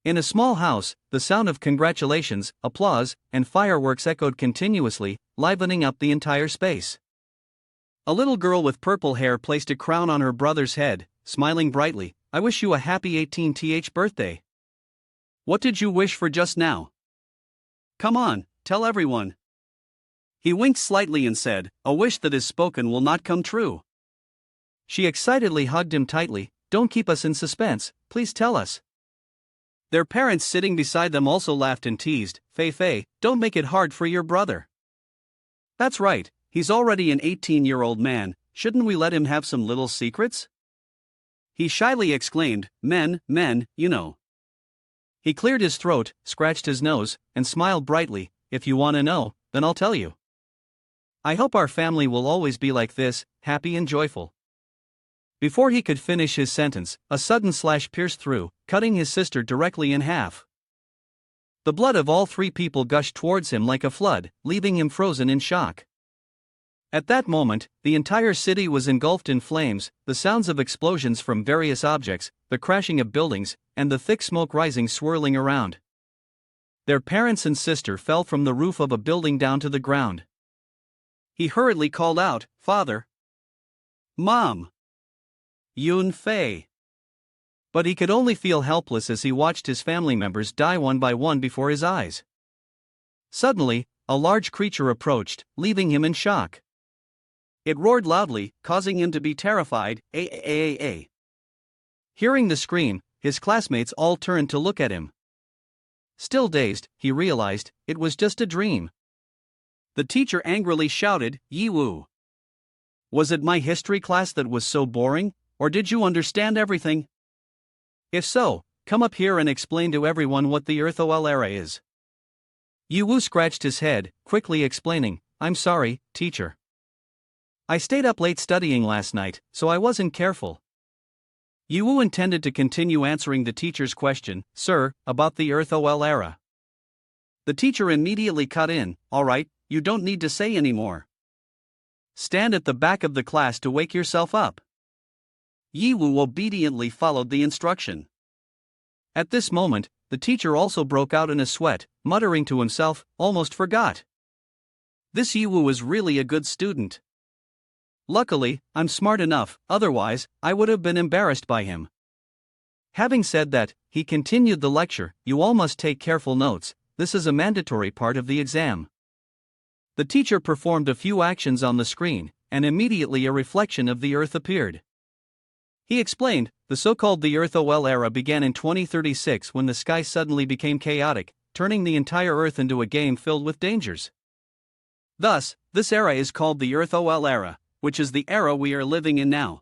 In a small house, the sound of congratulations, applause, and fireworks echoed continuously, livening up the entire space. A little girl with purple hair placed a crown on her brother's head, smiling brightly. "I wish you a happy 18th birthday. What did you wish for just now? Come on, tell everyone." He winked slightly and said, "A wish that is spoken will not come true." She excitedly hugged him tightly. "Don't keep us in suspense, please tell us." Their parents sitting beside them also laughed and teased, "Fei, don't make it hard for your brother. That's right, he's already an 18-year-old man, shouldn't we let him have some little secrets?" He shyly exclaimed, men, you know." He cleared his throat, scratched his nose, and smiled brightly. "If you want to know, then I'll tell you. I hope our family will always be like this, happy and joyful." Before he could finish his sentence, a sudden slash pierced through, cutting his sister directly in half. The blood of all three people gushed towards him like a flood, leaving him frozen in shock. At that moment, the entire city was engulfed in flames, the sounds of explosions from various objects, the crashing of buildings, and the thick smoke rising swirling around. Their parents and sister fell from the roof of a building down to the ground. He hurriedly called out, "Father! Mom! Yun Fei!" But he could only feel helpless as he watched his family members die one by one before his eyes. Suddenly, a large creature approached, leaving him in shock. It roared loudly, causing him to be terrified. Hearing the scream, his classmates all turned to look at him. Still dazed, he realized it was just a dream. The teacher angrily shouted, "Yiwu! Was it my history class that was so boring, or did you understand everything? If so, come up here and explain to everyone what the Earthol era is." Yiwu scratched his head, quickly explaining, "I'm sorry, teacher. I stayed up late studying last night, so I wasn't careful." Yiwu intended to continue answering the teacher's question, "Sir, about the Earthol era." The teacher immediately cut in, "All right, you don't need to say anymore. Stand at the back of the class to wake yourself up." Yiwu obediently followed the instruction. At this moment, the teacher also broke out in a sweat, muttering to himself, "Almost forgot. This Yiwu is really a good student. Luckily, I'm smart enough, otherwise, I would have been embarrassed by him." Having said that, he continued the lecture, "You all must take careful notes, this is a mandatory part of the exam." The teacher performed a few actions on the screen, and immediately a reflection of the Earth appeared. He explained, the so-called the Earthol era began in 2036 when the sky suddenly became chaotic, turning the entire Earth into a game filled with dangers. Thus, this era is called the Earthol era, which is the era we are living in now.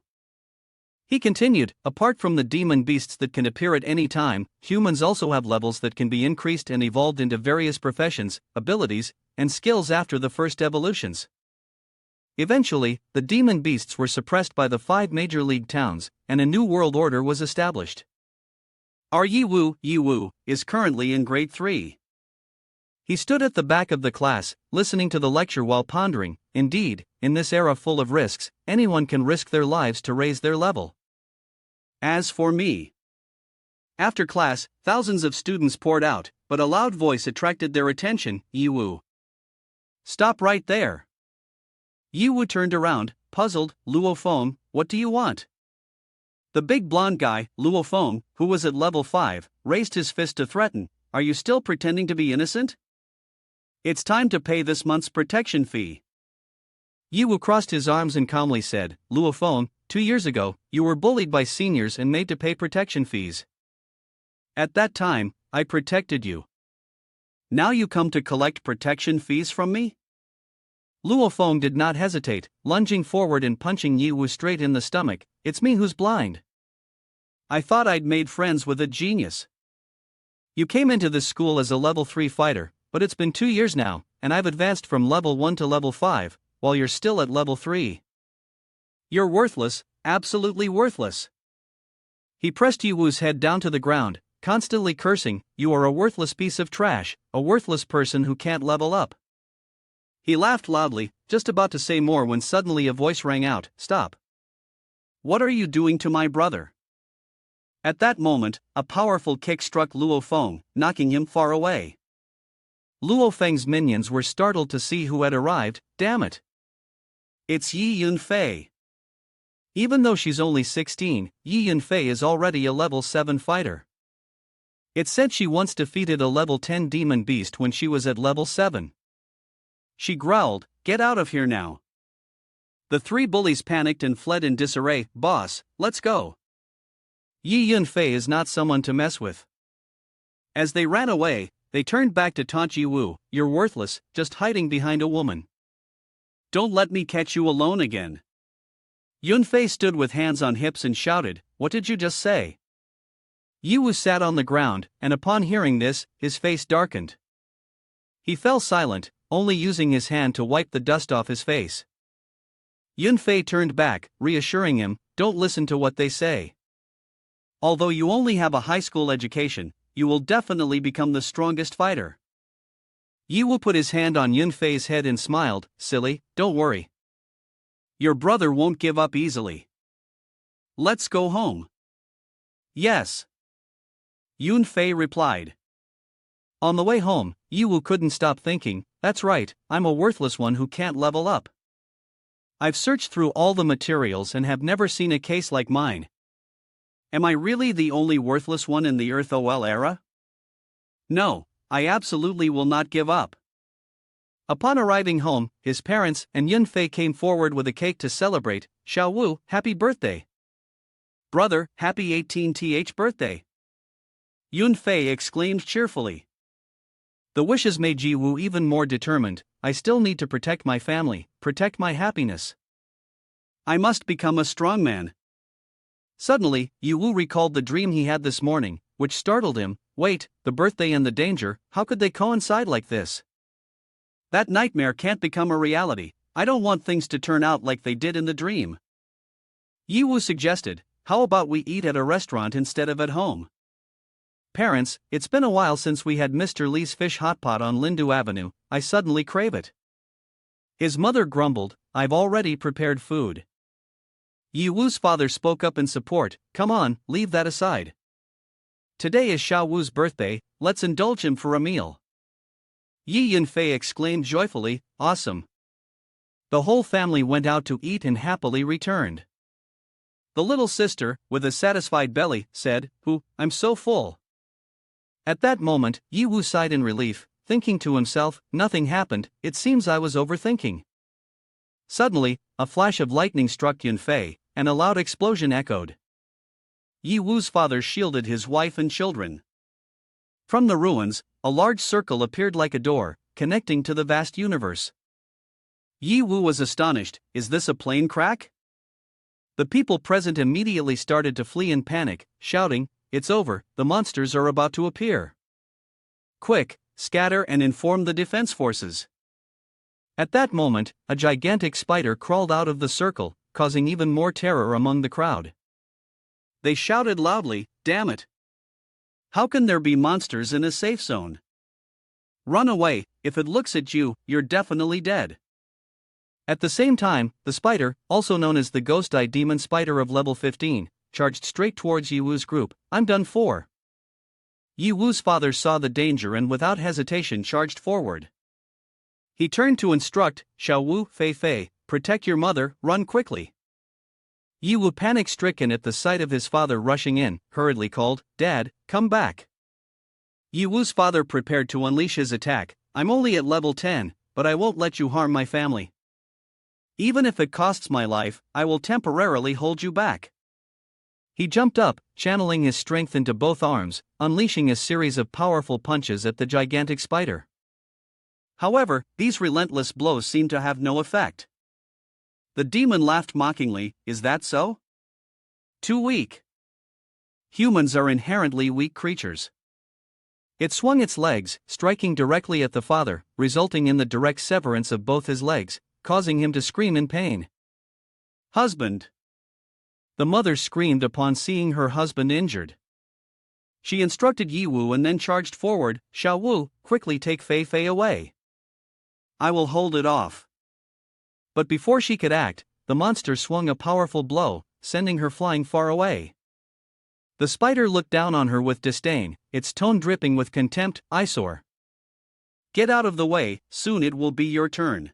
He continued, apart from the demon beasts that can appear at any time, humans also have levels that can be increased and evolved into various professions, abilities, and skills after the first evolutions. Eventually, the demon beasts were suppressed by the 5 major league towns, and a new world order was established. Our Yiwu, is currently in grade 3. He stood at the back of the class, listening to the lecture while pondering, indeed, in this era full of risks, anyone can risk their lives to raise their level. As for me. After class, thousands of students poured out, but a loud voice attracted their attention, "Yiwu! Stop right there!" Yiwu turned around, puzzled. "Luofeng, what do you want?" The big blonde guy, Luofeng, who was at level 5, raised his fist to threaten, "Are you still pretending to be innocent? It's time to pay this month's protection fee." Yiwu crossed his arms and calmly said, "Luofeng, 2 years ago, you were bullied by seniors and made to pay protection fees. At that time, I protected you. Now you come to collect protection fees from me?" Luofeng did not hesitate, lunging forward and punching Yiwu straight in the stomach. "It's me who's blind. I thought I'd made friends with a genius. You came into this school as a level 3 fighter, but it's been 2 years now, and I've advanced from level 1 to level 5, while you're still at level 3. You're worthless, absolutely worthless." He pressed Yiwu's head down to the ground, constantly cursing, "You are a worthless piece of trash, a worthless person who can't level up." He laughed loudly, just about to say more when suddenly a voice rang out, "Stop! What are you doing to my brother? At that moment, a powerful kick struck Luo Feng, knocking him far away. Luo Feng's minions were startled to see who had arrived. Damn it! It's Yi Yunfei. Even though she's only 16, Yi Yunfei is already a level 7 fighter. It said she once defeated a level 10 demon beast when she was at level 7. She growled, "Get out of here now." The three bullies panicked and fled in disarray. "Boss, let's go. Yi Yunfei is not someone to mess with." As they ran away, they turned back to taunt Yi Wu, "You're worthless, just hiding behind a woman. Don't let me catch you alone again." Yunfei stood with hands on hips and shouted, "What did you just say?" Yi Wu sat on the ground, and upon hearing this, his face darkened. He fell silent, only using his hand to wipe the dust off his face. Yunfei turned back, reassuring him, "Don't listen to what they say. Although you only have a high school education, you will definitely become the strongest fighter." Yi Wu put his hand on Yunfei's head and smiled, "Silly, don't worry. Your brother won't give up easily. Let's go home." "Yes," Yunfei replied. On the way home, Yi Wu couldn't stop thinking, "That's right, I'm a worthless one who can't level up. I've searched through all the materials and have never seen a case like mine. Am I really the only worthless one in the Earth OL era? No, I absolutely will not give up." Upon arriving home, his parents and Yunfei came forward with a cake to celebrate. "Xiao Wu, happy birthday. Brother, happy 18th birthday," Yunfei exclaimed cheerfully. The wishes made Yi Wu even more determined. "I still need to protect my family, protect my happiness. I must become a strong man." Suddenly, Yi Wu recalled the dream he had this morning, which startled him. Wait, the birthday and the danger, how could they coincide like this? That nightmare can't become a reality. I don't want things to turn out like they did in the dream. Yi Wu suggested, "How about we eat at a restaurant instead of at home? Parents, it's been a while since we had Mr. Lee's fish hot pot on Lindu Avenue, I suddenly crave it." His mother grumbled, "I've already prepared food." Yi Wu's father spoke up in support, "Come on, leave that aside. Today is Xiao Wu's birthday, let's indulge him for a meal." Yi Yunfei exclaimed joyfully, "Awesome." The whole family went out to eat and happily returned. The little sister, with a satisfied belly, said, I'm so full." At that moment, Yi Wu sighed in relief, thinking to himself, "Nothing happened, it seems I was overthinking." Suddenly, a flash of lightning struck Yunfei, and a loud explosion echoed. Yi Wu's father shielded his wife and children. From the ruins, a large circle appeared like a door, connecting to the vast universe. Yi Wu was astonished, "Is this a plane crack?" The people present immediately started to flee in panic, shouting, "It's over, the monsters are about to appear. Quick, scatter and inform the defense forces." At that moment, a gigantic spider crawled out of the circle, causing even more terror among the crowd. They shouted loudly, "Damn it! How can there be monsters in a safe zone? Run away, if it looks at you, you're definitely dead." At the same time, the spider, also known as the Ghost-Eye Demon Spider of level 15, charged straight towards Yi Wu's group. "I'm done for." Yi Wu's father saw the danger and without hesitation charged forward. He turned to instruct, "Xiao Wu, Fei Fei, protect your mother, run quickly." Yi Wu, panic-stricken at the sight of his father rushing in, hurriedly called, "Dad, come back." Yi Wu's father prepared to unleash his attack. "I'm only at level 10, but I won't let you harm my family. Even if it costs my life, I will temporarily hold you back." He jumped up, channeling his strength into both arms, unleashing a series of powerful punches at the gigantic spider. However, these relentless blows seemed to have no effect. The demon laughed mockingly, "Is that so? Too weak. Humans are inherently weak creatures." It swung its legs, striking directly at the father, resulting in the direct severance of both his legs, causing him to scream in pain. "Husband!" The mother screamed upon seeing her husband injured. She instructed Yi Wu and then charged forward, "Xiao Wu, quickly take Fei Fei away. I will hold it off." But before she could act, the monster swung a powerful blow, sending her flying far away. The spider looked down on her with disdain, its tone dripping with contempt. Eyesore. Get out of the way, soon it will be your turn.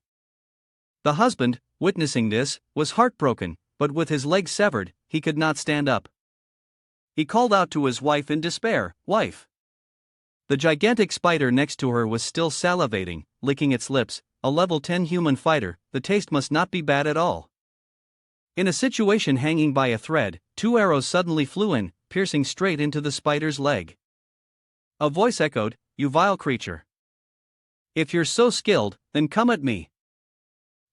The husband, witnessing this, was heartbroken, but with his legs severed, he could not stand up. He called out to his wife in despair, "Wife!" The gigantic spider next to her was still salivating, licking its lips. A level 10 human fighter, the taste must not be bad at all. In a situation hanging by a thread, 2 arrows suddenly flew in, piercing straight into the spider's leg. A voice echoed, "You vile creature. If you're so skilled, then come at me."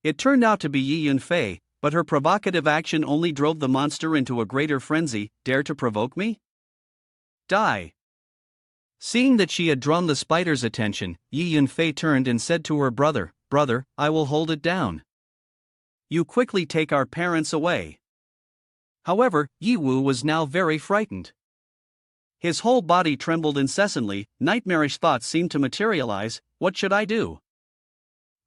It turned out to be Yi Yunfei, but her provocative action only drove the monster into a greater frenzy. Dare to provoke me? Die. Seeing that she had drawn the spider's attention, Yi Yunfei turned and said to her brother, "Brother, I will hold it down. You quickly take our parents away." However, Yi Wu was now very frightened. His whole body trembled incessantly, nightmarish thoughts seemed to materialize. What should I do?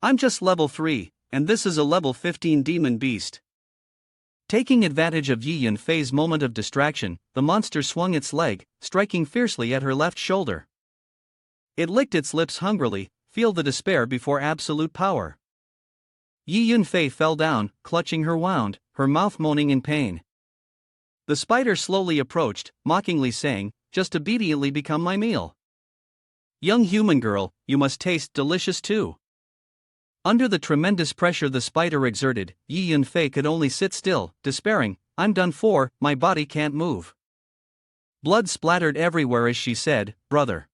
I'm just level 3, and this is a level 15 demon beast. Taking advantage of Yi Yunfei's moment of distraction, the monster swung its leg, striking fiercely at her left shoulder. It licked its lips hungrily. Feel the despair before absolute power. Yi Yunfei fell down, clutching her wound, her mouth moaning in pain. The spider slowly approached, mockingly saying, "Just obediently become my meal. Young human girl, you must taste delicious too." Under the tremendous pressure the spider exerted, Yi Yunfei could only sit still, despairing, "I'm done for, my body can't move." Blood splattered everywhere as she said, "Brother."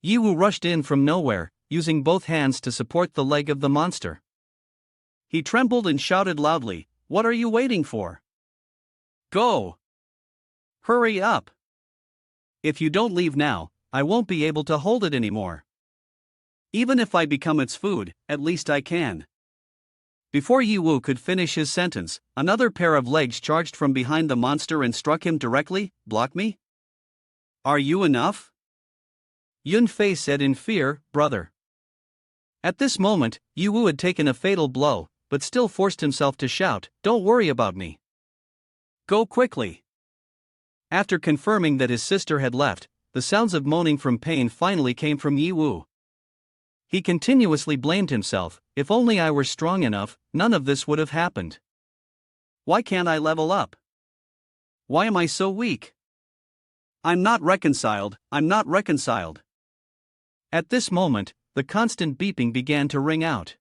Yi Wu rushed in from nowhere, using both hands to support the leg of the monster. He trembled and shouted loudly, "What are you waiting for? Go! Hurry up! If you don't leave now, I won't be able to hold it anymore. Even if I become its food, at least I can." Before Yi Wu could finish his sentence, another pair of legs charged from behind the monster and struck him directly. "Block me? Are you enough?" Yunfei said in fear, "Brother." At this moment, Yi Wu had taken a fatal blow, but still forced himself to shout, "Don't worry about me. Go quickly." After confirming that his sister had left, the sounds of moaning from pain finally came from Yi Wu. He continuously blamed himself, "If only I were strong enough, none of this would have happened. Why can't I level up? Why am I so weak? I'm not reconciled. At this moment, the constant beeping began to ring out.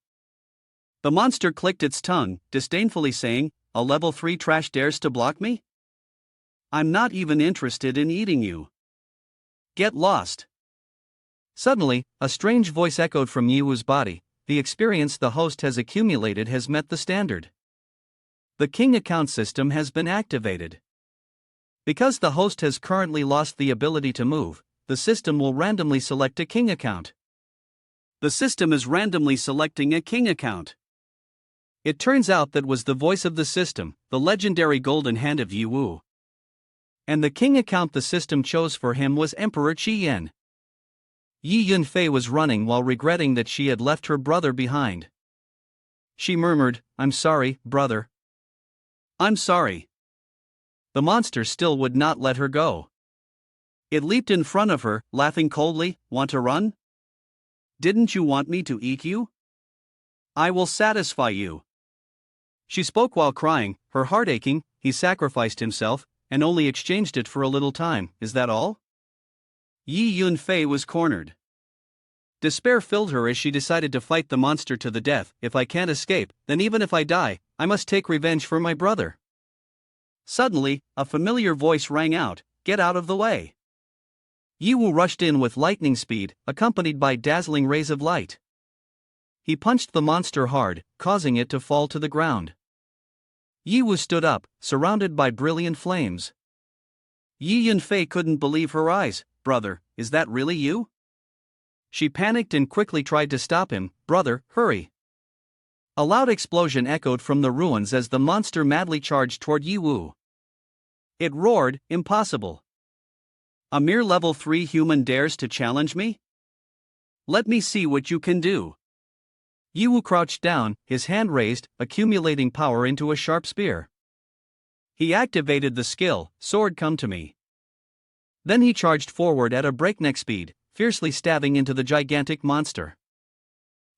The monster clicked its tongue, disdainfully saying, "A level 3 trash dares to block me? I'm not even interested in eating you. Get lost." Suddenly, a strange voice echoed from Yi Wu's body, "The experience the host has accumulated has met the standard. The king account system has been activated. Because the host has currently lost the ability to move, the system will randomly select a king account." The system is randomly selecting a king account. It turns out that was the voice of the system, the legendary golden hand of Yi Wu. And the king account the system chose for him was Emperor Qian. Yi Yunfei was running while regretting that she had left her brother behind. She murmured, "I'm sorry, brother. I'm sorry." The monster still would not let her go. It leaped in front of her, laughing coldly, "Want to run? Didn't you want me to eat you? I will satisfy you." She spoke while crying, her heart aching. "He sacrificed himself, and only exchanged it for a little time, is that all?" Yi Yunfei was cornered. Despair filled her as she decided to fight the monster to the death. "If I can't escape, then even if I die, I must take revenge for my brother." Suddenly, a familiar voice rang out, "Get out of the way." Yi Wu rushed in with lightning speed, accompanied by dazzling rays of light. He punched the monster hard, causing it to fall to the ground. Yi Wu stood up, surrounded by brilliant flames. Yi Yunfei couldn't believe her eyes. "Brother, is that really you?" She panicked and quickly tried to stop him. "Brother, hurry." A loud explosion echoed from the ruins as the monster madly charged toward Yi Wu. It roared, "Impossible! A mere level 3 human dares to challenge me? Let me see what you can do." Yi Wu crouched down, his hand raised, accumulating power into a sharp spear. He activated the skill, "Sword come to me." Then he charged forward at a breakneck speed, fiercely stabbing into the gigantic monster.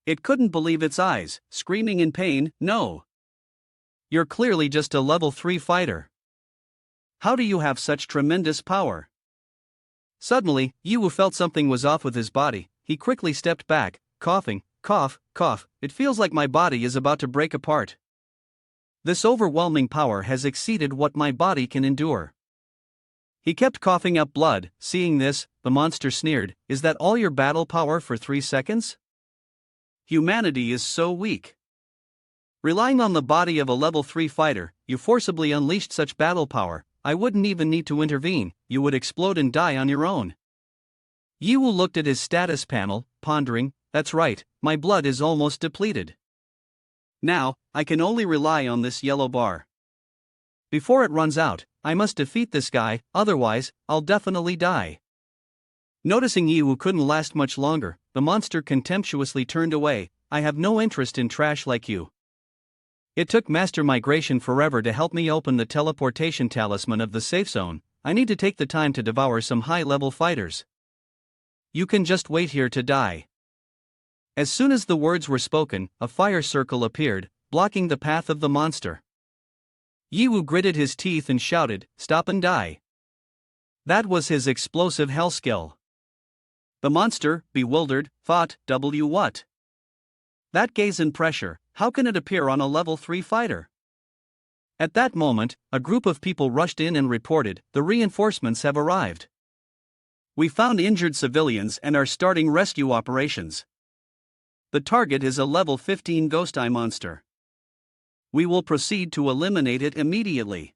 It couldn't believe its eyes, screaming in pain, "No! You're clearly just a level 3 fighter. How do you have such tremendous power?" Suddenly, Yiwu felt something was off with his body. He quickly stepped back, coughing, cough, cough. "It feels like my body is about to break apart. This overwhelming power has exceeded what my body can endure." He kept coughing up blood. Seeing this, the monster sneered, "Is that all your battle power for 3 seconds? Humanity is so weak. Relying on the body of a level 3 fighter, you forcibly unleashed such battle power. I wouldn't even need to intervene, you would explode and die on your own." Yiwu looked at his status panel, pondering, "That's right, my blood is almost depleted. Now, I can only rely on this yellow bar. Before it runs out, I must defeat this guy, otherwise, I'll definitely die." Noticing Yiwu couldn't last much longer, the monster contemptuously turned away. "I have no interest in trash like you. It took Master Migration forever to help me open the teleportation talisman of the safe zone. I need to take the time to devour some high-level fighters. You can just wait here to die." As soon as the words were spoken, a fire circle appeared, blocking the path of the monster. Yiwu gritted his teeth and shouted, "Stop and die." That was his explosive hell skill. The monster, bewildered, thought, what? That gaze and pressure, how can it appear on a level 3 fighter? At that moment, a group of people rushed in and reported, "The reinforcements have arrived. We found injured civilians and are starting rescue operations. The target is a level 15 ghost eye monster. We will proceed to eliminate it immediately."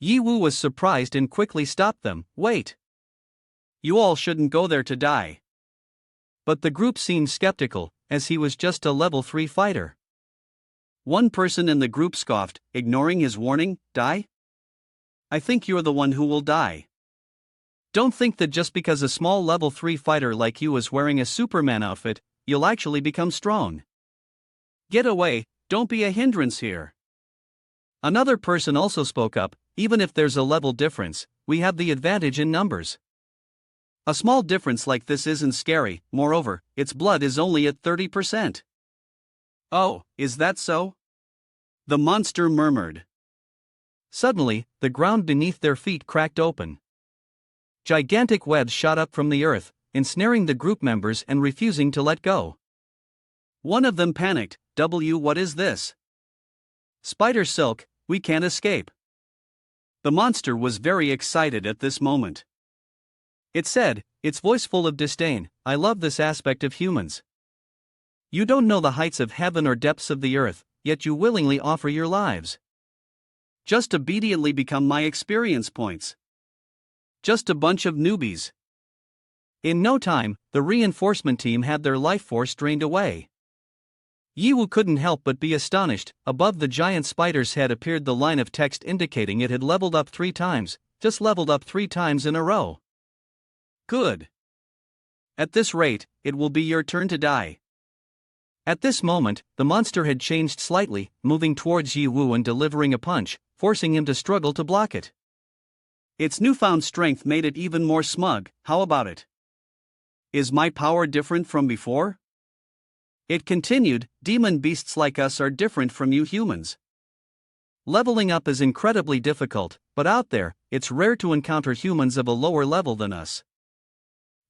Yiwu was surprised and quickly stopped them. "Wait. You all shouldn't go there to die." But the group seemed skeptical, as he was just a level 3 fighter. One person in the group scoffed, ignoring his warning, "Die? I think you're the one who will die. Don't think that just because a small level 3 fighter like you is wearing a Superman outfit, you'll actually become strong. Get away, don't be a hindrance here." Another person also spoke up, "Even if there's a level difference, we have the advantage in numbers. A small difference like this isn't scary, moreover, its blood is only at 30%. "Oh, is that so?" the monster murmured. Suddenly, the ground beneath their feet cracked open. Gigantic webs shot up from the earth, ensnaring the group members and refusing to let go. One of them panicked, What is this? Spider silk, we can't escape." The monster was very excited at this moment. It said, its voice full of disdain, "I love this aspect of humans. You don't know the heights of heaven or depths of the earth, yet you willingly offer your lives. Just obediently become my experience points. Just a bunch of newbies." In no time, the reinforcement team had their life force drained away. Yiwu couldn't help but be astonished. Above the giant spider's head appeared the line of text indicating it had leveled up 3 times, just leveled up 3 times in a row. "Good. At this rate, it will be your turn to die." At this moment, the monster had changed slightly, moving towards Yiwu and delivering a punch, forcing him to struggle to block it. Its newfound strength made it even more smug. "How about it? Is my power different from before?" It continued, "Demon beasts like us are different from you humans. Leveling up is incredibly difficult, but out there, it's rare to encounter humans of a lower level than us.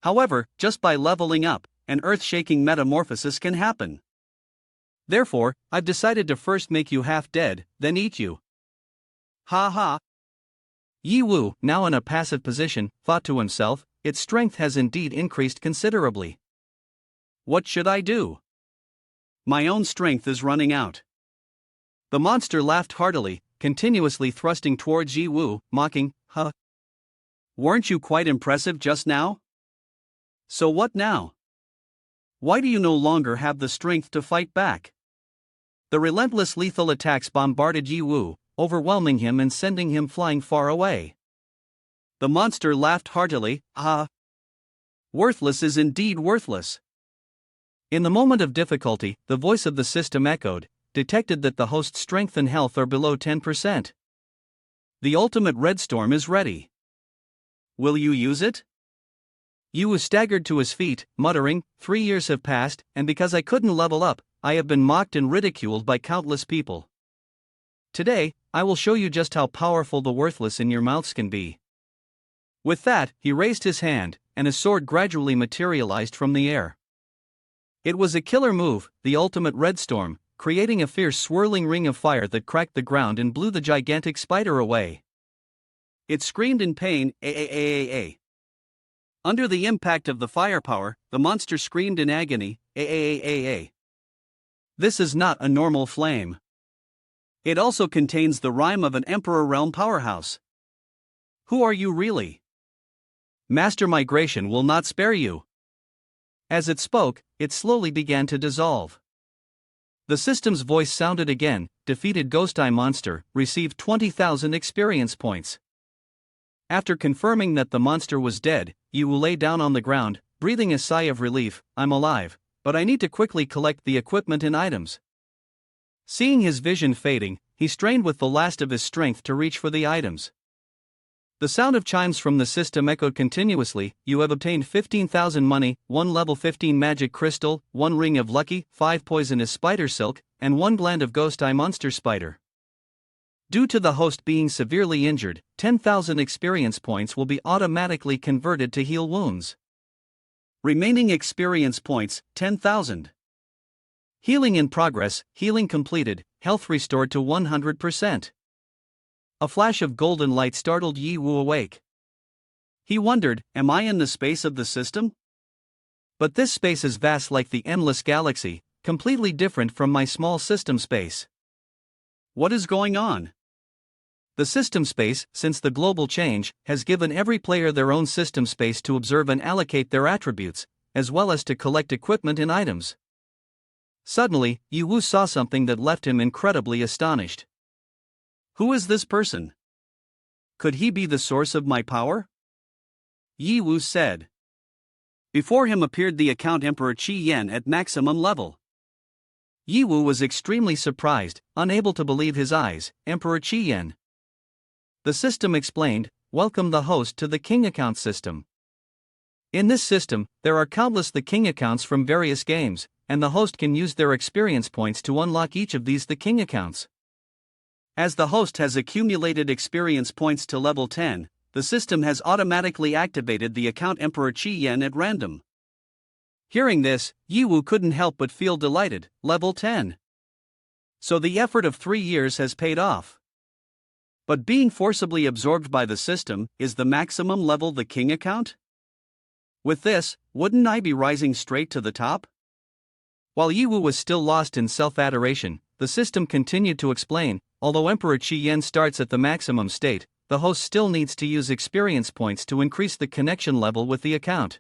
However, just by leveling up, an earth-shaking metamorphosis can happen. Therefore, I've decided to first make you half dead, then eat you." Ha ha. Yiwu, now in a passive position, thought to himself, its strength has indeed increased considerably. What should I do? My own strength is running out. The monster laughed heartily, continuously thrusting towards Yiwu, mocking, "Huh? Weren't you quite impressive just now? So what now? Why do you no longer have the strength to fight back?" The relentless lethal attacks bombarded Yiwu, overwhelming him and sending him flying far away. The monster laughed heartily, "Ah! Worthless is indeed worthless." In the moment of difficulty, the voice of the system echoed, detected that the host's strength and health are below 10%. The ultimate red storm is ready. Will you use it? Yu staggered to his feet, muttering, 3 years have passed, and because I couldn't level up, I have been mocked and ridiculed by countless people. Today, I will show you just how powerful the worthless in your mouths can be. With that, he raised his hand, and his sword gradually materialized from the air. It was a killer move, the ultimate red storm, creating a fierce swirling ring of fire that cracked the ground and blew the gigantic spider away. It screamed in pain, "Aaaaa." Under the impact of the firepower, the monster screamed in agony, "Aaaaa." This is not a normal flame. It also contains the rhyme of an Emperor Realm powerhouse. Who are you really? Master Migration will not spare you. As it spoke, it slowly began to dissolve. The system's voice sounded again, defeated Ghost Eye Monster, received 20,000 experience points. After confirming that the monster was dead, Yu lay down on the ground, breathing a sigh of relief. I'm alive, but I need to quickly collect the equipment and items. Seeing his vision fading, he strained with the last of his strength to reach for the items. The sound of chimes from the system echoed continuously. You have obtained 15,000 money, 1 level 15 magic crystal, 1 ring of lucky, 5 poisonous spider silk, and 1 gland of ghost eye monster spider. Due to the host being severely injured, 10,000 experience points will be automatically converted to heal wounds. Remaining experience points, 10,000. Healing in progress, healing completed, health restored to 100%. A flash of golden light startled Yi Wu awake. He wondered, am I in the space of the system? But this space is vast like the endless galaxy, completely different from my small system space. What is going on? The system space, since the global change, has given every player their own system space to observe and allocate their attributes, as well as to collect equipment and items. Suddenly, Yi Wu saw something that left him incredibly astonished. Who is this person? Could he be the source of my power? Yi Wu said. Before him appeared the account Emperor Qi Yan at maximum level. Yi Wu was extremely surprised, unable to believe his eyes. Emperor Qi Yan. The system explained, welcome the host to the King account system. In this system, there are countless the King accounts from various games, and the host can use their experience points to unlock each of these the King accounts. As the host has accumulated experience points to level 10, the system has automatically activated the account Emperor Qi Yan at random. Hearing this, Yi Wu couldn't help but feel delighted, level 10. So the effort of 3 years has paid off. But being forcibly absorbed by the system, is the maximum level the King account? With this, wouldn't I be rising straight to the top? While Yi Wu was still lost in self-adoration, the system continued to explain, although Emperor Qi Yan starts at the maximum state, the host still needs to use experience points to increase the connection level with the account.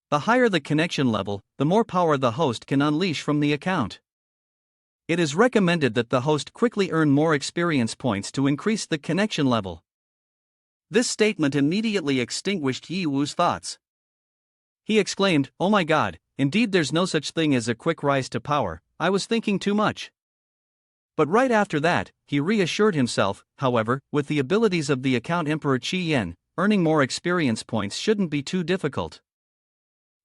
The higher the connection level, the more power the host can unleash from the account. It is recommended that the host quickly earn more experience points to increase the connection level. This statement immediately extinguished Yi Wu's thoughts. He exclaimed, oh my god, indeed there's no such thing as a quick rise to power, I was thinking too much. But right after that, he reassured himself, however, with the abilities of the account Emperor Qi Yan, earning more experience points shouldn't be too difficult.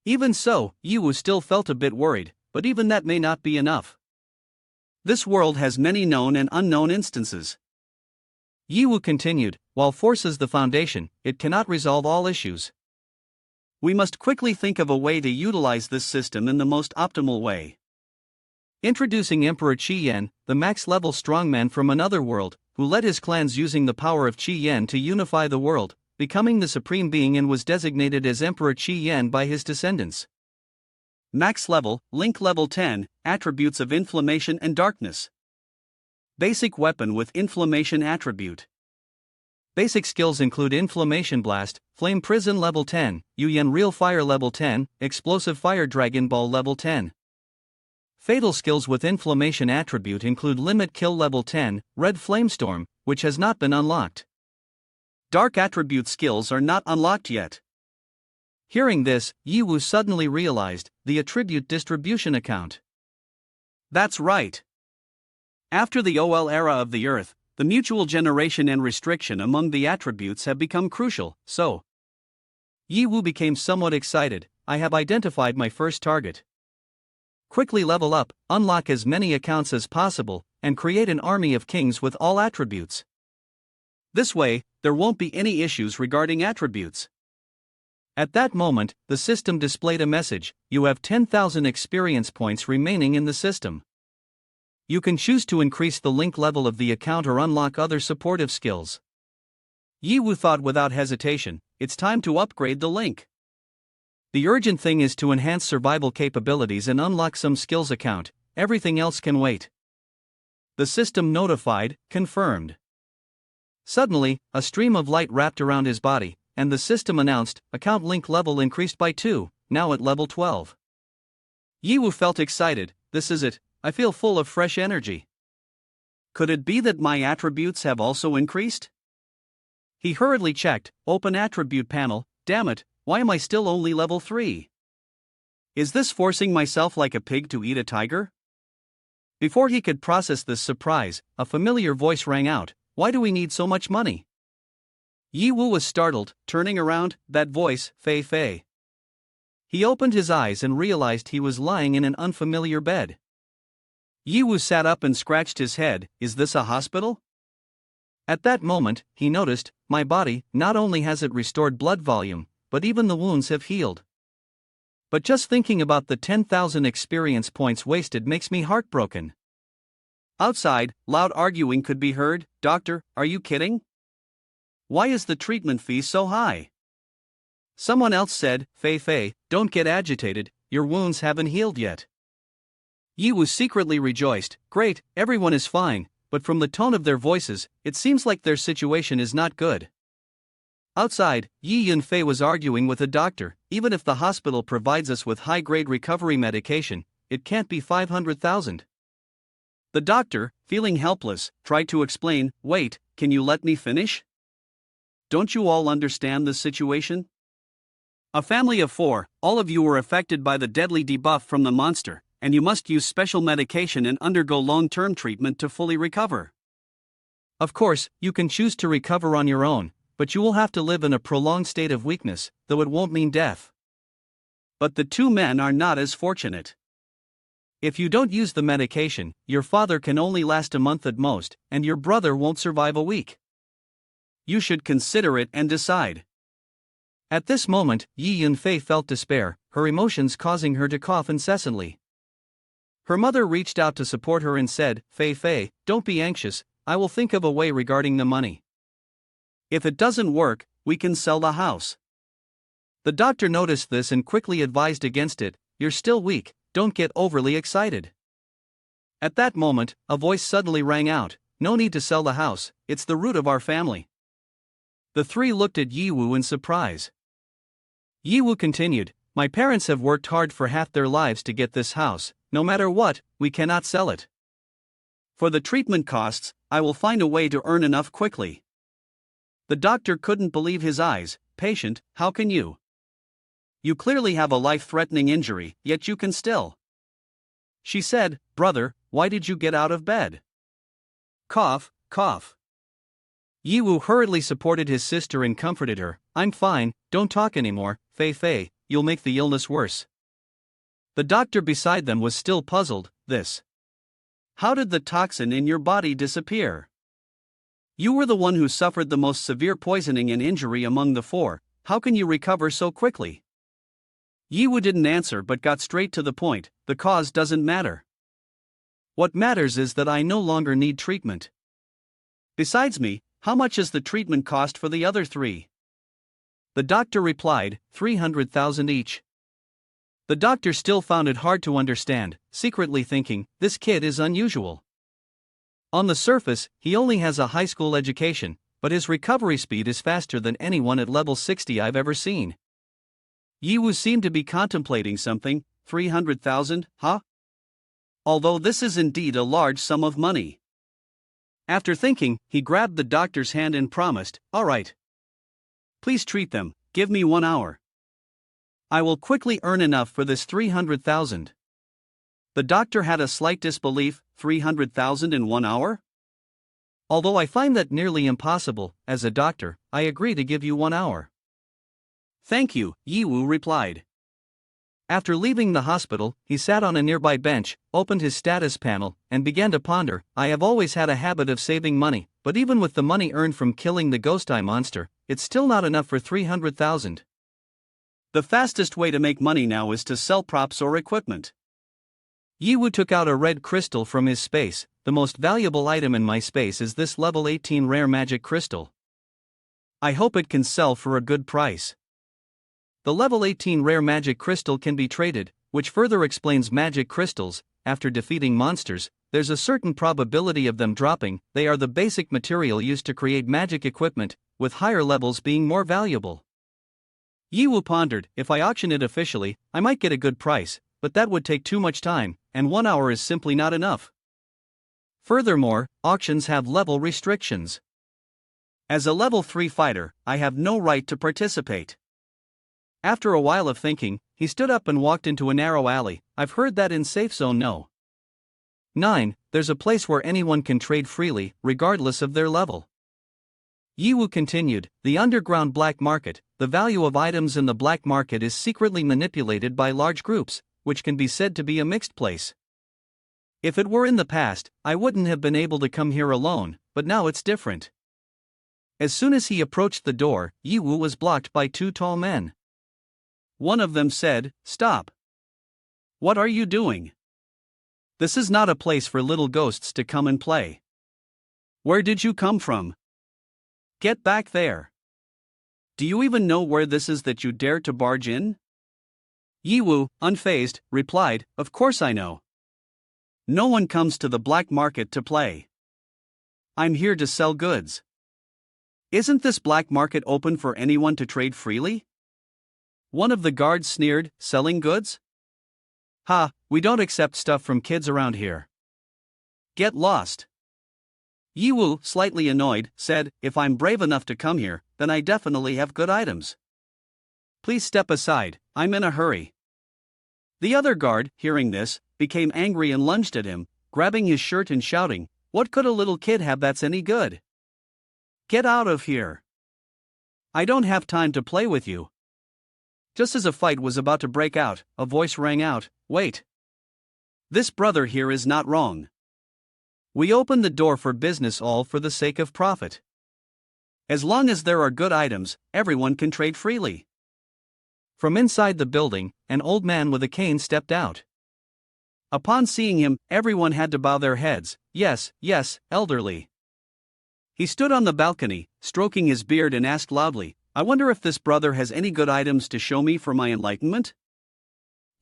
Even so, Yi Wu still felt a bit worried, but even that may not be enough. This world has many known and unknown instances. Yi Wu continued, while force is the foundation, it cannot resolve all issues. We must quickly think of a way to utilize this system in the most optimal way. Introducing Emperor Qi Yan, the max-level strongman from another world, who led his clans using the power of Qi Yan to unify the world, becoming the supreme being and was designated as Emperor Qi Yan by his descendants. Max level, link level 10, attributes of inflammation and darkness. Basic weapon with inflammation attribute. Basic skills include Inflammation Blast, Flame Prison level 10, Yuyan Real Fire level 10, Explosive Fire Dragon Ball level 10. Fatal skills with inflammation attribute include Limit Kill level 10, Red Flamestorm, which has not been unlocked. Dark attribute skills are not unlocked yet. Hearing this, Yi Wu suddenly realized, the attribute distribution account. That's right. After the OL era of the Earth, the mutual generation and restriction among the attributes have become crucial, so, Yi Wu became somewhat excited. I have identified my first target. Quickly level up, unlock as many accounts as possible, and create an army of kings with all attributes. This way, there won't be any issues regarding attributes. At that moment, the system displayed a message: you have 10,000 experience points remaining in the system. You can choose to increase the link level of the account or unlock other supportive skills. Yi Wu thought without hesitation, it's time to upgrade the link. The urgent thing is to enhance survival capabilities and unlock some skills account, everything else can wait. The system notified, confirmed. Suddenly, a stream of light wrapped around his body, and the system announced, account link level increased by 2, now at level 12. Yi Wu felt excited. This is it, I feel full of fresh energy. Could it be that my attributes have also increased? He hurriedly checked, open attribute panel, damn it, why am I still only level 3? Is this forcing myself like a pig to eat a tiger? Before he could process this surprise, a familiar voice rang out, why do we need so much money? Yi Wu was startled, turning around, that voice, Fei Fei. He opened his eyes and realized he was lying in an unfamiliar bed. Yi Wu sat up and scratched his head, is this a hospital? At that moment, he noticed, my body, not only has it restored blood volume, but even the wounds have healed. But just thinking about the 10,000 experience points wasted makes me heartbroken. Outside, loud arguing could be heard. Doctor, are you kidding? Why is the treatment fee so high? Someone else said, Fei Fei, don't get agitated, your wounds haven't healed yet. Yi Wu secretly rejoiced, great, everyone is fine, but from the tone of their voices, it seems like their situation is not good. Outside, Yi Yunfei was arguing with a doctor, even if the hospital provides us with high-grade recovery medication, it can't be 500,000. The doctor, feeling helpless, tried to explain, wait, can you let me finish? Don't you all understand this situation? A family of 4, all of you were affected by the deadly debuff from the monster, and you must use special medication and undergo long-term treatment to fully recover. Of course, you can choose to recover on your own, but you will have to live in a prolonged state of weakness, though it won't mean death. But the 2 men are not as fortunate. If you don't use the medication, your father can only last a month at most, and your brother won't survive a week. You should consider it and decide. At this moment, Yi Yunfei felt despair, her emotions causing her to cough incessantly. Her mother reached out to support her and said, Fei Fei, don't be anxious, I will think of a way regarding the money. If it doesn't work, we can sell the house. The doctor noticed this and quickly advised against it, you're still weak, don't get overly excited. At that moment, a voice suddenly rang out, no need to sell the house, it's the root of our family. The 3 looked at Yi Wu in surprise. Yi Wu continued, my parents have worked hard for half their lives to get this house, no matter what, we cannot sell it. For the treatment costs, I will find a way to earn enough quickly. The doctor couldn't believe his eyes, patient, how can you? You clearly have a life-threatening injury, yet you can still. She said, brother, why did you get out of bed? Cough, cough. Yi Wu hurriedly supported his sister and comforted her, I'm fine, don't talk anymore, Fei Fei, you'll make the illness worse. The doctor beside them was still puzzled, this. How did the toxin in your body disappear? You were the one who suffered the most severe poisoning and injury among the 4, how can you recover so quickly? Yi Wu didn't answer but got straight to the point, the cause doesn't matter. What matters is that I no longer need treatment. Besides me, how much is the treatment cost for the other 3? The doctor replied, 300,000 each. The doctor still found it hard to understand, secretly thinking, this kid is unusual. On the surface, he only has a high school education, but his recovery speed is faster than anyone at level 60 I've ever seen. Yi Wu seemed to be contemplating something, 300,000, huh? Although this is indeed a large sum of money. After thinking, he grabbed the doctor's hand and promised, all right. Please treat them, give me 1 hour. I will quickly earn enough for this 300,000. The doctor had a slight disbelief, 300,000 in 1 hour? Although I find that nearly impossible, as a doctor, I agree to give you 1 hour. Thank you, Yiwu replied. After leaving the hospital, he sat on a nearby bench, opened his status panel, and began to ponder. I have always had a habit of saving money, but even with the money earned from killing the ghost eye monster, it's still not enough for 300,000. The fastest way to make money now is to sell props or equipment. Yiwu took out a red crystal from his space. The most valuable item in my space is this level 18 rare magic crystal. I hope it can sell for a good price. The level 18 rare magic crystal can be traded, which further explains magic crystals. After defeating monsters, there's a certain probability of them dropping. They are the basic material used to create magic equipment, with higher levels being more valuable. Yiwu pondered, if I auction it officially, I might get a good price, but that would take too much time, and 1 hour is simply not enough. Furthermore, auctions have level restrictions. As a level 3 fighter, I have no right to participate. After a while of thinking, he stood up and walked into a narrow alley. I've heard that in Safe Zone No. 9, there's a place where anyone can trade freely, regardless of their level. Yiwu continued, the underground black market. The value of items in the black market is secretly manipulated by large groups, which can be said to be a mixed place. If it were in the past, I wouldn't have been able to come here alone, but now it's different. As soon as he approached the door, Yiwu was blocked by 2 tall men. One of them said, "Stop. What are you doing? This is not a place for little ghosts to come and play. Where did you come from? Get back there. Do you even know where this is that you dare to barge in?" Yiwu, unfazed, replied, "Of course I know. No one comes to the black market to play. I'm here to sell goods. Isn't this black market open for anyone to trade freely?" One of the guards sneered, "Selling goods? Ha, we don't accept stuff from kids around here. Get lost." Yiwu, slightly annoyed, said, "If I'm brave enough to come here, then I definitely have good items. Please step aside, I'm in a hurry." The other guard, hearing this, became angry and lunged at him, grabbing his shirt and shouting, "What could a little kid have that's any good? Get out of here. I don't have time to play with you." Just as a fight was about to break out, a voice rang out, "Wait. This brother here is not wrong. We open the door for business all for the sake of profit. As long as there are good items, everyone can trade freely." From inside the building, an old man with a cane stepped out. Upon seeing him, everyone had to bow their heads. Yes, elderly. He stood on the balcony, stroking his beard and asked loudly, "I wonder if this brother has any good items to show me for my enlightenment?"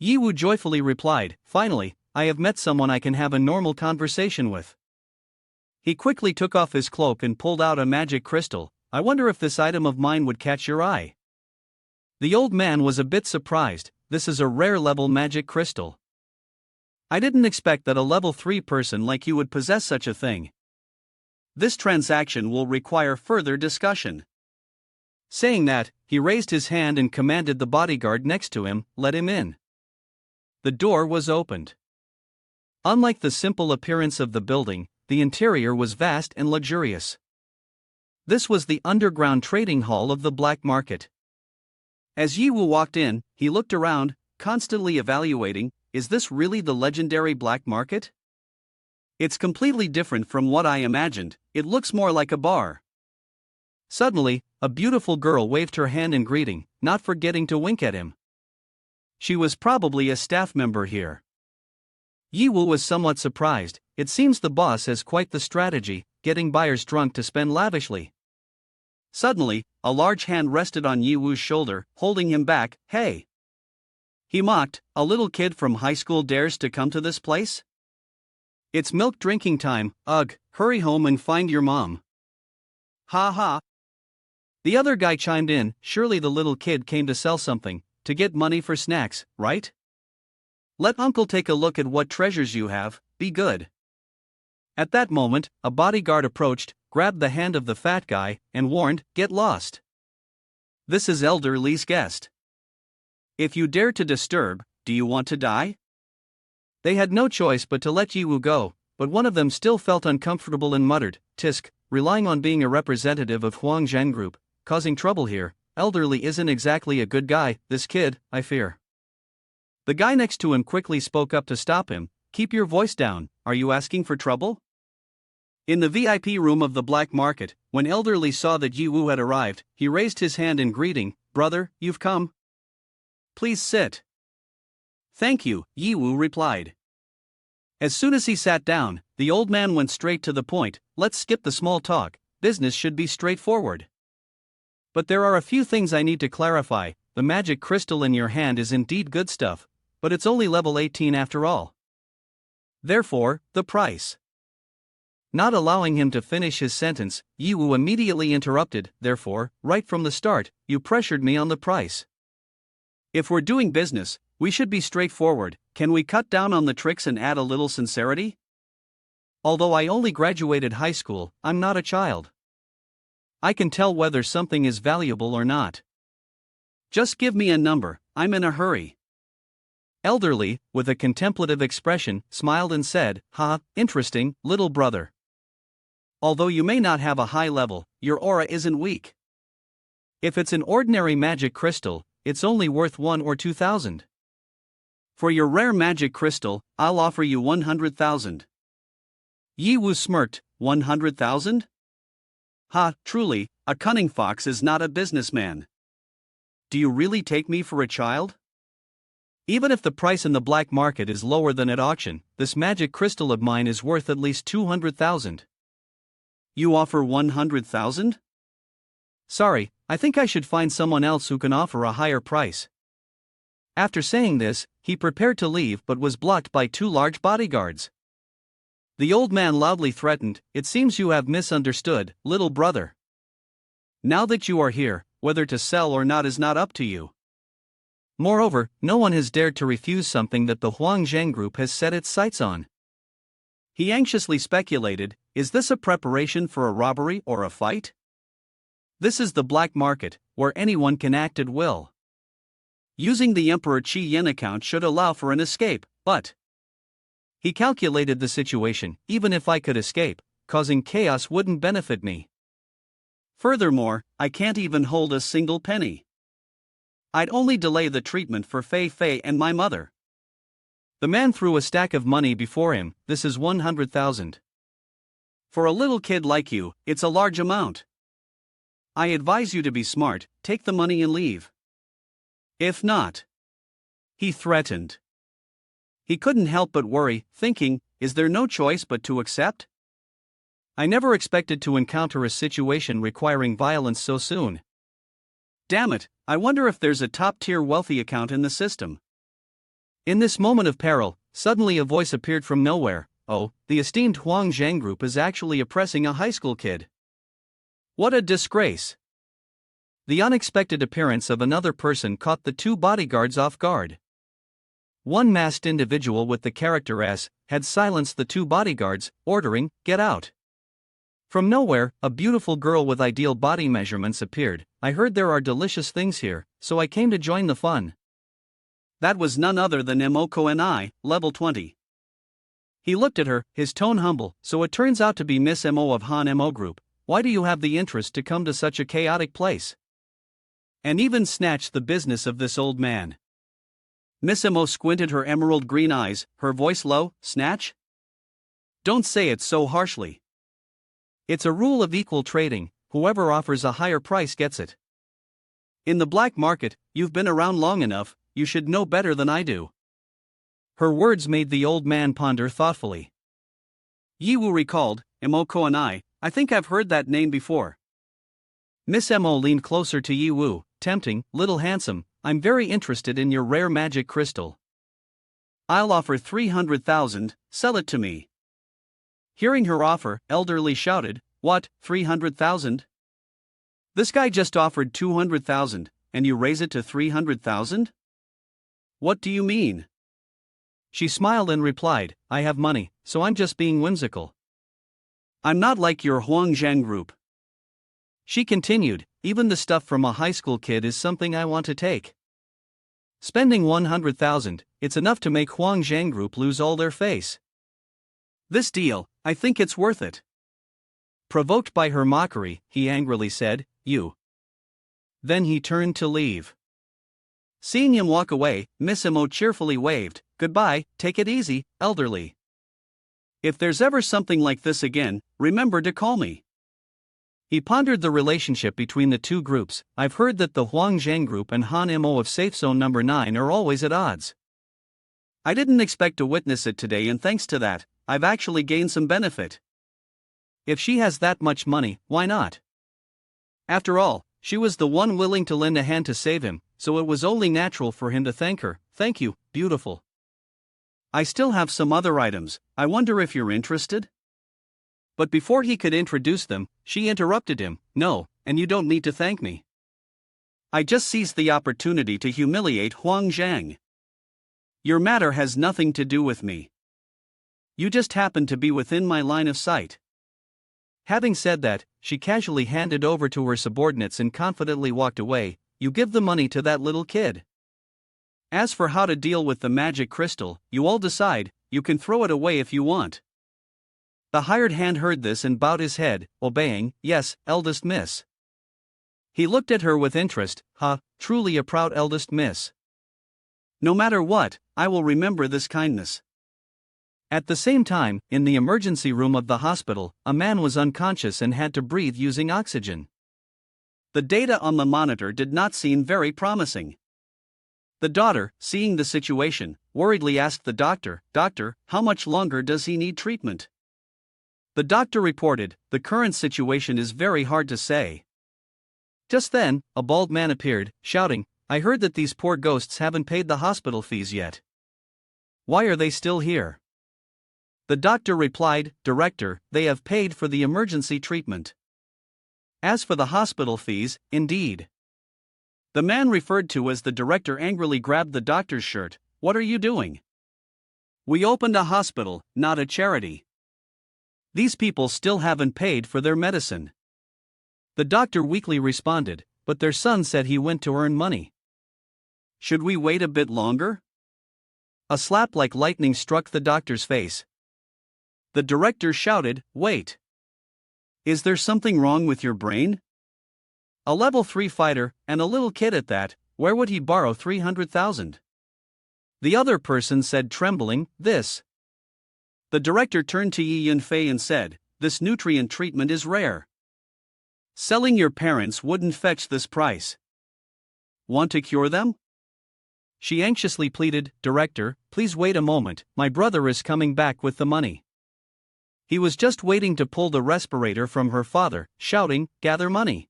Yiwu joyfully replied, "Finally, I have met someone I can have a normal conversation with." He quickly took off his cloak and pulled out a magic crystal. "I wonder if this item of mine would catch your eye." The old man was a bit surprised. "This is a rare level magic crystal. I didn't expect that a level 3 person like you would possess such a thing. This transaction will require further discussion." Saying that, he raised his hand and commanded the bodyguard next to him, "Let him in." The door was opened. Unlike the simple appearance of the building, the interior was vast and luxurious. This was the underground trading hall of the black market. As Yiwu walked in, he looked around, constantly evaluating, is this really the legendary black market? It's completely different from what I imagined, it looks more like a bar. Suddenly, a beautiful girl waved her hand in greeting, not forgetting to wink at him. She was probably a staff member here. Yiwu was somewhat surprised. It seems the boss has quite the strategy, getting buyers drunk to spend lavishly. Suddenly, a large hand rested on Yiwu's shoulder, holding him back. "Hey!" He mocked, "A little kid from high school dares to come to this place? It's milk drinking time, ugh, hurry home and find your mom." "Ha ha." The other guy chimed in, "Surely the little kid came to sell something, to get money for snacks, right? Let uncle take a look at what treasures you have, be good." At that moment, a bodyguard approached, grabbed the hand of the fat guy, and warned, "Get lost. This is Elder Lee's guest. If you dare to disturb, do you want to die?" They had no choice but to let Yiwu go, but one of them still felt uncomfortable and muttered, "Tisk, relying on being a representative of Huang Zhen Group, causing trouble here, elderly isn't exactly a good guy, this kid, I fear. The guy next to him quickly spoke up to stop him. Keep your voice down, are you asking for trouble? In the VIP room of the black market, when elderly saw that Yi Wu had arrived, he raised his hand in greeting. Brother, you've come? Please sit. Thank you, Yi Wu replied. As soon as he sat down, the old man went straight to the point. Let's skip the small talk, business should be straightforward. But there are a few things I need to clarify. The magic crystal in your hand is indeed good stuff, but it's only level 18 after all. Therefore, the price. Not allowing him to finish his sentence, Yi Wu immediately interrupted. Therefore, right from the start, you pressured me on the price. If we're doing business, we should be straightforward. Can we cut down on the tricks and add a little sincerity? Although I only graduated high school, I'm not a child. I can tell whether something is valuable or not. Just give me a number, I'm in a hurry. Elderly, with a contemplative expression, smiled and said, Ha, interesting, little brother. Although you may not have a high level, your aura isn't weak. If it's an ordinary magic crystal, it's only worth 1 or 2,000. For your rare magic crystal, I'll offer you 100,000. Yi Wu smirked. 100,000? Ha, truly, a cunning fox is not a businessman. Do you really take me for a child? Even if the price in the black market is lower than at auction, this magic crystal of mine is worth at least 200,000. You offer 100,000? Sorry, I think I should find someone else who can offer a higher price. After saying this, he prepared to leave but was blocked by 2 large bodyguards. The old man loudly threatened, It seems you have misunderstood, little brother. Now that you are here, whether to sell or not is not up to you. Moreover, no one has dared to refuse something that the Huang Zhang group has set its sights on. He anxiously speculated, is this a preparation for a robbery or a fight? This is the black market, where anyone can act at will. Using the Emperor Qi Yen account should allow for an escape, but he calculated the situation. Even if I could escape, causing chaos wouldn't benefit me. Furthermore, I can't even hold a single penny. I'd only delay the treatment for Fei Fei and my mother. The man threw a stack of money before him. This is 100,000. For a little kid like you, it's a large amount. I advise you to be smart, take the money and leave. If not, he threatened. He couldn't help but worry, thinking, is there no choice but to accept? I never expected to encounter a situation requiring violence so soon. Damn it, I wonder if there's a top-tier wealthy account in the system. In this moment of peril, suddenly a voice appeared from nowhere. Oh, the esteemed Huang Zhang group is actually oppressing a high school kid. What a disgrace! The unexpected appearance of another person caught the 2 bodyguards off guard. One masked individual with the character S had silenced the 2 bodyguards, ordering, Get out. From nowhere, a beautiful girl with ideal body measurements appeared. I heard there are delicious things here, so I came to join the fun. That was none other than Emoko and I, level 20. He looked at her, his tone humble. So it turns out to be Miss Mo of Han Mo Group. Why do you have the interest to come to such a chaotic place? And even snatched the business of this old man. Miss Mo squinted her emerald green eyes, her voice low. Snatch? Don't say it so harshly. It's a rule of equal trading, whoever offers a higher price gets it. In the black market, you've been around long enough, you should know better than I do. Her words made the old man ponder thoughtfully. Yi Wu recalled, Emoko and I think I've heard that name before. Miss Mo leaned closer to Yi Wu, tempting, little handsome, I'm very interested in your rare magic crystal. I'll offer 300,000, sell it to me. Hearing her offer, elderly shouted, What, 300,000? This guy just offered 200,000, and you raise it to 300,000? What do you mean? She smiled and replied, I have money, so I'm just being whimsical. I'm not like your Huang Zhang group. She continued, even the stuff from a high school kid is something I want to take. Spending 100,000, it's enough to make Huang Zhang group lose all their face. This deal, I think it's worth it. Provoked by her mockery, he angrily said, You. Then he turned to leave. Seeing him walk away, Miss Imo cheerfully waved, "Goodbye, take it easy, elderly. If there's ever something like this again, remember to call me." He pondered the relationship between the two groups. I've heard that the Huang Zhang group and Han Imo of Safe Zone number 9 are always at odds. I didn't expect to witness it today, and thanks to that, I've actually gained some benefit. If she has that much money, why not? After all, she was the one willing to lend a hand to save him, so it was only natural for him to thank her. "Thank you, beautiful. I still have some other items, I wonder if you're interested?" But before he could introduce them, she interrupted him. "No, and you don't need to thank me. I just seized the opportunity to humiliate Huang Zhang. Your matter has nothing to do with me. You just happen to be within my line of sight." Having said that, she casually handed over to her subordinates and confidently walked away. "You give the money to that little kid. As for how to deal with the magic crystal, you all decide, you can throw it away if you want." The hired hand heard this and bowed his head, obeying. "Yes, eldest miss." He looked at her with interest. Truly a proud eldest miss. "No matter what, I will remember this kindness." At the same time, in the emergency room of the hospital, a man was unconscious and had to breathe using oxygen. The data on the monitor did not seem very promising. The daughter, seeing the situation, worriedly asked the doctor, "Doctor, how much longer does he need treatment?" The doctor reported, "The current situation is very hard to say." Just then, a bald man appeared, shouting, "I heard that these poor ghosts haven't paid the hospital fees yet. Why are they still here?" The doctor replied, "Director, they have paid for the emergency treatment. As for the hospital fees, indeed." The man referred to as the director angrily grabbed the doctor's shirt. "What are you doing? We opened a hospital, not a charity. These people still haven't paid for their medicine." The doctor weakly responded, "But their son said he went to earn money. Should we wait a bit longer?" A slap like lightning struck the doctor's face. The director shouted, "Wait! Is there something wrong with your brain? A level 3 fighter, and a little kid at that, where would he borrow 300,000? The other person said, trembling, "This." The director turned to Yi Yunfei and said, "This nutrient treatment is rare. Selling your parents wouldn't fetch this price. Want to cure them?" She anxiously pleaded, "Director, please wait a moment, my brother is coming back with the money." He was just waiting to pull the respirator from her father, shouting, "Gather money.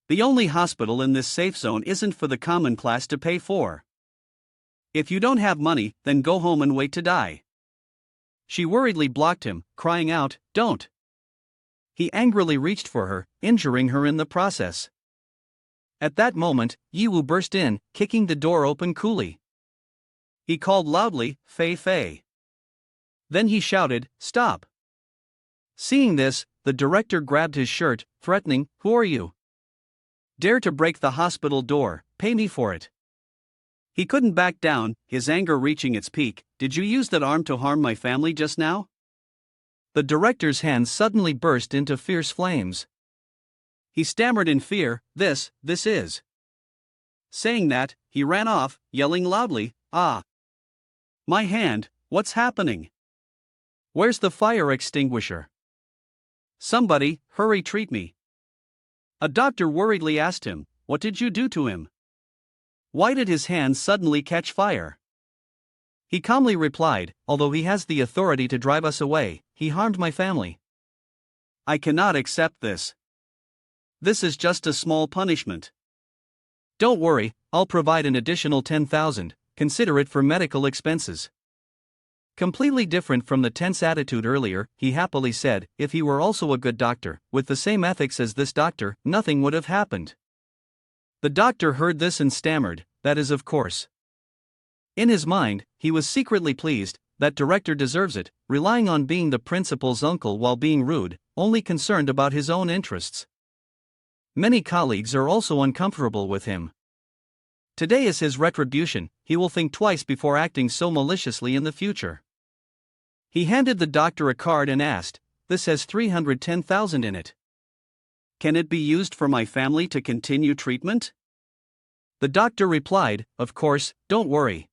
The only hospital in this safe zone isn't for the common class to pay for. If you don't have money, then go home and wait to die." She worriedly blocked him, crying out, "Don't." He angrily reached for her, injuring her in the process. At that moment, Yiwu burst in, kicking the door open coolly. He called loudly, "Fei Fei." Then he shouted, "Stop." Seeing this, the director grabbed his shirt, threatening, "Who are you? Dare to break the hospital door, pay me for it." He couldn't back down, his anger reaching its peak. "Did you use that arm to harm my family just now?" The director's hands suddenly burst into fierce flames. He stammered in fear, This is. Saying that, he ran off, yelling loudly, "Ah! My hand, what's happening? Where's the fire extinguisher? Somebody, hurry, treat me." A doctor worriedly asked him, "What did you do to him? Why did his hands suddenly catch fire?" He calmly replied, "Although he has the authority to drive us away, he harmed my family. I cannot accept this. This is just a small punishment. Don't worry, I'll provide an additional 10,000, consider it for medical expenses." Completely different from the tense attitude earlier, he happily said, "If he were also a good doctor, with the same ethics as this doctor, nothing would have happened." The doctor heard this and stammered, "That is of course." In his mind, he was secretly pleased, that director deserves it, relying on being the principal's uncle while being rude, only concerned about his own interests. Many colleagues are also uncomfortable with him. Today is his retribution, he will think twice before acting so maliciously in the future. He handed the doctor a card and asked, "This has 310,000 in it. Can it be used for my family to continue treatment? The doctor replied, of course, don't worry.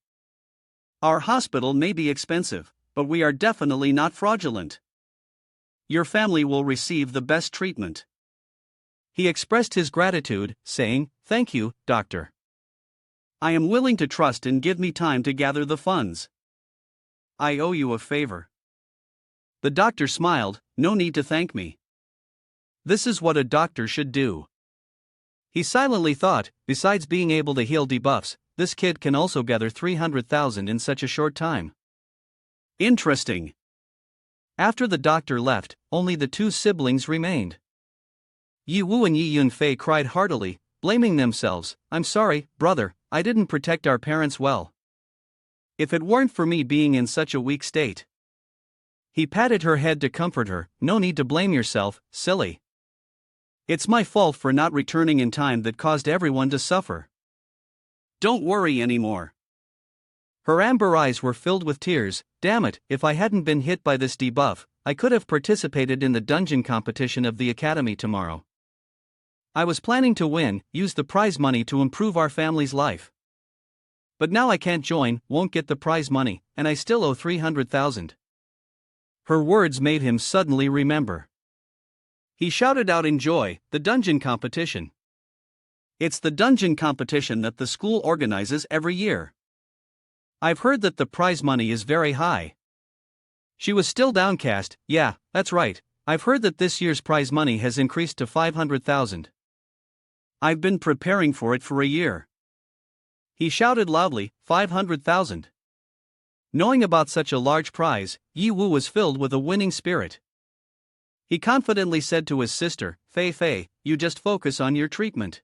Our hospital may be expensive, but we are definitely not fraudulent. Your family will receive the best treatment. He expressed his gratitude, saying, thank you, doctor. I am willing to trust and give me time to gather the funds. I owe you a favor. The doctor smiled, no need to thank me. This is what a doctor should do. He silently thought, besides being able to heal debuffs, this kid can also gather 300,000 in such a short time. Interesting. After the doctor left, only the two siblings remained. Yi Wu and Yi Yunfei cried heartily, blaming themselves, I'm sorry, brother, I didn't protect our parents well. If it weren't for me being in such a weak state. He patted her head to comfort her, no need to blame yourself, silly. It's my fault for not returning in time that caused everyone to suffer. Don't worry anymore. Her amber eyes were filled with tears, damn it, if I hadn't been hit by this debuff, I could have participated in the dungeon competition of the academy tomorrow. I was planning to win, use the prize money to improve our family's life. But now I can't join, won't get the prize money, and I still owe 300,000. Her words made him suddenly remember. He shouted out in joy, the dungeon competition. It's the dungeon competition that the school organizes every year. I've heard that the prize money is very high. She was still downcast, yeah, that's right, I've heard that this year's prize money has increased to 500,000. I've been preparing for it for a year. He shouted loudly, 500,000. Knowing about such a large prize, Yi Wu was filled with a winning spirit. He confidently said to his sister, Fei Fei, you just focus on your treatment.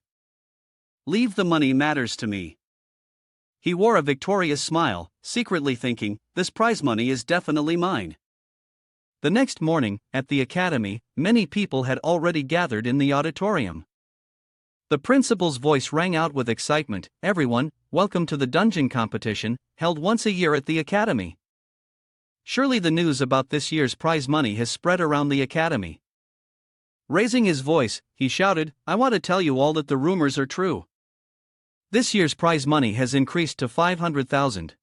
Leave the money matters to me. He wore a victorious smile, secretly thinking, this prize money is definitely mine. The next morning, at the academy, many people had already gathered in the auditorium. The principal's voice rang out with excitement, everyone, welcome to the dungeon competition, held once a year at the academy. Surely the news about this year's prize money has spread around the academy. Raising his voice, he shouted, I want to tell you all that the rumors are true. This year's prize money has increased to 500,000.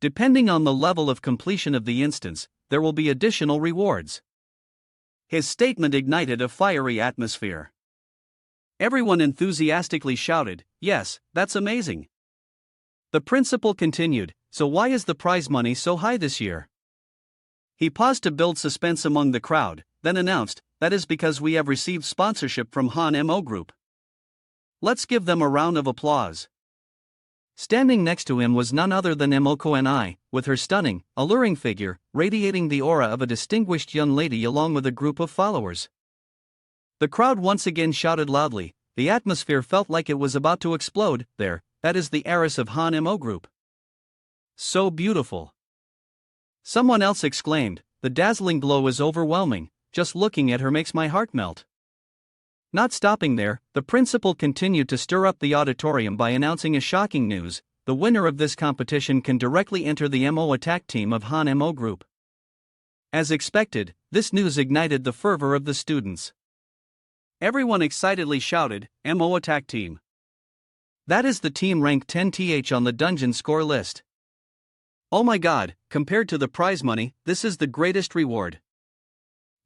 Depending on the level of completion of the instance, there will be additional rewards. His statement ignited a fiery atmosphere. Everyone enthusiastically shouted, yes, that's amazing. The principal continued, so why is the prize money so high this year? He paused to build suspense among the crowd, then announced, that is because we have received sponsorship from Han Mo Group. Let's give them a round of applause. Standing next to him was none other than Emoko Ni, with her stunning, alluring figure, radiating the aura of a distinguished young lady along with a group of followers. The crowd once again shouted loudly, the atmosphere felt like it was about to explode, there, that is the heiress of Han Mo Group. So beautiful. Someone else exclaimed, the dazzling glow is overwhelming, just looking at her makes my heart melt. Not stopping there, the principal continued to stir up the auditorium by announcing a shocking news, the winner of this competition can directly enter the MO attack team of Han Mo Group. As expected, this news ignited the fervor of the students. Everyone excitedly shouted, MO attack team. That is the team ranked 10th on the dungeon score list. Oh my god, compared to the prize money, this is the greatest reward.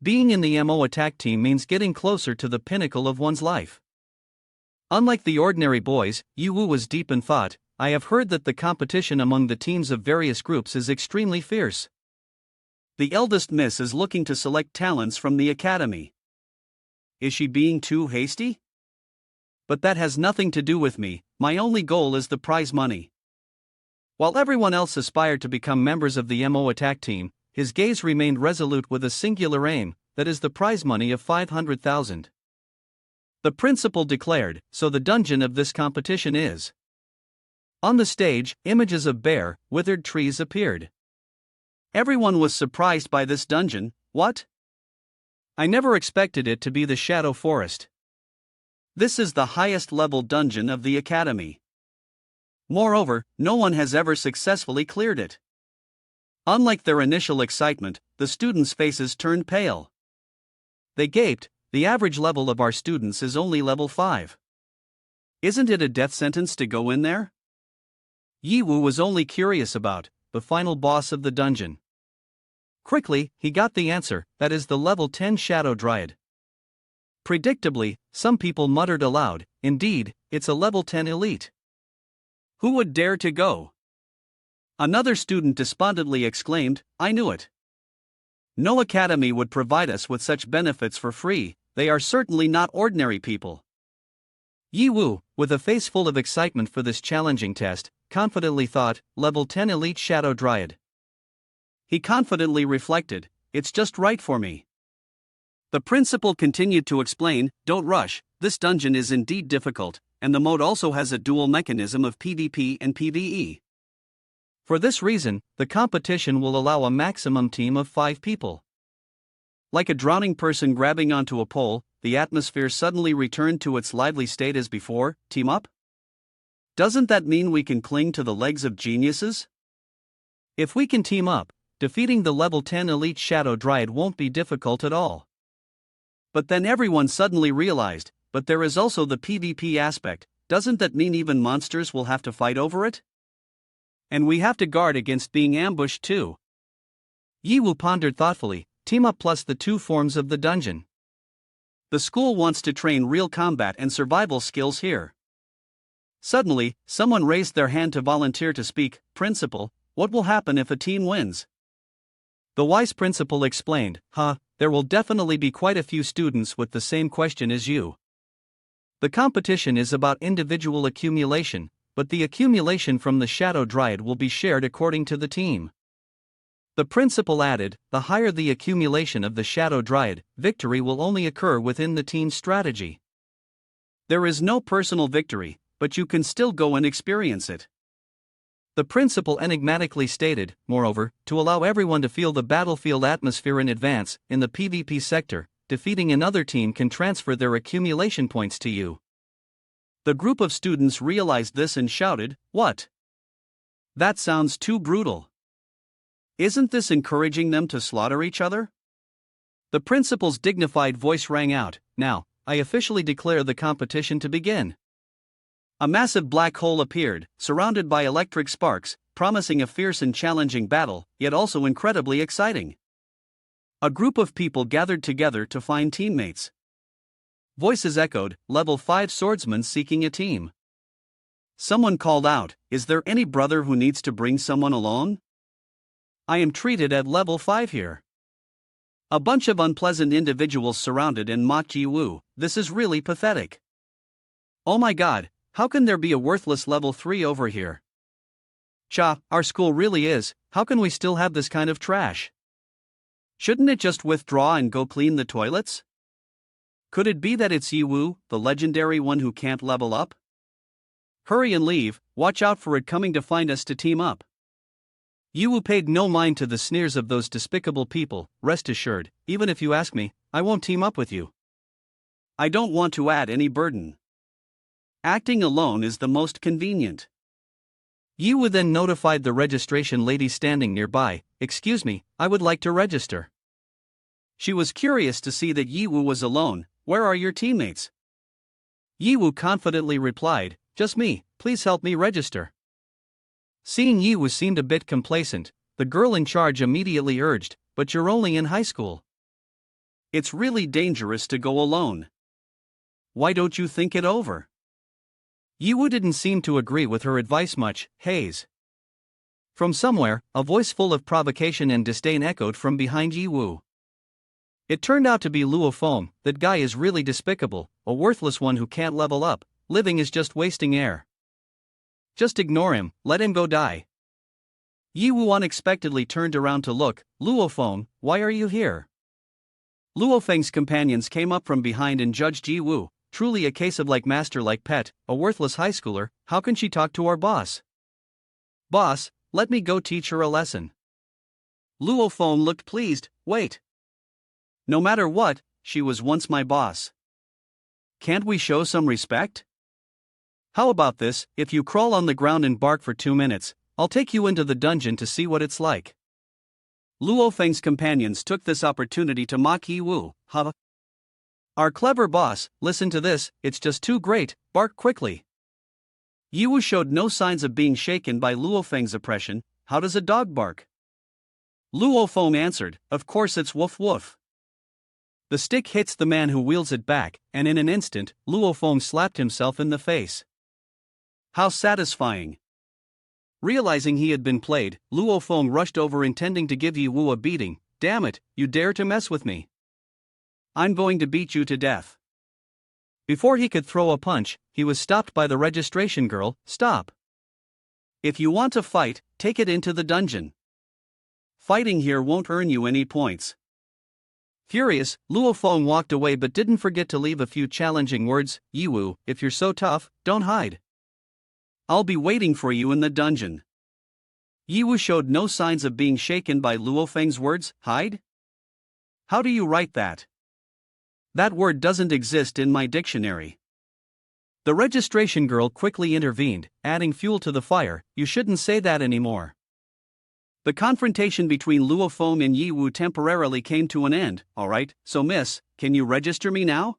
Being in the MO attack team means getting closer to the pinnacle of one's life. Unlike the ordinary boys, Yi Wu was deep in thought, I have heard that the competition among the teams of various groups is extremely fierce. The eldest miss is looking to select talents from the academy. Is she being too hasty? But that has nothing to do with me, my only goal is the prize money. While everyone else aspired to become members of the MO attack team, his gaze remained resolute with a singular aim, that is the prize money of 500,000. The principal declared, so the dungeon of this competition is. On the stage, images of bare, withered trees appeared. Everyone was surprised by this dungeon, what? I never expected it to be the Shadow Forest. This is the highest level dungeon of the academy. Moreover, no one has ever successfully cleared it. Unlike their initial excitement, the students' faces turned pale. They gaped, The average level of our students is only level 5. Isn't it a death sentence to go in there? Yiwu was only curious about the final boss of the dungeon. Quickly, he got the answer, that is the level 10 Shadow Dryad. Predictably, some people muttered aloud, indeed, it's a level 10 elite. Who would dare to go? Another student despondently exclaimed, I knew it. No academy would provide us with such benefits for free, they are certainly not ordinary people. Yiwu, with a face full of excitement for this challenging test, confidently thought, level 10 elite Shadow Dryad. He confidently reflected, it's just right for me. The principal continued to explain, don't rush, this dungeon is indeed difficult, and the mode also has a dual mechanism of PvP and PvE. For this reason, the competition will allow a maximum team of 5 people. Like a drowning person grabbing onto a pole, the atmosphere suddenly returned to its lively state as before. Team up? Doesn't that mean we can cling to the legs of geniuses? If we can team up, defeating the level 10 elite Shadow Dryad won't be difficult at all. But then everyone suddenly realized, but there is also the PvP aspect, doesn't that mean even monsters will have to fight over it? And we have to guard against being ambushed too. Yiwu pondered thoughtfully, team up plus the 2 forms of the dungeon. The school wants to train real combat and survival skills here. Suddenly, someone raised their hand to volunteer to speak. Principal, what will happen if a team wins? The wise principal explained, there will definitely be quite a few students with the same question as you. The competition is about individual accumulation, but the accumulation from the Shadow Dryad will be shared according to the team. The principal added, the higher the accumulation of the Shadow Dryad, victory will only occur within the team's strategy. There is no personal victory, but you can still go and experience it. The principal enigmatically stated, moreover, to allow everyone to feel the battlefield atmosphere in advance, in the PvP sector, defeating another team can transfer their accumulation points to you. The group of students realized this and shouted, what? That sounds too brutal. Isn't this encouraging them to slaughter each other? The principal's dignified voice rang out, now, I officially declare the competition to begin. A massive black hole appeared, surrounded by electric sparks, promising a fierce and challenging battle, yet also incredibly exciting. A group of people gathered together to find teammates. Voices echoed, level 5 swordsmen seeking a team. Someone called out, is there any brother who needs to bring someone along? I am treated at level 5 here. A bunch of unpleasant individuals surrounded and mocked Yiwu, this is really pathetic. Oh my god, how can there be a worthless level 3 over here? Cha, our school really is, how can we still have this kind of trash? Shouldn't it just withdraw and go clean the toilets? Could it be that it's Yiwu, the legendary one who can't level up? Hurry and leave, watch out for it coming to find us to team up. Yiwu paid no mind to the sneers of those despicable people, rest assured, even if you ask me, I won't team up with you. I don't want to add any burden. Acting alone is the most convenient. Yiwu then notified the registration lady standing nearby, excuse me, I would like to register. She was curious to see that Yiwu was alone, where are your teammates? Yiwu confidently replied, just me, please help me register. Seeing Yiwu seemed a bit complacent, the girl in charge immediately urged, but you're only in high school. It's really dangerous to go alone. Why don't you think it over? Yiwu didn't seem to agree with her advice much, Haze. From somewhere, a voice full of provocation and disdain echoed from behind Yiwu. It turned out to be Luo Feng, that guy is really despicable, a worthless one who can't level up, living is just wasting air. Just ignore him, let him go die. Yiwu unexpectedly turned around to look, Luo Feng, why are you here? Luo Feng's companions came up from behind and judged Yiwu, truly a case of like master like pet, a worthless high schooler, how can she talk to our boss? Boss, let me go teach her a lesson. Luo Feng looked pleased, wait. No matter what, she was once my boss. Can't we show some respect? How about this, if you crawl on the ground and bark for 2 minutes, I'll take you into the dungeon to see what it's like. Luo Feng's companions took this opportunity to mock Yiwu, Our clever boss, listen to this, it's just too great, bark quickly. Yiwu showed no signs of being shaken by Luo Feng's oppression. How does a dog bark? Luo Feng answered, of course it's woof woof. The stick hits the man who wields it back, and in an instant, Luo Feng slapped himself in the face. How satisfying. Realizing he had been played, Luo Feng rushed over intending to give Yiwu a beating. Damn it, you dare to mess with me. I'm going to beat you to death. Before he could throw a punch, he was stopped by the registration girl. Stop. If you want to fight, take it into the dungeon. Fighting here won't earn you any points. Furious, Luo Feng walked away but didn't forget to leave a few challenging words. Yiwu, if you're so tough, don't hide. I'll be waiting for you in the dungeon. Yiwu showed no signs of being shaken by Luo Feng's words. Hide? How do you write that? That word doesn't exist in my dictionary. The registration girl quickly intervened, adding fuel to the fire. You shouldn't say that anymore. The confrontation between Luo Feng and Yiwu temporarily came to an end. Alright, so miss, can you register me now?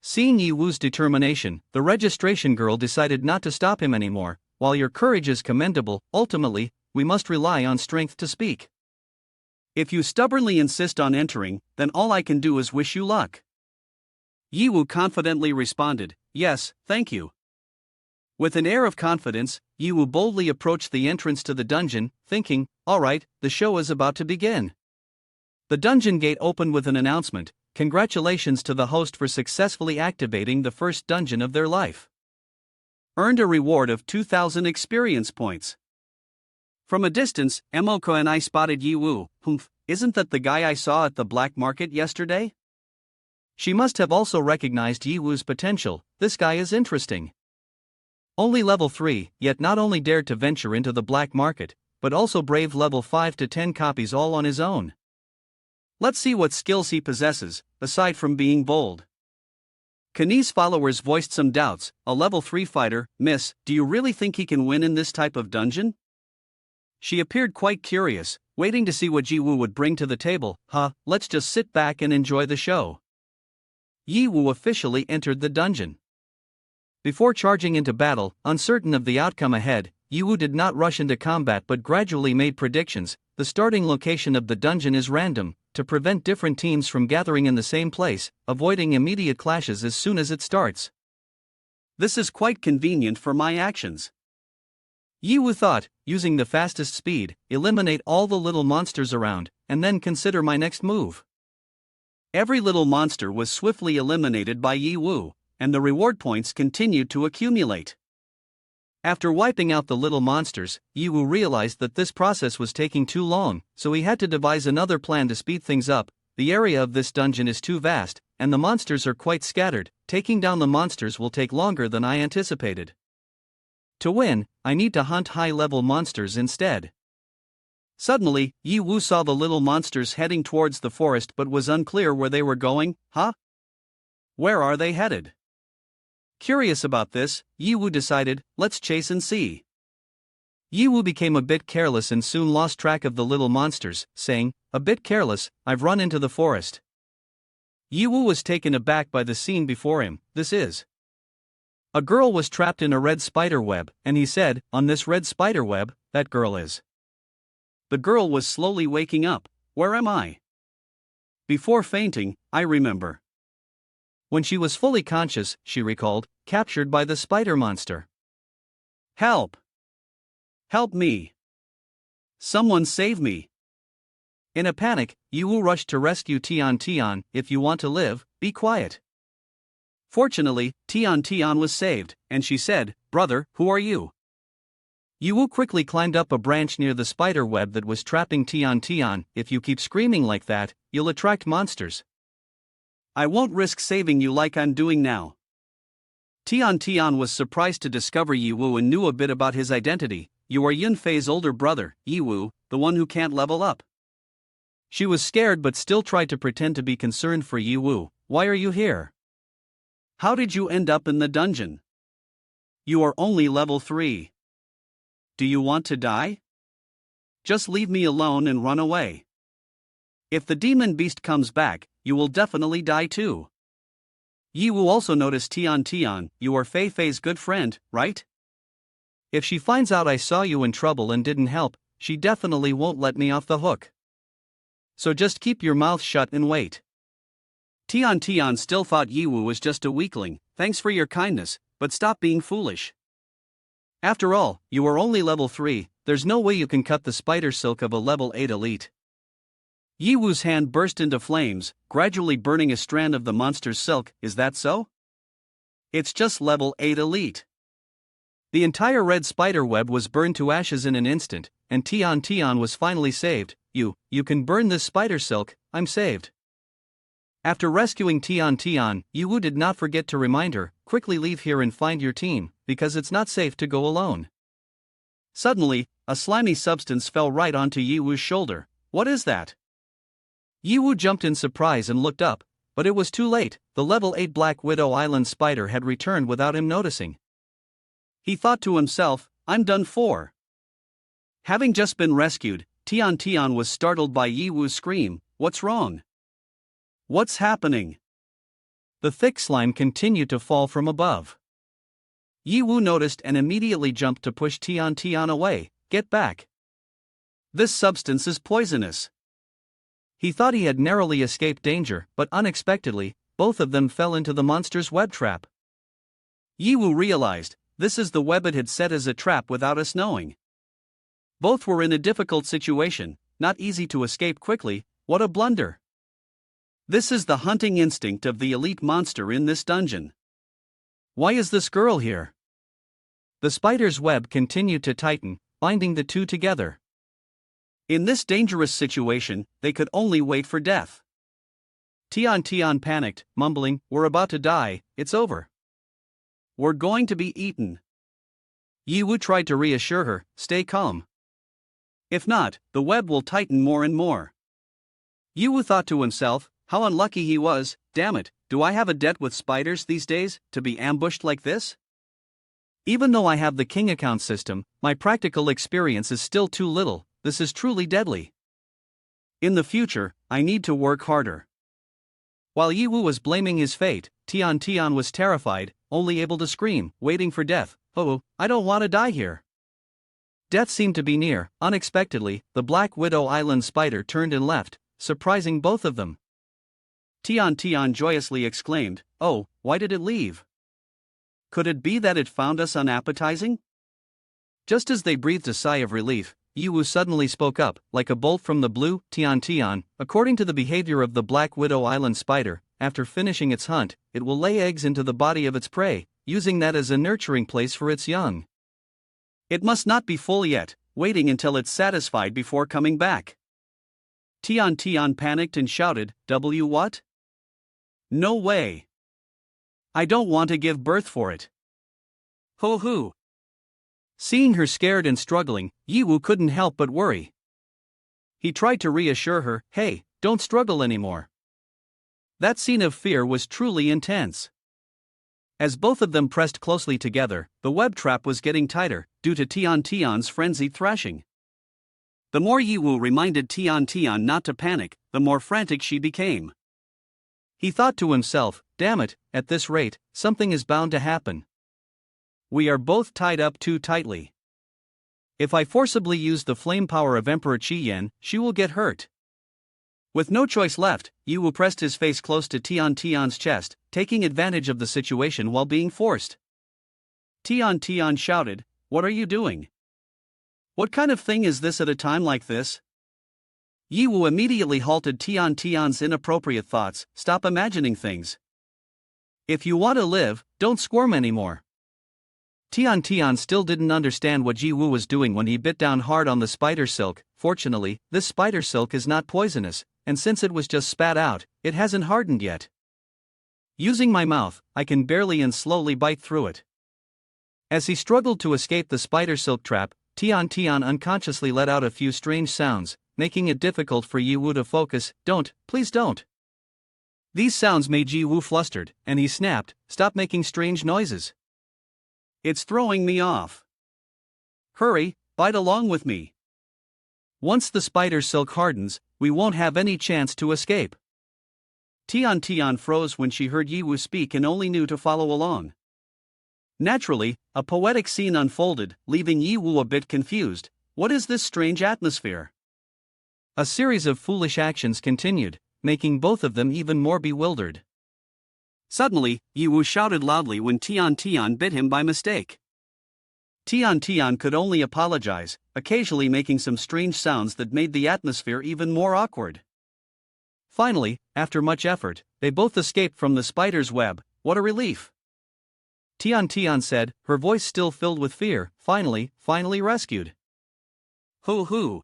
Seeing Yiwu's determination, the registration girl decided not to stop him anymore. While your courage is commendable, ultimately, we must rely on strength to speak. If you stubbornly insist on entering, then all I can do is wish you luck. Yiwu confidently responded, yes, thank you. With an air of confidence, Yiwu boldly approached the entrance to the dungeon, thinking, alright, the show is about to begin. The dungeon gate opened with an announcement. Congratulations to the host for successfully activating the first dungeon of their life. Earned a reward of 2,000 experience points. From a distance, Emoko and I spotted Yiwu. Humph, isn't that the guy I saw at the black market yesterday? She must have also recognized Yiwu's potential. This guy is interesting. Only level 3, yet not only dared to venture into the black market, but also braved level 5 to 10 copies all on his own. Let's see what skills he possesses, aside from being bold. Kane's followers voiced some doubts. A level 3 fighter, miss, do you really think he can win in this type of dungeon? She appeared quite curious, waiting to see what Yiwu would bring to the table. Let's just sit back and enjoy the show. Yiwu officially entered the dungeon. Before charging into battle, uncertain of the outcome ahead, Yiwu did not rush into combat but gradually made predictions. The starting location of the dungeon is random, to prevent different teams from gathering in the same place, avoiding immediate clashes as soon as it starts. This is quite convenient for my actions. Yiwu thought, using the fastest speed, eliminate all the little monsters around, and then consider my next move. Every little monster was swiftly eliminated by Yiwu, and the reward points continued to accumulate. After wiping out the little monsters, Yiwu realized that this process was taking too long, so he had to devise another plan to speed things up. The area of this dungeon is too vast, and the monsters are quite scattered. Taking down the monsters will take longer than I anticipated. To win, I need to hunt high-level monsters instead. Suddenly, Yiwu saw the little monsters heading towards the forest but was unclear where they were going. Where are they headed? Curious about this, Yiwu decided, let's chase and see. Yiwu became a bit careless and soon lost track of the little monsters, saying, a bit careless, I've run into the forest. Yiwu was taken aback by the scene before him. This is. A girl was trapped in a red spider web, and he said, on this red spider web, that girl is. The girl was slowly waking up. Where am I? Before fainting, I remember. When she was fully conscious, she recalled, captured by the spider monster. Help! Help me! Someone save me! In a panic, Yiwu rushed to rescue Tian Tian. If you want to live, be quiet. Fortunately, Tian Tian was saved, and she said, brother, who are you? Yiwu quickly climbed up a branch near the spider web that was trapping Tian Tian. If you keep screaming like that, you'll attract monsters. I won't risk saving you like I'm doing now. Tian Tian was surprised to discover Yiwu and knew a bit about his identity. You are Yunfei's older brother, Yiwu, the one who can't level up. She was scared but still tried to pretend to be concerned for Yiwu. Why are you here? How did you end up in the dungeon? You are only level 3. Do you want to die? Just leave me alone and run away. If the demon beast comes back, you will definitely die too. Yi Wu also noticed Tian Tian, you are Fei Fei's good friend, right? If she finds out I saw you in trouble and didn't help, she definitely won't let me off the hook. So just keep your mouth shut and wait. Tian Tian still thought Yi Wu was just a weakling. Thanks for your kindness, but stop being foolish. After all, you are only level 3, there's no way you can cut the spider silk of a level 8 elite. Yi Wu's hand burst into flames, gradually burning a strand of the monster's silk. Is that so? It's just level 8 elite. The entire red spider web was burned to ashes in an instant, and Tian Tian was finally saved. You can burn this spider silk, I'm saved. After rescuing Tian Tian, Yi Wu did not forget to remind her, quickly leave here and find your team, because it's not safe to go alone. Suddenly, a slimy substance fell right onto Yi Wu's shoulder. What is that? Yi Wu jumped in surprise and looked up, but it was too late. The level 8 Black Widow Island spider had returned without him noticing. He thought to himself, I'm done for. Having just been rescued, Tian Tian was startled by Yi Wu's scream. What's wrong? What's happening? The thick slime continued to fall from above. Yi Wu noticed and immediately jumped to push Tian Tian away. Get back. This substance is poisonous. He thought he had narrowly escaped danger, but unexpectedly, both of them fell into the monster's web trap. Yi Wu realized, this is the web it had set as a trap without us knowing. Both were in a difficult situation, not easy to escape quickly. What a blunder. This is the hunting instinct of the elite monster in this dungeon. Why is this girl here? The spider's web continued to tighten, binding the two together. In this dangerous situation, they could only wait for death. Tian Tian panicked, mumbling, we're about to die, it's over. We're going to be eaten. Yi Wu tried to reassure her, stay calm. If not, the web will tighten more and more. Yi Wu thought to himself, how unlucky he was. Damn it, do I have a debt with spiders these days, to be ambushed like this? Even though I have the king account system, my practical experience is still too little. This is truly deadly. In the future, I need to work harder. While Yi Wu was blaming his fate, Tian Tian was terrified, only able to scream, waiting for death. Oh, I don't want to die here. Death seemed to be near. Unexpectedly, the Black Widow Island spider turned and left, surprising both of them. Tian Tian joyously exclaimed, oh, why did it leave? Could it be that it found us unappetizing? Just as they breathed a sigh of relief, Yi Wu suddenly spoke up, like a bolt from the blue. Tian Tian, according to the behavior of the Black Widow Island spider, after finishing its hunt, it will lay eggs into the body of its prey, using that as a nurturing place for its young. It must not be full yet, waiting until it's satisfied before coming back. Tian Tian panicked and shouted, what? No way. I don't want to give birth for it. Hoo. Seeing her scared and struggling, Yi Wu couldn't help but worry. He tried to reassure her, hey, don't struggle anymore. That scene of fear was truly intense. As both of them pressed closely together, the web trap was getting tighter, due to Tian Tian's frenzied thrashing. The more Yi Wu reminded Tian Tian not to panic, the more frantic she became. He thought to himself, damn it, at this rate, something is bound to happen. We are both tied up too tightly. If I forcibly use the flame power of Emperor Qi Yan, she will get hurt. With no choice left, Yi Wu pressed his face close to Tian Tian's chest, taking advantage of the situation while being forced. Tian Tian shouted, what are you doing? What kind of thing is this at a time like this? Yi Wu immediately halted Tian Tian's inappropriate thoughts. Stop imagining things. If you want to live, don't squirm anymore. Tian Tian still didn't understand what Yi Wu was doing when he bit down hard on the spider silk. Fortunately, this spider silk is not poisonous, and since it was just spat out, it hasn't hardened yet. Using my mouth, I can barely and slowly bite through it. As he struggled to escape the spider silk trap, Tian Tian unconsciously let out a few strange sounds, making it difficult for Yi Wu to focus. Don't, please don't. These sounds made Yi Wu flustered, and he snapped, stop making strange noises. It's throwing me off. Hurry, bite along with me. Once the spider silk hardens, we won't have any chance to escape. Tian Tian froze when she heard Yiwu speak and only knew to follow along. Naturally, a poetic scene unfolded, leaving Yiwu a bit confused. What is this strange atmosphere? A series of foolish actions continued, making both of them even more bewildered. Suddenly, Yiwu shouted loudly when Tian Tian bit him by mistake. Tian Tian could only apologize, occasionally making some strange sounds that made the atmosphere even more awkward. Finally, after much effort, they both escaped from the spider's web. What a relief! Tian Tian said, her voice still filled with fear. Finally rescued. Hoo hoo.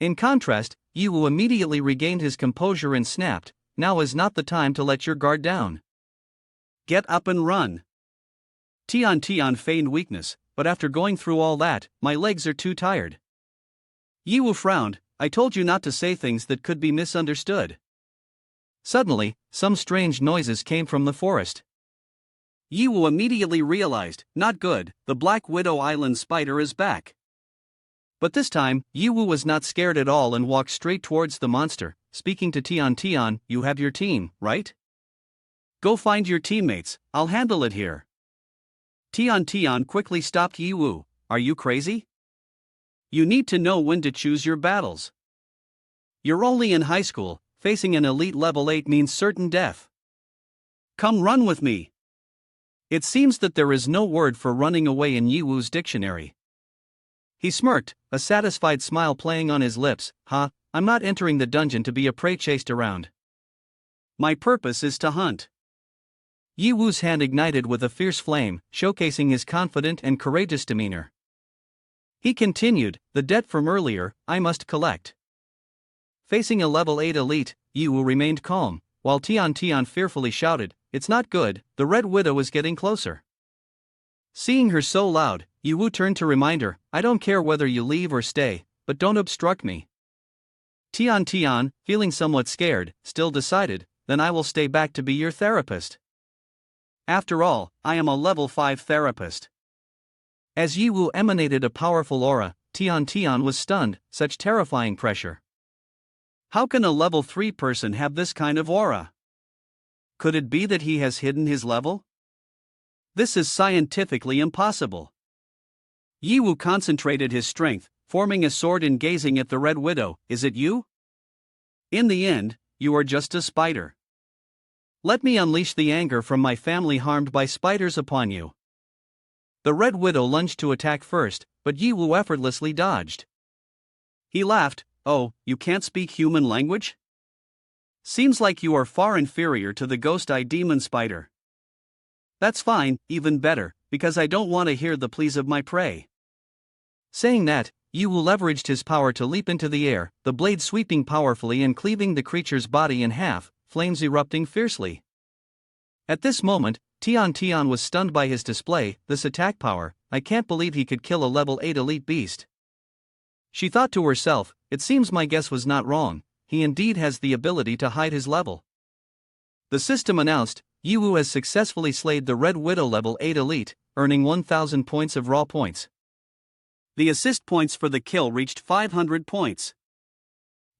In contrast, Yiwu immediately regained his composure and snapped, now is not the time to let your guard down. Get up and run. Tian Tian feigned weakness, but after going through all that, my legs are too tired. Yiwu frowned, I told you not to say things that could be misunderstood. Suddenly, some strange noises came from the forest. Yiwu immediately realized, not good, the Black Widow Island spider is back. But this time, Yiwu was not scared at all and walked straight towards the monster, speaking to Tian Tian, you have your team, right? Go find your teammates, I'll handle it here. Tian Tian quickly stopped Yiwu, are you crazy? You need to know when to choose your battles. You're only in high school, facing an elite level 8 means certain death. Come run with me. It seems that there is no word for running away in Yiwu's dictionary. He smirked, a satisfied smile playing on his lips. I'm not entering the dungeon to be a prey chased around. My purpose is to hunt. Yiwu's hand ignited with a fierce flame, showcasing his confident and courageous demeanor. He continued, the debt from earlier, I must collect. Facing a level 8 elite, Yiwu remained calm, while Tian Tian fearfully shouted, it's not good, the Red Widow is getting closer. Seeing her so loud, Yiwu turned to remind her, I don't care whether you leave or stay, but don't obstruct me. Tian Tian, feeling somewhat scared, still decided, then I will stay back to be your therapist. After all, I am a level 5 therapist. As Yiwu emanated a powerful aura, Tian Tian was stunned, such terrifying pressure. How can a level 3 person have this kind of aura? Could it be that he has hidden his level? This is scientifically impossible. Yiwu concentrated his strength, forming a sword and gazing at the Red Widow, is it you? In the end, you are just a spider. Let me unleash the anger from my family harmed by spiders upon you. The Red Widow lunged to attack first, but Yiwu effortlessly dodged. He laughed, oh, you can't speak human language? Seems like you are far inferior to the ghost-eyed demon spider. That's fine, even better, because I don't want to hear the pleas of my prey. Saying that, Yiwu leveraged his power to leap into the air, the blade sweeping powerfully and cleaving the creature's body in half, flames erupting fiercely. At this moment, Tian Tian was stunned by his display, this attack power, I can't believe he could kill a level 8 elite beast. She thought to herself, it seems my guess was not wrong, he indeed has the ability to hide his level. The system announced, Yiwu has successfully slayed the Red Widow level 8 elite, earning 1000 points of raw points. The assist points for the kill reached 500 points.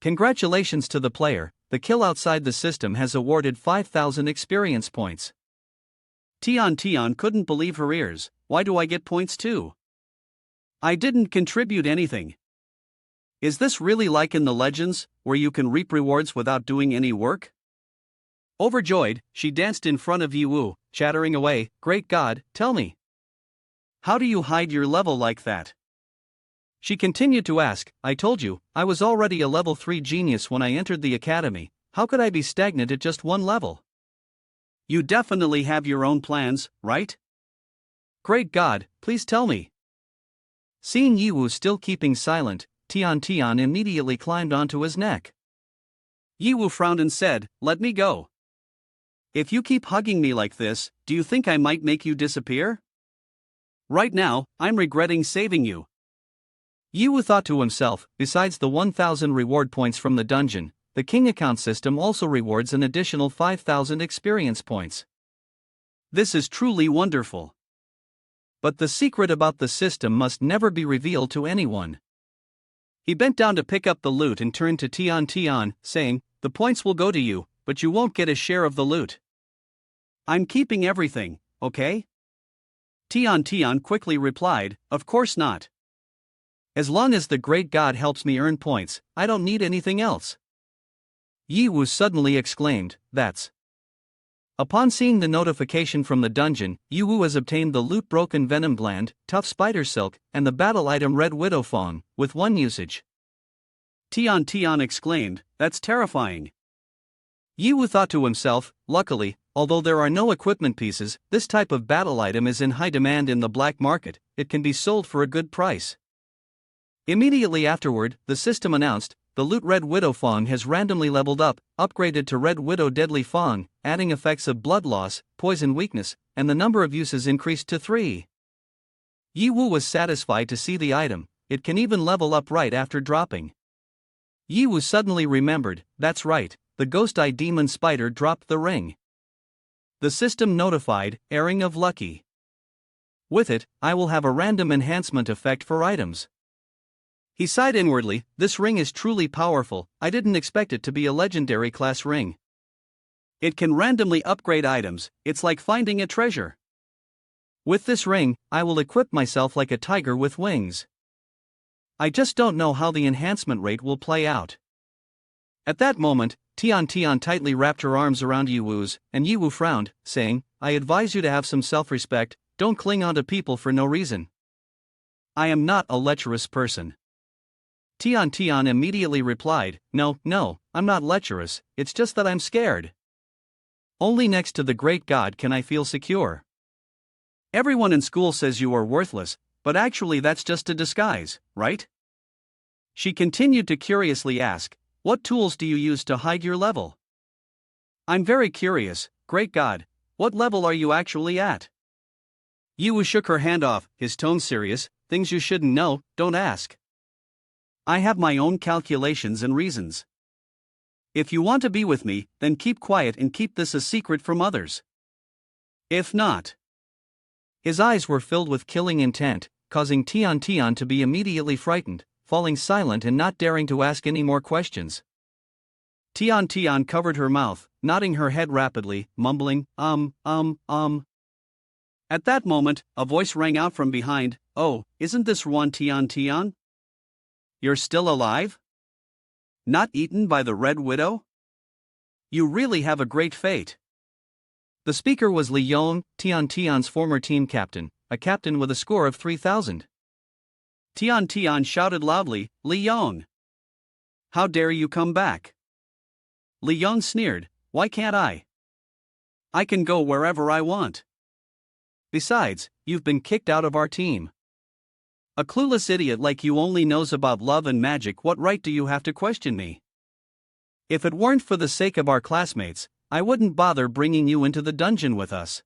Congratulations to the player, the kill outside the system has awarded 5000 experience points. Tian Tian couldn't believe her ears, why do I get points too? I didn't contribute anything. Is this really like in the legends, where you can reap rewards without doing any work? Overjoyed, she danced in front of Yiwu, chattering away, great God, tell me. How do you hide your level like that? She continued to ask, I told you, I was already a level 3 genius when I entered the academy, how could I be stagnant at just one level? You definitely have your own plans, right? Great God, please tell me. Seeing Yiwu still keeping silent, Tian Tian immediately climbed onto his neck. Yiwu frowned and said, let me go. If you keep hugging me like this, do you think I might make you disappear? Right now, I'm regretting saving you. Yiwu thought to himself, besides the 1000 reward points from the dungeon, the king account system also rewards an additional 5000 experience points. This is truly wonderful. But the secret about the system must never be revealed to anyone. He bent down to pick up the loot and turned to Tian Tian, saying, the points will go to you, but you won't get a share of the loot. I'm keeping everything, okay? Tian Tian quickly replied, of course not. As long as the great god helps me earn points, I don't need anything else. Yi Wu suddenly exclaimed, that's. Upon seeing the notification from the dungeon, Yi Wu has obtained the loot broken venom gland, tough spider silk, and the battle item red widow fawn, with one usage. Tian Tian exclaimed, that's terrifying. Yi Wu thought to himself, luckily, although there are no equipment pieces, this type of battle item is in high demand in the black market, it can be sold for a good price. Immediately afterward, the system announced, the loot Red Widow Fawn has randomly leveled up, upgraded to Red Widow Deadly Fawn, adding effects of blood loss, poison weakness, and the number of uses increased to 3. Yi Wu was satisfied to see the item, it can even level up right after dropping. Yi Wu suddenly remembered, that's right, the Ghost-Eye Demon Spider dropped the ring. The system notified, airing of lucky. With it, I will have a random enhancement effect for items. He sighed inwardly, this ring is truly powerful, I didn't expect it to be a legendary class ring. It can randomly upgrade items, it's like finding a treasure. With this ring, I will equip myself like a tiger with wings. I just don't know how the enhancement rate will play out. At that moment, Tian Tian tightly wrapped her arms around Yi Wu's, and Yi Wu frowned, saying, I advise you to have some self-respect, don't cling on to people for no reason. I am not a lecherous person. Tian Tian immediately replied, no, I'm not lecherous, it's just that I'm scared. Only next to the great god can I feel secure. Everyone in school says you are worthless, but actually that's just a disguise, right? She continued to curiously ask, what tools do you use to hide your level? I'm very curious, great god, what level are you actually at? Yi Wu shook her hand off, his tone serious, things you shouldn't know, don't ask. I have my own calculations and reasons. If you want to be with me, then keep quiet and keep this a secret from others. If not. His eyes were filled with killing intent, causing Tian Tian to be immediately frightened, falling silent and not daring to ask any more questions. Tian Tian covered her mouth, nodding her head rapidly, mumbling, At that moment, a voice rang out from behind, oh, isn't this Ruan Tian Tian? You're still alive? Not eaten by the Red Widow? You really have a great fate. The speaker was Li Yong, Tian Tian's former team captain, a captain with a score of 3,000. Tian Tian shouted loudly, Li Yong! How dare you come back? Li Yong sneered, why can't I? I can go wherever I want. Besides, you've been kicked out of our team. A clueless idiot like you only knows about love and magic, what right do you have to question me? If it weren't for the sake of our classmates, I wouldn't bother bringing you into the dungeon with us.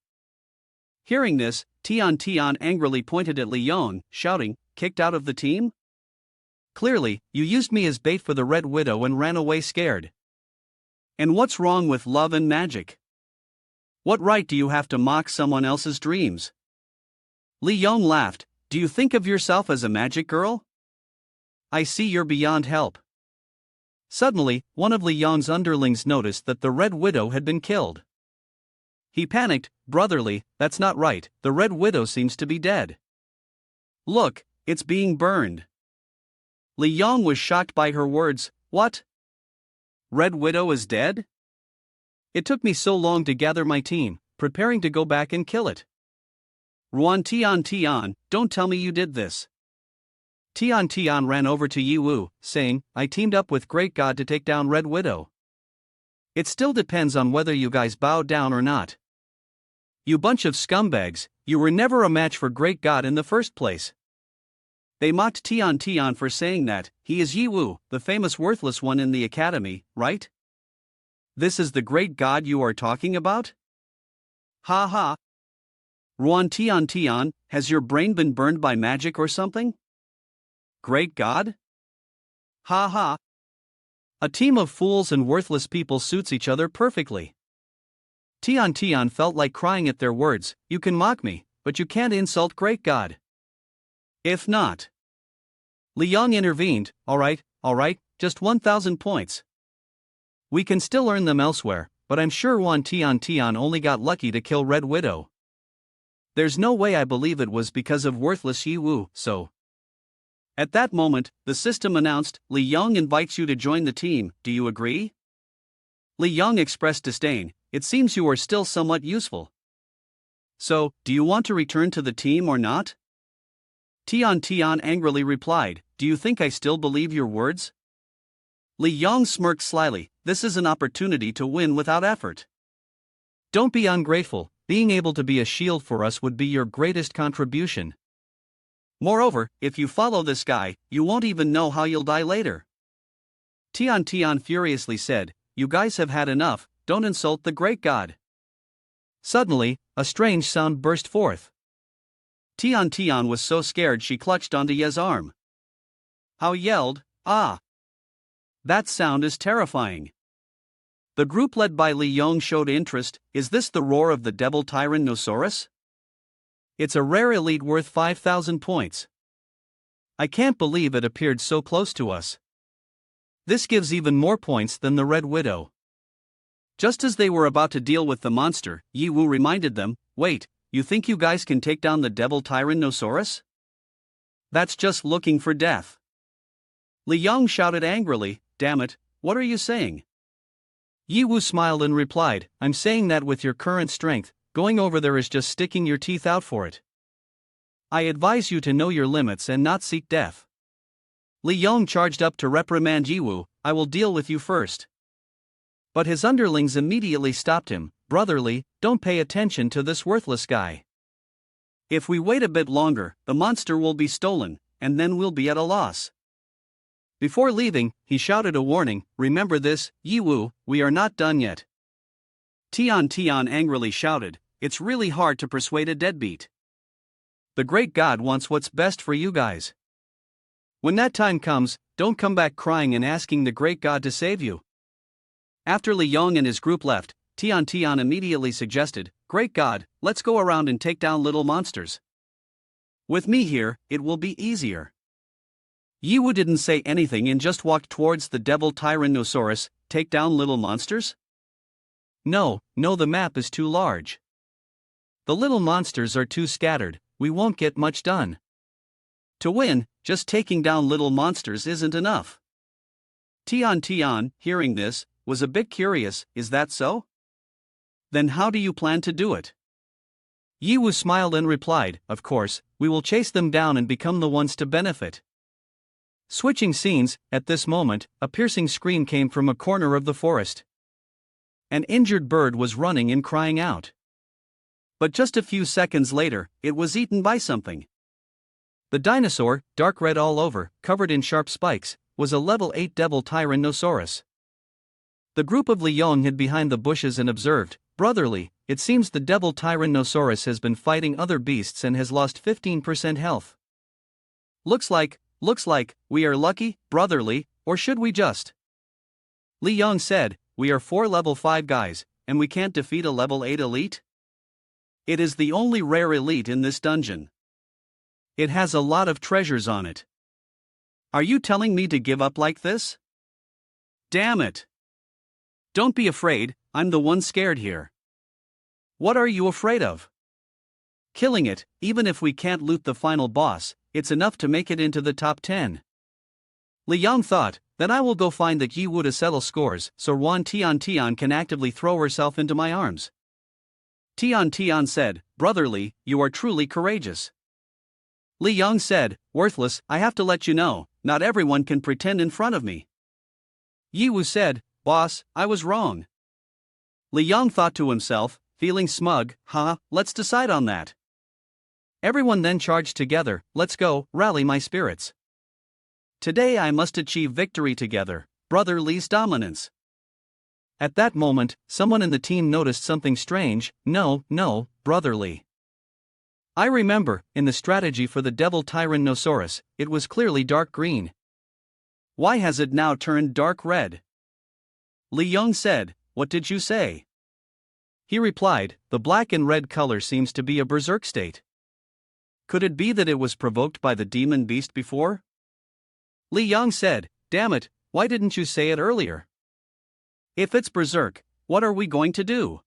Hearing this, Tian Tian angrily pointed at Li Yong, shouting, kicked out of the team? Clearly, you used me as bait for the Red Widow and ran away scared. And what's wrong with love and magic? What right do you have to mock someone else's dreams? Li Yong laughed, do you think of yourself as a magic girl? I see you're beyond help. Suddenly, one of Li Yong's underlings noticed that the Red Widow had been killed. He panicked, brotherly, that's not right, the Red Widow seems to be dead. Look, it's being burned. Li Yong was shocked by her words, what? Red Widow is dead? It took me so long to gather my team, preparing to go back and kill it. Ruan Tian Tian, don't tell me you did this. Tian Tian ran over to Yi Wu, saying, I teamed up with Great God to take down Red Widow. It still depends on whether you guys bow down or not. You bunch of scumbags, you were never a match for Great God in the first place. They mocked Tian Tian for saying that, he is Yi Wu, the famous worthless one in the academy, right? This is the Great God you are talking about? Ha ha. Ruan Tian Tian, has your brain been burned by magic or something? Great God? Ha ha. A team of fools and worthless people suits each other perfectly. Tian Tian felt like crying at their words, you can mock me, but you can't insult Great God. If not. Li Yong intervened, alright, just 1,000 points. We can still earn them elsewhere, but I'm sure Wan Tian Tian only got lucky to kill Red Widow. There's no way I believe it was because of worthless Yi Wu, so. At that moment, the system announced, Li Yong invites you to join the team, do you agree? Li Yong expressed disdain, it seems you are still somewhat useful. So, do you want to return to the team or not? Tian Tian angrily replied, do you think I still believe your words? Li Yong smirked slyly, this is an opportunity to win without effort. Don't be ungrateful, being able to be a shield for us would be your greatest contribution. Moreover, if you follow this guy, you won't even know how you'll die later. Tian Tian furiously said, you guys have had enough, don't insult the great god. Suddenly, a strange sound burst forth. Tian Tian was so scared she clutched onto Ye's arm. Hao yelled, ah! That sound is terrifying. The group led by Li Yong showed interest, is this the roar of the devil Tyrannosaurus? It's a rare elite worth 5,000 points. I can't believe it appeared so close to us. This gives even more points than the Red Widow. Just as they were about to deal with the monster, Yi Wu reminded them, wait, you think you guys can take down the devil Tyrannosaurus? That's just looking for death. Li Yong shouted angrily, damn it, what are you saying? Yi Wu smiled and replied, I'm saying that with your current strength, going over there is just sticking your teeth out for it. I advise you to know your limits and not seek death. Li Yong charged up to reprimand Yi Wu, I will deal with you first. But his underlings immediately stopped him, brotherly, don't pay attention to this worthless guy. If we wait a bit longer, the monster will be stolen, and then we'll be at a loss. Before leaving, he shouted a warning, remember this, Yi Wu, we are not done yet. Tian Tian angrily shouted, it's really hard to persuade a deadbeat. The great god wants what's best for you guys. When that time comes, don't come back crying and asking the great god to save you. After Li Yong and his group left, Tian Tian immediately suggested, great god, let's go around and take down little monsters. With me here, it will be easier. Yi Wu didn't say anything and just walked towards the devil Tyrannosaurus, take down little monsters? No, the map is too large. The little monsters are too scattered, we won't get much done. To win, just taking down little monsters isn't enough. Tian Tian, hearing this, was a bit curious, is that so? Then how do you plan to do it? Yi Wu smiled and replied, of course, we will chase them down and become the ones to benefit. Switching scenes, at this moment, a piercing scream came from a corner of the forest. An injured bird was running and crying out. But just a few seconds later, it was eaten by something. The dinosaur, dark red all over, covered in sharp spikes, was a level 8 devil Tyrannosaurus. The group of Li Yong hid behind the bushes and observed, brotherly, it seems the devil Tyrannosaurus has been fighting other beasts and has lost 15% health. Looks like, we are lucky, brotherly, or should we just? Li Yong said, we are 4 level 5 guys, and we can't defeat a level 8 elite? It is the only rare elite in this dungeon. It has a lot of treasures on it. Are you telling me to give up like this? Damn it! Don't be afraid, I'm the one scared here. What are you afraid of? Killing it, even if we can't loot the final boss, it's enough to make it into the top 10. Li Yong thought, then I will go find the Yi Wu to settle scores so Wan Tian Tian can actively throw herself into my arms. Tian Tian said, brotherly, you are truly courageous. Li Yong said, worthless, I have to let you know, not everyone can pretend in front of me. Yi Wu said, boss, I was wrong. Li Yong thought to himself, feeling smug, let's decide on that. Everyone then charged together, let's go, rally my spirits. Today I must achieve victory together, brotherly's dominance. At that moment, someone in the team noticed something strange, no, brotherly. I remember, in the strategy for the devil Tyrannosaurus, it was clearly dark green. Why has it now turned dark red? Li Yong said, what did you say? He replied, the black and red color seems to be a berserk state. Could it be that it was provoked by the demon beast before? Li Yong said, damn it, why didn't you say it earlier? If it's berserk, what are we going to do?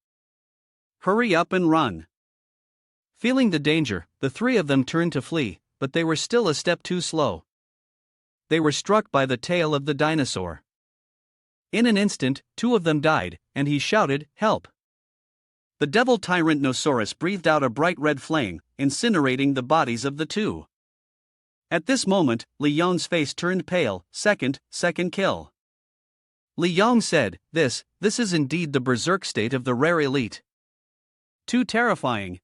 Hurry up and run. Feeling the danger, the three of them turned to flee, but they were still a step too slow. They were struck by the tail of the dinosaur. In an instant, two of them died, and he shouted, "Help!" The devil Tyrannosaurus breathed out a bright red flame, incinerating the bodies of the two. At this moment, Li Yong's face turned pale. Second kill. Li Yong said, This is indeed the berserk state of the rare elite. Too terrifying.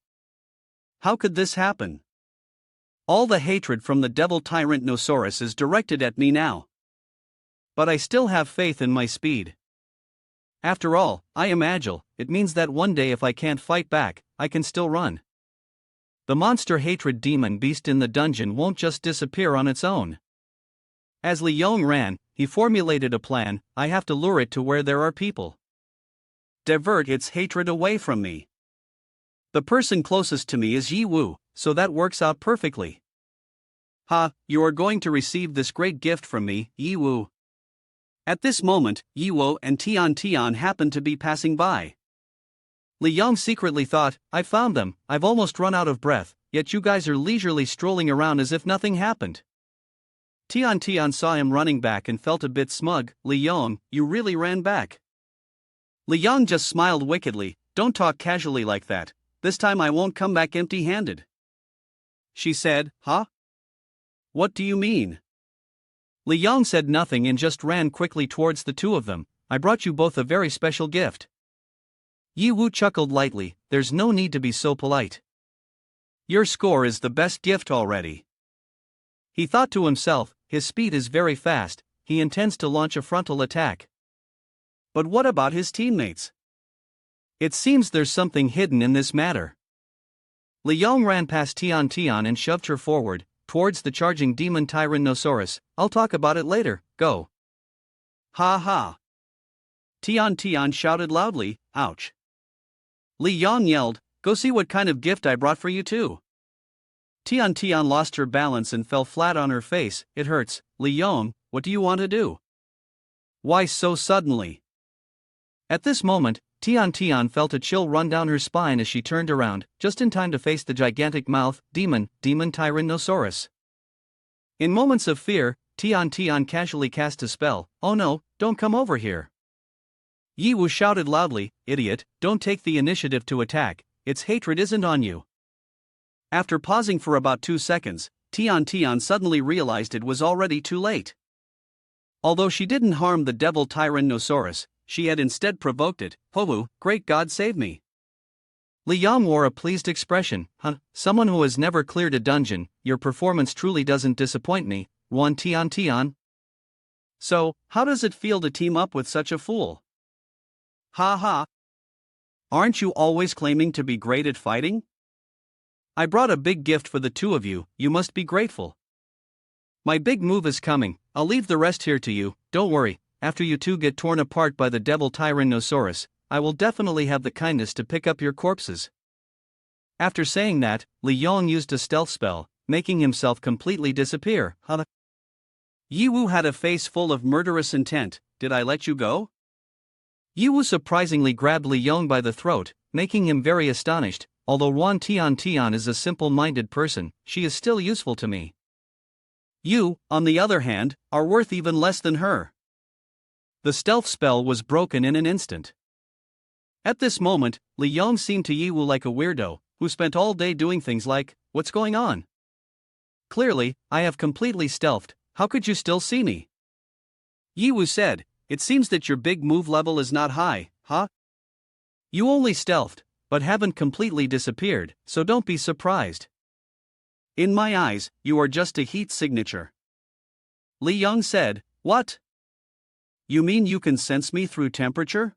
How could this happen? All the hatred from the devil Tyrannosaurus is directed at me now. But I still have faith in my speed. After all, I am agile. It means that one day if I can't fight back, I can still run. The monster hatred demon beast in the dungeon won't just disappear on its own. As Li Yong ran, he formulated a plan. I have to lure it to where there are people. Divert its hatred away from me. The person closest to me is Yi Wu, so that works out perfectly. Ha, you are going to receive this great gift from me, Yi Wu. At this moment, Yi Wu and Tian Tian happened to be passing by. Li Yong secretly thought, I found them, I've almost run out of breath, yet you guys are leisurely strolling around as if nothing happened. Tian Tian saw him running back and felt a bit smug. Li Yong, you really ran back. Li Yong just smiled wickedly. Don't talk casually like that, this time I won't come back empty-handed. She said, Huh? What do you mean? Li Yong said nothing and just ran quickly towards the two of them. I brought you both a very special gift. Yi Wu chuckled lightly, there's no need to be so polite. Your score is the best gift already. He thought to himself, his speed is very fast, he intends to launch a frontal attack. But what about his teammates? It seems there's something hidden in this matter. Li Yong ran past Tian Tian and shoved her forward, towards the charging demon Tyrannosaurus. I'll talk about it later, go. Ha ha. Tian Tian shouted loudly, ouch. Li Yong yelled, go see what kind of gift I brought for you too. Tian Tian lost her balance and fell flat on her face. It hurts. Li Yong, what do you want to do? Why so suddenly? At this moment, Tian Tian felt a chill run down her spine as she turned around, just in time to face the gigantic mouth, demon Tyrannosaurus. In moments of fear, Tian Tian casually cast a spell. Oh no, don't come over here. Yi Wu shouted loudly, idiot, don't take the initiative to attack, its hatred isn't on you. After pausing for about 2 seconds, Tian Tian suddenly realized it was already too late. Although she didn't harm the devil Tyrannosaurus, she had instead provoked it. Ho-Wu, great God save me. Li Yong wore a pleased expression. Someone who has never cleared a dungeon, your performance truly doesn't disappoint me, Wan Tian Tian. So, how does it feel to team up with such a fool? Ha ha. Aren't you always claiming to be great at fighting? I brought a big gift for the two of you, you must be grateful. My big move is coming, I'll leave the rest here to you, don't worry. After you two get torn apart by the devil Tyrannosaurus, I will definitely have the kindness to pick up your corpses. After saying that, Li Yong used a stealth spell, making himself completely disappear. Yi Wu had a face full of murderous intent. Did I let you go? Yi Wu surprisingly grabbed Li Yong by the throat, making him very astonished. Although Wan Tian Tian is a simple-minded person, she is still useful to me. You, on the other hand, are worth even less than her. The stealth spell was broken in an instant. At this moment, Li Yong seemed to Yi Wu like a weirdo, who spent all day doing things like, what's going on? Clearly, I have completely stealthed, how could you still see me? Yi Wu said, it seems that your big move level is not high, huh? You only stealthed, but haven't completely disappeared, so don't be surprised. In my eyes, you are just a heat signature. Li Yong said, what? You mean you can sense me through temperature?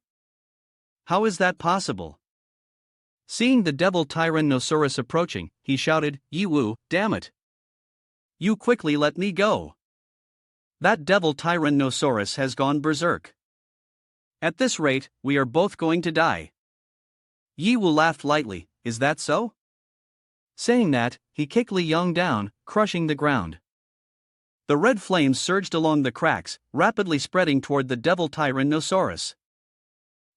How is that possible? Seeing the devil Tyrannosaurus approaching, he shouted, Yi Wu, damn it. You quickly let me go. That devil Tyrannosaurus has gone berserk. At this rate, we are both going to die. Yi Wu laughed lightly, is that so? Saying that, he kicked Li Yong down, crushing the ground. The red flames surged along the cracks, rapidly spreading toward the devil Tyrannosaurus.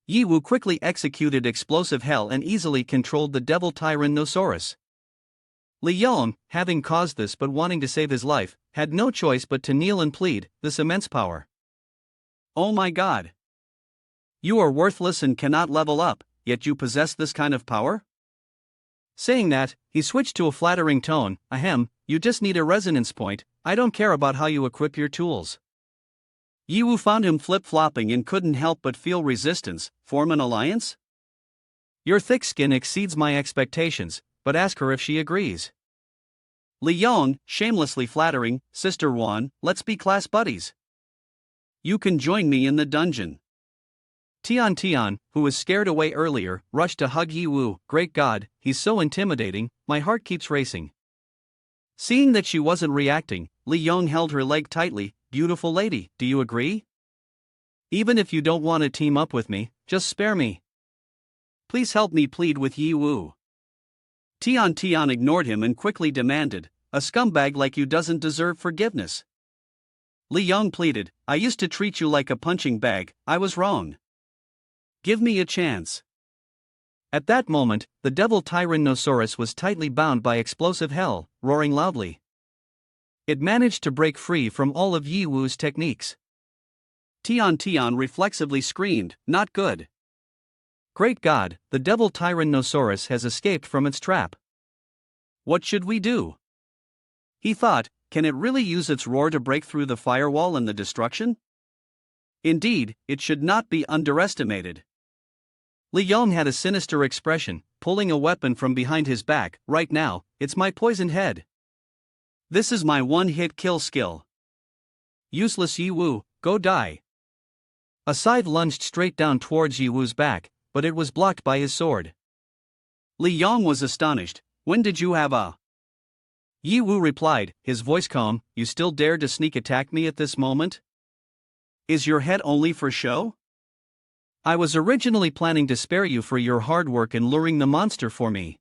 Yi Wu quickly executed explosive hell and easily controlled the devil Tyrannosaurus. Li Yong, having caused this but wanting to save his life, had no choice but to kneel and plead this immense power. Oh my god! You are worthless and cannot level up, yet you possess this kind of power? Saying that, he switched to a flattering tone. Ahem, you just need a resonance point, I don't care about how you equip your tools. Yi Wu found him flip-flopping and couldn't help but feel resistance. Form an alliance? Your thick skin exceeds my expectations, but ask her if she agrees. Li Yong, shamelessly flattering, Sister Wan, let's be class buddies. You can join me in the dungeon. Tian, who was scared away earlier, rushed to hug Yi Wu. Great God, he's so intimidating, my heart keeps racing. Seeing that she wasn't reacting, Li Yong held her leg tightly. Beautiful lady, do you agree? Even if you don't want to team up with me, just spare me. Please help me plead with Yi Wu. Tian ignored him and quickly demanded, a scumbag like you doesn't deserve forgiveness. Li Yong pleaded, I used to treat you like a punching bag, I was wrong. Give me a chance. At that moment, the devil Tyrannosaurus was tightly bound by explosive hell, roaring loudly. It managed to break free from all of Yi Wu's techniques. Tian reflexively screamed, not good. Great God, the devil Tyrannosaurus has escaped from its trap. What should we do? He thought, can it really use its roar to break through the firewall and the destruction? Indeed, it should not be underestimated. Li Yong had a sinister expression, pulling a weapon from behind his back. Right now, it's my poisoned head. This is my one-hit kill skill. Useless Yi Wu, go die. A scythe lunged straight down towards Yi Wu's back, but it was blocked by his sword. Li Yong was astonished. When did you have a... Yi Wu replied, his voice calm, you still dare to sneak attack me at this moment? Is your head only for show? I was originally planning to spare you for your hard work in luring the monster for me.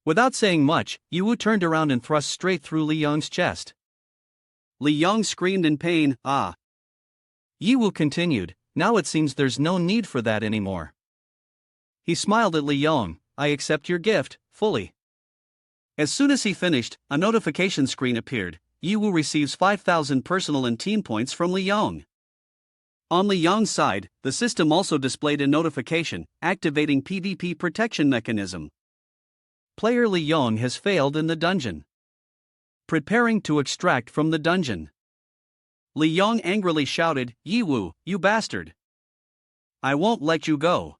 Without saying much, Yi Wu turned around and thrust straight through Li Yong's chest. Li Yong screamed in pain, ah. Yi Wu continued, now it seems there's no need for that anymore. He smiled at Li Yong, I accept your gift, fully. As soon as he finished, a notification screen appeared. Yi Wu receives 5,000 personal and team points from Li Yong. On Li Yong's side, the system also displayed a notification, activating PvP protection mechanism. Player Li Yong has failed in the dungeon. Preparing to extract from the dungeon. Li Yong angrily shouted, Yi Wu, you bastard! I won't let you go.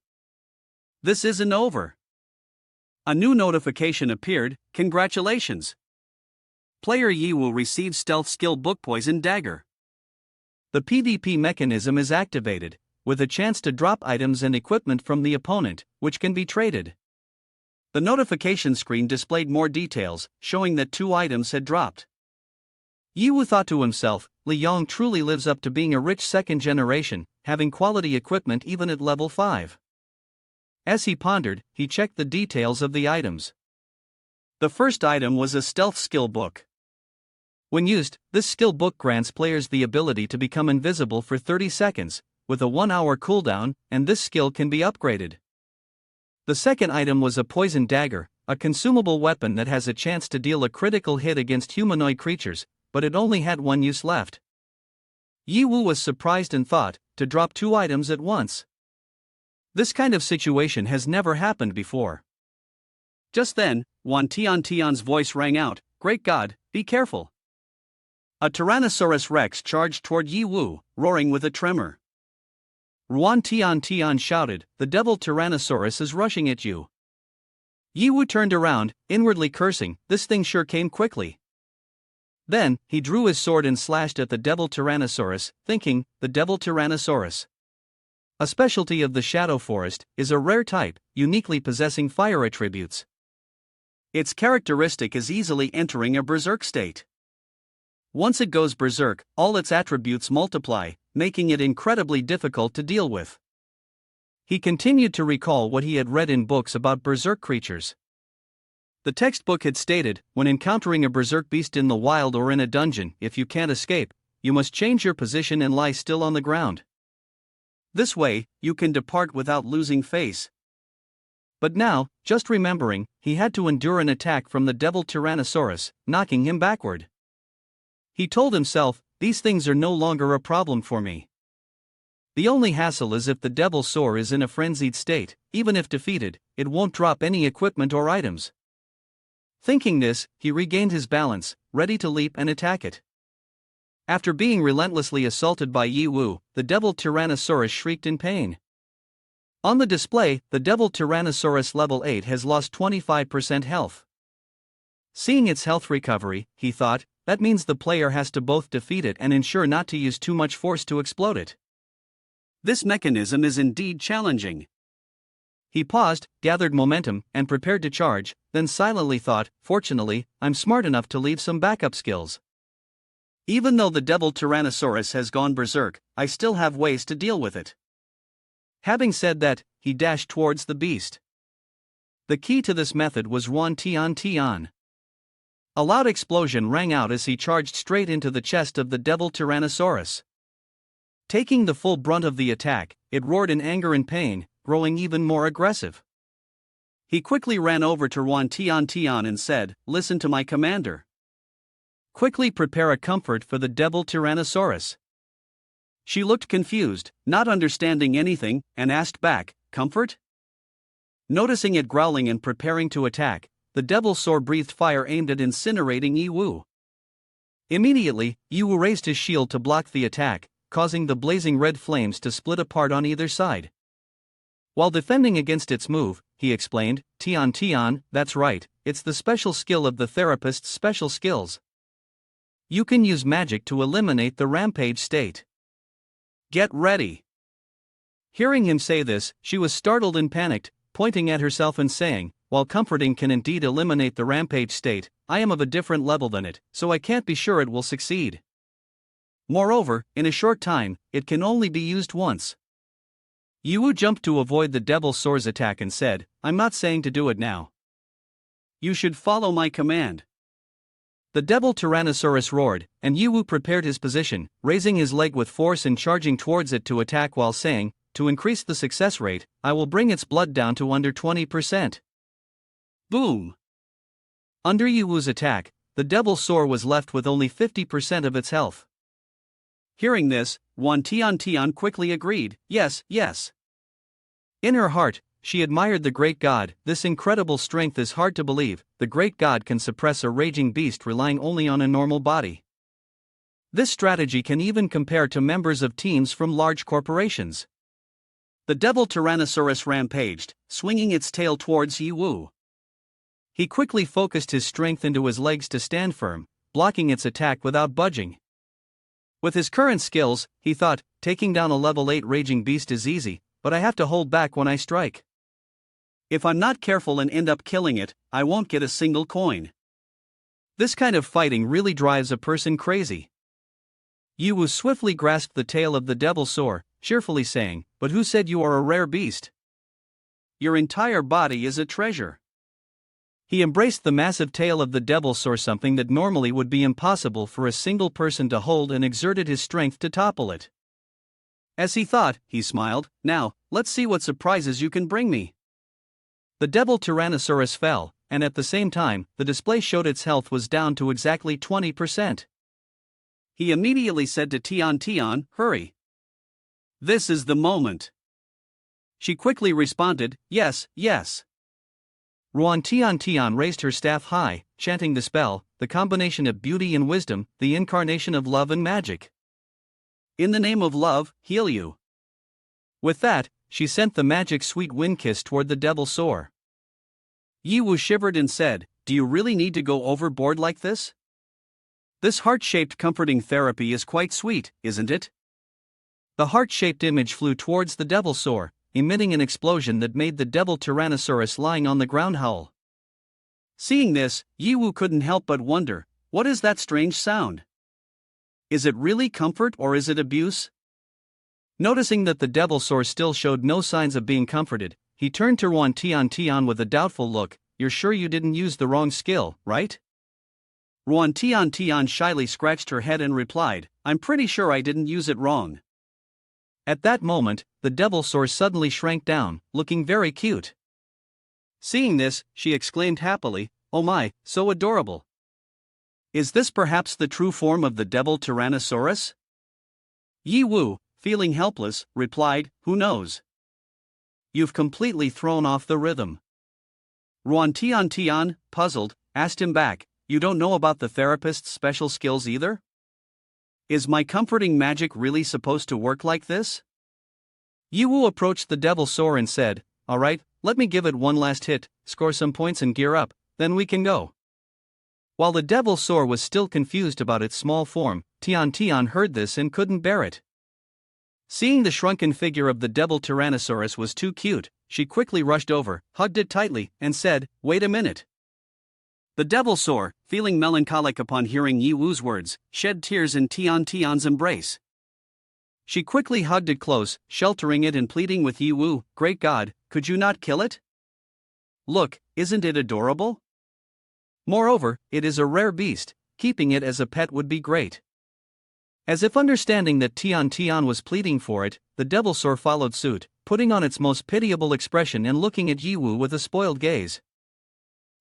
This isn't over. A new notification appeared, congratulations. Player Yi Wu received stealth skill book Poison Dagger. The PvP mechanism is activated, with a chance to drop items and equipment from the opponent, which can be traded. The notification screen displayed more details, showing that 2 items had dropped. Yi Wu thought to himself, Li Yong truly lives up to being a rich second generation, having quality equipment even at level 5. As he pondered, he checked the details of the items. The first item was a stealth skill book. When used, this skill book grants players the ability to become invisible for 30 seconds, with a 1-hour cooldown, and this skill can be upgraded. The second item was a Poison Dagger, a consumable weapon that has a chance to deal a critical hit against humanoid creatures, but it only had 1 use left. Yi Wu was surprised and thought, to drop 2 items at once. This kind of situation has never happened before. Just then, Wan Tian's voice rang out, Great God, be careful. A Tyrannosaurus Rex charged toward Yi Wu, roaring with a tremor. Wan Tian shouted, the devil Tyrannosaurus is rushing at you. Yi Wu turned around, inwardly cursing, this thing sure came quickly. Then, he drew his sword and slashed at the devil Tyrannosaurus, thinking, the devil Tyrannosaurus. A specialty of the Shadow Forest, is a rare type, uniquely possessing fire attributes. Its characteristic is easily entering a berserk state. Once it goes berserk, all its attributes multiply, making it incredibly difficult to deal with. He continued to recall what he had read in books about berserk creatures. The textbook had stated, when encountering a berserk beast in the wild or in a dungeon, if you can't escape, you must change your position and lie still on the ground. This way, you can depart without losing face. But now, just remembering, he had to endure an attack from the devil Tyrannosaurus, knocking him backward. He told himself, these things are no longer a problem for me. The only hassle is if the devil soar is in a frenzied state, even if defeated, it won't drop any equipment or items. Thinking this, he regained his balance, ready to leap and attack it. After being relentlessly assaulted by Yi Wu, the devil Tyrannosaurus shrieked in pain. On the display, the devil Tyrannosaurus level 8 has lost 25% health. Seeing its health recovery, he thought, that means the player has to both defeat it and ensure not to use too much force to explode it. This mechanism is indeed challenging. He paused, gathered momentum, and prepared to charge, then silently thought, fortunately, I'm smart enough to leave some backup skills. Even though the devil Tyrannosaurus has gone berserk, I still have ways to deal with it. Having said that, he dashed towards the beast. The key to this method was Ruan Tian Tian. A loud explosion rang out as he charged straight into the chest of the devil Tyrannosaurus. Taking the full brunt of the attack, it roared in anger and pain, growing even more aggressive. He quickly ran over to Ruan Tian Tian and said, "Listen to my commander. Quickly prepare a comfort for the devil Tyrannosaurus." She looked confused, not understanding anything, and asked back, "Comfort?" Noticing it growling and preparing to attack, the devil soar breathed fire aimed at incinerating Yi Wu. Immediately, Yi Wu raised his shield to block the attack, causing the blazing red flames to split apart on either side. While defending against its move, he explained, "Tian Tian, that's right, it's the special skill of the therapist's special skills. You can use magic to eliminate the rampage state. Get ready." Hearing him say this, she was startled and panicked, pointing at herself and saying, "While comforting can indeed eliminate the rampage state, I am of a different level than it, so I can't be sure it will succeed. Moreover, in a short time, it can only be used once." Yi Wu jumped to avoid the devil soar's attack and said, "I'm not saying to do it now. You should follow my command." The devil Tyrannosaurus roared, and Yi Wu prepared his position, raising his leg with force and charging towards it to attack while saying, "To increase the success rate, I will bring its blood down to under 20%. Boom! Under Yi Wu's attack, the devil soar was left with only 50% of its health. Hearing this, Ruan Tian Tian quickly agreed, "Yes, yes." In her heart, she admired the great god. This incredible strength is hard to believe. The great god can suppress a raging beast relying only on a normal body. This strategy can even compare to members of teams from large corporations. The devil Tyrannosaurus rampaged, swinging its tail towards Yi Wu. He quickly focused his strength into his legs to stand firm, blocking its attack without budging. With his current skills, he thought, taking down a level 8 raging beast is easy, but I have to hold back when I strike. If I'm not careful and end up killing it, I won't get a single coin. This kind of fighting really drives a person crazy. Yi Wu swiftly grasped the tail of the devil soar, cheerfully saying, "But who said you are a rare beast? Your entire body is a treasure." He embraced the massive tail of the devil soar, something that normally would be impossible for a single person to hold, and exerted his strength to topple it. As he thought, he smiled, "Now, let's see what surprises you can bring me." The devil Tyrannosaurus fell, and at the same time, the display showed its health was down to exactly 20%. He immediately said to Tian Tian, "Hurry. This is the moment." She quickly responded, "Yes, yes." Ruan Tian Tian raised her staff high, chanting the spell, the combination of beauty and wisdom, the incarnation of love and magic. "In the name of love, heal you." With that, she sent the magic sweet wind kiss toward the devil soar. Yi Wu shivered and said, "Do you really need to go overboard like this? This heart-shaped comforting therapy is quite sweet, isn't it?" The heart-shaped image flew towards the devil soar, emitting an explosion that made the devil Tyrannosaurus lying on the ground howl. Seeing this, Yi Wu couldn't help but wonder, what is that strange sound? Is it really comfort or is it abuse? Noticing that the devil soar still showed no signs of being comforted, he turned to Ruan Tian Tian with a doubtful look, "You're sure you didn't use the wrong skill, right?" Ruan Tian Tian shyly scratched her head and replied, "I'm pretty sure I didn't use it wrong." At that moment, the devil soar suddenly shrank down, looking very cute. Seeing this, she exclaimed happily, "Oh my, so adorable. Is this perhaps the true form of the devil Tyrannosaurus?" Yi Wu, feeling helpless, replied, "Who knows? You've completely thrown off the rhythm." Ruan Tian, puzzled, asked him back, "You don't know about the therapist's special skills either? Is my comforting magic really supposed to work like this?" Yi Wu approached the devil soar and said, "Alright, let me give it one last hit, score some points and gear up, then we can go." While the devil soar was still confused about its small form, Tian heard this and couldn't bear it. Seeing the shrunken figure of the devil Tyrannosaurus was too cute, she quickly rushed over, hugged it tightly, and said, "Wait a minute." The devil soar, feeling melancholic upon hearing Yi Wu's words, shed tears in Tian's embrace. She quickly hugged it close, sheltering it and pleading with Yi Wu, "Great God, could you not kill it? Look, isn't it adorable? Moreover, it is a rare beast, keeping it as a pet would be great." As if understanding that Tian was pleading for it, the devil soar followed suit, putting on its most pitiable expression and looking at Yi Wu with a spoiled gaze.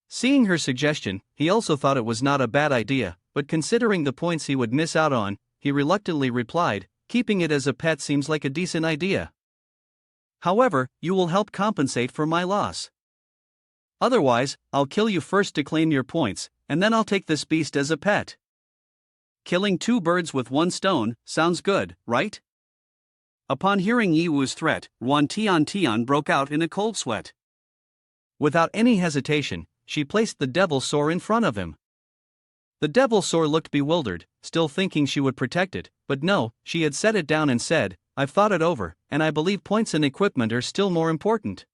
Seeing her suggestion, he also thought it was not a bad idea, but considering the points he would miss out on, he reluctantly replied, "Keeping it as a pet seems like a decent idea. However, you will help compensate for my loss. Otherwise, I'll kill you first to claim your points, and then I'll take this beast as a pet. Killing two birds with one stone sounds good, right?" Upon hearing Yi Wu's threat, Ruan Tian broke out in a cold sweat. Without any hesitation, she placed the devil soar in front of him. The devil soar looked bewildered, still thinking she would protect it, but no, she had set it down and said, "I've thought it over, and I believe points and equipment are still more important."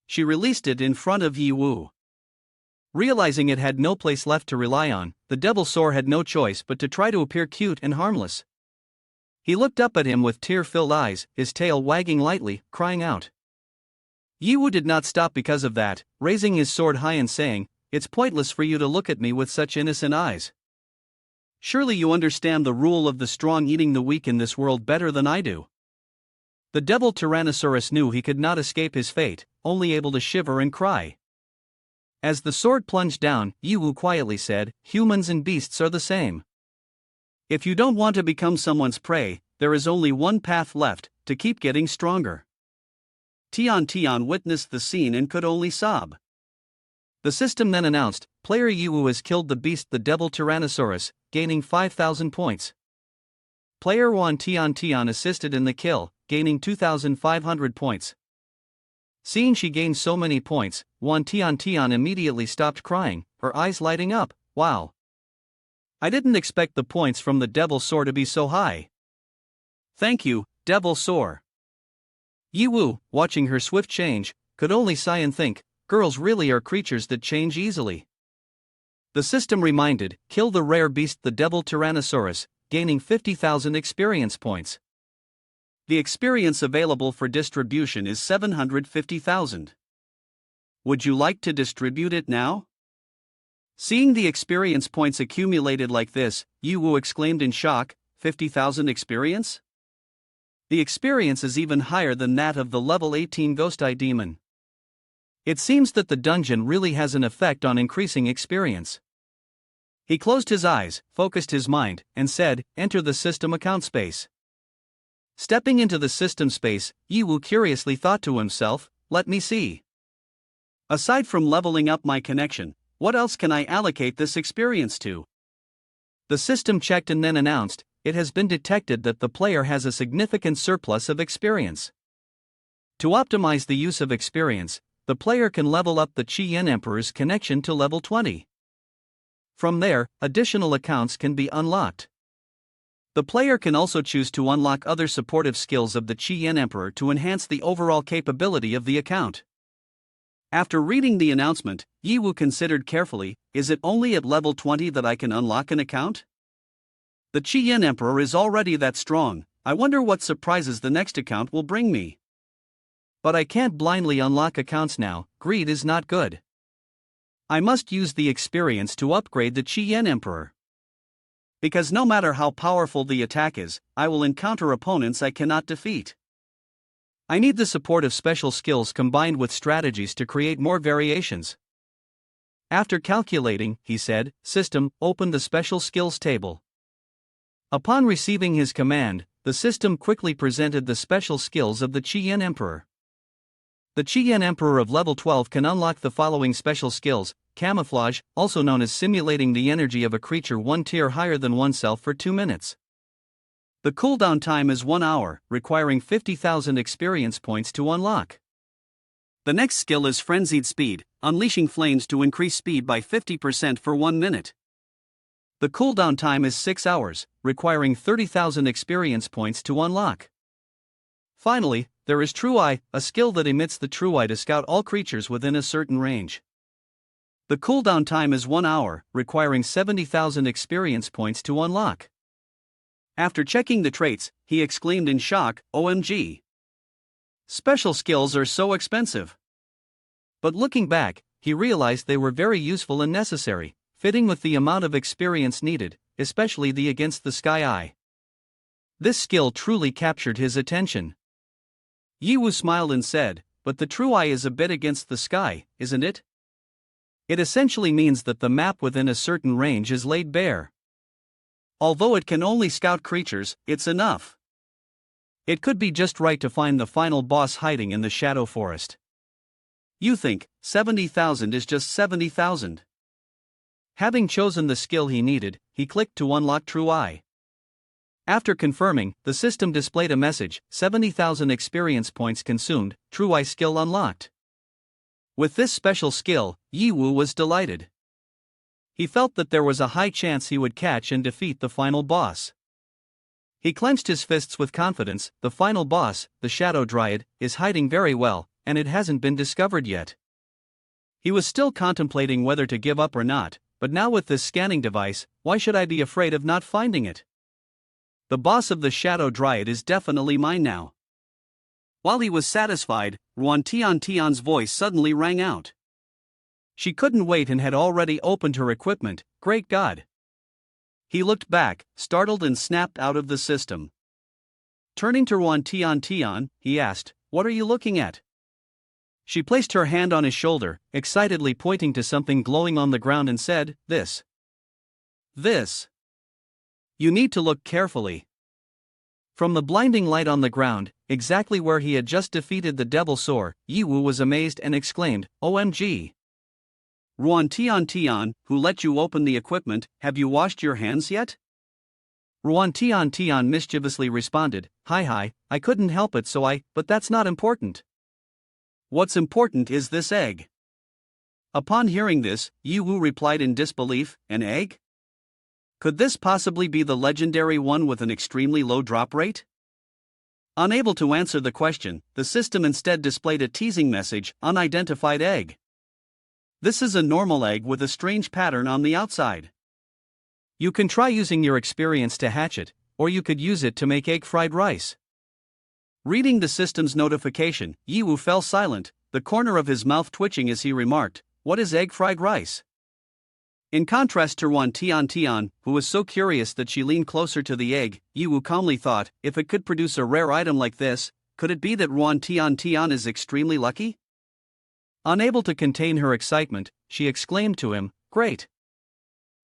She released it in front of Yi Wu. Realizing it had no place left to rely on, the devil soar had no choice but to try to appear cute and harmless. He looked up at him with tear-filled eyes, his tail wagging lightly, crying out. Yi Wu did not stop because of that, raising his sword high and saying, "It's pointless for you to look at me with such innocent eyes. Surely you understand the rule of the strong eating the weak in this world better than I do." The devil Tyrannosaurus knew he could not escape his fate, only able to shiver and cry. As the sword plunged down, Yi Wu quietly said, "Humans and beasts are the same. If you don't want to become someone's prey, there is only one path left, to keep getting stronger." Tian witnessed the scene and could only sob. The system then announced, "Player Yi Wu has killed the beast the devil Tyrannosaurus, gaining 5,000 points. Player Ruan Tian assisted in the kill, gaining 2,500 points." Seeing she gained so many points, Ruan Tian immediately stopped crying, her eyes lighting up. "Wow! I didn't expect the points from the devil soar to be so high. Thank you, devil soar." Yi Wu, watching her swift change, could only sigh and think, girls really are creatures that change easily. The system reminded, "Kill the rare beast the devil Tyrannosaurus, gaining 50,000 experience points. The experience available for distribution is 750,000. Would you like to distribute it now?" Seeing the experience points accumulated like this, Yi Wu exclaimed in shock, 50,000 experience? The experience is even higher than that of the level 18 Ghost Eye Demon. It seems that the dungeon really has an effect on increasing experience. He closed his eyes, focused his mind, and said, "Enter the system account space." Stepping into the system space, Yi Wu curiously thought to himself, "Let me see. Aside from leveling up my connection, what else can I allocate this experience to?" The system checked and then announced, "It has been detected that the player has a significant surplus of experience. To optimize the use of experience, the player can level up the Qi Emperor's connection to level 20. From there, additional accounts can be unlocked. The player can also choose to unlock other supportive skills of the Qi Emperor to enhance the overall capability of the account." After reading the announcement, Yi Wu considered carefully, "Is it only at level 20 that I can unlock an account? The Qi Emperor is already that strong, I wonder what surprises the next account will bring me. But I can't blindly unlock accounts now, greed is not good. I must use the experience to upgrade the Qi Emperor." Because no matter how powerful the attack is, I will encounter opponents I cannot defeat. I need the support of special skills combined with strategies to create more variations. After calculating, he said, "System, open the special skills table." Upon receiving his command, the system quickly presented the special skills of the Qian Emperor. The Qian Emperor of level 12 can unlock the following special skills: camouflage, also known as simulating the energy of a creature one tier higher than oneself for 2 minutes. The cooldown time is 1 hour, requiring 50,000 experience points to unlock. The next skill is frenzied speed, unleashing flames to increase speed by 50% for 1 minute. The cooldown time is 6 hours, requiring 30,000 experience points to unlock. Finally, there is True Eye, a skill that emits the True Eye to scout all creatures within a certain range. The cooldown time is 1 hour, requiring 70,000 experience points to unlock. After checking the traits, he exclaimed in shock, "OMG! Special skills are so expensive." But looking back, he realized they were very useful and necessary, fitting with the amount of experience needed, especially the Against the Sky Eye. This skill truly captured his attention. Yiwu smiled and said, "But the True Eye is a bit against the sky, isn't it? It essentially means that the map within a certain range is laid bare. Although it can only scout creatures, it's enough. It could be just right to find the final boss hiding in the Shadow Forest. You think 70,000 is just 70,000. Having chosen the skill he needed, he clicked to unlock True Eye. After confirming, the system displayed a message: 70,000 experience points consumed, True Eye skill unlocked. With this special skill, Yiwu was delighted. He felt that there was a high chance he would catch and defeat the final boss. He clenched his fists with confidence. The final boss, the Shadow Dryad, is hiding very well, and it hasn't been discovered yet. He was still contemplating whether to give up or not, but now with this scanning device, why should I be afraid of not finding it? The boss of the Shadow Dryad is definitely mine now. While he was satisfied, Ruan Tian's voice suddenly rang out. She couldn't wait and had already opened her equipment. Great God! He looked back, startled, and snapped out of the system. Turning to Ruan Tian, he asked, "What are you looking at?" She placed her hand on his shoulder, excitedly pointing to something glowing on the ground, and said, This. You need to look carefully." From the blinding light on the ground, exactly where he had just defeated the Devil Soar, Yiwu was amazed and exclaimed, "OMG! Ruan Tian, who let you open the equipment, have you washed your hands yet?" Ruan Tian mischievously responded, Hi, I couldn't help it but that's not important. What's important is this egg." Upon hearing this, Yiwu replied in disbelief, "An egg? Could this possibly be the legendary one with an extremely low drop rate?" Unable to answer the question, the system instead displayed a teasing message, "Unidentified egg. This is a normal egg with a strange pattern on the outside. You can try using your experience to hatch it, or you could use it to make egg fried rice." Reading the system's notification, Yiwu fell silent, the corner of his mouth twitching as he remarked, "What is egg fried rice?" In contrast to Ruan Tian, who was so curious that she leaned closer to the egg, Yiwu calmly thought, if it could produce a rare item like this, could it be that Ruan Tian is extremely lucky? Unable to contain her excitement, she exclaimed to him, "Great!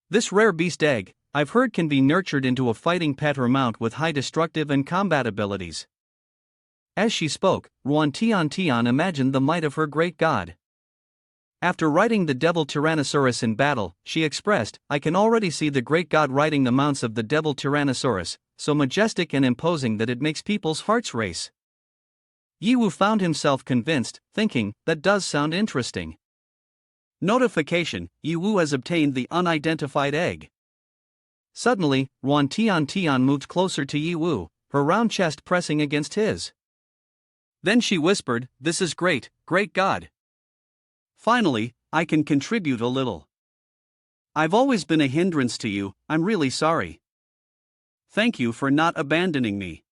This rare beast egg, I've heard, can be nurtured into a fighting pet or mount with high destructive and combat abilities." As she spoke, Ruan Tian imagined the might of her great god. After riding the Devil Tyrannosaurus in battle, she expressed, "I can already see the great god riding the mounts of the Devil Tyrannosaurus, so majestic and imposing that it makes people's hearts race." Yiwu found himself convinced, thinking, that does sound interesting. Notification: Yiwu has obtained the unidentified egg. Suddenly, Ruan Tian moved closer to Yiwu, her round chest pressing against his. Then she whispered, "This is great God. Finally, I can contribute a little. I've always been a hindrance to you, I'm really sorry. Thank you for not abandoning me."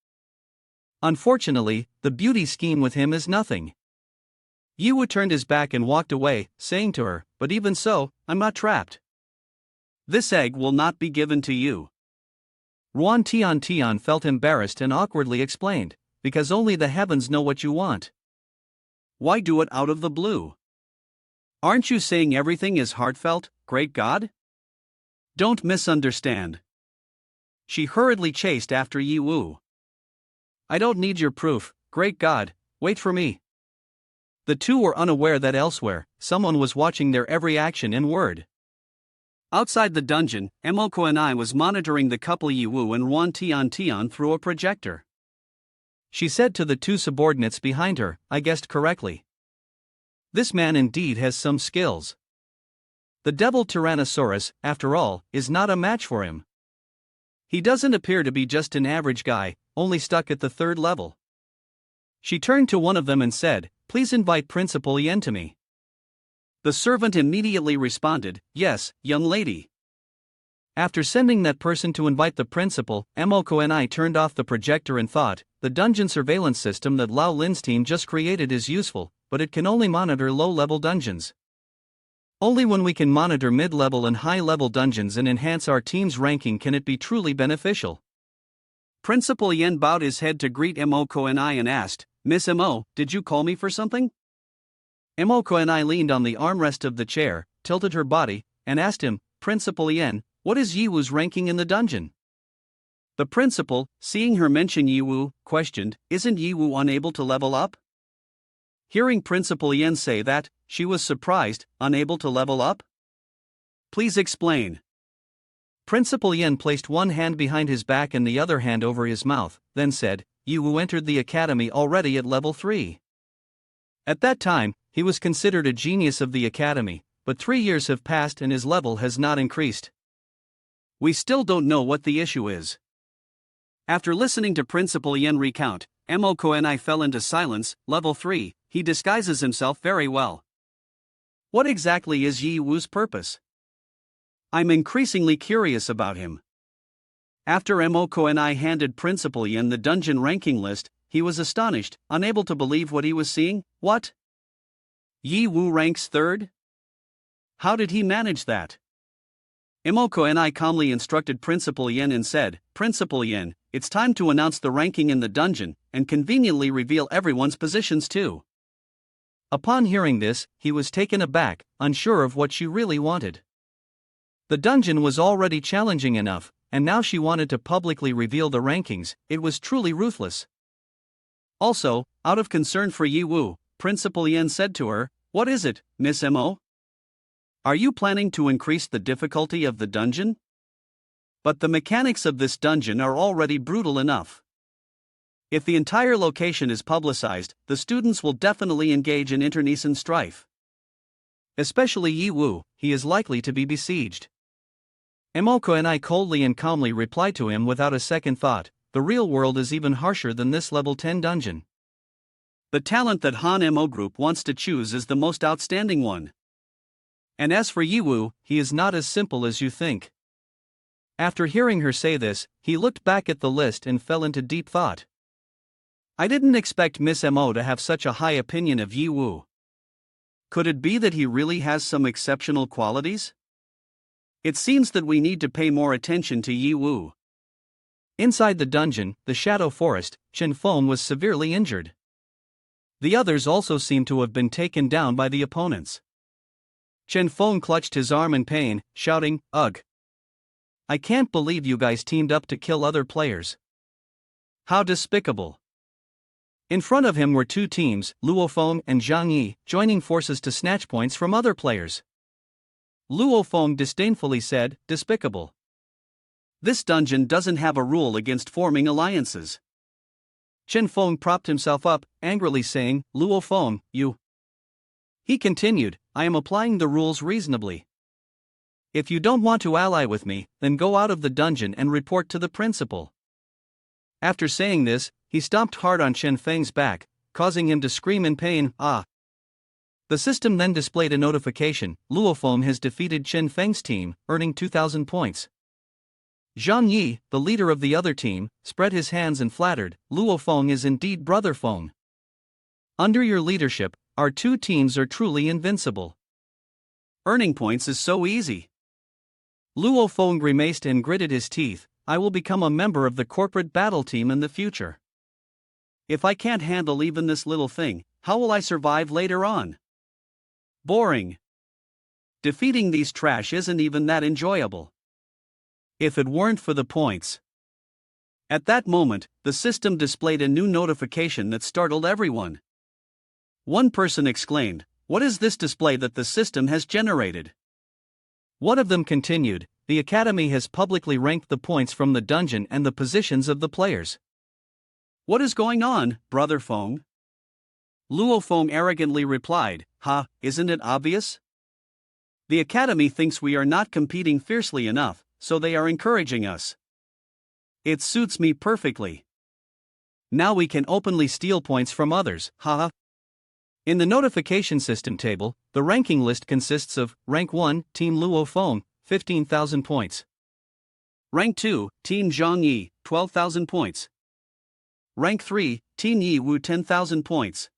Unfortunately, the beauty scheme with him is nothing. Yiwu turned his back and walked away, saying to her, "But even so, I'm not trapped. This egg will not be given to you. Ruan Tian Tian felt embarrassed and awkwardly explained, because only the heavens know what you want. Why do it out of the blue? Aren't you saying everything is heartfelt, great God? Don't misunderstand. She hurriedly chased after Yi Wu. I don't need your proof, great God, wait for me. The two were unaware that elsewhere, someone was watching their every action and word. Outside the dungeon, Emoko and I was monitoring the couple Yi Wu and Ruan Tian Tian through a projector. She said to the two subordinates behind her, I guessed correctly. This man indeed has some skills. The devil Tyrannosaurus, after all, is not a match for him. He doesn't appear to be just an average guy, only stuck at the third level. She turned to one of them and said, Please invite Principal Yen to me. The servant immediately responded, Yes, young lady. After sending that person to invite the principal, Emoko and I turned off the projector and thought, the dungeon surveillance system that Lao Lin's team just created is useful, but it can only monitor low-level dungeons. Only when we can monitor mid-level and high-level dungeons and enhance our team's ranking can it be truly beneficial. Principal Yen bowed his head to greet Emoko and I and asked, Miss Emo, did you call me for something? Emoko and I leaned on the armrest of the chair, tilted her body, and asked him, Principal Yen, what is Yi Wu's ranking in the dungeon? The principal, seeing her mention Yi Wu, questioned, Isn't Yi Wu unable to level up? Hearing Principal Yen say that, she was surprised, unable to level up? Please explain. Principal Yen placed one hand behind his back and the other hand over his mouth, then said, Yi Wu entered the academy already at level 3. At that time, he was considered a genius of the academy, but 3 years have passed and his level has not increased. We still don't know what the issue is. After listening to Principal Yen recount, Emoko and I fell into silence. Level 3, he disguises himself very well. What exactly is Yi Wu's purpose? I'm increasingly curious about him. After Emoko and I handed Principal Yen the dungeon ranking list, he was astonished, unable to believe what he was seeing. What? Yi Wu ranks 3rd? How did he manage that? Emoko and I calmly instructed Principal Yen and said, Principal Yen, it's time to announce the ranking in the dungeon, and conveniently reveal everyone's positions too. Upon hearing this, he was taken aback, unsure of what she really wanted. The dungeon was already challenging enough, and now she wanted to publicly reveal the rankings. It was truly ruthless. Also, out of concern for Yi Wu, Principal Yen said to her, What is it, Miss Mo? Are you planning to increase the difficulty of the dungeon? But the mechanics of this dungeon are already brutal enough. If the entire location is publicized, the students will definitely engage in internecine strife. Especially Yi Wu, he is likely to be besieged. Emoko and I coldly and calmly replied to him without a second thought, the real world is even harsher than this level 10 dungeon. The talent that Han Mo Group wants to choose is the most outstanding one. And as for Yi Wu, he is not as simple as you think. After hearing her say this, he looked back at the list and fell into deep thought. I didn't expect Miss Mo to have such a high opinion of Yi Wu. Could it be that he really has some exceptional qualities? It seems that we need to pay more attention to Yi Wu. Inside the dungeon, the Shadow Forest, Chen Feng was severely injured. The others also seemed to have been taken down by the opponents. Chen Feng clutched his arm in pain, shouting, Ugh! I can't believe you guys teamed up to kill other players. How despicable. In front of him were two teams, Luo Feng and Zhang Yi, joining forces to snatch points from other players. Luo Feng disdainfully said, Despicable. This dungeon doesn't have a rule against forming alliances. Chen Feng propped himself up, angrily saying, Luo Feng, you. He continued, I am applying the rules reasonably. If you don't want to ally with me, then go out of the dungeon and report to the principal. After saying this, he stomped hard on Chen Feng's back, causing him to scream in pain, Ah! The system then displayed a notification, Luo Feng has defeated Chen Feng's team, earning 2,000 points. Zhang Yi, the leader of the other team, spread his hands and flattered, Luo Feng is indeed Brother Feng. Under your leadership, our two teams are truly invincible. Earning points is so easy. Luo Feng grimaced and gritted his teeth, I will become a member of the corporate battle team in the future. If I can't handle even this little thing, how will I survive later on? Boring. Defeating these trash isn't even that enjoyable. If it weren't for the points. At that moment, the system displayed a new notification that startled everyone. One person exclaimed, "What is this display that the system has generated?" One of them continued, "The Academy has publicly ranked the points from the dungeon and the positions of the players." "What is going on, Brother Feng?" Luo Feng arrogantly replied, "Ha, isn't it obvious? The Academy thinks we are not competing fiercely enough, so they are encouraging us. It suits me perfectly. Now we can openly steal points from others, haha." In the notification system table, the ranking list consists of Rank 1, Team Luo Feng, 15,000 points. Rank 2, Team Zhang Yi, 12,000 points. Rank 3, Team Yi Wu, 10,000 points.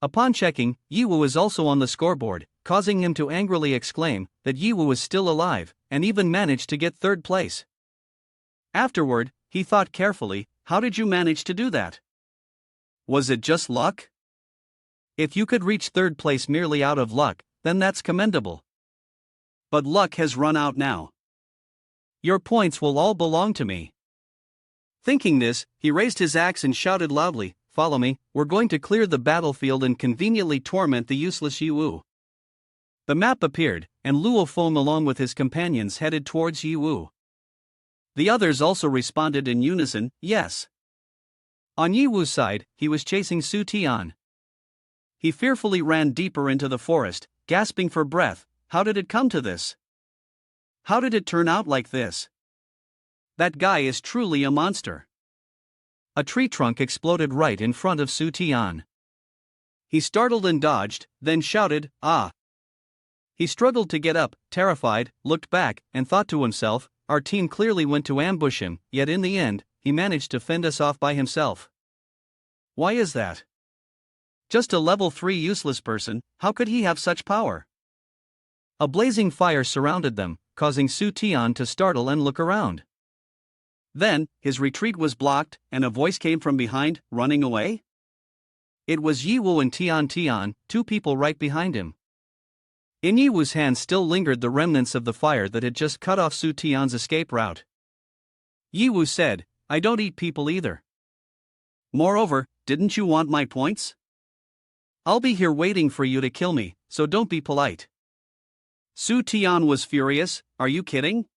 Upon checking, Yi Wu is also on the scoreboard, causing him to angrily exclaim that Yi Wu is still alive, and even managed to get third place. Afterward, he thought carefully, "How did you manage to do that? Was it just luck? If you could reach third place merely out of luck, then that's commendable. But luck has run out now. Your points will all belong to me." Thinking this, he raised his axe and shouted loudly, "Follow me, we're going to clear the battlefield and conveniently torment the useless Yi Wu." The map appeared, and Luo Feng along with his companions headed towards Yi Wu. The others also responded in unison, "Yes." On Yi Wu's side, he was chasing Su Tian. He fearfully ran deeper into the forest, gasping for breath. How did it come to this? How did it turn out like this? That guy is truly a monster. A tree trunk exploded right in front of Su Tian. He startled and dodged, then shouted, "Ah!" He struggled to get up, terrified, looked back, and thought to himself, "Our team clearly went to ambush him, yet in the end, he managed to fend us off by himself. Why is that? Just a level 3 useless person, how could he have such power?" A blazing fire surrounded them, causing Su Tian to startle and look around. Then, his retreat was blocked, and a voice came from behind, running away. It was Yi Wu and Tian Tian, two people right behind him. In Yi Wu's hands still lingered the remnants of the fire that had just cut off Su Tian's escape route. Yi Wu said, "I don't eat people either. Moreover, didn't you want my points? I'll be here waiting for you to kill me, so don't be polite." Su Tian was furious, "Are you kidding?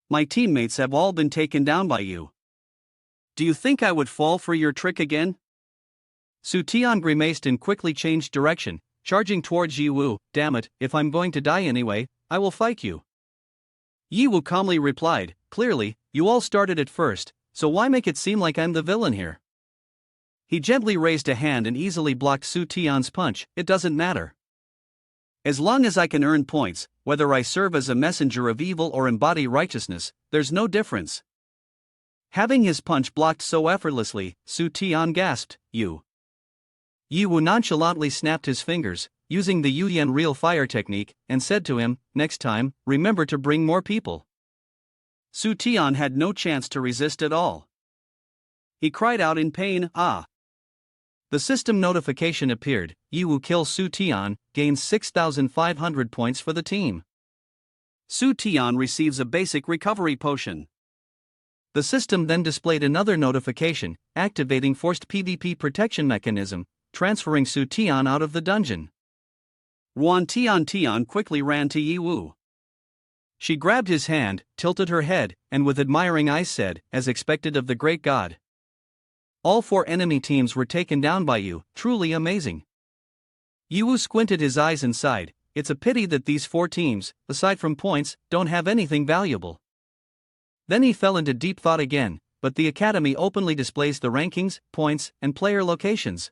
My teammates have all been taken down by you. Do you think I would fall for your trick again?" Su Tian grimaced and quickly changed direction, charging towards Yi Wu. "Damn it, if I'm going to die anyway, I will fight you." Yi Wu calmly replied, "Clearly, you all started it first, so why make it seem like I'm the villain here?" He gently raised a hand and easily blocked Su Tian's punch. "It doesn't matter. As long as I can earn points, whether I serve as a messenger of evil or embody righteousness, there's no difference." Having his punch blocked so effortlessly, Su Tian gasped, "You." Yi Wu nonchalantly snapped his fingers, using the Yuyan real fire technique, and said to him, "Next time, remember to bring more people." Su Tian had no chance to resist at all. He cried out in pain, "Ah!" The system notification appeared, Yi Wu kills Su Tian, gains 6,500 points for the team. Su Tian receives a basic recovery potion. The system then displayed another notification, activating forced PvP protection mechanism, transferring Su Tian out of the dungeon. Ruan Tian Tian quickly ran to Yi Wu. She grabbed his hand, tilted her head, and with admiring eyes said, "As expected of the great god. All 4 enemy teams were taken down by you, truly amazing." Yi Wu squinted his eyes and sighed, "It's a pity that these 4 teams, aside from points, don't have anything valuable." Then he fell into deep thought again, but the Academy openly displays the rankings, points, and player locations.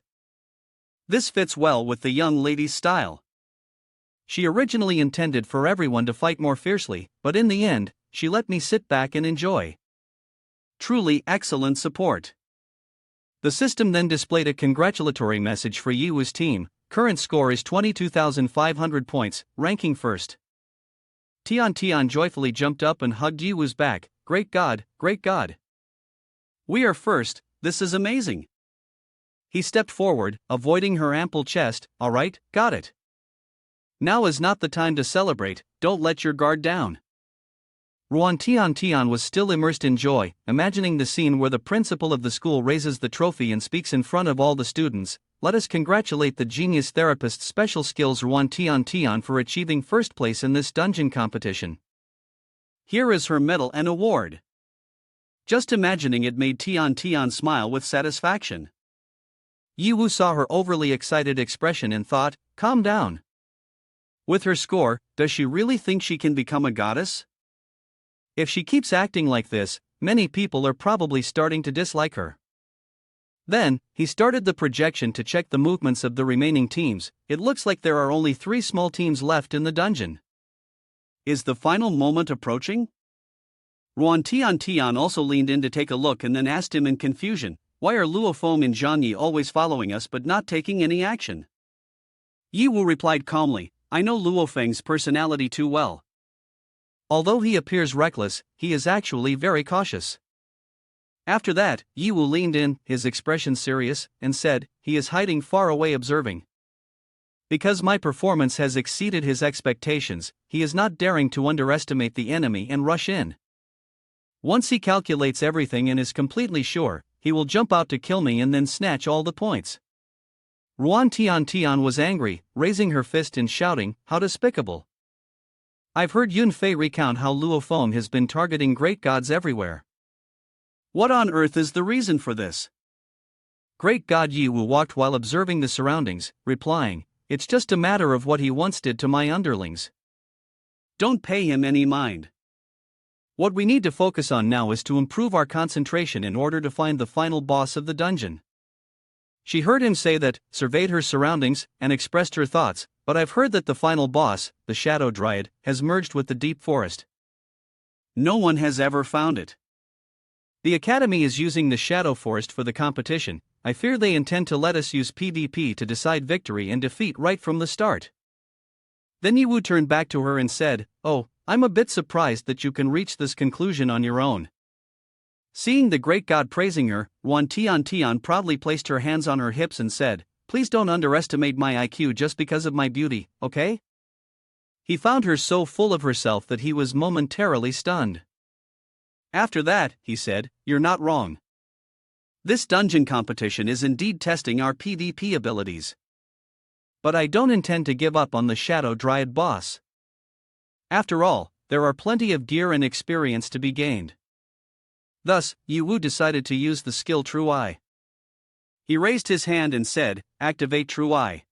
This fits well with the young lady's style. She originally intended for everyone to fight more fiercely, but in the end, she let me sit back and enjoy. Truly excellent support. The system then displayed a congratulatory message for Yi Wu's team. Current score is 22,500 points, ranking first. Tian Tian joyfully jumped up and hugged Yi Wu's back, great God, great God. We are first, this is amazing. He stepped forward, avoiding her ample chest. All right, got it. Now is not the time to celebrate, don't let your guard down. Ruan Tian was still immersed in joy, imagining the scene where the principal of the school raises the trophy and speaks in front of all the students. Let us congratulate the genius therapist's special skills Ruan Tian for achieving first place in this dungeon competition. Here is her medal and award. Just imagining it made Tian smile with satisfaction. Yiwu saw her overly excited expression and thought, calm down. With her score, does she really think she can become a goddess? If she keeps acting like this, many people are probably starting to dislike her. Then, he started the projection to check the movements of the remaining teams. It looks like there are only 3 small teams left in the dungeon. Is the final moment approaching? Ruan Tian also leaned in to take a look and then asked him in confusion, why are Luo Feng and Zhang Yi always following us but not taking any action? Yi Wu replied calmly, I know Luo Feng's personality too well. Although he appears reckless, he is actually very cautious. After that, Yi Wu leaned in, his expression serious, and said, he is hiding far away observing. Because my performance has exceeded his expectations, he is not daring to underestimate the enemy and rush in. Once he calculates everything and is completely sure, he will jump out to kill me and then snatch all the points. Ruan Tian was angry, raising her fist and shouting, how despicable. I've heard Yun Fei recount how Luo Feng has been targeting great gods everywhere. What on earth is the reason for this? Great God Yi Wu walked while observing the surroundings, replying, it's just a matter of what he once did to my underlings. Don't pay him any mind. What we need to focus on now is to improve our concentration in order to find the final boss of the dungeon. She heard him say that, surveyed her surroundings, and expressed her thoughts, but I've heard that the final boss, the Shadow Dryad, has merged with the deep forest. No one has ever found it. The Academy is using the Shadow Forest for the competition. I fear they intend to let us use PvP to decide victory and defeat right from the start. Then Yiwu turned back to her and said, oh, I'm a bit surprised that you can reach this conclusion on your own. Seeing the great god praising her, Ruan Tian proudly placed her hands on her hips and said, please don't underestimate my IQ just because of my beauty, okay? He found her so full of herself that he was momentarily stunned. After that, he said, you're not wrong. This dungeon competition is indeed testing our PvP abilities. But I don't intend to give up on the Shadow Dryad boss. After all, there are plenty of gear and experience to be gained. Thus, Yi Wu decided to use the skill True Eye. He raised his hand and said, activate True Eye.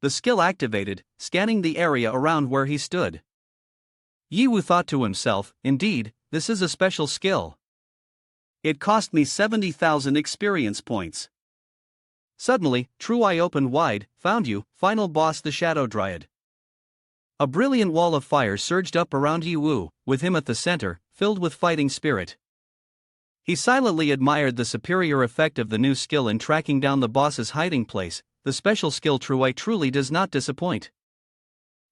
The skill activated, scanning the area around where he stood. Yi Wu thought to himself, indeed, this is a special skill. It cost me 70,000 experience points. Suddenly, True Eye opened wide, found you, final boss the Shadow Dryad. A brilliant wall of fire surged up around Yi Wu, with him at the center, filled with fighting spirit. He silently admired the superior effect of the new skill in tracking down the boss's hiding place. The special skill True Eye truly does not disappoint.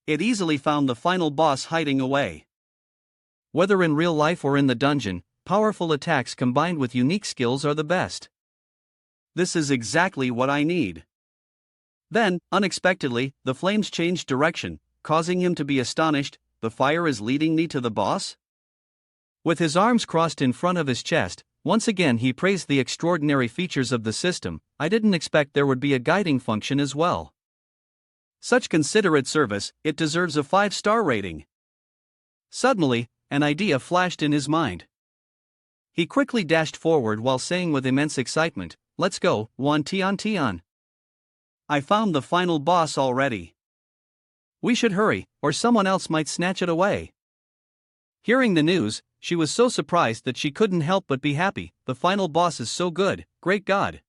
It easily found the final boss hiding away. Whether in real life or in the dungeon, powerful attacks combined with unique skills are the best. This is exactly what I need. Then, unexpectedly, the flames changed direction, causing him to be astonished. The fire is leading me to the boss? With his arms crossed in front of his chest, once again he praised the extraordinary features of the system. I didn't expect there would be a guiding function as well. Such considerate service, it deserves a 5-star rating. Suddenly, an idea flashed in his mind. He quickly dashed forward while saying with immense excitement, let's go, Ruan Tian. I found the final boss already. We should hurry, or someone else might snatch it away. Hearing the news, she was so surprised that she couldn't help but be happy. The final boss is so good, great God.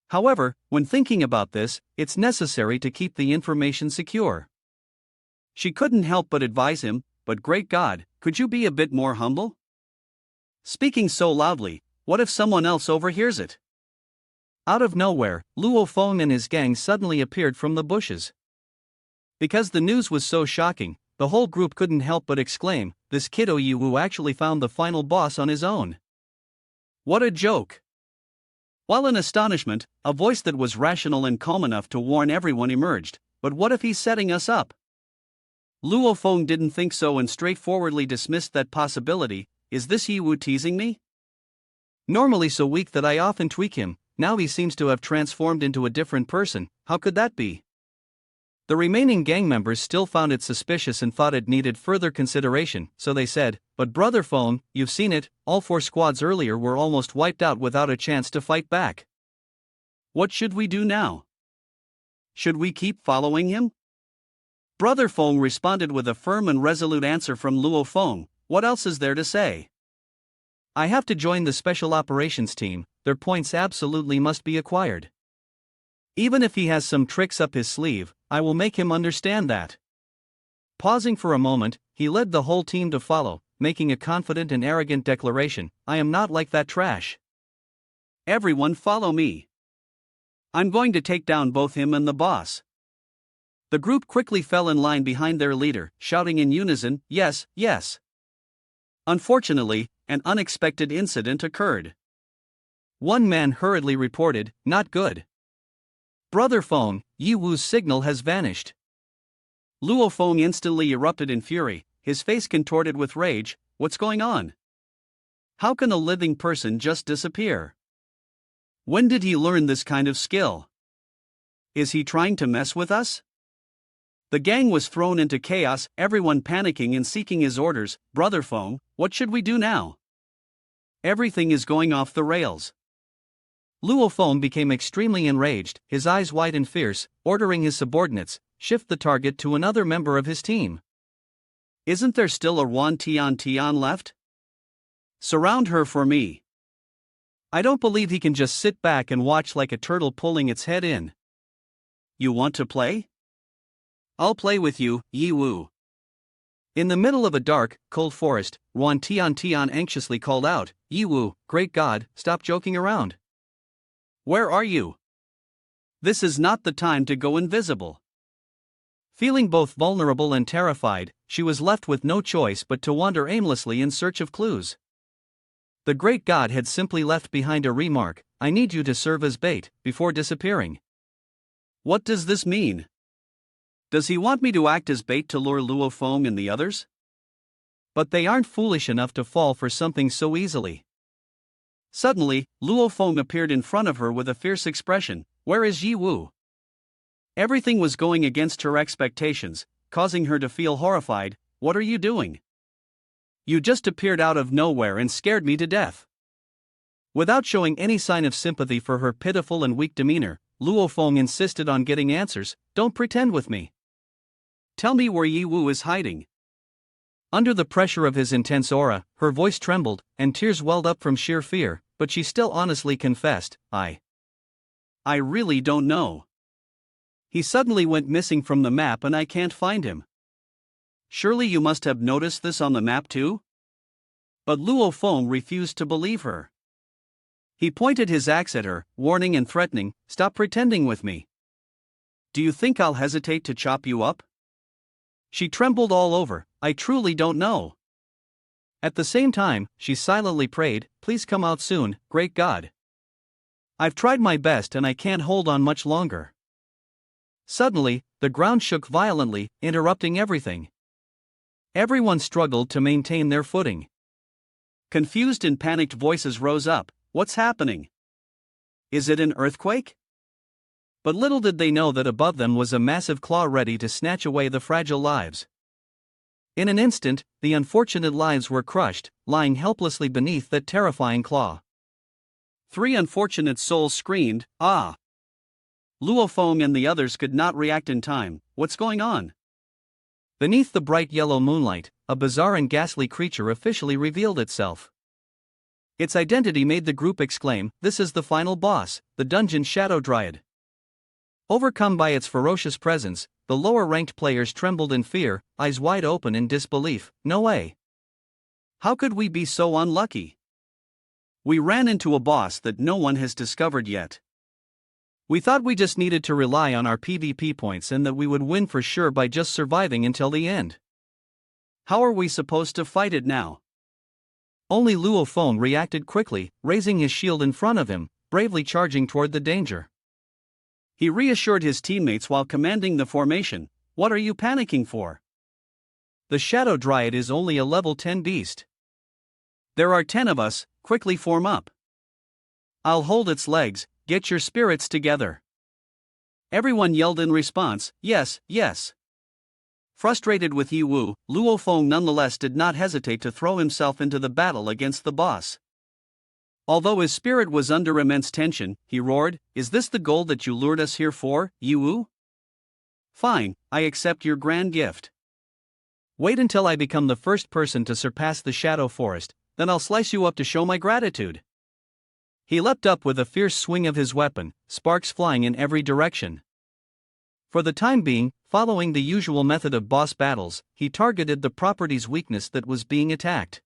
However, when thinking about this, it's necessary to keep the information secure. She couldn't help but advise him, but great God, could you be a bit more humble? Speaking so loudly, what if someone else overhears it? Out of nowhere, Luo Feng and his gang suddenly appeared from the bushes. Because the news was so shocking, the whole group couldn't help but exclaim, this kiddo Yiwu actually found the final boss on his own. What a joke! While in astonishment, a voice that was rational and calm enough to warn everyone emerged, but what if he's setting us up? Luo Feng didn't think so and straightforwardly dismissed that possibility. Is this Yiwu teasing me? Normally so weak that I often tweak him, now he seems to have transformed into a different person. How could that be? The remaining gang members still found it suspicious and thought it needed further consideration, so they said, but Brother Feng, you've seen it, all 4 squads earlier were almost wiped out without a chance to fight back. What should we do now? Should we keep following him? Brother Feng responded with a firm and resolute answer from Luo Feng. What else is there to say? I have to join the special operations team, their points absolutely must be acquired. Even if he has some tricks up his sleeve, I will make him understand that. Pausing for a moment, he led the whole team to follow, making a confident and arrogant declaration, I am not like that trash. Everyone follow me. I'm going to take down both him and the boss. The group quickly fell in line behind their leader, shouting in unison, yes, yes. Unfortunately, an unexpected incident occurred. One man hurriedly reported, not good. Brother Feng, Yiwu's signal has vanished. Luo Feng instantly erupted in fury, his face contorted with rage. What's going on? How can a living person just disappear? When did he learn this kind of skill? Is he trying to mess with us? The gang was thrown into chaos, everyone panicking and seeking his orders. Brother Feng, what should we do now? Everything is going off the rails. Luo Feng became extremely enraged, his eyes wide and fierce, ordering his subordinates, shift the target to another member of his team. Isn't there still a Wan Tian left? Surround her for me. I don't believe he can just sit back and watch like a turtle pulling its head in. You want to play? I'll play with you, Yiwu. In the middle of a dark, cold forest, Wan Tian anxiously called out, Yiwu, great God, stop joking around. Where are you? This is not the time to go invisible. Feeling both vulnerable and terrified, she was left with no choice but to wander aimlessly in search of clues. The great God had simply left behind a remark, I need you to serve as bait, before disappearing. What does this mean? Does he want me to act as bait to lure Luo Feng and the others? But they aren't foolish enough to fall for something so easily. Suddenly, Luo Feng appeared in front of her with a fierce expression. Where is Yiwu? Everything was going against her expectations, causing her to feel horrified. What are you doing? You just appeared out of nowhere and scared me to death. Without showing any sign of sympathy for her pitiful and weak demeanor, Luo Feng insisted on getting answers. Don't pretend with me. Tell me where Yiwu is hiding. Under the pressure of his intense aura, her voice trembled, and tears welled up from sheer fear, but she still honestly confessed, I really don't know. He suddenly went missing from the map and I can't find him. Surely you must have noticed this on the map too? But Luo Feng refused to believe her. He pointed his axe at her, warning and threatening, stop pretending with me. Do you think I'll hesitate to chop you up? She trembled all over, I truly don't know. At the same time, she silently prayed, please come out soon, great God. I've tried my best and I can't hold on much longer. Suddenly, the ground shook violently, interrupting everything. Everyone struggled to maintain their footing. Confused and panicked voices rose up, what's happening? Is it an earthquake? But little did they know that above them was a massive claw ready to snatch away the fragile lives. In an instant, the unfortunate lives were crushed, lying helplessly beneath that terrifying claw. 3 unfortunate souls screamed, ah! Luo Feng and the others could not react in time. What's going on? Beneath the bright yellow moonlight, a bizarre and ghastly creature officially revealed itself. Its identity made the group exclaim, this is the final boss, the dungeon shadow dryad. Overcome by its ferocious presence, the lower-ranked players trembled in fear, eyes wide open in disbelief. No way. How could we be so unlucky? We ran into a boss that no one has discovered yet. We thought we just needed to rely on our PvP points and that we would win for sure by just surviving until the end. How are we supposed to fight it now? Only Luo Feng reacted quickly, raising his shield in front of him, bravely charging toward the danger. He reassured his teammates while commanding the formation. What are you panicking for? The Shadow Dryad is only a level 10 beast. There are 10 of us, quickly form up. I'll hold its legs, get your spirits together. Everyone yelled in response, yes, yes. Frustrated with Yi Wu, Luo Feng nonetheless did not hesitate to throw himself into the battle against the boss. Although his spirit was under immense tension, he roared, "Is this the goal that you lured us here for, Yi Wu? Fine, I accept your grand gift. Wait until I become the first person to surpass the Shadow Forest, then I'll slice you up to show my gratitude." He leapt up with a fierce swing of his weapon, sparks flying in every direction. For the time being, following the usual method of boss battles, he targeted the property's weakness that was being attacked.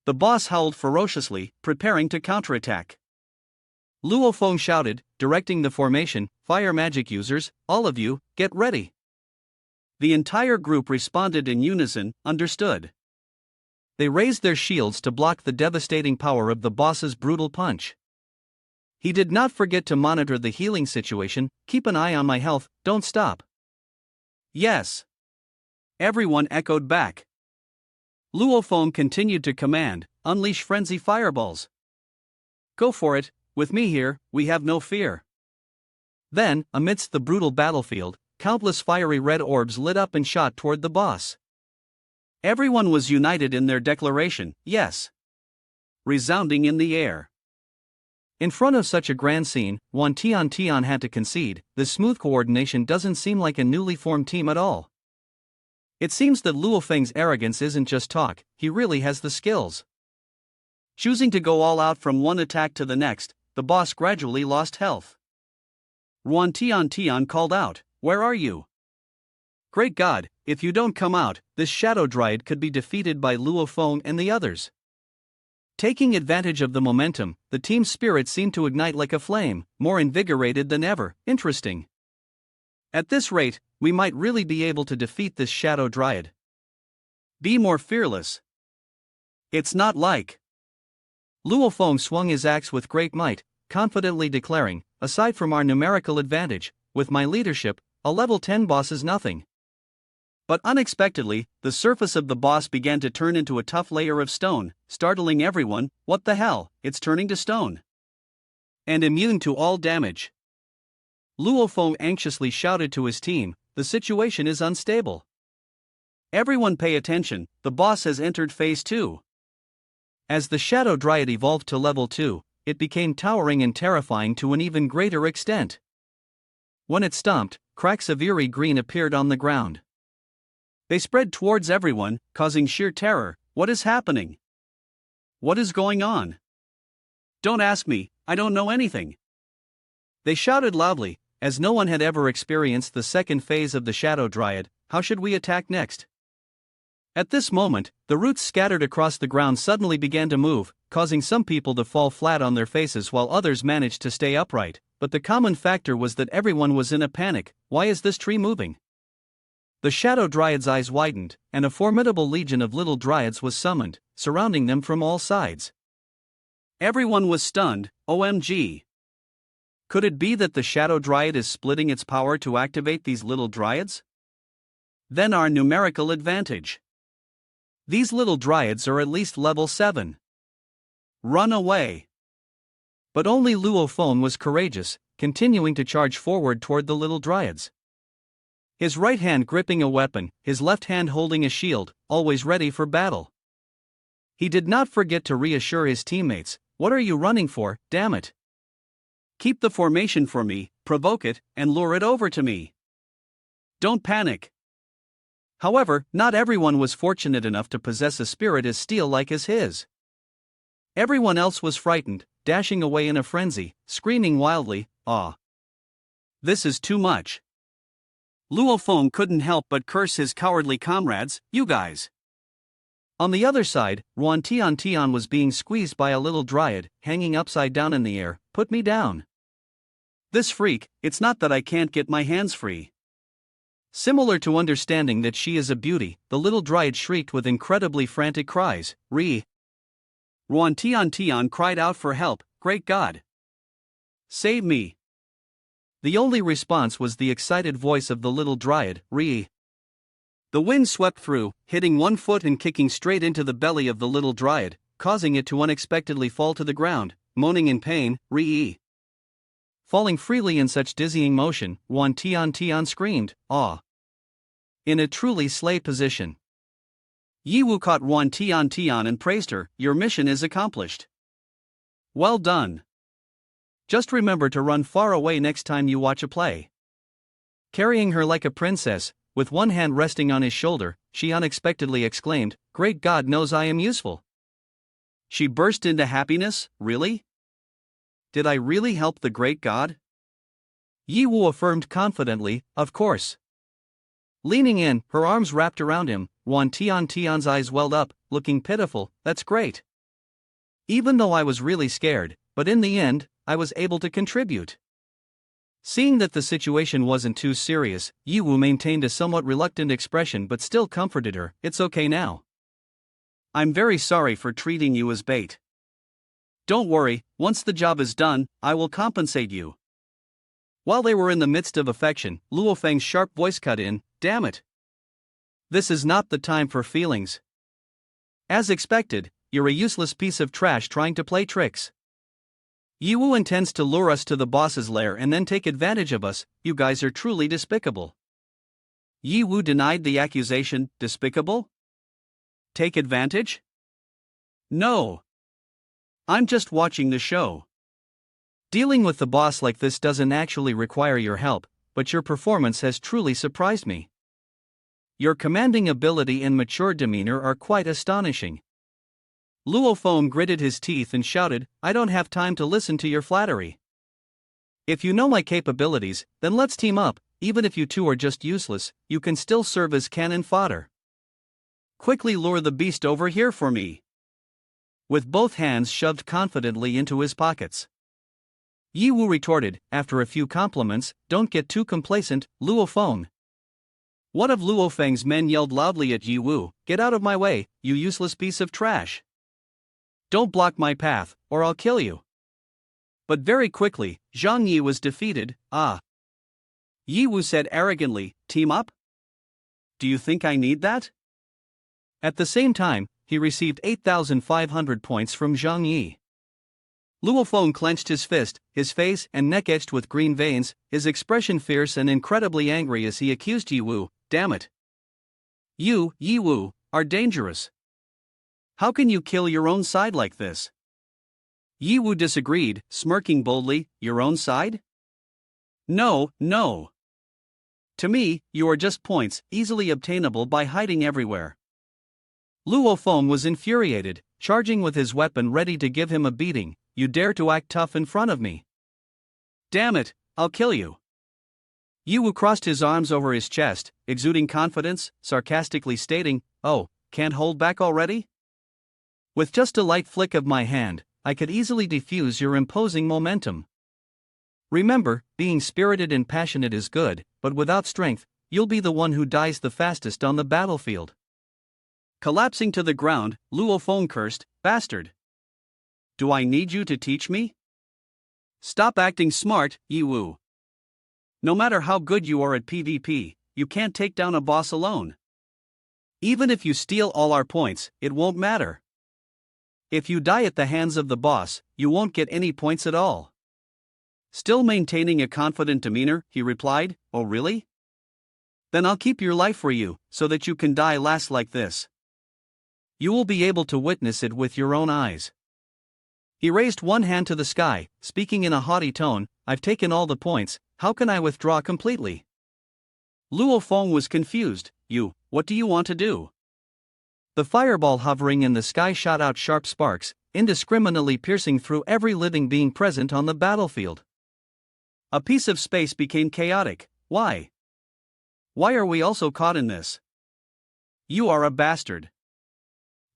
The boss howled ferociously, preparing to counterattack. Luo Feng shouted, directing the formation, "Fire magic users, all of you, get ready." The entire group responded in unison, understood. They raised their shields to block the devastating power of the boss's brutal punch. He did not forget to monitor the healing situation. "Keep an eye on my health, don't stop." "Yes." Everyone echoed back. Luo Feng continued to command, "Unleash frenzy fireballs. Go for it, with me here, we have no fear." Then, amidst the brutal battlefield, countless fiery red orbs lit up and shot toward the boss. Everyone was united in their declaration, "Yes," resounding in the air. In front of such a grand scene, Wan Tian had to concede, this smooth coordination doesn't seem like a newly formed team at all. It seems that Luo Feng's arrogance isn't just talk, he really has the skills. Choosing to go all out from one attack to the next, the boss gradually lost health. Wan Tian called out, "Where are you? Great God, if you don't come out, this Shadow Dryad could be defeated by Luo Feng and the others." Taking advantage of the momentum, the team's spirit seemed to ignite like a flame, more invigorated than ever. Interesting. At this rate, we might really be able to defeat this Shadow Dryad. Be more fearless. It's not like. Luo Feng swung his axe with great might, confidently declaring, "Aside from our numerical advantage, with my leadership, a level 10 boss is nothing." But unexpectedly, the surface of the boss began to turn into a tough layer of stone, startling everyone. "What the hell, it's turning to stone. And immune to all damage." Luo Feng anxiously shouted to his team, "The situation is unstable. Everyone pay attention, the boss has entered phase 2. As the Shadow Dryad evolved to level 2, it became towering and terrifying to an even greater extent. When it stomped, cracks of eerie green appeared on the ground. They spread towards everyone, causing sheer terror. What is happening? What is going on? Don't ask me, I don't know anything. They shouted loudly, as no one had ever experienced the second phase of the Shadow Dryad. How should we attack next? At this moment, the roots scattered across the ground suddenly began to move, causing some people to fall flat on their faces while others managed to stay upright, but the common factor was that everyone was in a panic. Why is this tree moving? The Shadow Dryad's eyes widened, and a formidable legion of little dryads was summoned, surrounding them from all sides. Everyone was stunned. OMG. Could it be that the Shadow Dryad is splitting its power to activate these little dryads? Then our numerical advantage. These little dryads are at least level 7. Run away. But only Luo Feng was courageous, continuing to charge forward toward the little dryads. His right hand gripping a weapon, his left hand holding a shield, always ready for battle. He did not forget to reassure his teammates, "What are you running for, damn it? Keep the formation for me, provoke it, and lure it over to me. Don't panic." However, not everyone was fortunate enough to possess a spirit as steel-like as his. Everyone else was frightened, dashing away in a frenzy, screaming wildly, "Ah! This is too much." Luo Feng couldn't help but curse his cowardly comrades. "You guys." On the other side, Wan Tian was being squeezed by a little dryad, hanging upside down in the air. "Put me down. This freak, it's not that I can't get my hands free. Similar to understanding that she is a beauty, the little dryad shrieked with incredibly frantic cries. Ruan Tian Tian cried out for help. Great God! Save me! The only response was the excited voice of the little dryad. The wind swept through, hitting one foot and kicking straight into the belly of the little dryad, causing it to unexpectedly fall to the ground, moaning in pain. Falling freely in such dizzying motion, Ruan Tian Tian screamed, "Ah!" in a truly slay position. Yi Wu caught Ruan Tian Tian and praised her. Your mission is accomplished. Well done. Just remember to run far away next time you watch a play. Carrying her like a princess, with one hand resting on his shoulder, she unexpectedly exclaimed, Great God knows I am useful. She burst into happiness. Really? Did I really help the great God? Yi Wu affirmed confidently, Of course. Leaning in, her arms wrapped around him, Ruan Tian Tian's eyes welled up, looking pitiful. That's great. Even though I was really scared, but in the end, I was able to contribute. Seeing that the situation wasn't too serious, Yi Wu maintained a somewhat reluctant expression but still comforted her. It's okay now. I'm very sorry for treating you as bait. Don't worry, once the job is done, I will compensate you. While they were in the midst of affection, Luo Feng's sharp voice cut in, Damn it. This is not the time for feelings. As expected, you're a useless piece of trash trying to play tricks. Yi Wu intends to lure us to the boss's lair and then take advantage of us. You guys are truly despicable. Yi Wu denied the accusation. Despicable? Take advantage? No. I'm just watching the show. Dealing with the boss like this doesn't actually require your help, but your performance has truly surprised me. Your commanding ability and mature demeanor are quite astonishing. Luo Feng gritted his teeth and shouted, I don't have time to listen to your flattery. If you know my capabilities, then let's team up. Even if you two are just useless, you can still serve as cannon fodder. Quickly lure the beast over here for me. With both hands shoved confidently into his pockets. Yi Wu retorted, after a few compliments, Don't get too complacent, Luo Feng. One of Luo Feng's men yelled loudly at Yi Wu, Get out of my way, you useless piece of trash. Don't block my path, or I'll kill you. But very quickly, Zhang Yi was defeated. Yi Wu said arrogantly, Team up? Do you think I need that? At the same time, he received 8,500 points from Zhang Yi. Luo Feng clenched his fist, his face and neck etched with green veins, his expression fierce and incredibly angry as he accused Yi Wu, Damn it. You, Yi Wu, are dangerous. How can you kill your own side like this? Yi Wu disagreed, smirking boldly, Your own side? No. To me, you are just points, easily obtainable by hiding everywhere. Luo Feng was infuriated, charging with his weapon ready to give him a beating. You dare to act tough in front of me? Damn it, I'll kill you. Yi Wu crossed his arms over his chest, exuding confidence, sarcastically stating, Oh, can't hold back already? With just a light flick of my hand, I could easily defuse your imposing momentum. Remember, being spirited and passionate is good, but without strength, you'll be the one who dies the fastest on the battlefield. Collapsing to the ground, Luo Feng cursed, Bastard. Do I need you to teach me? Stop acting smart, Yi Wu. No matter how good you are at PvP, you can't take down a boss alone. Even if you steal all our points, it won't matter. If you die at the hands of the boss, you won't get any points at all. Still maintaining a confident demeanor, he replied, Oh really? Then I'll keep your life for you, so that you can die last like this. You will be able to witness it with your own eyes. He raised one hand to the sky, speaking in a haughty tone, I've taken all the points, how can I withdraw completely? Luo Feng was confused, what do you want to do? The fireball hovering in the sky shot out sharp sparks, indiscriminately piercing through every living being present on the battlefield. A piece of space became chaotic. Why? Why are we also caught in this? You are a bastard.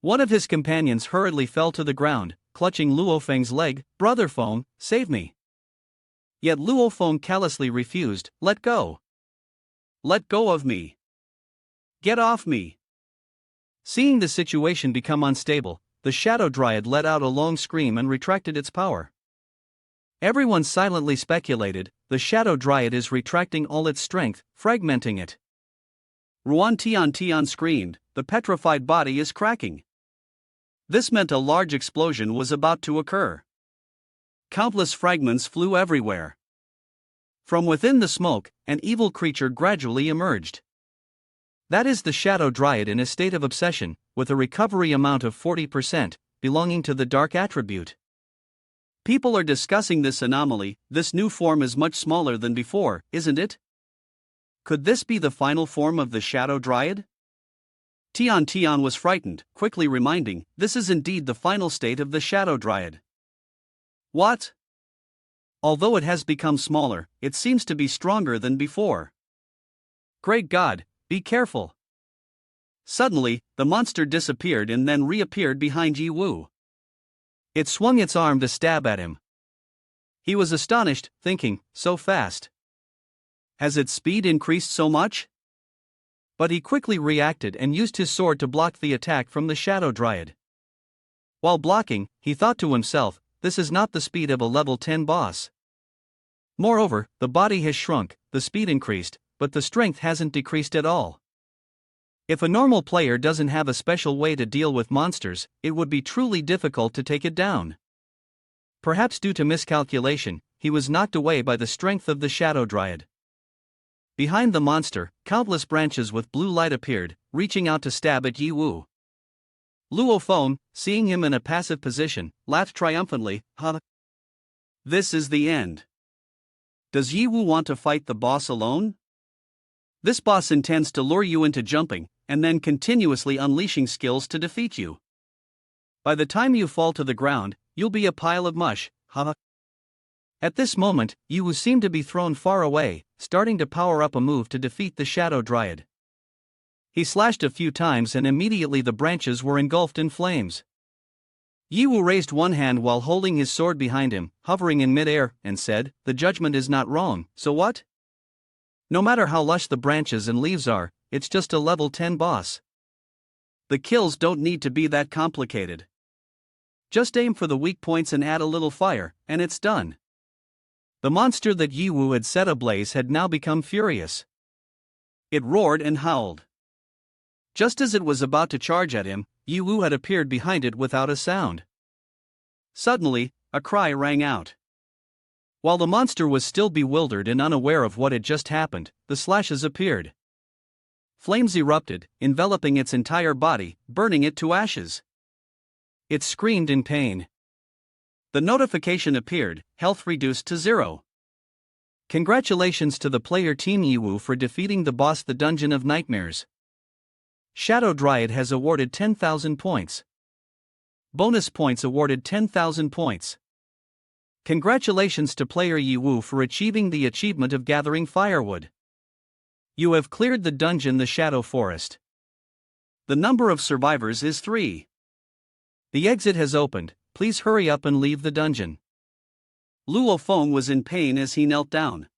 One of his companions hurriedly fell to the ground, clutching Luo Feng's leg, Brother Feng, save me. Yet Luo Feng callously refused, let go. Let go of me. Get off me. Seeing the situation become unstable, the Shadow Dryad let out a long scream and retracted its power. Everyone silently speculated, the Shadow Dryad is retracting all its strength, fragmenting it. Ruan Tian Tian screamed, the petrified body is cracking. This meant a large explosion was about to occur. Countless fragments flew everywhere. From within the smoke, an evil creature gradually emerged. That is the Shadow Dryad in a state of obsession, with a recovery amount of 40%, belonging to the dark attribute. People are discussing this anomaly. This new form is much smaller than before, isn't it? Could this be the final form of the Shadow Dryad? Tian Tian was frightened, quickly reminding, this is indeed the final state of the Shadow Dryad. What? Although it has become smaller, it seems to be stronger than before. Great God, be careful. Suddenly, the monster disappeared and then reappeared behind Yi Wu. It swung its arm to stab at him. He was astonished, thinking, so fast. Has its speed increased so much? But he quickly reacted and used his sword to block the attack from the Shadow Dryad. While blocking, he thought to himself, this is not the speed of a level 10 boss. Moreover, the body has shrunk, the speed increased, but the strength hasn't decreased at all. If a normal player doesn't have a special way to deal with monsters, it would be truly difficult to take it down. Perhaps due to miscalculation, he was knocked away by the strength of the Shadow Dryad. Behind the monster, countless branches with blue light appeared, reaching out to stab at Yi Wu. Luo Feng, seeing him in a passive position, laughed triumphantly, huh? This is the end. Does Yi Wu want to fight the boss alone? This boss intends to lure you into jumping, and then continuously unleashing skills to defeat you. By the time you fall to the ground, you'll be a pile of mush, huh? At this moment, Yi Wu seemed to be thrown far away, starting to power up a move to defeat the Shadow Dryad. He slashed a few times and immediately the branches were engulfed in flames. Yi Wu raised one hand while holding his sword behind him, hovering in midair, and said, the judgment is not wrong, so what? No matter how lush the branches and leaves are, it's just a level 10 boss. The kills don't need to be that complicated. Just aim for the weak points and add a little fire, and it's done. The monster that Yi Wu had set ablaze had now become furious. It roared and howled. Just as it was about to charge at him, Yi Wu had appeared behind it without a sound. Suddenly, a cry rang out. While the monster was still bewildered and unaware of what had just happened, the slashes appeared. Flames erupted, enveloping its entire body, burning it to ashes. It screamed in pain. The notification appeared, health reduced to 0. Congratulations to the player Team Yi Wu for defeating the boss the Dungeon of Nightmares. Shadow Dryad has awarded 10,000 points. Bonus points awarded 10,000 points. Congratulations to player Yi Wu for achieving the achievement of gathering firewood. You have cleared the dungeon the Shadow Forest. The number of survivors is 3. The exit has opened, please hurry up and leave the dungeon. Luo Feng was in pain as he knelt down.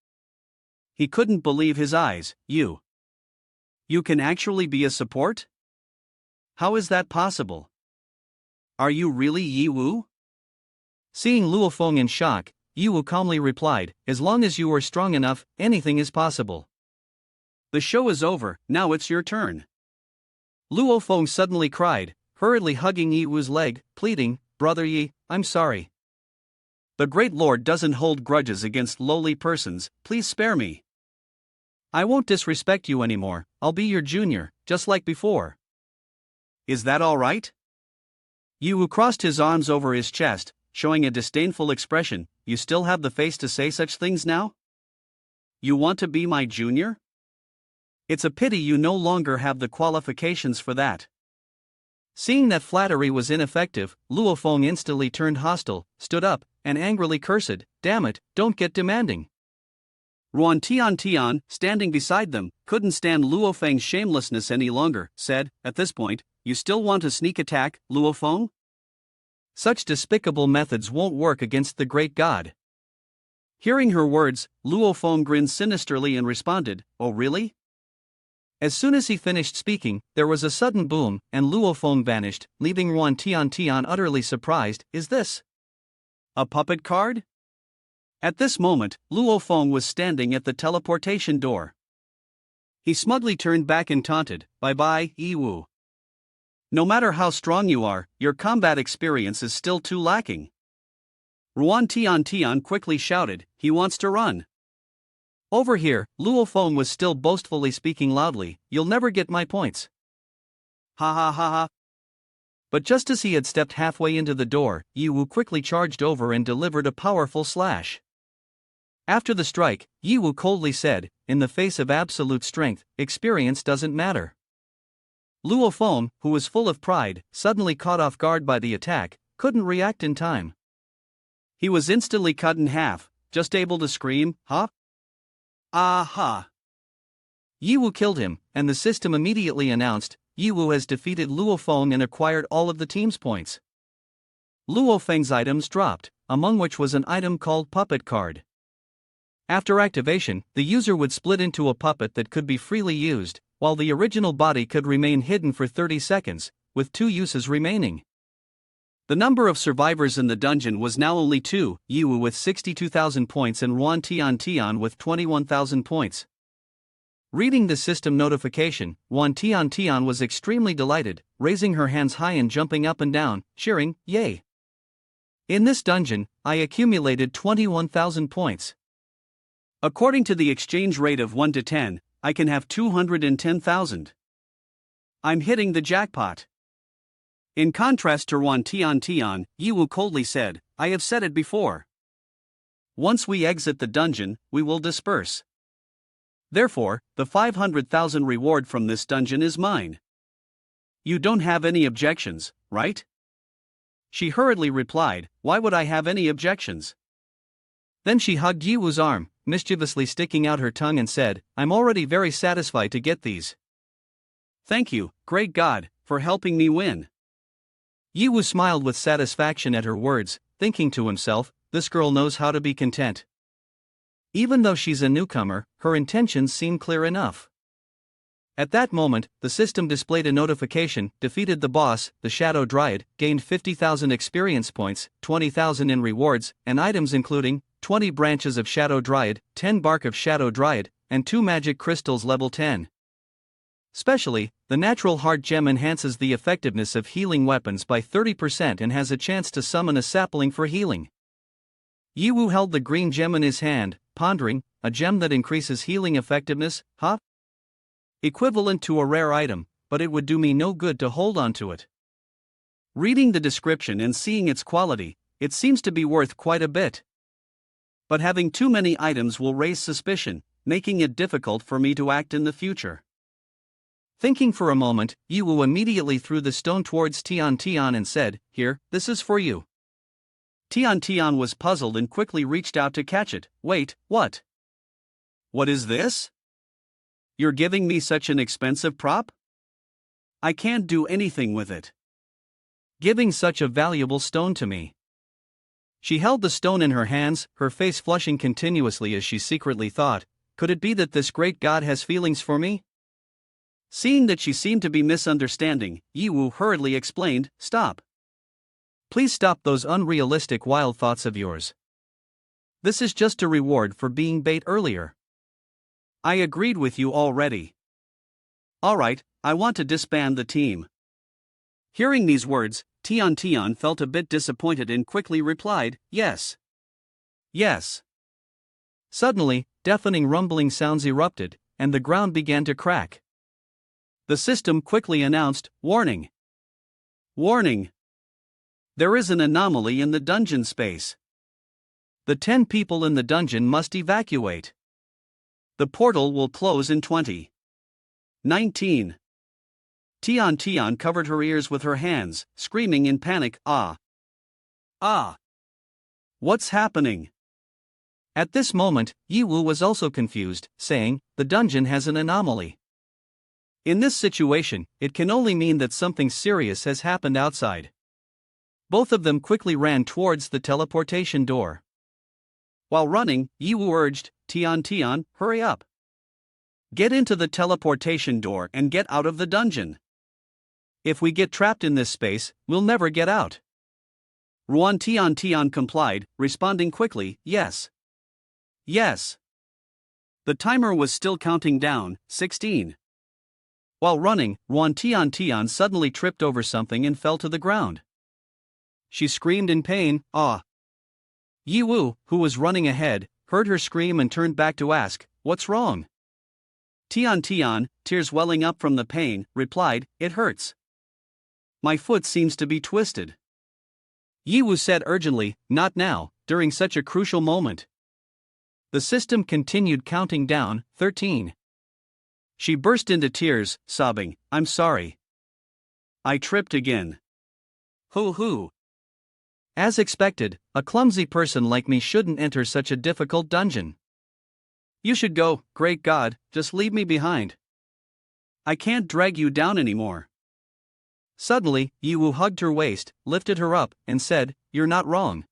He couldn't believe his eyes. You can actually be a support? How is that possible? Are you really Yi Wu? Seeing Luo Feng in shock, Yi Wu calmly replied, as long as you are strong enough, anything is possible. The show is over, now it's your turn. Luo Feng suddenly cried, hurriedly hugging Yi Wu's leg, pleading, Brother Yi, I'm sorry. The Great Lord doesn't hold grudges against lowly persons, please spare me. I won't disrespect you anymore, I'll be your junior, just like before. Is that all right? Yi Wu crossed his arms over his chest, showing a disdainful expression, you still have the face to say such things now? You want to be my junior? It's a pity you no longer have the qualifications for that. Seeing that flattery was ineffective, Luo Feng instantly turned hostile, stood up, and angrily cursed, damn it, don't get demanding. Ruan Tian Tian, standing beside them, couldn't stand Luo Feng's shamelessness any longer, said, at this point, you still want to sneak attack, Luo Feng? Such despicable methods won't work against the great god. Hearing her words, Luo Feng grinned sinisterly and responded, oh really? As soon as he finished speaking, there was a sudden boom, and Luo Feng vanished, leaving Ruan Tian utterly surprised. Is this a puppet card? At this moment, Luo Feng was standing at the teleportation door. He smugly turned back and taunted, "Bye-bye, Yiwu. No matter how strong you are, your combat experience is still too lacking." Ruan Tian quickly shouted, "He wants to run." Over here, Luo Feng was still boastfully speaking loudly, "You'll never get my points. Ha ha ha ha." But just as he had stepped halfway into the door, Yiwu quickly charged over and delivered a powerful slash. After the strike, Yiwu coldly said, "In the face of absolute strength, experience doesn't matter." Luo Feng, who was full of pride, suddenly caught off guard by the attack, couldn't react in time. He was instantly cut in half, just able to scream, "Ha! Aha!" Yiwu killed him, and the system immediately announced, "Yiwu has defeated Luo Feng and acquired all of the team's points." Luo Feng's items dropped, among which was an item called Puppet Card. After activation, the user would split into a puppet that could be freely used, while the original body could remain hidden for 30 seconds, with 2 uses remaining. The number of survivors in the dungeon was now only 2, Yiwu with 62,000 points and Ruan Tian with 21,000 points. Reading the system notification, Ruan Tian was extremely delighted, raising her hands high and jumping up and down, cheering, "Yay! In this dungeon, I accumulated 21,000 points. According to the exchange rate of 1 to 10, I can have 210,000. I'm hitting the jackpot." In contrast to Ruan Tian, Yiwu coldly said, "I have said it before. Once we exit the dungeon, we will disperse. Therefore, the 500,000 reward from this dungeon is mine. You don't have any objections, right?" She hurriedly replied, "Why would I have any objections?" Then she hugged Yiwu's arm, mischievously sticking out her tongue and said, "I'm already very satisfied to get these. Thank you, great God, for helping me win." Yiwu smiled with satisfaction at her words, thinking to himself, "This girl knows how to be content. Even though she's a newcomer, her intentions seem clear enough." At that moment, the system displayed a notification, "Defeated the boss, the Shadow Dryad, gained 50,000 experience points, 20,000 in rewards, and items including 20 branches of Shadow Dryad, 10 bark of Shadow Dryad, and 2 magic crystals level 10. Specially, the natural heart gem enhances the effectiveness of healing weapons by 30% and has a chance to summon a sapling for healing." Yiwu held the green gem in his hand, pondering, "A gem that increases healing effectiveness, huh? Equivalent to a rare item, but it would do me no good to hold on to it. Reading the description and seeing its quality, it seems to be worth quite a bit. But having too many items will raise suspicion, making it difficult for me to act in the future." Thinking for a moment, Yiwu immediately threw the stone towards Tian and said, "Here, this is for you." Tian was puzzled and quickly reached out to catch it. "Wait, what? What is this? You're giving me such an expensive prop? I can't do anything with it. Giving such a valuable stone to me." She held the stone in her hands, her face flushing continuously as she secretly thought, "Could it be that this great god has feelings for me?" Seeing that she seemed to be misunderstanding, Yiwu hurriedly explained, "Stop. Please stop those unrealistic wild thoughts of yours. This is just a reward for being bait earlier. I agreed with you already. Alright, I want to disband the team." Hearing these words, Tian felt a bit disappointed and quickly replied, "Yes. Yes." Suddenly, deafening rumbling sounds erupted, and the ground began to crack. The system quickly announced, "Warning! Warning! There is an anomaly in the dungeon space. The 10 people in the dungeon must evacuate. The portal will close in 20. 19. Tian covered her ears with her hands, screaming in panic, "Ah! Ah! What's happening?" At this moment, Yiwu was also confused, saying, "The dungeon has an anomaly. In this situation, it can only mean that something serious has happened outside." Both of them quickly ran towards the teleportation door. While running, Yiwu urged, Tian, hurry up. Get into the teleportation door and get out of the dungeon. If we get trapped in this space, we'll never get out. Ruan Tian complied, responding quickly, yes. Yes. The timer was still counting down, 16. While running, Ruan Tian suddenly tripped over something and fell to the ground. She screamed in pain, ah. Yi Wu, who was running ahead, heard her scream and turned back to ask, what's wrong? Tian, tears welling up from the pain, replied, it hurts. My foot seems to be twisted. Yi Wu said urgently, not now, during such a crucial moment. The system continued counting down, 13. She burst into tears, sobbing, I'm sorry. I tripped again. Hoo. As expected, a clumsy person like me shouldn't enter such a difficult dungeon. You should go, great God, just leave me behind. I can't drag you down anymore. Suddenly, Yi Wu hugged her waist, lifted her up, and said, you're not wrong.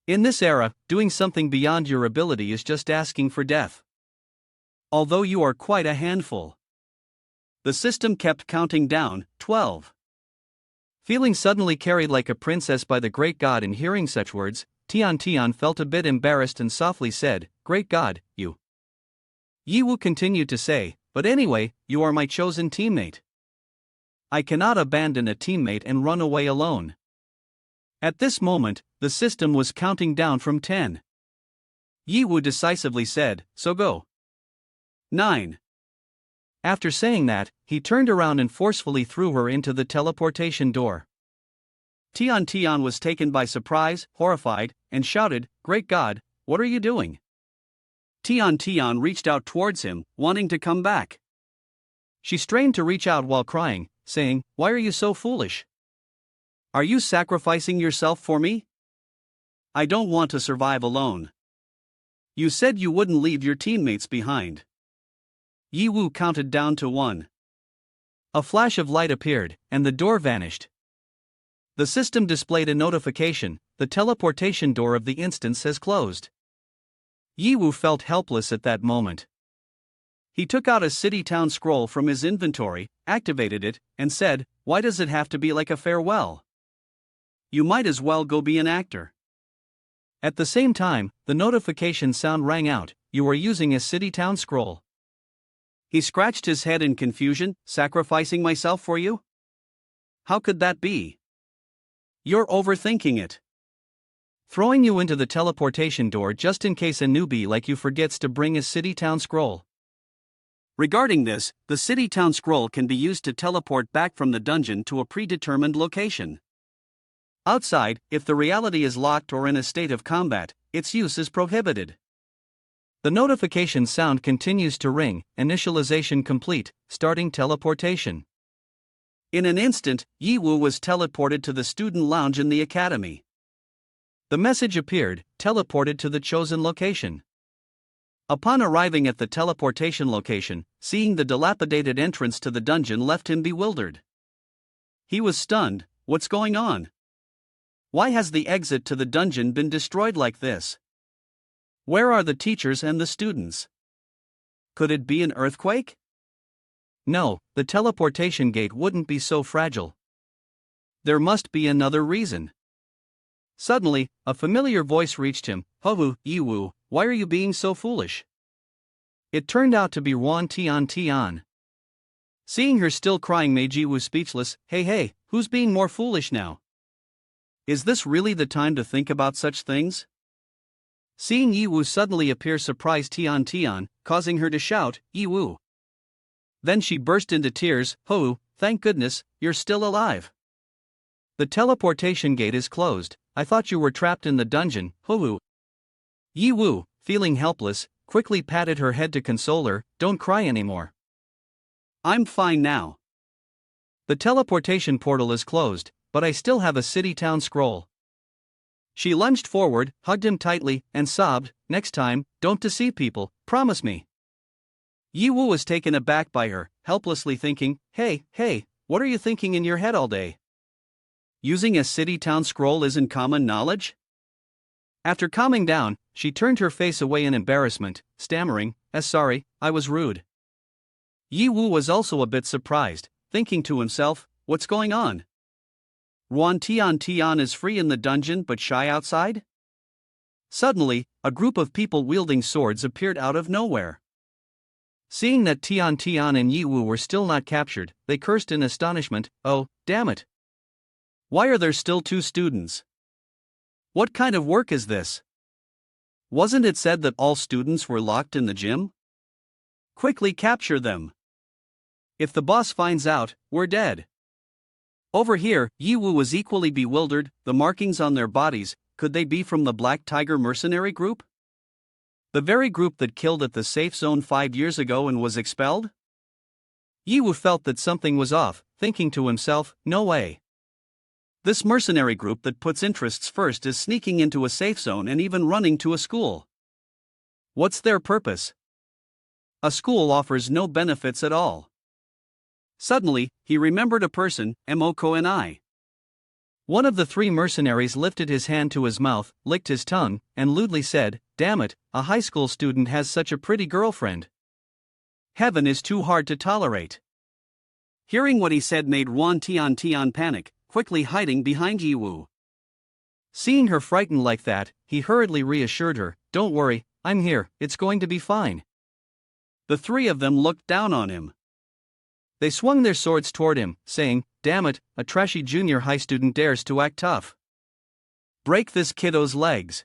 In this era, doing something beyond your ability is just asking for death. Although you are quite a handful. The system kept counting down, 12. Feeling suddenly carried like a princess by the great god and hearing such words, Tian felt a bit embarrassed and softly said, great god, you. Yi Wu continued to say, but anyway, you are my chosen teammate. I cannot abandon a teammate and run away alone. At this moment, the system was counting down from 10. Yi Wu decisively said, so go. 9. After saying that, he turned around and forcefully threw her into the teleportation door. Tian was taken by surprise, horrified, and shouted, great God, what are you doing? Tian reached out towards him, wanting to come back. She strained to reach out while crying, saying, why are you so foolish? Are you sacrificing yourself for me? I don't want to survive alone. You said you wouldn't leave your teammates behind. Yi Wu counted down to 1. A flash of light appeared, and the door vanished. The system displayed a notification, the teleportation door of the instance has closed. Yi Wu felt helpless at that moment. He took out a city-town scroll from his inventory, activated it, and said, why does it have to be like a farewell? You might as well go be an actor. At the same time, the notification sound rang out, you are using a city-town scroll. He scratched his head in confusion, sacrificing myself for you? How could that be? You're overthinking it. Throwing you into the teleportation door just in case a newbie like you forgets to bring a city-town scroll. Regarding this, the city-town scroll can be used to teleport back from the dungeon to a predetermined location. Outside, if the reality is locked or in a state of combat, its use is prohibited. The notification sound continues to ring, initialization complete, starting teleportation. In an instant, Yi Wu was teleported to the student lounge in the academy. The message appeared, teleported to the chosen location. Upon arriving at the teleportation location, seeing the dilapidated entrance to the dungeon left him bewildered. He was stunned, what's going on? Why has the exit to the dungeon been destroyed like this? Where are the teachers and the students? Could it be an earthquake? No, the teleportation gate wouldn't be so fragile. There must be another reason. Suddenly, a familiar voice reached him, Ho-Wu, Yi Wu, why are you being so foolish? It turned out to be Ruan Tian. Seeing her still crying made Yi Wu speechless, hey, who's being more foolish now? Is this really the time to think about such things? Seeing Yi Wu suddenly appear surprised Tian, causing her to shout, Yi Wu. Then she burst into tears, Ho-Wu, thank goodness, you're still alive. The teleportation gate is closed, I thought you were trapped in the dungeon, Ho-Wu. Yi Wu, feeling helpless, quickly patted her head to console her, don't cry anymore. I'm fine now. The teleportation portal is closed, but I still have a city-town scroll. She lunged forward, hugged him tightly, and sobbed, next time, don't deceive people, promise me. Yi Wu was taken aback by her, helplessly thinking, hey, what are you thinking in your head all day? Using a city-town scroll isn't common knowledge? After calming down, she turned her face away in embarrassment, stammering, sorry, I was rude. Yi Wu was also a bit surprised, thinking to himself, what's going on? Ruan Tian is free in the dungeon but shy outside? Suddenly, a group of people wielding swords appeared out of nowhere. Seeing that Tian and Yi Wu were still not captured, they cursed in astonishment, oh, damn it! Why are there still 2 students? What kind of work is this? Wasn't it said that all students were locked in the gym? Quickly capture them. If the boss finds out, we're dead. Over here, Yi Wu was equally bewildered. The markings on their bodies, could they be from the Black Tiger mercenary group? The very group that killed at the safe zone 5 years ago and was expelled? Yi Wu felt that something was off, thinking to himself, no way. This mercenary group that puts interests first is sneaking into a safe zone and even running to a school. What's their purpose? A school offers no benefits at all. Suddenly, he remembered a person, Emoko and I. One of the 3 mercenaries lifted his hand to his mouth, licked his tongue, and lewdly said, damn it, a high school student has such a pretty girlfriend. Heaven is too hard to tolerate. Hearing what he said made Ruan Tian panic, quickly hiding behind Yi Wu. Seeing her frightened like that, he hurriedly reassured her, don't worry, I'm here, it's going to be fine. The 3 of them looked down on him. They swung their swords toward him, saying, damn it, a trashy junior high student dares to act tough. Break this kiddo's legs.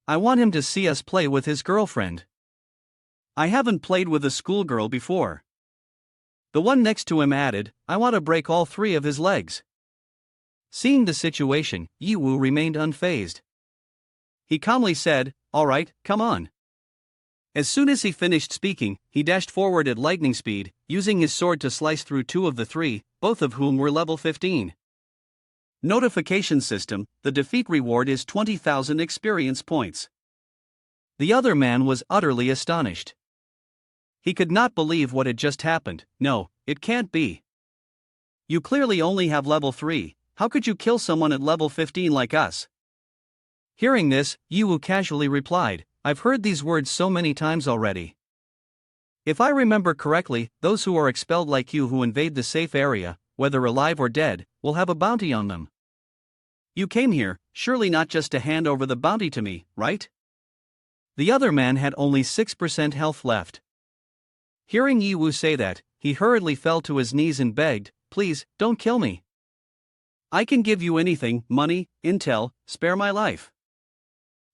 I want him to see us play with his girlfriend. I haven't played with a schoolgirl before. The one next to him added, I want to break all 3 of his legs. Seeing the situation, Yi Wu remained unfazed. He calmly said, all right, come on. As soon as he finished speaking, he dashed forward at lightning speed, using his sword to slice through 2 of the 3, both of whom were level 15. Notification system, the defeat reward is 20,000 experience points. The other man was utterly astonished. He could not believe what had just happened. No, it can't be. You clearly only have level 3, how could you kill someone at level 15 like us? Hearing this, Yi Wu casually replied, I've heard these words so many times already. If I remember correctly, those who are expelled like you who invade the safe area, whether alive or dead, will have a bounty on them. You came here, surely not just to hand over the bounty to me, right? The other man had only 6% health left. Hearing Yi Wu say that, he hurriedly fell to his knees and begged, please, don't kill me. I can give you anything, money, intel, spare my life.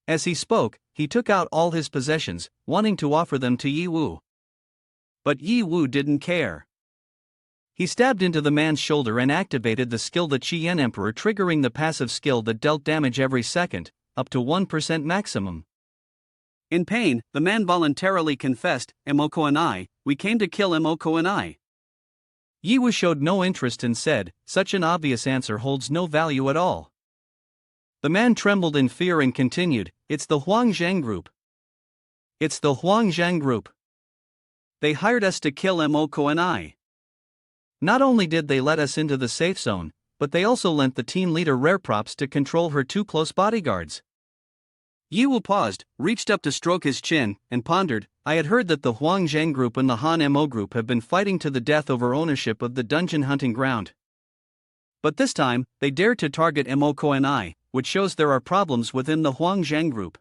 As he spoke, he took out all his possessions, wanting to offer them to Yi Wu. But Yi Wu didn't care. He stabbed into the man's shoulder and activated the skill the Qian Emperor, triggering the passive skill that dealt damage every second, up to 1% maximum. In pain, the man voluntarily confessed, Emoko and I, we came to kill Emoko and I. Yi Wu showed no interest and said, such an obvious answer holds no value at all. The man trembled in fear and continued, it's the Huangzhang group. It's the Huangzhang group. They hired us to kill Emoko and I. Not only did they let us into the safe zone, but they also lent the team leader rare props to control her 2 close bodyguards. Yi Wu paused, reached up to stroke his chin, and pondered, I had heard that the Huangzhang group and the Han Mo group have been fighting to the death over ownership of the dungeon hunting ground. But this time, they dared to target Emoko and I, which shows there are problems within the Huangzhang group.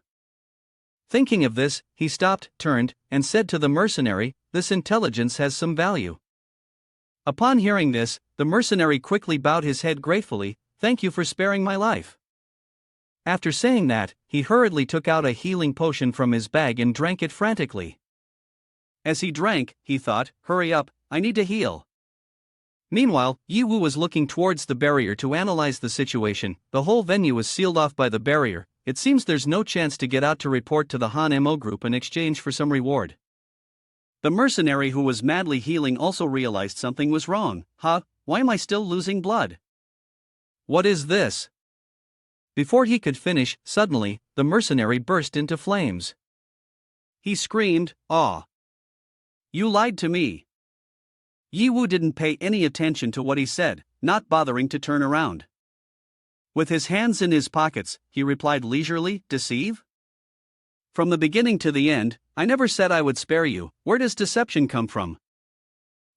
Thinking of this, he stopped, turned, and said to the mercenary, this intelligence has some value. Upon hearing this, the mercenary quickly bowed his head gratefully, thank you for sparing my life. After saying that, he hurriedly took out a healing potion from his bag and drank it frantically. As he drank, he thought, hurry up, I need to heal. Meanwhile, Yi Wu was looking towards the barrier to analyze the situation. The whole venue was sealed off by the barrier. It seems there's no chance to get out to report to the Han Mo group in exchange for some reward. The mercenary who was madly healing also realized something was wrong. Why am I still losing blood? What is this? Before he could finish, suddenly, the mercenary burst into flames. He screamed, "Ah! You lied to me!" Yi Wu didn't pay any attention to what he said, not bothering to turn around. With his hands in his pockets, he replied leisurely, "Deceive? From the beginning to the end, I never said I would spare you. Where does deception come from?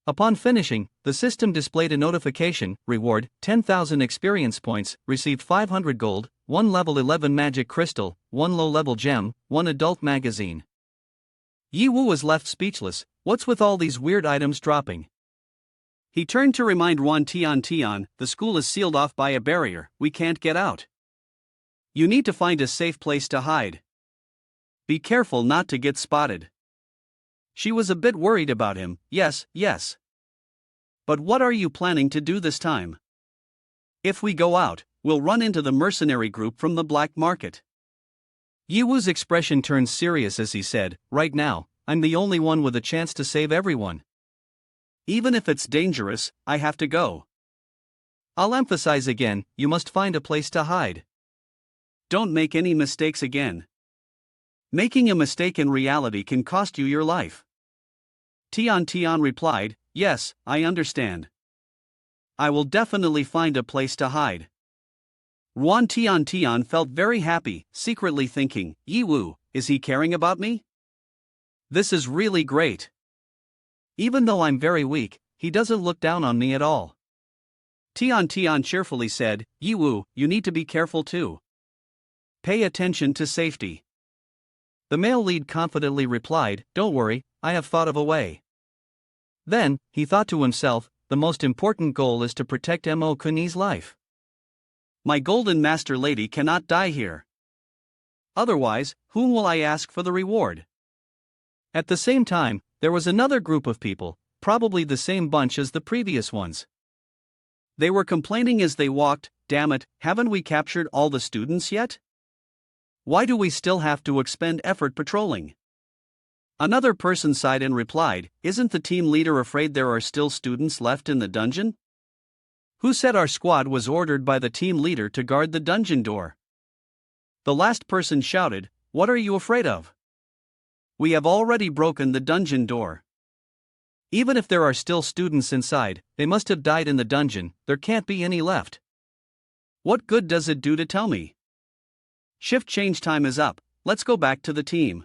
Upon finishing, the system displayed a notification: reward 10,000 experience points, received 500 gold, 1 level 11 magic crystal, 1 low-level gem, 1 adult magazine. Yi Wu was left speechless. What's with all these weird items dropping? He turned to remind Wan Tian, the school is sealed off by a barrier, we can't get out. You need to find a safe place to hide. Be careful not to get spotted. She was a bit worried about him. Yes. But what are you planning to do this time? If we go out, we'll run into the mercenary group from the black market. Yi Wu's expression turned serious as he said, right now, I'm the only one with a chance to save everyone. Even if it's dangerous, I have to go. I'll emphasize again, you must find a place to hide. Don't make any mistakes again. Making a mistake in reality can cost you your life. Tian replied, yes, I understand. I will definitely find a place to hide. Wan Tian felt very happy, secretly thinking, Yi Wu, is he caring about me? This is really great. Even though I'm very weak, he doesn't look down on me at all. Tian cheerfully said, Yi Wu, you need to be careful too. Pay attention to safety. The male lead confidently replied, don't worry, I have thought of a way. Then, he thought to himself, the most important goal is to protect Mo Kuni's life. My golden master lady cannot die here. Otherwise, whom will I ask for the reward? At the same time, there was another group of people, probably the same bunch as the previous ones. They were complaining as they walked, damn it, haven't we captured all the students yet? Why do we still have to expend effort patrolling? Another person sighed and replied, isn't the team leader afraid there are still students left in the dungeon? Who said our squad was ordered by the team leader to guard the dungeon door? The last person shouted, what are you afraid of? We have already broken the dungeon door. Even if there are still students inside, they must have died in the dungeon, there can't be any left. What good does it do to tell me? Shift change time is up, let's go back to the team.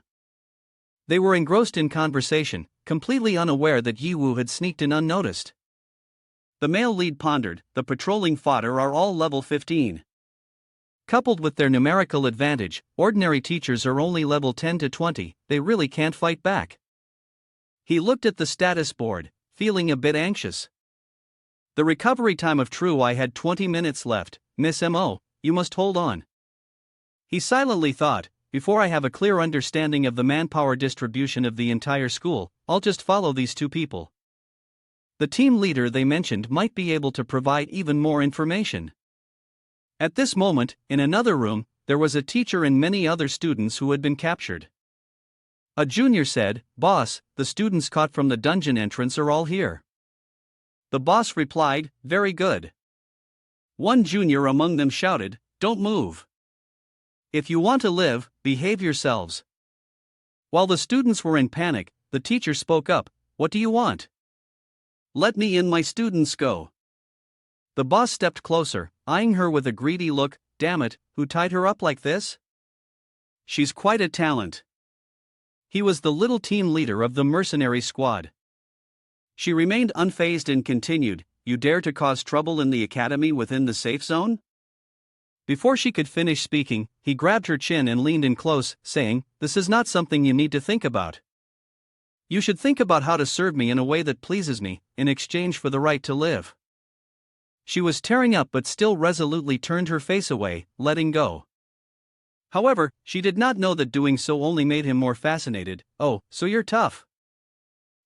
They were engrossed in conversation, completely unaware that Yi Wu had sneaked in unnoticed. The male lead pondered, the patrolling fodder are all level 15. Coupled with their numerical advantage, ordinary teachers are only level 10 to 20, they really can't fight back. He looked at the status board, feeling a bit anxious. The recovery time of True I had 20 minutes left, Miss Mo, you must hold on. He silently thought, before I have a clear understanding of the manpower distribution of the entire school, I'll just follow these two people. The team leader they mentioned might be able to provide even more information. At this moment, in another room, there was a teacher and many other students who had been captured. A junior said, boss, the students caught from the dungeon entrance are all here. The boss replied, very good. One junior among them shouted, don't move. If you want to live, behave yourselves. While the students were in panic, the teacher spoke up, what do you want? Let me in, my students go. The boss stepped closer, eyeing her with a greedy look, damn it, who tied her up like this? She's quite a talent. He was the little team leader of the mercenary squad. She remained unfazed and continued, you dare to cause trouble in the academy within the safe zone? Before she could finish speaking, he grabbed her chin and leaned in close, saying, this is not something you need to think about. You should think about how to serve me in a way that pleases me, in exchange for the right to live. She was tearing up but still resolutely turned her face away, letting go. However, she did not know that doing so only made him more fascinated. Oh, so you're tough.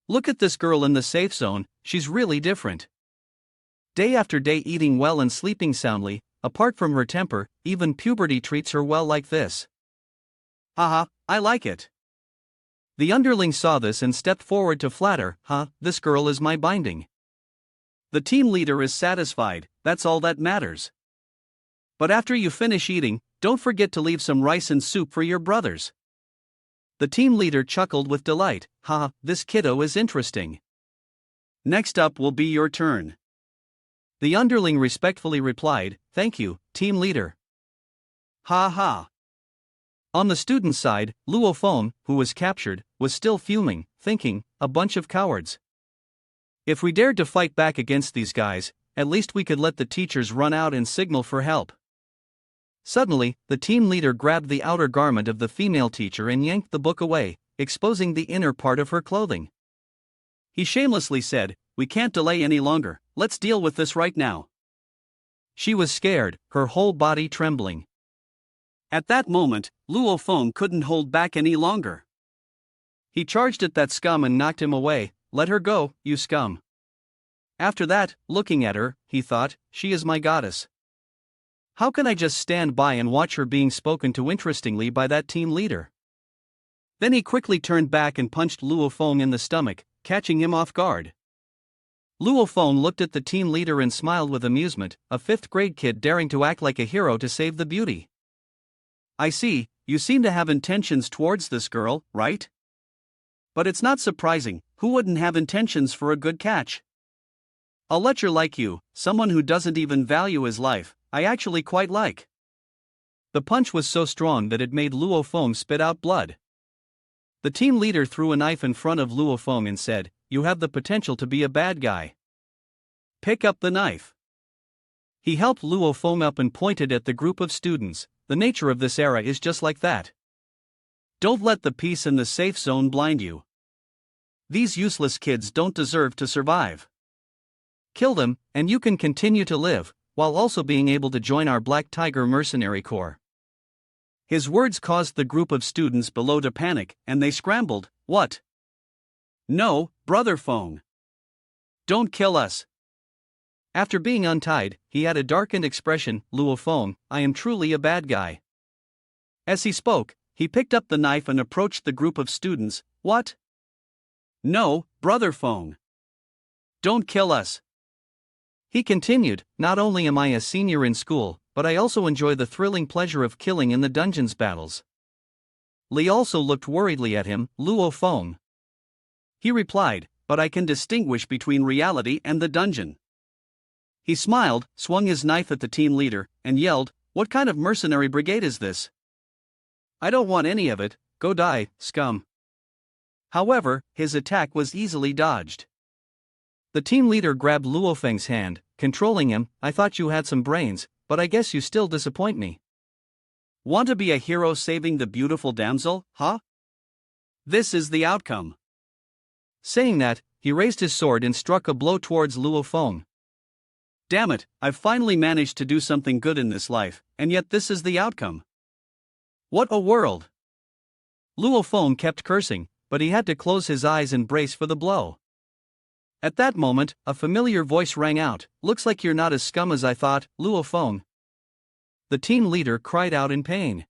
Look at this girl in the safe zone, she's really different. Day after day eating well and sleeping soundly, apart from her temper, even puberty treats her well like this. Haha, I like it. The underling saw this and stepped forward to flatter, this girl is my binding. The team leader is satisfied, that's all that matters. But after you finish eating, don't forget to leave some rice and soup for your brothers. The team leader chuckled with delight, this kiddo is interesting. Next up will be your turn. The underling respectfully replied, thank you, team leader. Ha. On the student side, Luo Feng, who was captured, was still fuming, thinking, a bunch of cowards. If we dared to fight back against these guys, at least we could let the teachers run out and signal for help. Suddenly, the team leader grabbed the outer garment of the female teacher and yanked the book away, exposing the inner part of her clothing. He shamelessly said, "We can't delay any longer, let's deal with this right now." She was scared, her whole body trembling. At that moment, Luo Feng couldn't hold back any longer. He charged at that scum and knocked him away. "Let her go, you scum." After that, looking at her, he thought, she is my goddess. How can I just stand by and watch her being spoken to interestingly by that team leader? Then he quickly turned back and punched Luo Feng in the stomach, catching him off guard. Luo Feng looked at the team leader and smiled with amusement, a fifth-grade kid daring to act like a hero to save the beauty. "I see, you seem to have intentions towards this girl, right? But it's not surprising, who wouldn't have intentions for a good catch? A lecher like you, someone who doesn't even value his life, I actually quite like." The punch was so strong that it made Luo Feng spit out blood. The team leader threw a knife in front of Luo Feng and said, "You have the potential to be a bad guy. Pick up the knife." He helped Luo Feng up and pointed at the group of students. The nature of this era is just like that. Don't let the peace and the safe zone blind you. These useless kids don't deserve to survive. Kill them, and you can continue to live, while also being able to join our Black Tiger Mercenary Corps. His words caused the group of students below to panic, and they scrambled. "What? No, Brother Feng. Don't kill us." After being untied, he had a darkened expression. "Luo Feng, I am truly a bad guy." As he spoke, he picked up the knife and approached the group of students. "What? No, Brother Feng. Don't kill us." He continued, "Not only am I a senior in school, but I also enjoy the thrilling pleasure of killing in the dungeons battles." Li also looked worriedly at him. "Luo Feng." He replied, "But I can distinguish between reality and the dungeon." He smiled, swung his knife at the team leader, and yelled, "What kind of mercenary brigade is this? I don't want any of it, go die, scum." However, his attack was easily dodged. The team leader grabbed Luo Feng's hand, controlling him. "I thought you had some brains, but I guess you still disappoint me. Want to be a hero saving the beautiful damsel, huh? This is the outcome." Saying that, he raised his sword and struck a blow towards Luo Feng. "Damn it, I've finally managed to do something good in this life, and yet this is the outcome. What a world!" Luo Feng kept cursing, but he had to close his eyes and brace for the blow. At that moment, a familiar voice rang out, "Looks like you're not as scum as I thought, Luo Feng." The team leader cried out in pain.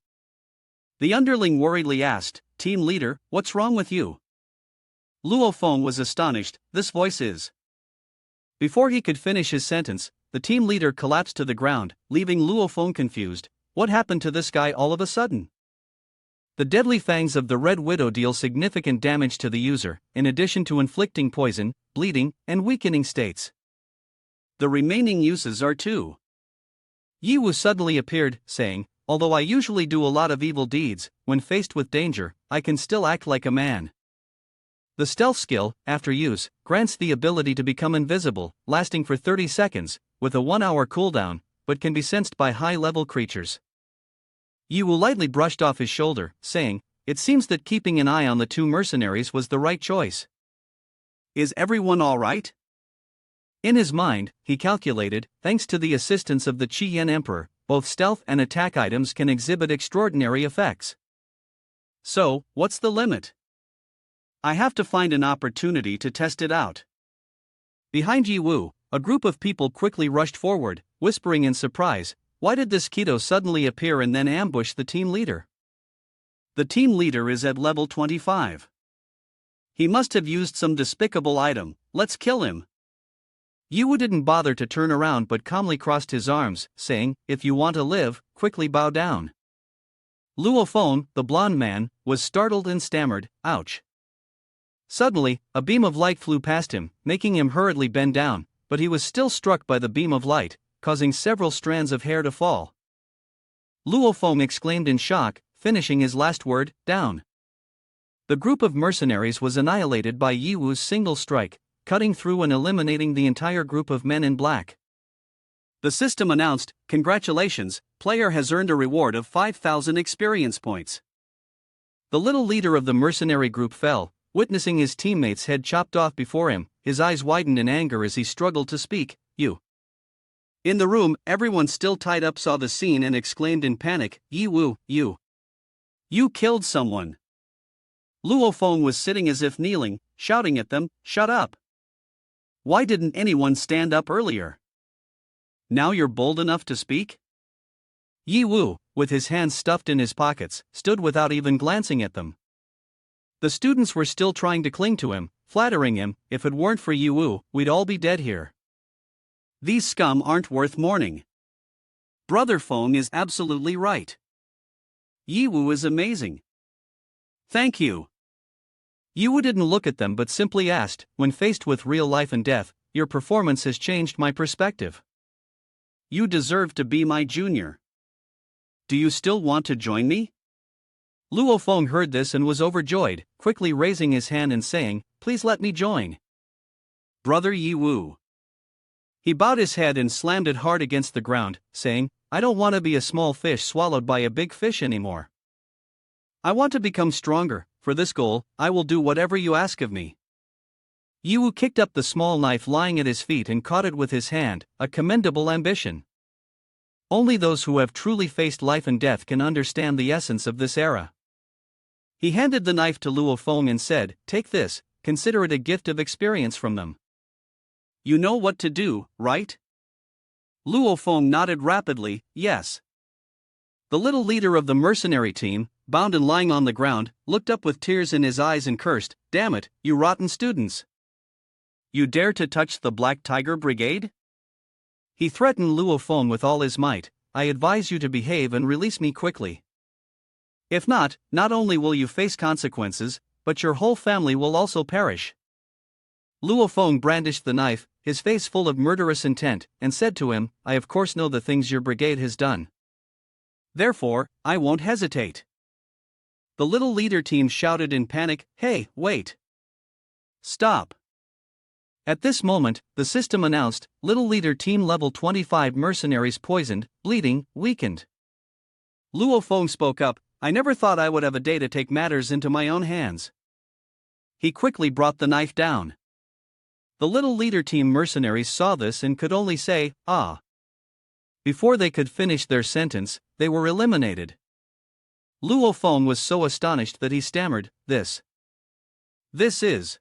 The underling worriedly asked, "Team leader, what's wrong with you?" Luo Feng was astonished. "This voice is..." Before he could finish his sentence, the team leader collapsed to the ground, leaving Luo Feng confused. What happened to this guy all of a sudden? The deadly fangs of the Red Widow deal significant damage to the user, in addition to inflicting poison, bleeding, and weakening states. The remaining uses are 2. Yiwu suddenly appeared, saying, "Although I usually do a lot of evil deeds, when faced with danger, I can still act like a man." The stealth skill, after use, grants the ability to become invisible, lasting for 30 seconds, with a 1-hour cooldown, but can be sensed by high-level creatures. Yiwu lightly brushed off his shoulder, saying, "It seems that keeping an eye on the 2 mercenaries was the right choice. Is everyone alright?" In his mind, he calculated, thanks to the assistance of the Qi Yan Emperor, both stealth and attack items can exhibit extraordinary effects. So, what's the limit? I have to find an opportunity to test it out. Behind Yiwu, a group of people quickly rushed forward, whispering in surprise, "Why did this Keto suddenly appear and then ambush the team leader?" The team leader is at level 25. He must have used some despicable item, let's kill him. Yiwu didn't bother to turn around but calmly crossed his arms, saying, "If you want to live, quickly bow down." Luo Feng, the blonde man, was startled and stammered, "Ouch." Suddenly, a beam of light flew past him, making him hurriedly bend down, but he was still struck by the beam of light, causing several strands of hair to fall. Luo Feng exclaimed in shock, finishing his last word, "Down." The group of mercenaries was annihilated by Yiwu's single strike, cutting through and eliminating the entire group of men in black. The system announced, "Congratulations, player has earned a reward of 5,000 experience points." The little leader of the mercenary group fell, witnessing his teammates' head chopped off before him. His eyes widened in anger as he struggled to speak. "You." In the room, everyone still tied up saw the scene and exclaimed in panic, "Yi Wu, you. You killed someone." Luo Feng was sitting as if kneeling, shouting at them, "Shut up. Why didn't anyone stand up earlier? Now you're bold enough to speak?" Yi Wu, with his hands stuffed in his pockets, stood without even glancing at them. The students were still trying to cling to him, flattering him, "If it weren't for Yi Wu, we'd all be dead here. These scum aren't worth mourning. Brother Feng is absolutely right. Yi Wu is amazing. Thank you." Yi Wu didn't look at them but simply asked, "When faced with real life and death, your performance has changed my perspective. You deserve to be my junior. Do you still want to join me?" Luo Feng heard this and was overjoyed, quickly raising his hand and saying, "Please let me join. Brother Yi Wu." He bowed his head and slammed it hard against the ground, saying, "I don't want to be a small fish swallowed by a big fish anymore. I want to become stronger. For this goal, I will do whatever you ask of me." Yi Wu kicked up the small knife lying at his feet and caught it with his hand, a commendable ambition. Only those who have truly faced life and death can understand the essence of this era. He handed the knife to Luo Feng and said, "Take this, consider it a gift of experience from them. You know what to do, right?" Luo Feng nodded rapidly, "Yes." The little leader of the mercenary team, bound and lying on the ground, looked up with tears in his eyes and cursed, "Damn it, you rotten students. You dare to touch the Black Tiger Brigade?" He threatened Luo Feng with all his might, "I advise you to behave and release me quickly. If not only will you face consequences, but your whole family will also perish." Luo Feng brandished the knife, his face full of murderous intent, and said to him, "I of course know the things your brigade has done. Therefore, I won't hesitate." The little leader team shouted in panic, "Hey, wait! Stop!" At this moment, the system announced, "Little leader team level 25 mercenaries poisoned, bleeding, weakened." Luo Feng spoke up, "I never thought I would have a day to take matters into my own hands." He quickly brought the knife down. The little leader team mercenaries saw this and could only say, "Ah." Before they could finish their sentence, they were eliminated. Luo Feng was so astonished that he stammered, This is.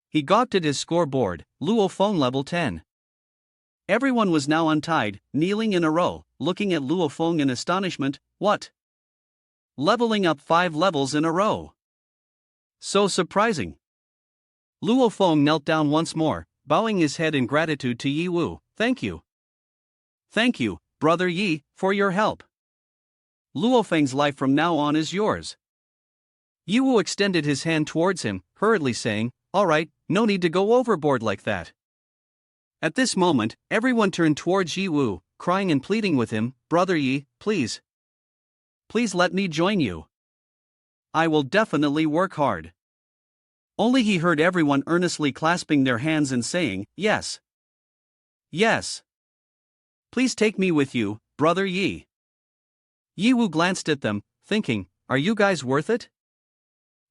He gawked at his scoreboard, Luo Feng level 10. Everyone was now untied, kneeling in a row, looking at Luo Feng in astonishment. What? Leveling up 5 levels in a row. So surprising. Luo Feng knelt down once more, bowing his head in gratitude to Yi Wu. "Thank you. Thank you, Brother Yi, for your help. Luo Feng's life from now on is yours." Yi Wu extended his hand towards him, hurriedly saying, "All right, no need to go overboard like that." At this moment, everyone turned towards Yi Wu, crying and pleading with him, "Brother Yi, please. Please let me join you. I will definitely work hard." Only he heard everyone earnestly clasping their hands and saying, "Yes. Yes. Please take me with you, Brother Yi." Yi Wu glanced at them, thinking, "Are you guys worth it?"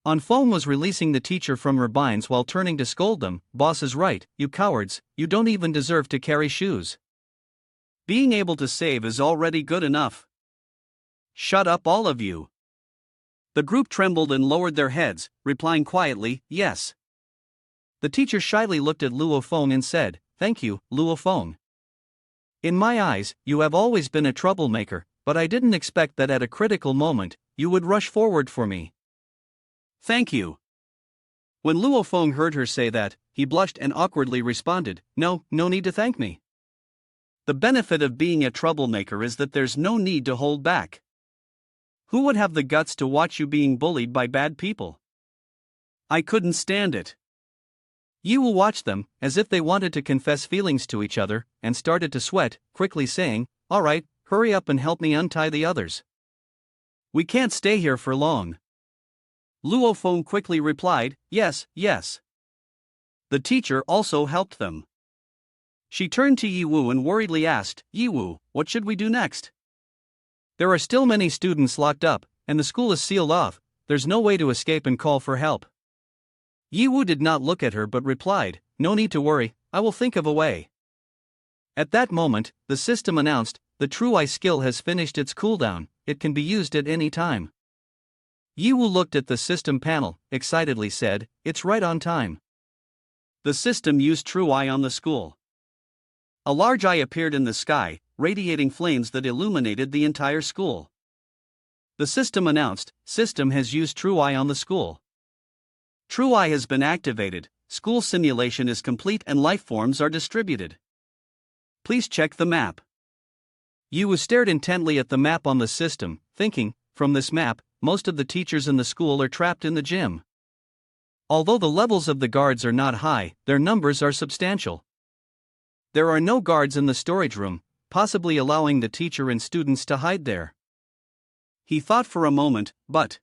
Feng was releasing the teacher from her binds while turning to scold them, "Boss is right, you cowards, you don't even deserve to carry shoes. Being able to save is already good enough. Shut up all of you." The group trembled and lowered their heads, replying quietly, "Yes." The teacher shyly looked at Luo Feng and said, "Thank you, Luo Feng. In my eyes, you have always been a troublemaker, but I didn't expect that at a critical moment, you would rush forward for me. Thank you." When Luo Feng heard her say that, he blushed and awkwardly responded, No need to thank me. The benefit of being a troublemaker is that there's no need to hold back. Who would have the guts to watch you being bullied by bad people? I couldn't stand it." Yi Wu watched them, as if they wanted to confess feelings to each other, and started to sweat, quickly saying, "All right, hurry up and help me untie the others. We can't stay here for long." Luo Feng quickly replied, "Yes, yes." The teacher also helped them. She turned to Yi Wu and worriedly asked, "Yi Wu, what should we do next? There are still many students locked up, and the school is sealed off. There's no way to escape and call for help." Yi Wu did not look at her but replied, "No need to worry, I will think of a way." At that moment, the system announced, "The True Eye skill has finished its cooldown, it can be used at any time." Yi Wu looked at the system panel, excitedly said, "It's right on time." The system used True Eye on the school. A large eye appeared in the sky, radiating flames that illuminated the entire school. The system announced, "System has used True Eye on the school. True Eye has been activated, school simulation is complete and life forms are distributed. Please check the map." Yi Wu stared intently at the map on the system, thinking, from this map, most of the teachers in the school are trapped in the gym. Although the levels of the guards are not high, their numbers are substantial. There are no guards in the storage room, possibly allowing the teacher and students to hide there. He thought for a moment, but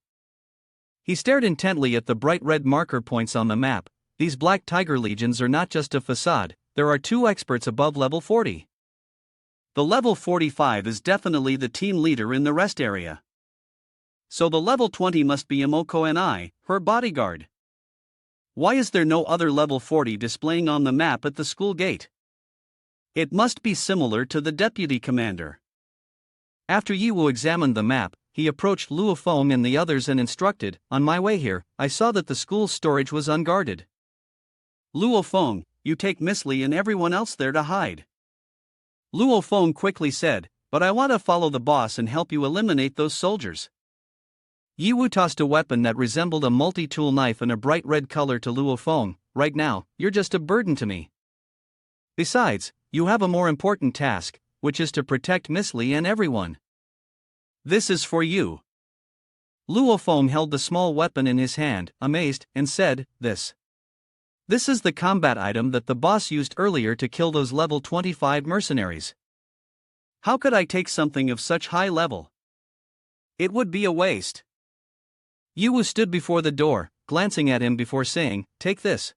he stared intently at the bright red marker points on the map. These black tiger legions are not just a facade, there are 2 experts above level 40. The level 45 is definitely the team leader in the rest area. So the level 20 must be Imoko and I, her bodyguard. Why is there no other level 40 displaying on the map at the school gate? It must be similar to the deputy commander. After Yi Wu examined the map, he approached Luo Feng and the others and instructed, "On my way here, I saw that the school's storage was unguarded. Luo Feng, you take Miss Li and everyone else there to hide." Luo Feng quickly said, "But I want to follow the boss and help you eliminate those soldiers." Yi Wu tossed a weapon that resembled a multi-tool knife in a bright red color to Luo Feng. "Right now, you're just a burden to me. Besides, you have a more important task, which is to protect Miss Li and everyone. This is for you." Luo Feng held the small weapon in his hand, amazed, and said, This is the combat item that the boss used earlier to kill those level 25 mercenaries. How could I take something of such high level? It would be a waste." Yi Wu stood before the door, glancing at him before saying, "Take this.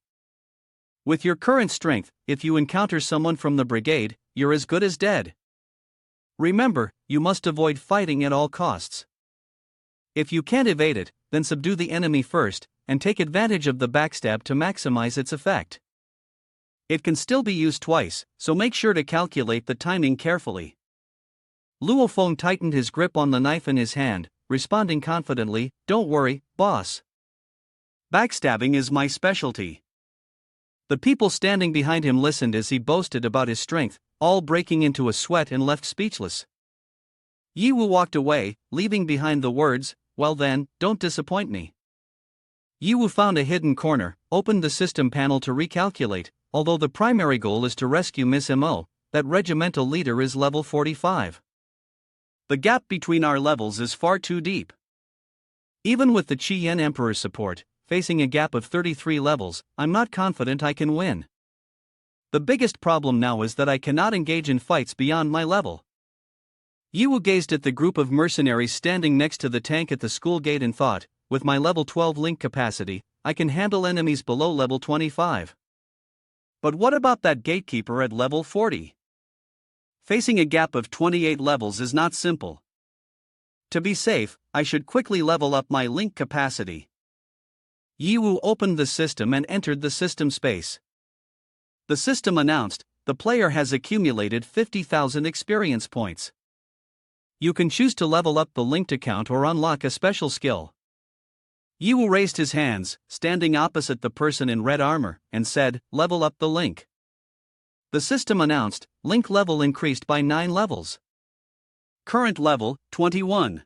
With your current strength, if you encounter someone from the brigade, you're as good as dead. Remember, you must avoid fighting at all costs. If you can't evade it, then subdue the enemy first, and take advantage of the backstab to maximize its effect. It can still be used twice, so make sure to calculate the timing carefully." Luo Feng tightened his grip on the knife in his hand, responding confidently, "Don't worry, boss. Backstabbing is my specialty." The people standing behind him listened as he boasted about his strength, all breaking into a sweat and left speechless. Yi Wu walked away, leaving behind the words, "Well then, don't disappoint me." Yi Wu found a hidden corner, opened the system panel to recalculate. Although the primary goal is to rescue Miss Mo, that regimental leader is level 45. The gap between our levels is far too deep. Even with the Qi Yan Emperor's support, facing a gap of 33 levels, I'm not confident I can win. The biggest problem now is that I cannot engage in fights beyond my level. Yi Wu gazed at the group of mercenaries standing next to the tank at the school gate and thought, with my level 12 link capacity, I can handle enemies below level 25. But what about that gatekeeper at level 40? Facing a gap of 28 levels is not simple. To be safe, I should quickly level up my link capacity. Yi Wu opened the system and entered the system space. The system announced, the player has accumulated 50,000 experience points. You can choose to level up the linked account or unlock a special skill. Yi Wu raised his hands, standing opposite the person in red armor, and said, "Level up the link." The system announced, link level increased by 9 levels. Current level, 21.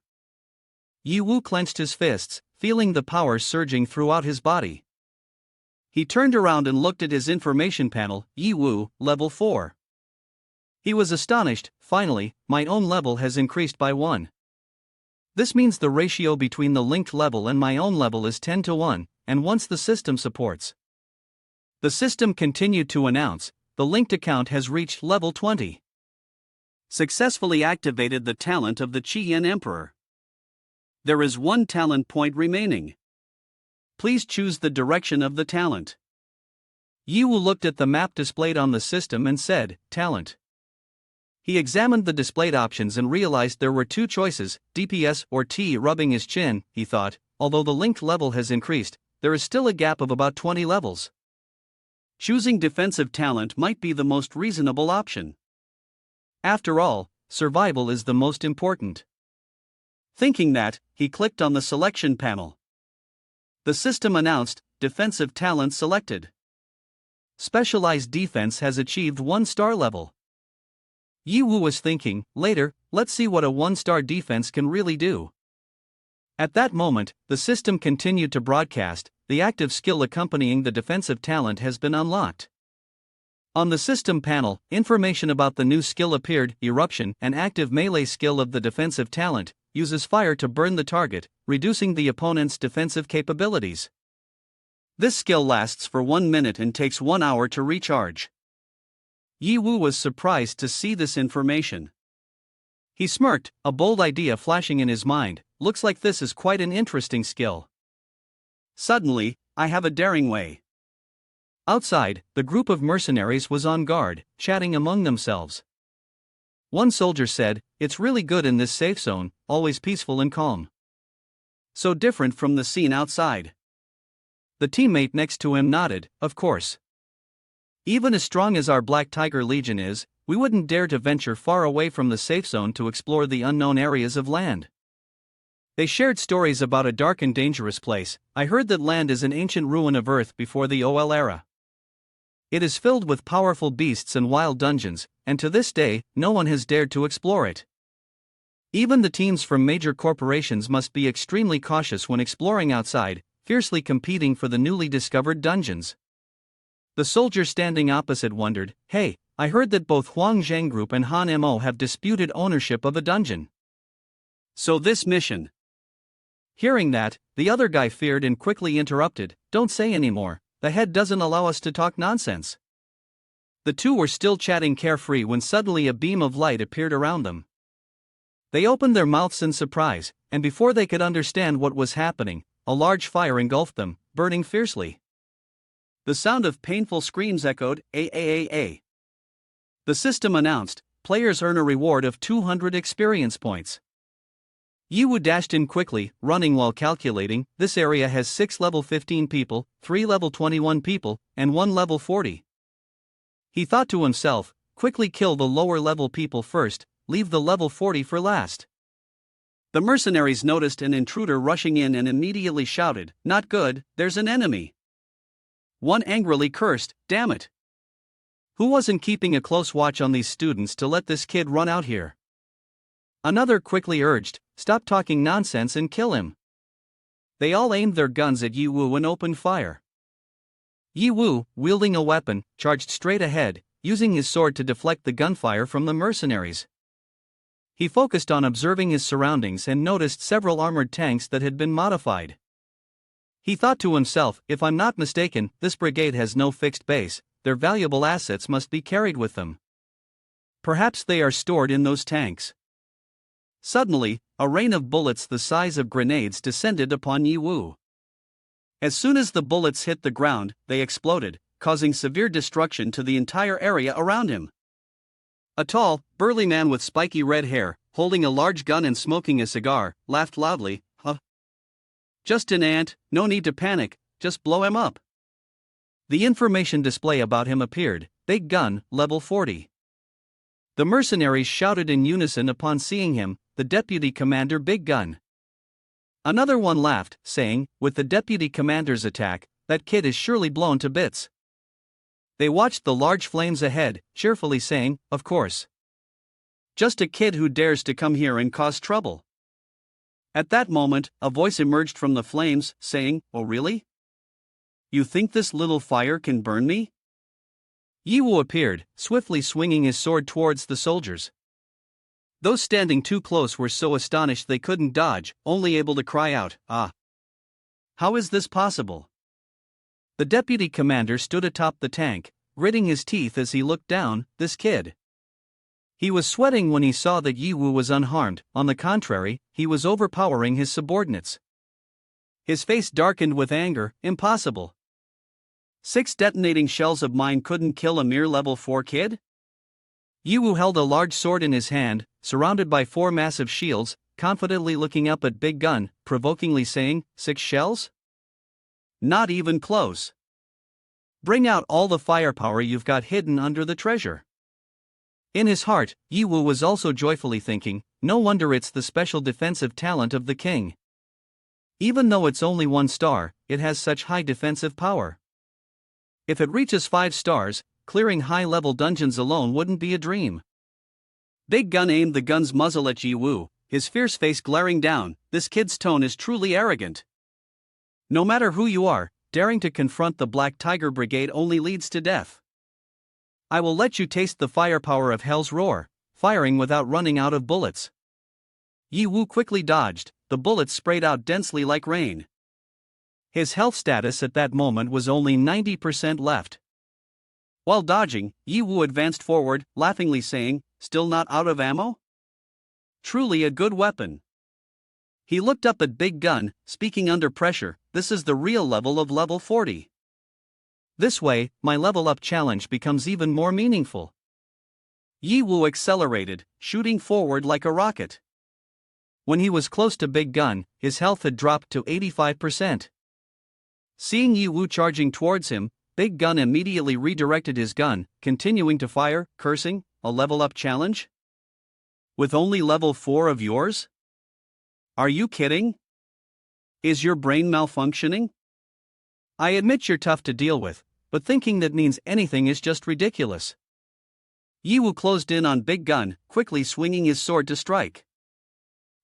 Yi Wu clenched his fists, feeling the power surging throughout his body. He turned around and looked at his information panel, Yi Wu, level 4. He was astonished. Finally, my own level has increased by 1. This means the ratio between the linked level and my own level is 10 to 1, and once the system supports. The system continued to announce, the linked account has reached level 20. Successfully activated the talent of the Qi Yan Emperor. There is 1 talent point remaining. Please choose the direction of the talent. Yiwu looked at the map displayed on the system and said, "Talent." He examined the displayed options and realized there were two choices, DPS or T. Rubbing his chin, he thought, although the linked level has increased, there is still a gap of about 20 levels. Choosing defensive talent might be the most reasonable option. After all, survival is the most important. Thinking that, he clicked on the selection panel. The system announced, defensive talent selected. Specialized defense has achieved 1-star level. Yiwu was thinking, later, let's see what a 1-star defense can really do. At that moment, the system continued to broadcast, the active skill accompanying the defensive talent has been unlocked. On the system panel, information about the new skill appeared, Eruption, an active melee skill of the defensive talent, uses fire to burn the target, reducing the opponent's defensive capabilities. This skill lasts for 1 minute and takes 1 hour to recharge. Yiwu was surprised to see this information. He smirked, a bold idea flashing in his mind. Looks like this is quite an interesting skill. Suddenly, I have a daring way. Outside, the group of mercenaries was on guard, chatting among themselves. One soldier said, "It's really good in this safe zone, always peaceful and calm. So different from the scene outside." The teammate next to him nodded, "Of course. Even as strong as our Black Tiger Legion is, we wouldn't dare to venture far away from the safe zone to explore the unknown areas of land." They shared stories about a dark and dangerous place. "I heard that land is an ancient ruin of Earth before the OL era. It is filled with powerful beasts and wild dungeons, and to this day, no one has dared to explore it. Even the teams from major corporations must be extremely cautious when exploring outside, fiercely competing for the newly discovered dungeons." The soldier standing opposite wondered, "Hey, I heard that both Huang Zheng Group and Han Mo have disputed ownership of a dungeon. So this mission." Hearing that, the other guy feared and quickly interrupted, "Don't say anymore, the head doesn't allow us to talk nonsense." The two were still chatting carefree when suddenly a beam of light appeared around them. They opened their mouths in surprise, and before they could understand what was happening, a large fire engulfed them, burning fiercely. The sound of painful screams echoed, "AAAA." The system announced, players earn a reward of 200 experience points. Yiwu dashed in quickly, running while calculating, this area has 6 level 15 people, 3 level 21 people, and 1 level 40. He thought to himself, quickly kill the lower level people first, leave the level 40 for last. The mercenaries noticed an intruder rushing in and immediately shouted, "Not good, there's an enemy." One angrily cursed, "Damn it! Who wasn't keeping a close watch on these students to let this kid run out here?" Another quickly urged, "Stop talking nonsense and kill him." They all aimed their guns at Yiwu and opened fire. Yiwu, wielding a weapon, charged straight ahead, using his sword to deflect the gunfire from the mercenaries. He focused on observing his surroundings and noticed several armored tanks that had been modified. He thought to himself, if I'm not mistaken, this brigade has no fixed base, their valuable assets must be carried with them. Perhaps they are stored in those tanks. Suddenly, a rain of bullets the size of grenades descended upon Yiwu. As soon as the bullets hit the ground, they exploded, causing severe destruction to the entire area around him. A tall, burly man with spiky red hair, holding a large gun and smoking a cigar, laughed loudly, "Huh? Just an ant, no need to panic, just blow him up." The information display about him appeared, "Big gun, level 40. The mercenaries shouted in unison upon seeing him, "The deputy commander Big Gun." Another one laughed, saying, "With the deputy commander's attack, that kid is surely blown to bits." They watched the large flames ahead, cheerfully saying, "Of course. Just a kid who dares to come here and cause trouble." At that moment, a voice emerged from the flames, saying, "Oh really? You think this little fire can burn me?" Yiwu appeared, swiftly swinging his sword towards the soldiers. Those standing too close were so astonished they couldn't dodge, only able to cry out, "Ah! How is this possible?" The deputy commander stood atop the tank, gritting his teeth as he looked down, "This kid." He was sweating when he saw that Yiwu was unharmed, on the contrary, he was overpowering his subordinates. His face darkened with anger, "Impossible. 6 detonating shells of mine couldn't kill a mere level 4 kid? Yiwu held a large sword in his hand, surrounded by 4 massive shields, confidently looking up at Big Gun, provokingly saying, 6 shells? Not even close. Bring out all the firepower you've got hidden under the treasure. In his heart, Yiwu was also joyfully thinking, no wonder it's the special defensive talent of the king. Even though it's only 1 star, it has such high defensive power. If it reaches 5 stars, clearing high-level dungeons alone wouldn't be a dream. Big Gun aimed the gun's muzzle at Yiwu, his fierce face glaring down. This kid's tone is truly arrogant. No matter who you are, daring to confront the Black Tiger Brigade only leads to death. I will let you taste the firepower of Hell's Roar, firing without running out of bullets. Yiwu quickly dodged, the bullets sprayed out densely like rain. His health status at that moment was only 90% left. While dodging, Yiwu advanced forward, laughingly saying, "Still not out of ammo? Truly a good weapon." He looked up at Big Gun, speaking under pressure, "This is the real level of level 40. This way, my level up challenge becomes even more meaningful." Yiwu accelerated, shooting forward like a rocket. When he was close to Big Gun, his health had dropped to 85%. Seeing Yiwu charging towards him, Big Gun immediately redirected his gun, continuing to fire, cursing, "A level up challenge? With only level 4 of yours? Are you kidding? Is your brain malfunctioning? I admit you're tough to deal with, but thinking that means anything is just ridiculous." Yiwu closed in on Big Gun, quickly swinging his sword to strike.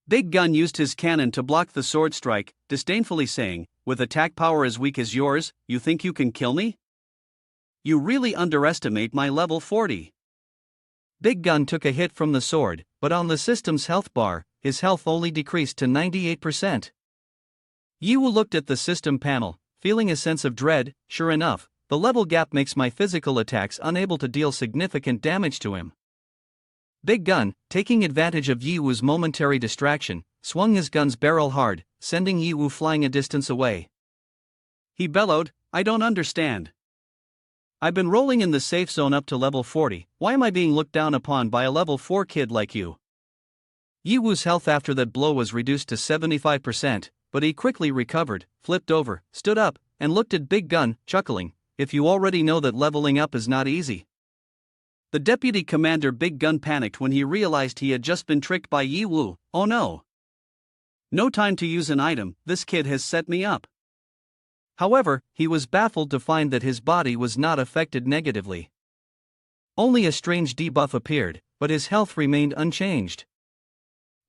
Big Gun used his cannon to block the sword strike, disdainfully saying, "With attack power as weak as yours, you think you can kill me? You really underestimate my level 40. Big Gun took a hit from the sword, but on the system's health bar, his health only decreased to 98%. Yiwu looked at the system panel, feeling a sense of dread. Sure enough, the level gap makes my physical attacks unable to deal significant damage to him. Big Gun, taking advantage of Yiwu's momentary distraction, swung his gun's barrel hard, sending Yiwu flying a distance away. He bellowed, "I don't understand. I've been rolling in the safe zone up to level 40, why am I being looked down upon by a level 4 kid like you?" Yiwu's health after that blow was reduced to 75%, but he quickly recovered, flipped over, stood up, and looked at Big Gun, chuckling, "If you already know that leveling up is not easy." The deputy commander Big Gun panicked when he realized he had just been tricked by Yiwu. "Oh no. No time to use an item, this kid has set me up." However, he was baffled to find that his body was not affected negatively. Only a strange debuff appeared, but his health remained unchanged.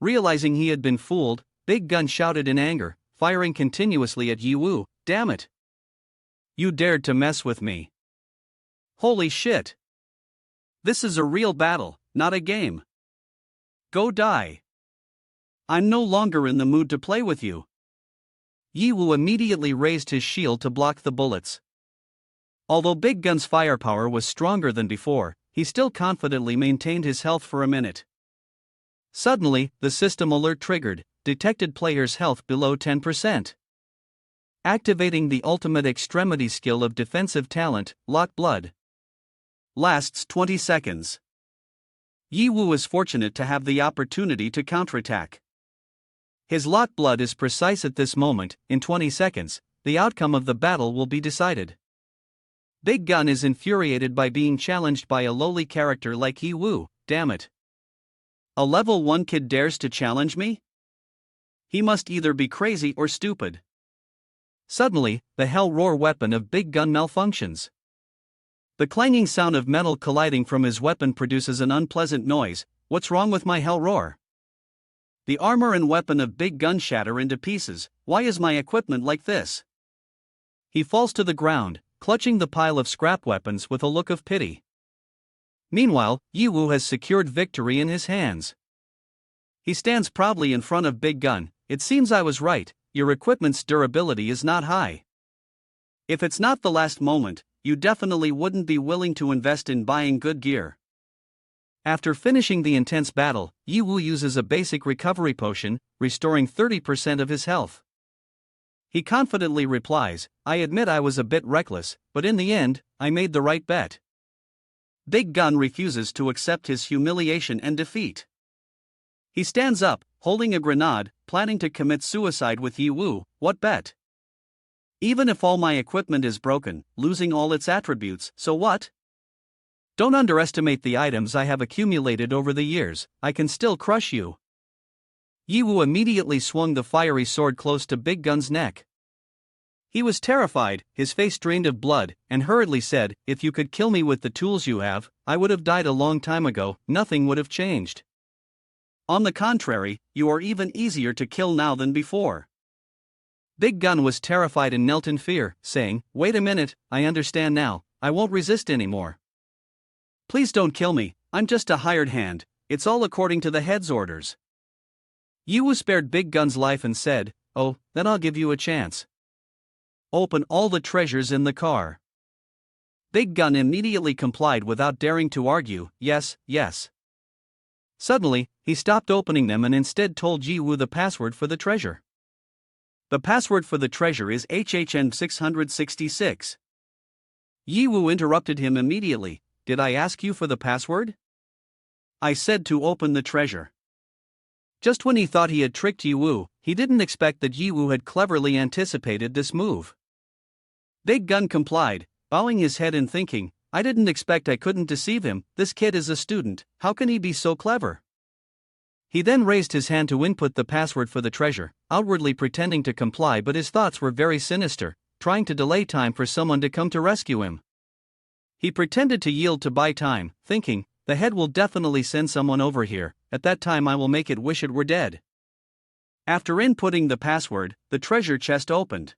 Realizing he had been fooled, Big Gun shouted in anger, firing continuously at Yiwu, "Damn it! You dared to mess with me. Holy shit! This is a real battle, not a game. Go die. I'm no longer in the mood to play with you." Yiwu immediately raised his shield to block the bullets. Although Big Gun's firepower was stronger than before, he still confidently maintained his health for a minute. Suddenly, the system alert triggered, detected player's health below 10%. Activating the ultimate extremity skill of defensive talent, Lock Blood. Lasts 20 seconds. Yiwu is fortunate to have the opportunity to counterattack. His Lock Blood is precise at this moment. In 20 seconds, the outcome of the battle will be decided. Big Gun is infuriated by being challenged by a lowly character like Yiwu. "Damn it. A level 1 kid dares to challenge me? He must either be crazy or stupid." Suddenly, the Hell Roar weapon of Big Gun malfunctions. The clanging sound of metal colliding from his weapon produces an unpleasant noise. "What's wrong with my Hell Roar? The armor and weapon of Big Gun shatter into pieces. Why is my equipment like this?" He falls to the ground, clutching the pile of scrap weapons with a look of pity. Meanwhile, Yiwu has secured victory in his hands. He stands proudly in front of Big Gun. "It seems I was right, your equipment's durability is not high. If it's not the last moment, you definitely wouldn't be willing to invest in buying good gear." After finishing the intense battle, Yiwu uses a basic recovery potion, restoring 30% of his health. He confidently replies, I admit I was a bit reckless, but in the end, I made the right bet. Big Gun refuses to accept his humiliation and defeat. He stands up, holding a grenade, planning to commit suicide with Yi Wu. What bet? Even if all my equipment is broken, losing all its attributes, so what? Don't underestimate the items I have accumulated over the years, I can still crush you. Yi Wu immediately swung the fiery sword close to Big Gun's neck. He was terrified, his face drained of blood, and hurriedly said, If you could kill me with the tools you have, I would have died a long time ago, nothing would have changed. On the contrary, you are even easier to kill now than before. Big Gun was terrified and knelt in fear, saying, Wait a minute, I understand now, I won't resist anymore. Please don't kill me, I'm just a hired hand, it's all according to the head's orders. Yi Wu spared Big Gun's life and said, Oh, then I'll give you a chance. Open all the treasures in the car. Big Gun immediately complied without daring to argue, yes, yes. Suddenly, he stopped opening them and instead told Yi Wu the password for the treasure. The password for the treasure is HHN 666. Yi Wu interrupted him immediately, Did I ask you for the password? I said to open the treasure. Just when he thought he had tricked Yi Wu, he didn't expect that Yi Wu had cleverly anticipated this move. Big Gun complied, bowing his head and thinking, I didn't expect I couldn't deceive him, this kid is a student, how can he be so clever? He then raised his hand to input the password for the treasure, outwardly pretending to comply, but his thoughts were very sinister, trying to delay time for someone to come to rescue him. He pretended to yield to buy time, thinking, the head will definitely send someone over here, at that time I will make it wish it were dead. After inputting the password, the treasure chest opened.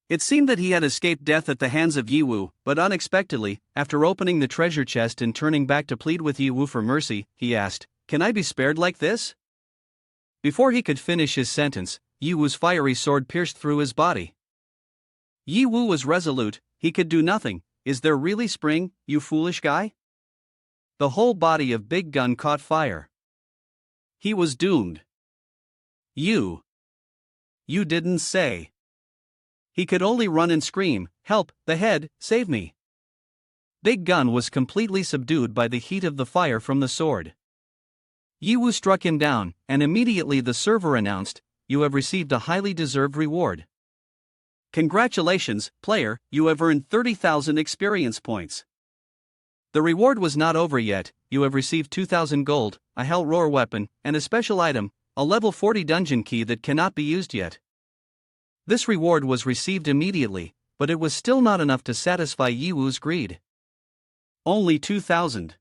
It seemed that he had escaped death at the hands of Yi Wu, but unexpectedly, after opening the treasure chest and turning back to plead with Yi Wu for mercy, he asked, Can I be spared like this? Before he could finish his sentence, Yi Wu's fiery sword pierced through his body. Yi Wu was resolute, he could do nothing. Is there really spring, you foolish guy? The whole body of Big Gun caught fire. He was doomed. You didn't say. He could only run and scream, Help, the head, save me. Big Gun was completely subdued by the heat of the fire from the sword. Yi Wu struck him down, and immediately the server announced, You have received a highly deserved reward. Congratulations, player, you have earned 30,000 experience points. The reward was not over yet, you have received 2,000 gold, a hell roar weapon, and a special item, a level 40 dungeon key that cannot be used yet. This reward was received immediately, but it was still not enough to satisfy Yi Wu's greed. Only 2,000.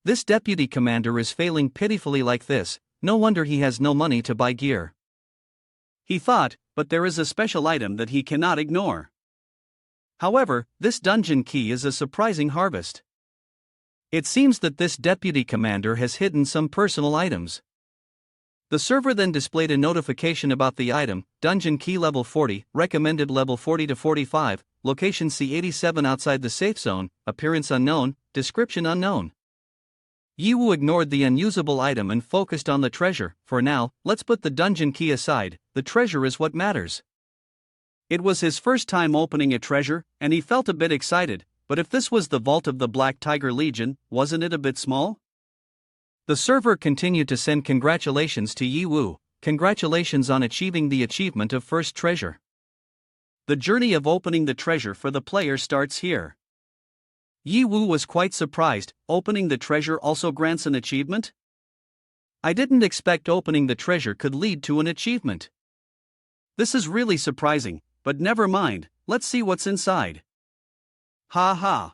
This deputy commander is failing pitifully like this, no wonder he has no money to buy gear. He thought, but there is a special item that he cannot ignore. However, this dungeon key is a surprising harvest. It seems that this deputy commander has hidden some personal items. The server then displayed a notification about the item, dungeon key level 40, recommended level 40 to 45, location C87 outside the safe zone, appearance unknown, description unknown. Yi Wu ignored the unusable item and focused on the treasure. For now, let's put the dungeon key aside, the treasure is what matters. It was his first time opening a treasure, and he felt a bit excited, but if this was the vault of the Black Tiger Legion, wasn't it a bit small? The server continued to send congratulations to Yi Wu, congratulations on achieving the achievement of first treasure. The journey of opening the treasure for the player starts here. Yi Wu was quite surprised, opening the treasure also grants an achievement? I didn't expect opening the treasure could lead to an achievement. This is really surprising. But never mind, let's see what's inside. Ha ha.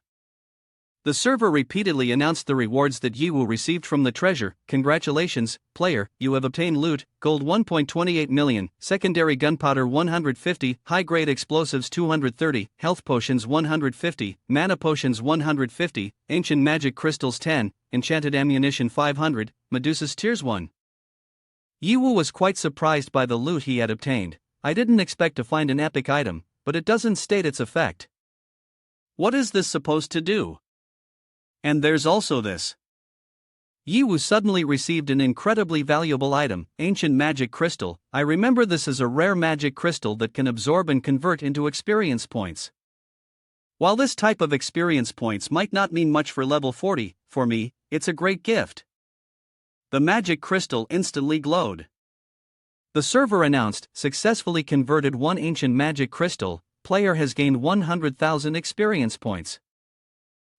The server repeatedly announced the rewards that Yi Wu received from the treasure. Congratulations, player, you have obtained loot, gold 1.28 million, secondary gunpowder 150, high-grade explosives 230, health potions 150, mana potions 150, ancient magic crystals 10, enchanted ammunition 500, Medusa's tears 1. Yi Wu was quite surprised by the loot he had obtained. I didn't expect to find an epic item, but it doesn't state its effect. What is this supposed to do? And there's also this. Yiwu suddenly received an incredibly valuable item, ancient magic crystal. I remember this is a rare magic crystal that can absorb and convert into experience points. While this type of experience points might not mean much for level 40, for me, it's a great gift. The magic crystal instantly glowed. The server announced, successfully converted one ancient magic crystal, player has gained 100,000 experience points.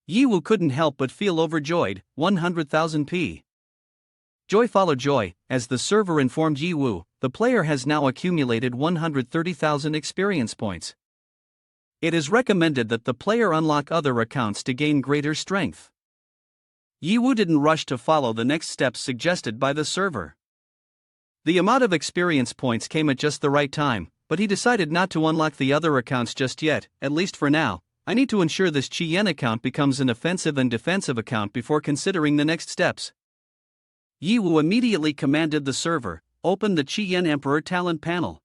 Yiwu couldn't help but feel overjoyed, 100,000 P. Joy followed joy, as the server informed Yiwu, the player has now accumulated 130,000 experience points. It is recommended that the player unlock other accounts to gain greater strength. Yiwu didn't rush to follow the next steps suggested by the server. The amount of experience points came at just the right time, but he decided not to unlock the other accounts just yet, at least for now. I need to ensure this Chien account becomes an offensive and defensive account before considering the next steps. Yiwu immediately commanded the server, open the Chien Emperor talent panel.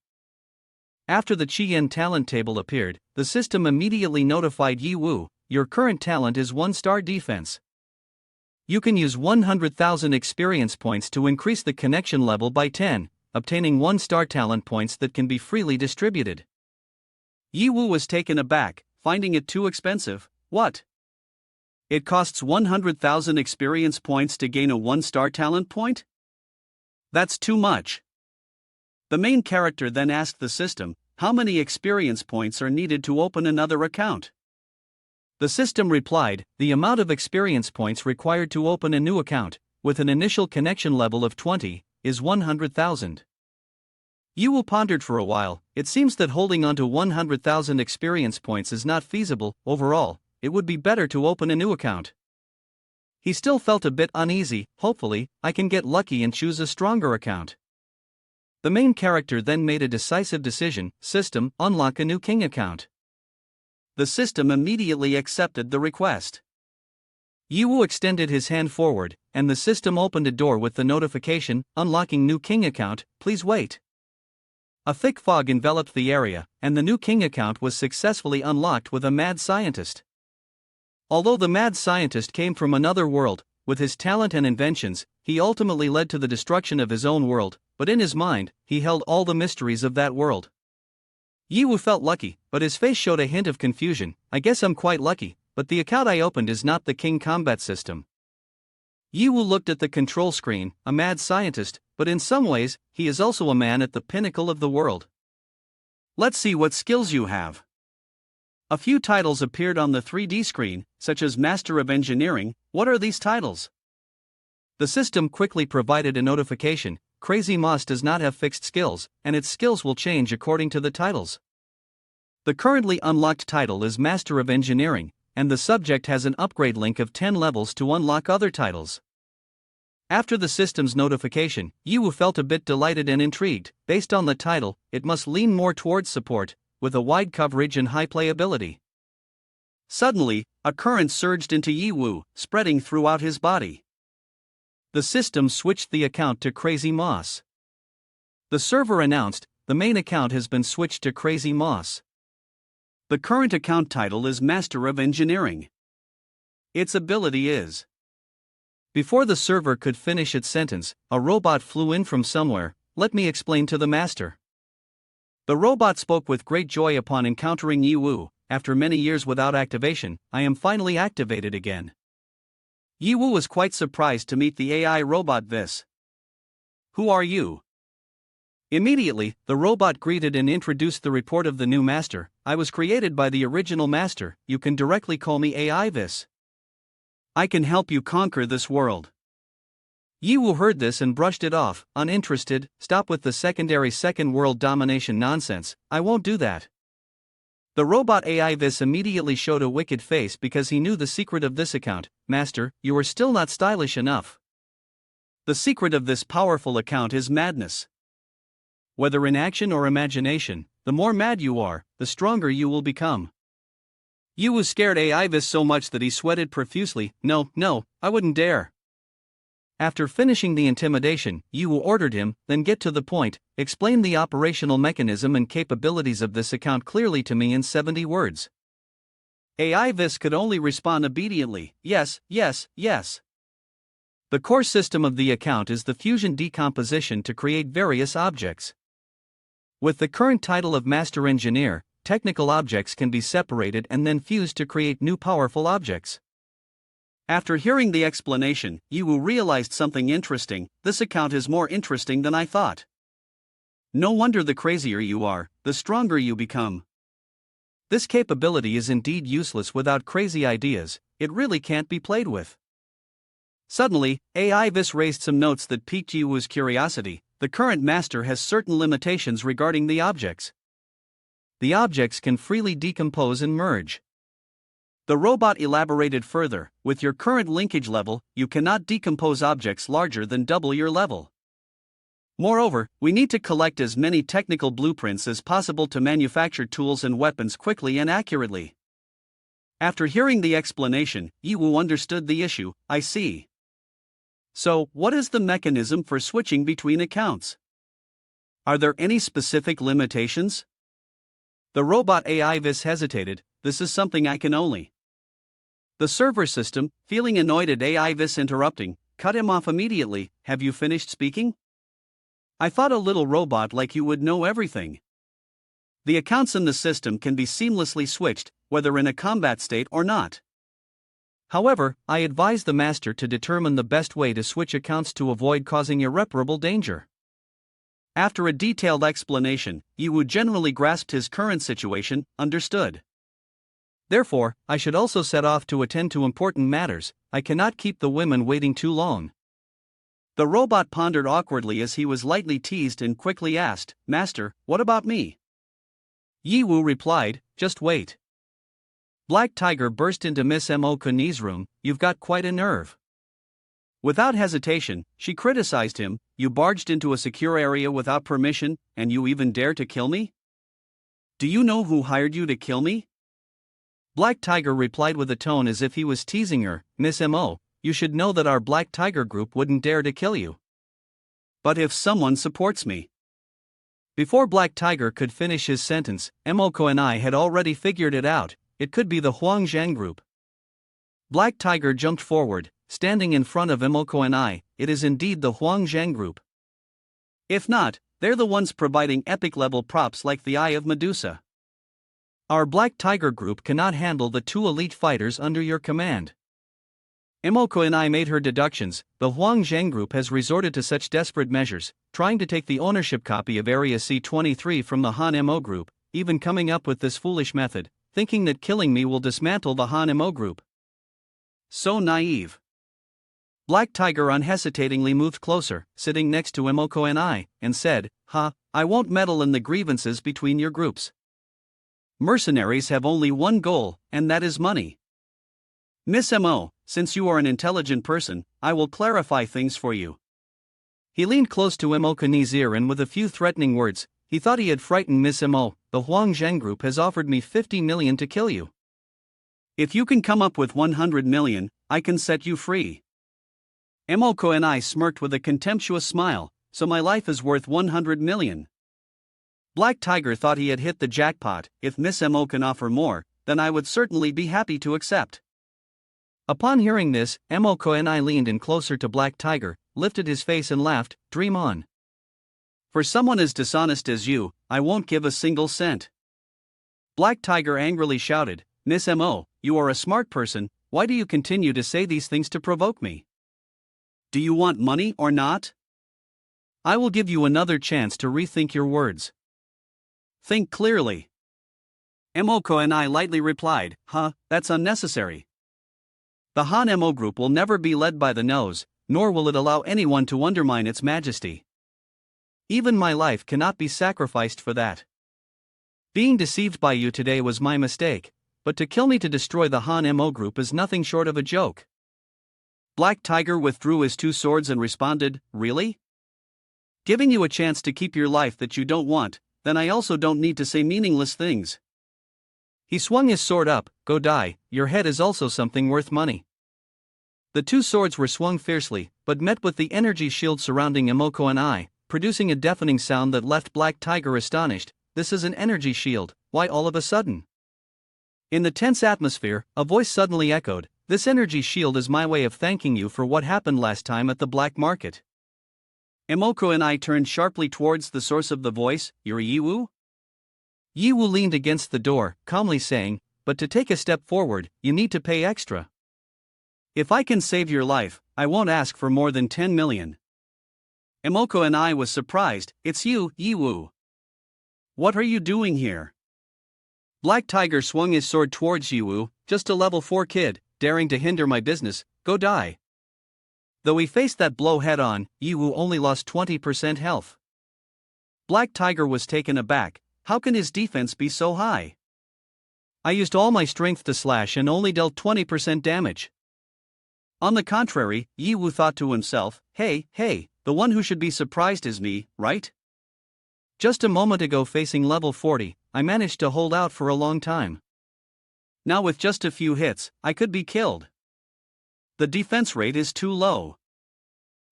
After the Chien talent table appeared, the system immediately notified Yiwu, your current talent is 1-star defense. You can use 100,000 experience points to increase the connection level by 10, obtaining 1-star talent points that can be freely distributed. Yiwu was taken aback, finding it too expensive. What? It costs 100,000 experience points to gain a 1-star talent point? That's too much. The main character then asked the system, how many experience points are needed to open another account? The system replied, the amount of experience points required to open a new account, with an initial connection level of 20, is 100,000. Yiwu pondered for a while. It seems that holding on to 100,000 experience points is not feasible. Overall, it would be better to open a new account. He still felt a bit uneasy. Hopefully, I can get lucky and choose a stronger account. The main character then made a decisive decision, system, unlock a new king account. The system immediately accepted the request. Yiwu extended his hand forward, and the system opened a door with the notification, unlocking new king account, please wait. A thick fog enveloped the area, and the new king account was successfully unlocked with a mad scientist. Although the mad scientist came from another world, with his talent and inventions, he ultimately led to the destruction of his own world, but in his mind, he held all the mysteries of that world. Yiwu felt lucky, but his face showed a hint of confusion. I guess I'm quite lucky, but the account I opened is not the king combat system. Yiwu looked at the control screen, a mad scientist, but in some ways, he is also a man at the pinnacle of the world. Let's see what skills you have. A few titles appeared on the 3D screen, such as Master of Engineering. What are these titles? The system quickly provided a notification, Crazy Moss does not have fixed skills, and its skills will change according to the titles. The currently unlocked title is Master of Engineering, and the subject has an upgrade link of 10 levels to unlock other titles. After the system's notification, Yiwu felt a bit delighted and intrigued. Based on the title, it must lean more towards support, with a wide coverage and high playability. Suddenly, a current surged into Yiwu, spreading throughout his body. The system switched the account to Crazy Moss. The server announced, the main account has been switched to Crazy Moss. The current account title is Master of Engineering. Its ability is. Before the server could finish its sentence, a robot flew in from somewhere. Let me explain to the master. The robot spoke with great joy upon encountering Yiwu. After many years without activation, I am finally activated again. Yiwu was quite surprised to meet the AI robot this. Who are you? Immediately, the robot greeted and introduced the report of the new master. I was created by the original master. You can directly call me AI this. I can help you conquer this world. Yiwu heard this and brushed it off, uninterested. Stop with the secondary second world domination nonsense, I won't do that. The robot AI this immediately showed a wicked face because he knew the secret of this account. Master, you are still not stylish enough. The secret of this powerful account is madness. Whether in action or imagination, the more mad you are, the stronger you will become. Yiwu scared AI this so much that he sweated profusely. No, I wouldn't dare. After finishing the intimidation, Yiwu ordered him, then get to the point, explain the operational mechanism and capabilities of this account clearly to me in 70 words. AI this could only respond obediently, yes. The core system of the account is the fusion decomposition to create various objects. With the current title of Master Engineer, technical objects can be separated and then fused to create new powerful objects. After hearing the explanation, Yiwu realized something interesting. This account is more interesting than I thought. No wonder the crazier you are, the stronger you become. This capability is indeed useless without crazy ideas, it really can't be played with. Suddenly, Avis raised some notes that piqued Yiwu's curiosity. The current master has certain limitations regarding the objects. The objects can freely decompose and merge. The robot elaborated further, with your current linkage level, you cannot decompose objects larger than double your level. Moreover, we need to collect as many technical blueprints as possible to manufacture tools and weapons quickly and accurately. After hearing the explanation, Yiwu understood the issue. I see. So, what is the mechanism for switching between accounts? Are there any specific limitations? The robot Avis hesitated. This is something I can only. The server system, feeling annoyed at Avis interrupting, cut him off immediately. Have you finished speaking? I thought a little robot like you would know everything. The accounts in the system can be seamlessly switched, whether in a combat state or not. However, I advise the master to determine the best way to switch accounts to avoid causing irreparable danger. After a detailed explanation, Yiwu generally grasped his current situation. Understood. Therefore, I should also set off to attend to important matters. I cannot keep the women waiting too long. The robot pondered awkwardly as he was lightly teased and quickly asked, Master, what about me? Yiwu replied, just wait. Black Tiger burst into Miss Mo Kuni's room. You've got quite a nerve. Without hesitation, she criticized him. You barged into a secure area without permission, and you even dare to kill me? Do you know who hired you to kill me? Black Tiger replied with a tone as if he was teasing her. Miss Mo, you should know that our Black Tiger group wouldn't dare to kill you. But if someone supports me. Before Black Tiger could finish his sentence, Emoko and I had already figured it out. It could be the Huang Zhang group. Black Tiger jumped forward, standing in front of Emoko and I. It is indeed the Huang Zhang group. If not, they're the ones providing epic-level props like the Eye of Medusa. Our Black Tiger group cannot handle the two elite fighters under your command. Emoko and I made her deductions. The Huang Zhang group has resorted to such desperate measures, trying to take the ownership copy of Area C-23 from the Han Mo group, even coming up with this foolish method, thinking that killing me will dismantle the Han Mo group. So naive. Black Tiger unhesitatingly moved closer, sitting next to Emoko and I, and said, I won't meddle in the grievances between your groups. Mercenaries have only one goal, and that is money. Miss Mo, since you are an intelligent person, I will clarify things for you. He leaned close to Emoko's ear and with a few threatening words, he thought he had frightened Miss Mo. The Huang Zheng group has offered me 50 million to kill you. If you can come up with 100 million, I can set you free. Emoko and I smirked with a contemptuous smile. So my life is worth 100 million. Black Tiger thought he had hit the jackpot. If Miss Mo can offer more, then I would certainly be happy to accept. Upon hearing this, Emoko and I leaned in closer to Black Tiger, lifted his face and laughed. Dream on. For someone as dishonest as you, I won't give a single cent. Black Tiger angrily shouted, Miss Mo, you are a smart person, why do you continue to say these things to provoke me? Do you want money or not? I will give you another chance to rethink your words. Think clearly. Emoko and I lightly replied, that's unnecessary. The Han Mo group will never be led by the nose, nor will it allow anyone to undermine its majesty. Even my life cannot be sacrificed for that. Being deceived by you today was my mistake, but to kill me to destroy the Han Mo group is nothing short of a joke. Black Tiger withdrew his two swords and responded, Really? Giving you a chance to keep your life that you don't want, then I also don't need to say meaningless things. He swung his sword up. Go die, your head is also something worth money. The two swords were swung fiercely, but met with the energy shield surrounding Emoko and I, producing a deafening sound that left Black Tiger astonished. This is an energy shield, why all of a sudden? In the tense atmosphere, a voice suddenly echoed, This energy shield is my way of thanking you for what happened last time at the black market. Emoko and I turned sharply towards the source of the voice, Yuri Yiwu? Yiwu leaned against the door, calmly saying, but to take a step forward, you need to pay extra. If I can save your life, I won't ask for more than 10 million. Emoko and I was surprised. It's you, Yiwu. What are you doing here? Black Tiger swung his sword towards Yiwu, just a level 4 kid, daring to hinder my business, go die. Though he faced that blow head on, Yiwu only lost 20% health. Black Tiger was taken aback. How can his defense be so high? I used all my strength to slash and only dealt 20% damage. On the contrary, Yiwu thought to himself, hey, the one who should be surprised is me, right? Just a moment ago facing level 40, I managed to hold out for a long time. Now with just a few hits, I could be killed. The defense rate is too low.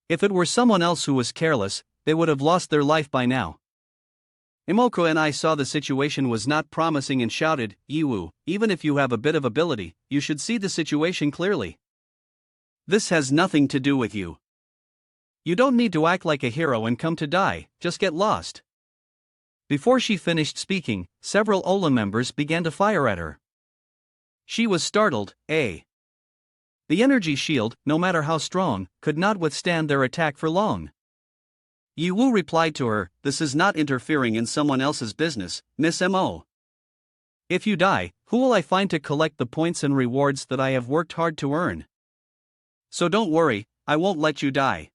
If it were someone else who was careless, they would have lost their life by now. Emoko and I saw the situation was not promising and shouted, Yiwu, even if you have a bit of ability, you should see the situation clearly. This has nothing to do with you. You don't need to act like a hero and come to die, just get lost. Before she finished speaking, several Ola members began to fire at her. She was startled, The energy shield, no matter how strong, could not withstand their attack for long. Yiwu replied to her, this is not interfering in someone else's business, Miss Mo. If you die, who will I find to collect the points and rewards that I have worked hard to earn? So don't worry, I won't let you die.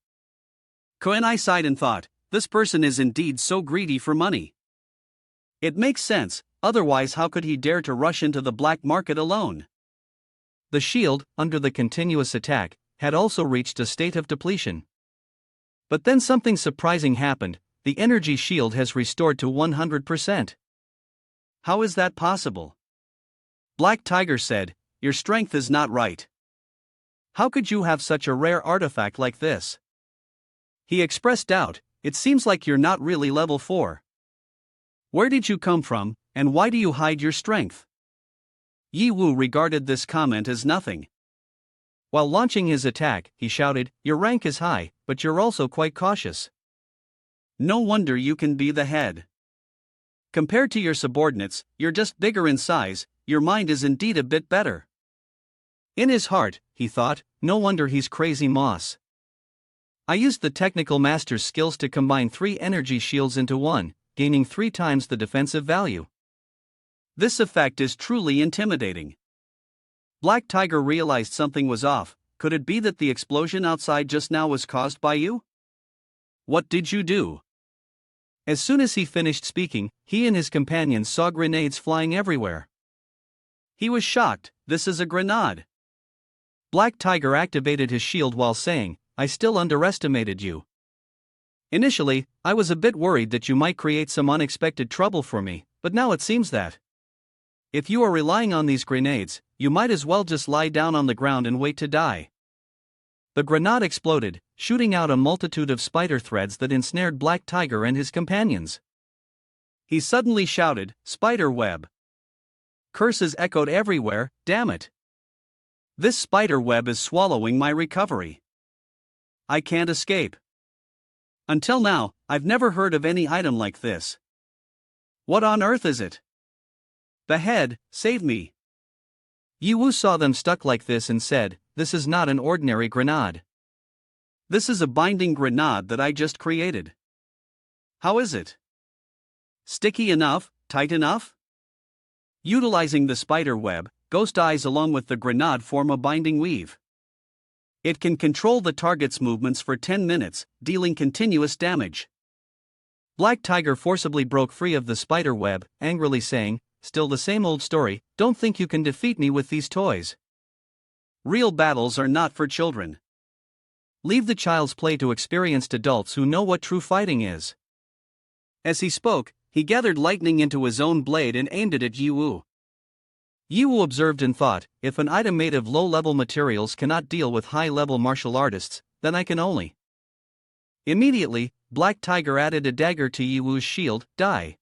Koenai sighed and thought, this person is indeed so greedy for money. It makes sense, otherwise how could he dare to rush into the black market alone? The shield, under the continuous attack, had also reached a state of depletion. But then something surprising happened, the energy shield has restored to 100%. How is that possible? Black Tiger said, your strength is not right. How could you have such a rare artifact like this? He expressed doubt, it seems like you're not really level 4. Where did you come from, and why do you hide your strength? Yiwu regarded this comment as nothing. While launching his attack, he shouted, your rank is high, but you're also quite cautious. No wonder you can be the head. Compared to your subordinates, you're just bigger in size, your mind is indeed a bit better. In his heart, he thought, no wonder he's crazy moss. I used the technical master's skills to combine 3 energy shields into one, gaining 3 times the defensive value. This effect is truly intimidating. Black Tiger realized something was off. Could it be that the explosion outside just now was caused by you? What did you do? As soon as he finished speaking, he and his companions saw grenades flying everywhere. He was shocked, this is a grenade. Black Tiger activated his shield while saying, I still underestimated you. Initially, I was a bit worried that you might create some unexpected trouble for me, but now it seems that if you are relying on these grenades, you might as well just lie down on the ground and wait to die. The grenade exploded, shooting out a multitude of spider threads that ensnared Black Tiger and his companions. He suddenly shouted, spider web. Curses echoed everywhere, damn it. This spider web is swallowing my recovery. I can't escape. Until now, I've never heard of any item like this. What on earth is it? The head, save me. Yiwu saw them stuck like this and said, this is not an ordinary grenade. This is a binding grenade that I just created. How is it? Sticky enough, tight enough? Utilizing the spider web, Ghost Eyes along with the grenade form a binding weave. It can control the target's movements for 10 minutes, dealing continuous damage. Black Tiger forcibly broke free of the spider web, angrily saying, still the same old story, don't think you can defeat me with these toys. Real battles are not for children. Leave the child's play to experienced adults who know what true fighting is. As he spoke, he gathered lightning into his own blade and aimed it at Yiwu. Yiwu observed and thought, if an item made of low-level materials cannot deal with high-level martial artists, then I can only. Immediately, Black Tiger added a dagger to Yiwu's shield, die.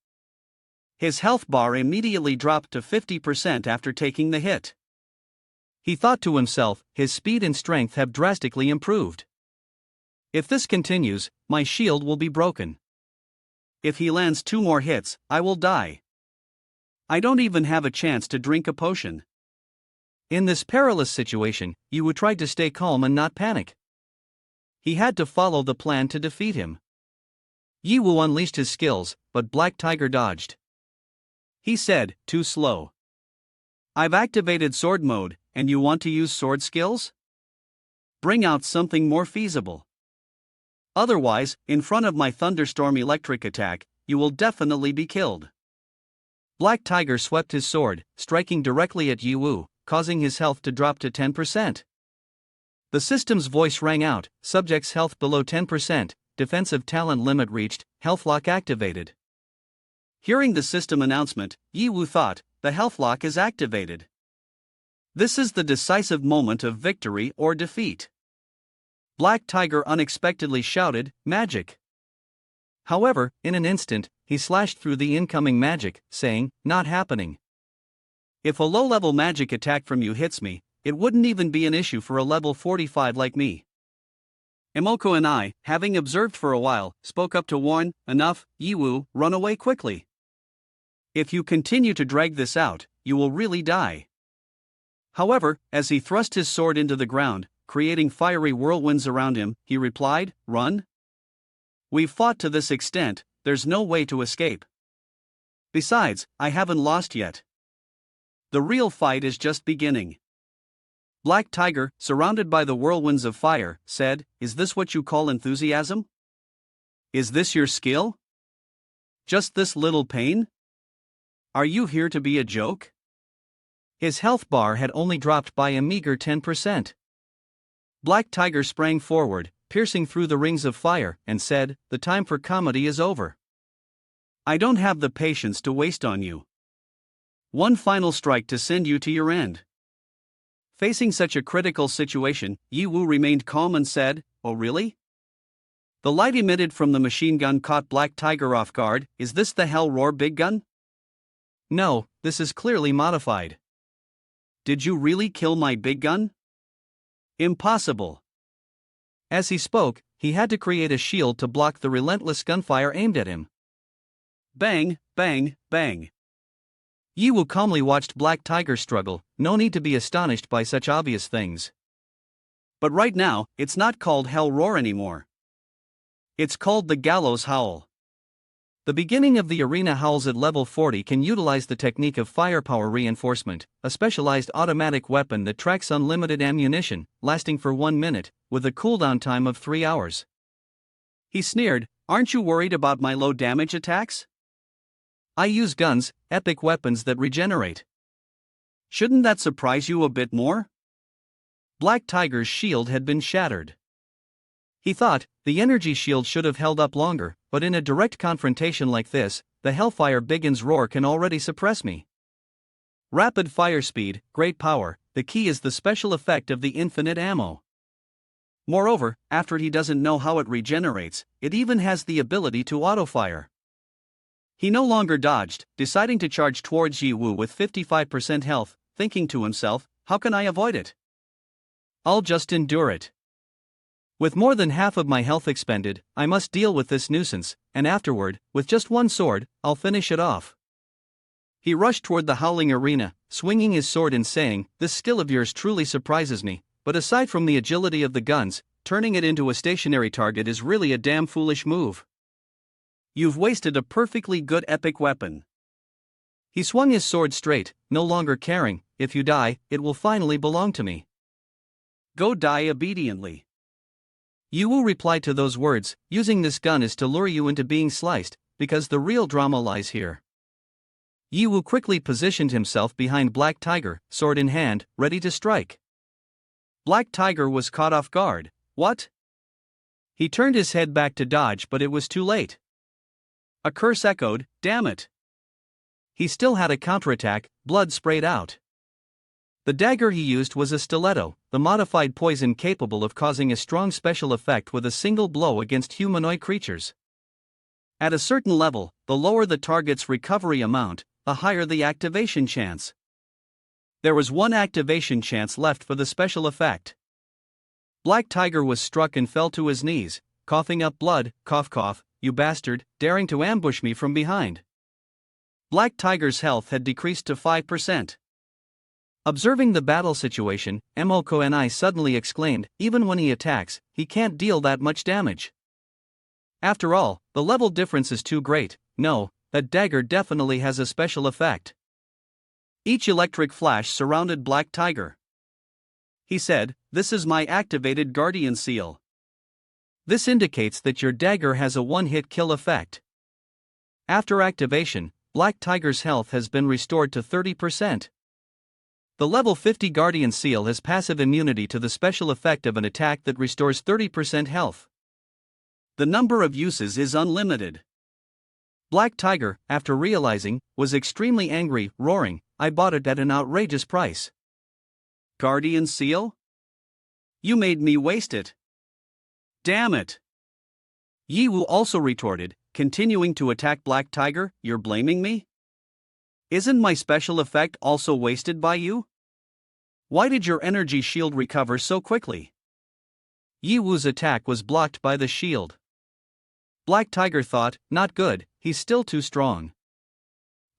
His health bar immediately dropped to 50% after taking the hit. He thought to himself, his speed and strength have drastically improved. If this continues, my shield will be broken. If he lands 2 more hits, I will die. I don't even have a chance to drink a potion. In this perilous situation, Yiwu tried to stay calm and not panic. He had to follow the plan to defeat him. Yiwu unleashed his skills, but Black Tiger dodged. He said, "Too slow. I've activated sword mode, and you want to use sword skills? Bring out something more feasible. Otherwise, in front of my thunderstorm electric attack, you will definitely be killed." Black Tiger swept his sword, striking directly at Yiwu, causing his health to drop to 10%. The system's voice rang out, "Subject's health below 10%, defensive talent limit reached, health lock activated." Hearing the system announcement, Yiwu thought, the health lock is activated. This is the decisive moment of victory or defeat. Black Tiger unexpectedly shouted, "Magic!" However, in an instant, he slashed through the incoming magic, saying, "Not happening. If a low-level magic attack from you hits me, it wouldn't even be an issue for a level 45 like me." Emoko and I, having observed for a while, spoke up to warn, "Enough, Yiwu, run away quickly. If you continue to drag this out, you will really die." However, as he thrust his sword into the ground, creating fiery whirlwinds around him, he replied, "Run? We've fought to this extent, there's no way to escape. Besides, I haven't lost yet. The real fight is just beginning." Black Tiger, surrounded by the whirlwinds of fire, said, "Is this what you call enthusiasm? Is this your skill? Just this little pain? Are you here to be a joke?" His health bar had only dropped by a meager 10%. Black Tiger sprang forward, piercing through the rings of fire, and said, "The time for comedy is over. I don't have the patience to waste on you. One final strike to send you to your end." Facing such a critical situation, Yiwu remained calm and said, "Oh really?" The light emitted from the machine gun caught Black Tiger off guard. "Is this the Hell Roar big gun?" "No, this is clearly modified." "Did you really kill my big gun?" "Impossible." As he spoke, he had to create a shield to block the relentless gunfire aimed at him. Bang, bang, bang. Yiwu calmly watched Black Tiger struggle, no need to be astonished by such obvious things. But right now, it's not called Hell Roar anymore. It's called the Gallows Howl. The beginning of the arena howls at level 40 can utilize the technique of firepower reinforcement, a specialized automatic weapon that tracks unlimited ammunition, lasting for 1 minute, with a cooldown time of 3 hours. He sneered, "Aren't you worried about my low damage attacks? I use guns, epic weapons that regenerate. Shouldn't that surprise you a bit more?" Black Tiger's shield had been shattered. He thought, the energy shield should have held up longer, but in a direct confrontation like this, the Hellfire Biggin's roar can already suppress me. Rapid fire speed, great power, the key is the special effect of the infinite ammo. Moreover, after he doesn't know how it regenerates, it even has the ability to auto-fire. He no longer dodged, deciding to charge towards Yiwu with 55% health, thinking to himself, how can I avoid it? I'll just endure it. With more than half of my health expended, I must deal with this nuisance, and afterward, with just one sword, I'll finish it off. He rushed toward the howling arena, swinging his sword and saying, "This skill of yours truly surprises me, but aside from the agility of the guns, turning it into a stationary target is really a damn foolish move. You've wasted a perfectly good epic weapon." He swung his sword straight, no longer caring, "If you die, it will finally belong to me. Go die obediently." Yiwu replied to those words, "Using this gun is to lure you into being sliced, because the real drama lies here." Yiwu quickly positioned himself behind Black Tiger, sword in hand, ready to strike. Black Tiger was caught off guard. What? He turned his head back to dodge, but it was too late. A curse echoed, "Damn it." He still had a counterattack, blood sprayed out. The dagger he used was a stiletto, the modified poison capable of causing a strong special effect with a single blow against humanoid creatures. At a certain level, the lower the target's recovery amount, the higher the activation chance. There was one activation chance left for the special effect. Black Tiger was struck and fell to his knees, coughing up blood. Cough cough, you bastard, daring to ambush me from behind. Black Tiger's health had decreased to 5%. Observing the battle situation, Moko suddenly exclaimed, even when he attacks, he can't deal that much damage. After all, the level difference is too great. No, that dagger definitely has a special effect. Each electric flash surrounded Black Tiger. He said, "This is my activated Guardian Seal. This indicates that your dagger has a one-hit kill effect." After activation, Black Tiger's health has been restored to 30%. The level 50 Guardian Seal has passive immunity to the special effect of an attack that restores 30% health. The number of uses is unlimited. Black Tiger, after realizing, was extremely angry, roaring, "I bought it at an outrageous price. Guardian Seal? You made me waste it. Damn it." Yi Wu also retorted, continuing to attack Black Tiger, "You're blaming me? Isn't my special effect also wasted by you? Why did your energy shield recover so quickly?" Yi Wu's attack was blocked by the shield. Black Tiger thought, not good, he's still too strong.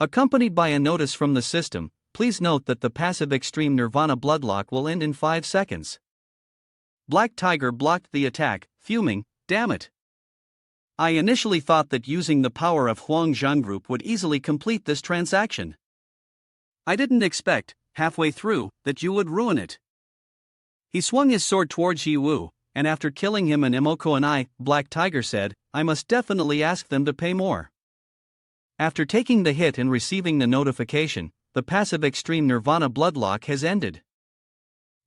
Accompanied by a notice from the system, please note that the passive Extreme Nirvana Bloodlock will end in 5 seconds. Black Tiger blocked the attack, fuming, damn it. I initially thought that using the power of Huang Zhan Group would easily complete this transaction. I didn't expect, halfway through, that you would ruin it. He swung his sword towards Yi Wu, and after killing him and Moko Black Tiger said, "I must definitely ask them to pay more." After taking the hit and receiving the notification, the passive Extreme Nirvana Bloodlock has ended.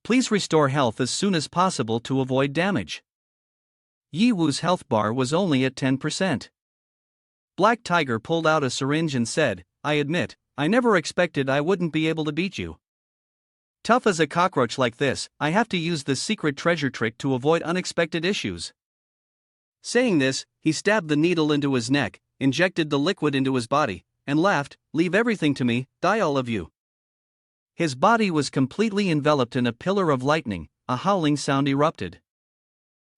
Please restore health as soon as possible to avoid damage. Yi Wu's health bar was only at 10%. Black Tiger pulled out a syringe and said, "I admit, I never expected I wouldn't be able to beat you. Tough as a cockroach like this, I have to use this secret treasure trick to avoid unexpected issues." Saying this, he stabbed the needle into his neck, injected the liquid into his body, and laughed, "Leave everything to me, die all of you." His body was completely enveloped in a pillar of lightning, a howling sound erupted.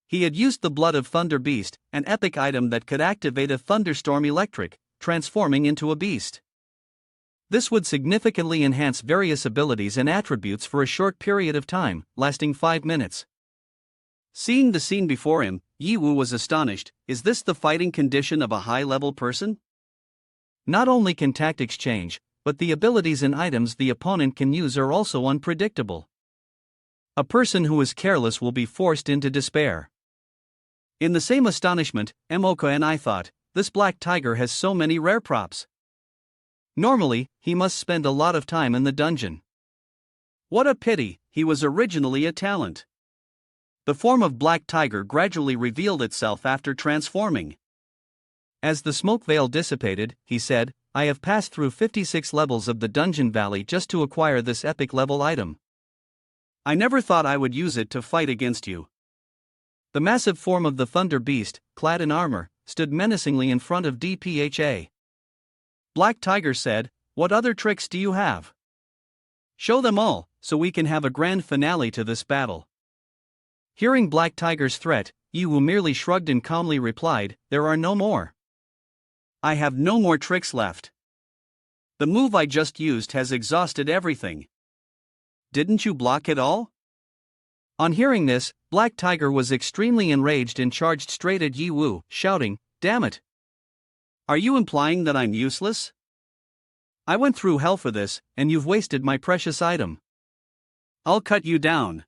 He had used the blood of Thunder Beast, an epic item that could activate a thunderstorm electric, transforming into a beast. This would significantly enhance various abilities and attributes for a short period of time, lasting 5 minutes. Seeing the scene before him, Yi Wu was astonished. Is this the fighting condition of a high-level person? Not only can tactics change, but the abilities and items the opponent can use are also unpredictable. A person who is careless will be forced into despair. In the same astonishment, Moko thought, this Black Tiger has so many rare props. Normally, he must spend a lot of time in the dungeon. What a pity, he was originally a talent. The form of Black Tiger gradually revealed itself after transforming. As the smoke veil dissipated, he said, "I have passed through 56 levels of the dungeon valley just to acquire this epic level item. I never thought I would use it to fight against you." The massive form of the Thunder Beast, clad in armor, stood menacingly in front of DPHA. Black Tiger said, "What other tricks do you have? Show them all, so we can have a grand finale to this battle." Hearing Black Tiger's threat, Yi Wu merely shrugged and calmly replied, "There are no more. I have no more tricks left. The move I just used has exhausted everything. Didn't you block it all?" On hearing this, Black Tiger was extremely enraged and charged straight at Yi Wu, shouting, "Damn it! Are you implying that I'm useless? I went through hell for this, and you've wasted my precious item. I'll cut you down."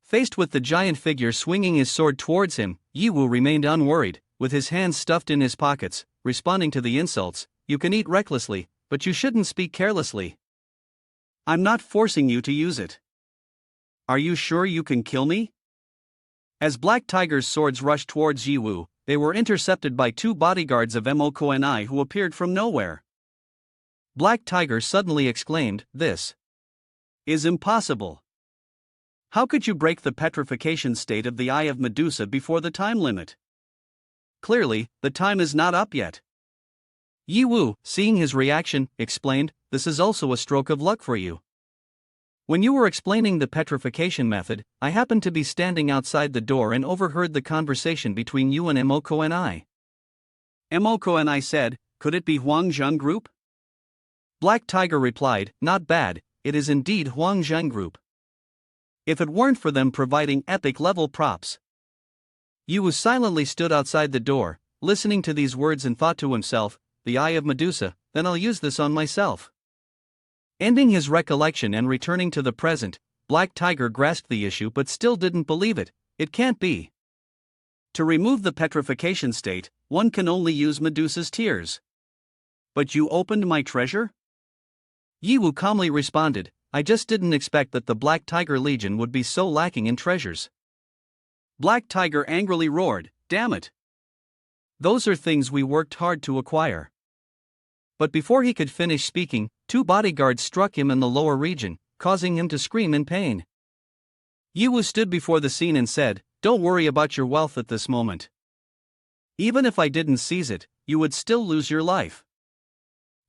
Faced with the giant figure swinging his sword towards him, Yi Wu remained unworried, with his hands stuffed in his pockets, responding to the insults. "You can eat recklessly, but you shouldn't speak carelessly. I'm not forcing you to use it. Are you sure you can kill me?" As Black Tiger's swords rushed towards Yi Wu, they were intercepted by 2 bodyguards of Moko who appeared from nowhere. Black Tiger suddenly exclaimed, "This is impossible. How could you break the petrification state of the Eye of Medusa before the time limit? Clearly, the time is not up yet." Yi Wu, seeing his reaction, explained, "This is also a stroke of luck for you. When you were explaining the petrification method, I happened to be standing outside the door and overheard the conversation between you and Emoko and I. Emoko and I said, could it be Huang Zheng Group? Black Tiger replied, not bad, it is indeed Huang Zheng Group. If it weren't for them providing epic-level props. Yu silently stood outside the door, listening to these words and thought to himself, the Eye of Medusa, then I'll use this on myself. Ending his recollection and returning to the present, Black Tiger grasped the issue but still didn't believe it. It can't be. To remove the petrification state, one can only use Medusa's tears. But you opened my treasure? Yiwu calmly responded, I just didn't expect that the Black Tiger Legion would be so lacking in treasures. Black Tiger angrily roared, damn it. Those are things we worked hard to acquire. But before he could finish speaking, 2 bodyguards struck him in the lower region, causing him to scream in pain. Yiwu stood before the scene and said, don't worry about your wealth at this moment. Even if I didn't seize it, you would still lose your life.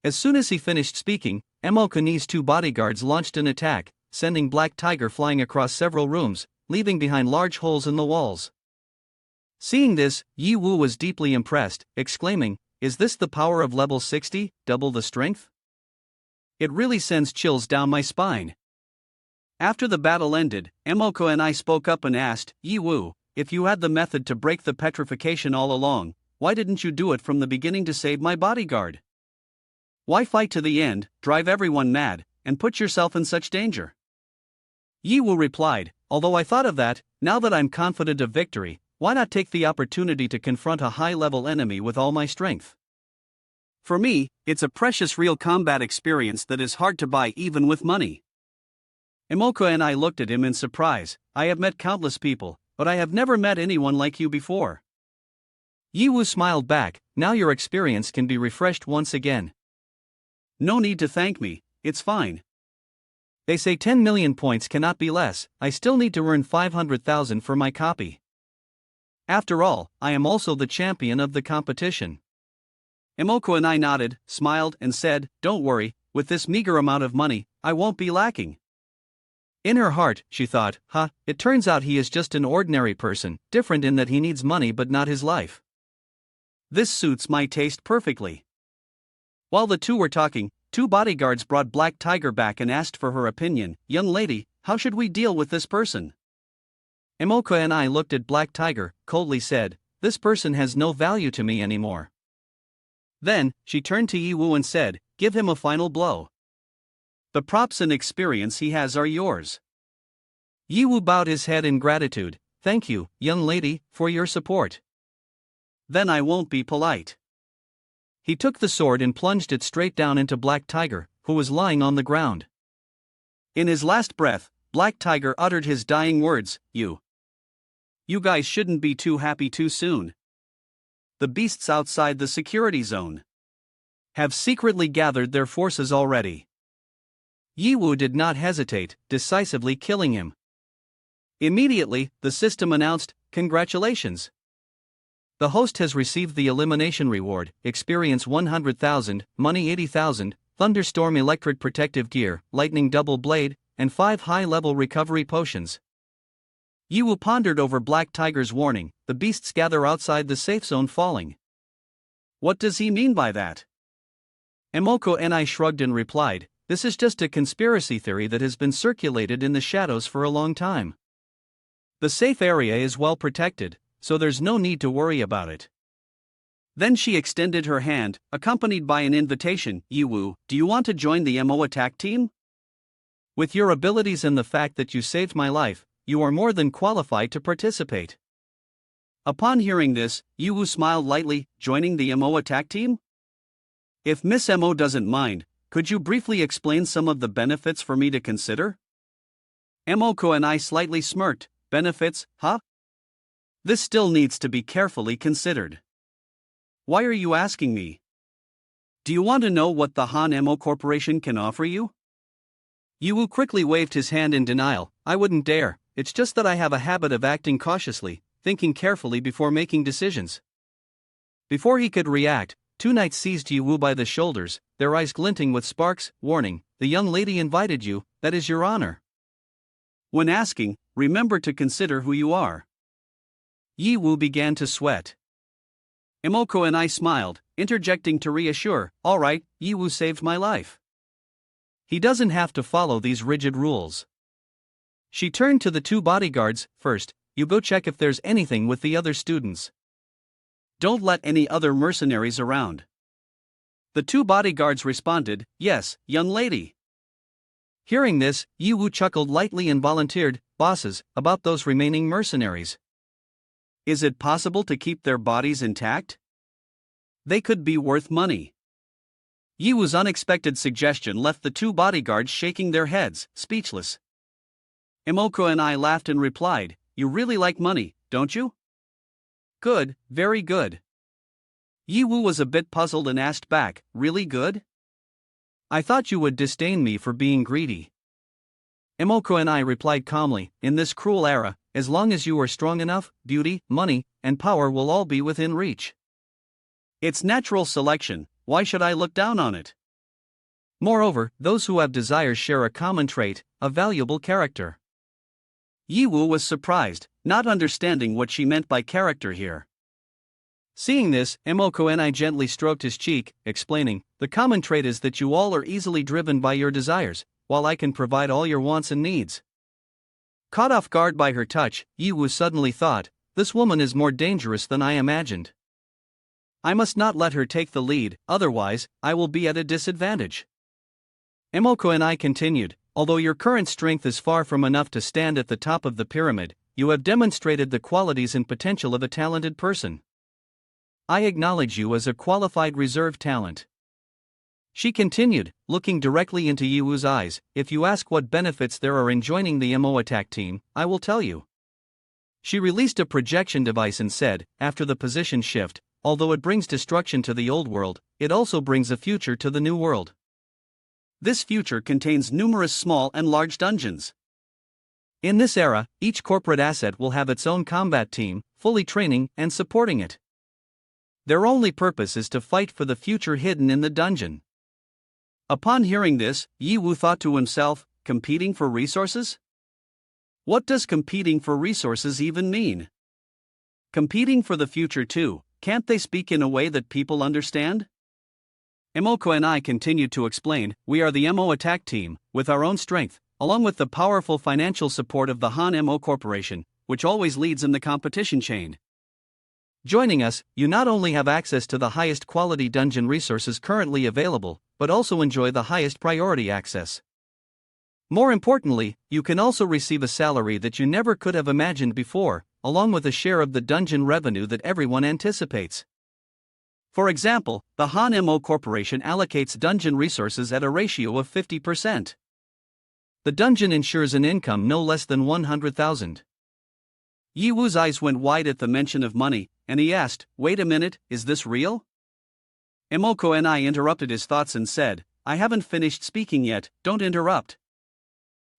As soon as he finished speaking, Emoko's 2 bodyguards launched an attack, sending Black Tiger flying across several rooms, leaving behind large holes in the walls. Seeing this, Yi Wu was deeply impressed, exclaiming, is this the power of level 60, double the strength? It really sends chills down my spine. After the battle ended, Emoko and I spoke up and asked, Yi Wu, if you had the method to break the petrification all along, why didn't you do it from the beginning to save my bodyguard? Why fight to the end, drive everyone mad, and put yourself in such danger? Yi Wu replied, although I thought of that, now that I'm confident of victory, why not take the opportunity to confront a high-level enemy with all my strength? For me, it's a precious real combat experience that is hard to buy even with money. Emoko and I looked at him in surprise. I have met countless people, but I have never met anyone like you before. Yi Wu smiled back, now your experience can be refreshed once again. No need to thank me, it's fine. They say 10 million points cannot be less, I still need to earn 500,000 for my copy. After all, I am also the champion of the competition. Emoko and I nodded, smiled, and said, don't worry, with this meager amount of money, I won't be lacking. In her heart, she thought, it turns out he is just an ordinary person, different in that he needs money but not his life. This suits my taste perfectly. While the two were talking, 2 bodyguards brought Black Tiger back and asked for her opinion, young lady, how should we deal with this person? Emoko and I looked at Black Tiger, coldly said, this person has no value to me anymore. Then, she turned to Yi Wu and said, give him a final blow. The props and experience he has are yours. Yi Wu bowed his head in gratitude, thank you, young lady, for your support. Then I won't be polite. He took the sword and plunged it straight down into Black Tiger, who was lying on the ground. In his last breath, Black Tiger uttered his dying words, You guys shouldn't be too happy too soon. The beasts outside the security zone have secretly gathered their forces already. Yi Wu did not hesitate, decisively killing him. Immediately, the system announced, congratulations. The host has received the elimination reward, experience 100,000, money 80,000, thunderstorm electric protective gear, lightning double blade, and 5 high-level recovery potions. Yi Wu pondered over Black Tiger's warning, the beasts gather outside the safe zone falling. What does he mean by that? Emoko and I shrugged and replied, this is just a conspiracy theory that has been circulated in the shadows for a long time. The safe area is well protected, so there's no need to worry about it. Then she extended her hand, accompanied by an invitation, Yi Wu, do you want to join the MO attack team? With your abilities and the fact that you saved my life, you are more than qualified to participate. Upon hearing this, Yi Wu smiled lightly, joining the MO attack team? If Miss MO doesn't mind, could you briefly explain some of the benefits for me to consider? Emoko and I slightly smirked, benefits, huh? This still needs to be carefully considered. Why are you asking me? Do you want to know what the Han MO Corporation can offer you? Yi Wu quickly waved his hand in denial, I wouldn't dare, it's just that I have a habit of acting cautiously, thinking carefully before making decisions. Before he could react, 2 knights seized Yi Wu by the shoulders, their eyes glinting with sparks, warning, the young lady invited you, that is your honor. When asking, remember to consider who you are. Yi Wu began to sweat. Emoko and I smiled, interjecting to reassure, all right, Yi Wu saved my life. He doesn't have to follow these rigid rules. She turned to the two bodyguards. First, you go check if there's anything with the other students. Don't let any other mercenaries around. The two bodyguards responded, yes, young lady. Hearing this, Yi Wu chuckled lightly and volunteered, bosses, about those remaining mercenaries. Is it possible to keep their bodies intact? They could be worth money. Yi Wu's unexpected suggestion left the two bodyguards shaking their heads, speechless. Emoko and I laughed and replied, you really like money, don't you? Good, very good. Yi Wu was a bit puzzled and asked back, really good? I thought you would disdain me for being greedy. Emoko and I replied calmly, in this cruel era, as long as you are strong enough, beauty, money, and power will all be within reach. It's natural selection, why should I look down on it? Moreover, those who have desires share a common trait, a valuable character. Yi Wu was surprised, not understanding what she meant by character here. Seeing this, Emoko and I gently stroked his cheek, explaining, the common trait is that you all are easily driven by your desires, while I can provide all your wants and needs. Caught off guard by her touch, Yi Wu suddenly thought, this woman is more dangerous than I imagined. I must not let her take the lead, otherwise, I will be at a disadvantage. Emoko and I continued, although your current strength is far from enough to stand at the top of the pyramid, you have demonstrated the qualities and potential of a talented person. I acknowledge you as a qualified reserve talent. She continued, looking directly into Yi Wu's eyes, if you ask what benefits there are in joining the MO attack team, I will tell you. She released a projection device and said, after the position shift, although it brings destruction to the old world, it also brings a future to the new world. This future contains numerous small and large dungeons. In this era, each corporate asset will have its own combat team, fully training and supporting it. Their only purpose is to fight for the future hidden in the dungeon. Upon hearing this, Yi Wu thought to himself, competing for resources? What does competing for resources even mean? Competing for the future too, can't they speak in a way that people understand? Emoko and I continued to explain, we are the MO attack team, with our own strength, along with the powerful financial support of the Han MO Corporation, which always leads in the competition chain. Joining us, you not only have access to the highest quality dungeon resources currently available, but also enjoy the highest priority access. More importantly, you can also receive a salary that you never could have imagined before, along with a share of the dungeon revenue that everyone anticipates. For example, the Han MO Corporation allocates dungeon resources at a ratio of 50%. The dungeon ensures an income no less than 100,000. Yi Wu's eyes went wide at the mention of money, and he asked, wait a minute, is this real? Emoko and I interrupted his thoughts and said, I haven't finished speaking yet, don't interrupt.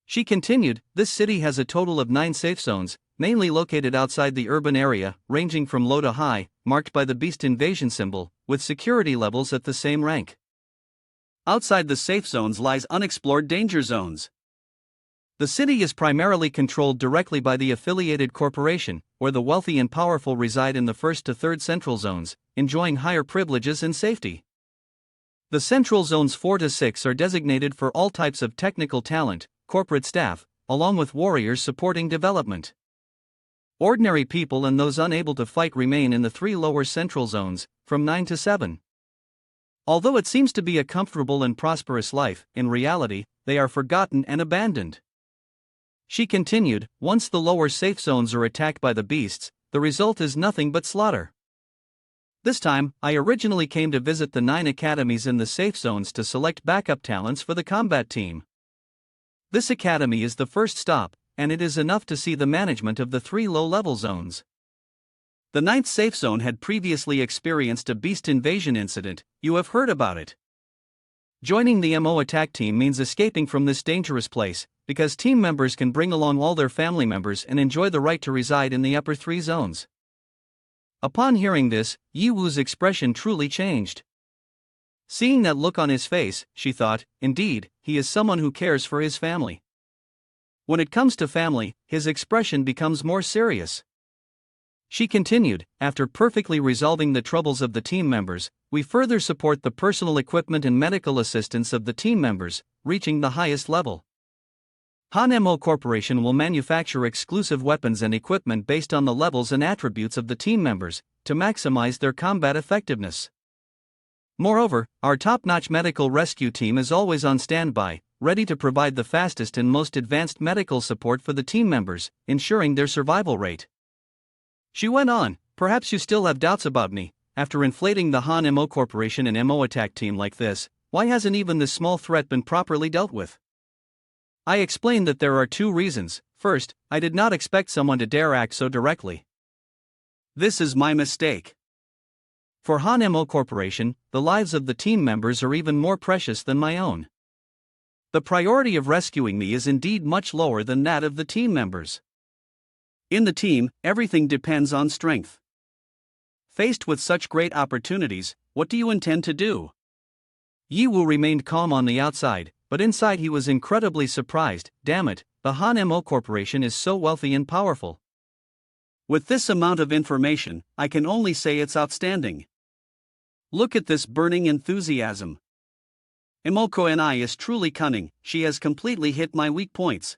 She continued, this city has a total of 9 safe zones, mainly located outside the urban area, ranging from low to high, marked by the beast invasion symbol, with security levels at the same rank. Outside the safe zones lies unexplored danger zones. The city is primarily controlled directly by the affiliated corporation, where the wealthy and powerful reside in the 1st to 3rd central zones, enjoying higher privileges and safety. The central zones 4 to 6 are designated for all types of technical talent, corporate staff, along with warriors supporting development. Ordinary people and those unable to fight remain in the 3 lower central zones, from 9 to 7. Although it seems to be a comfortable and prosperous life, in reality, they are forgotten and abandoned. She continued, once the lower safe zones are attacked by the beasts, the result is nothing but slaughter. This time, I originally came to visit the 9 academies in the safe zones to select backup talents for the combat team. This academy is the first stop, and it is enough to see the management of the 3 low-level zones. The 9th safe zone had previously experienced a beast invasion incident, you have heard about it. Joining the MO attack team means escaping from this dangerous place, because team members can bring along all their family members and enjoy the right to reside in the upper 3 zones. Upon hearing this, Yi Wu's expression truly changed. Seeing that look on his face, she thought, indeed, he is someone who cares for his family. When it comes to family, his expression becomes more serious. She continued, after perfectly resolving the troubles of the team members, we further support the personal equipment and medical assistance of the team members, reaching the highest level. Hanmo Corporation will manufacture exclusive weapons and equipment based on the levels and attributes of the team members, to maximize their combat effectiveness. Moreover, our top-notch medical rescue team is always on standby, ready to provide the fastest and most advanced medical support for the team members, ensuring their survival rate. She went on, perhaps you still have doubts about me. After inflating the Hanmo Corporation and MO attack team like this, why hasn't even this small threat been properly dealt with? I explained that there are two reasons. First, I did not expect someone to dare act so directly. This is my mistake. For Hanmo Corporation, the lives of the team members are even more precious than my own. The priority of rescuing me is indeed much lower than that of the team members. In the team, everything depends on strength. Faced with such great opportunities, what do you intend to do? Yiwu remained calm on the outside, but inside he was incredibly surprised. Damn it, the Hanmo Corporation is so wealthy and powerful. With this amount of information, I can only say it's outstanding. Look at this burning enthusiasm. Imoko and I is truly cunning, she has completely hit my weak points.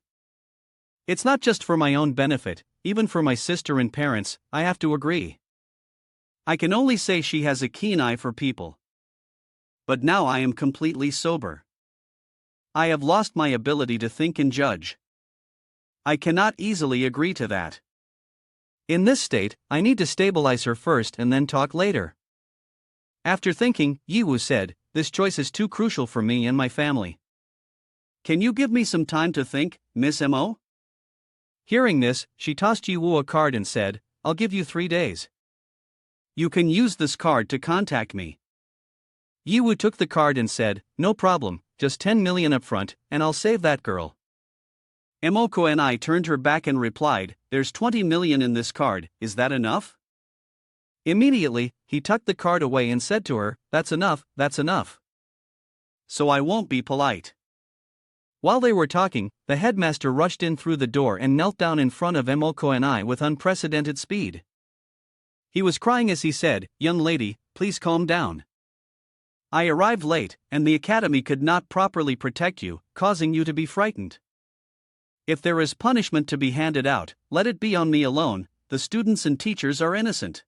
It's not just for my own benefit, even for my sister and parents, I have to agree. I can only say she has a keen eye for people. But now I am completely sober. I have lost my ability to think and judge. I cannot easily agree to that. In this state, I need to stabilize her first and then talk later. After thinking, Yiwu said, this choice is too crucial for me and my family. Can you give me some time to think, Miss Mo? Hearing this, she tossed Yiwu a card and said, I'll give you 3 days. You can use this card to contact me. Yiwu took the card and said, no problem, just 10 million up front, and I'll save that girl. Emoko and I turned her back and replied, there's 20 million in this card, is that enough? Immediately, he tucked the card away and said to her, that's enough, that's enough. So I won't be polite. While they were talking, the headmaster rushed in through the door and knelt down in front of Emoko and I with unprecedented speed. He was crying as he said, young lady, please calm down. I arrived late, and the academy could not properly protect you, causing you to be frightened. If there is punishment to be handed out, let it be on me alone, the students and teachers are innocent.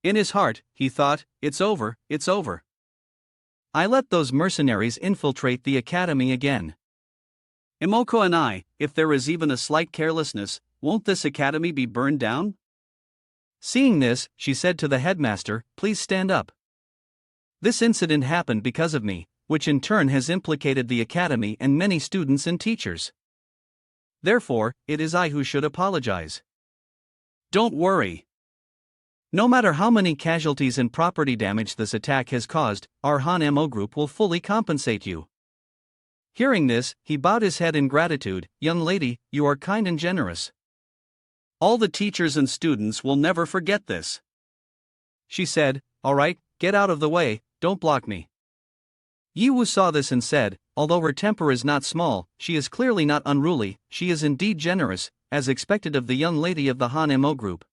In his heart, he thought, it's over, it's over. I let those mercenaries infiltrate the academy again. Emoko and I, if there is even a slight carelessness, won't this academy be burned down? Seeing this, she said to the headmaster, please stand up. This incident happened because of me, which in turn has implicated the academy and many students and teachers. Therefore, it is I who should apologize. Don't worry. No matter how many casualties and property damage this attack has caused, our Hanmo group will fully compensate you. Hearing this, he bowed his head in gratitude, young lady, you are kind and generous. All the teachers and students will never forget this. She said, all right, get out of the way, don't block me. Yiwu saw this and said, although her temper is not small, she is clearly not unruly, she is indeed generous, as expected of the young lady of the Hanmo group.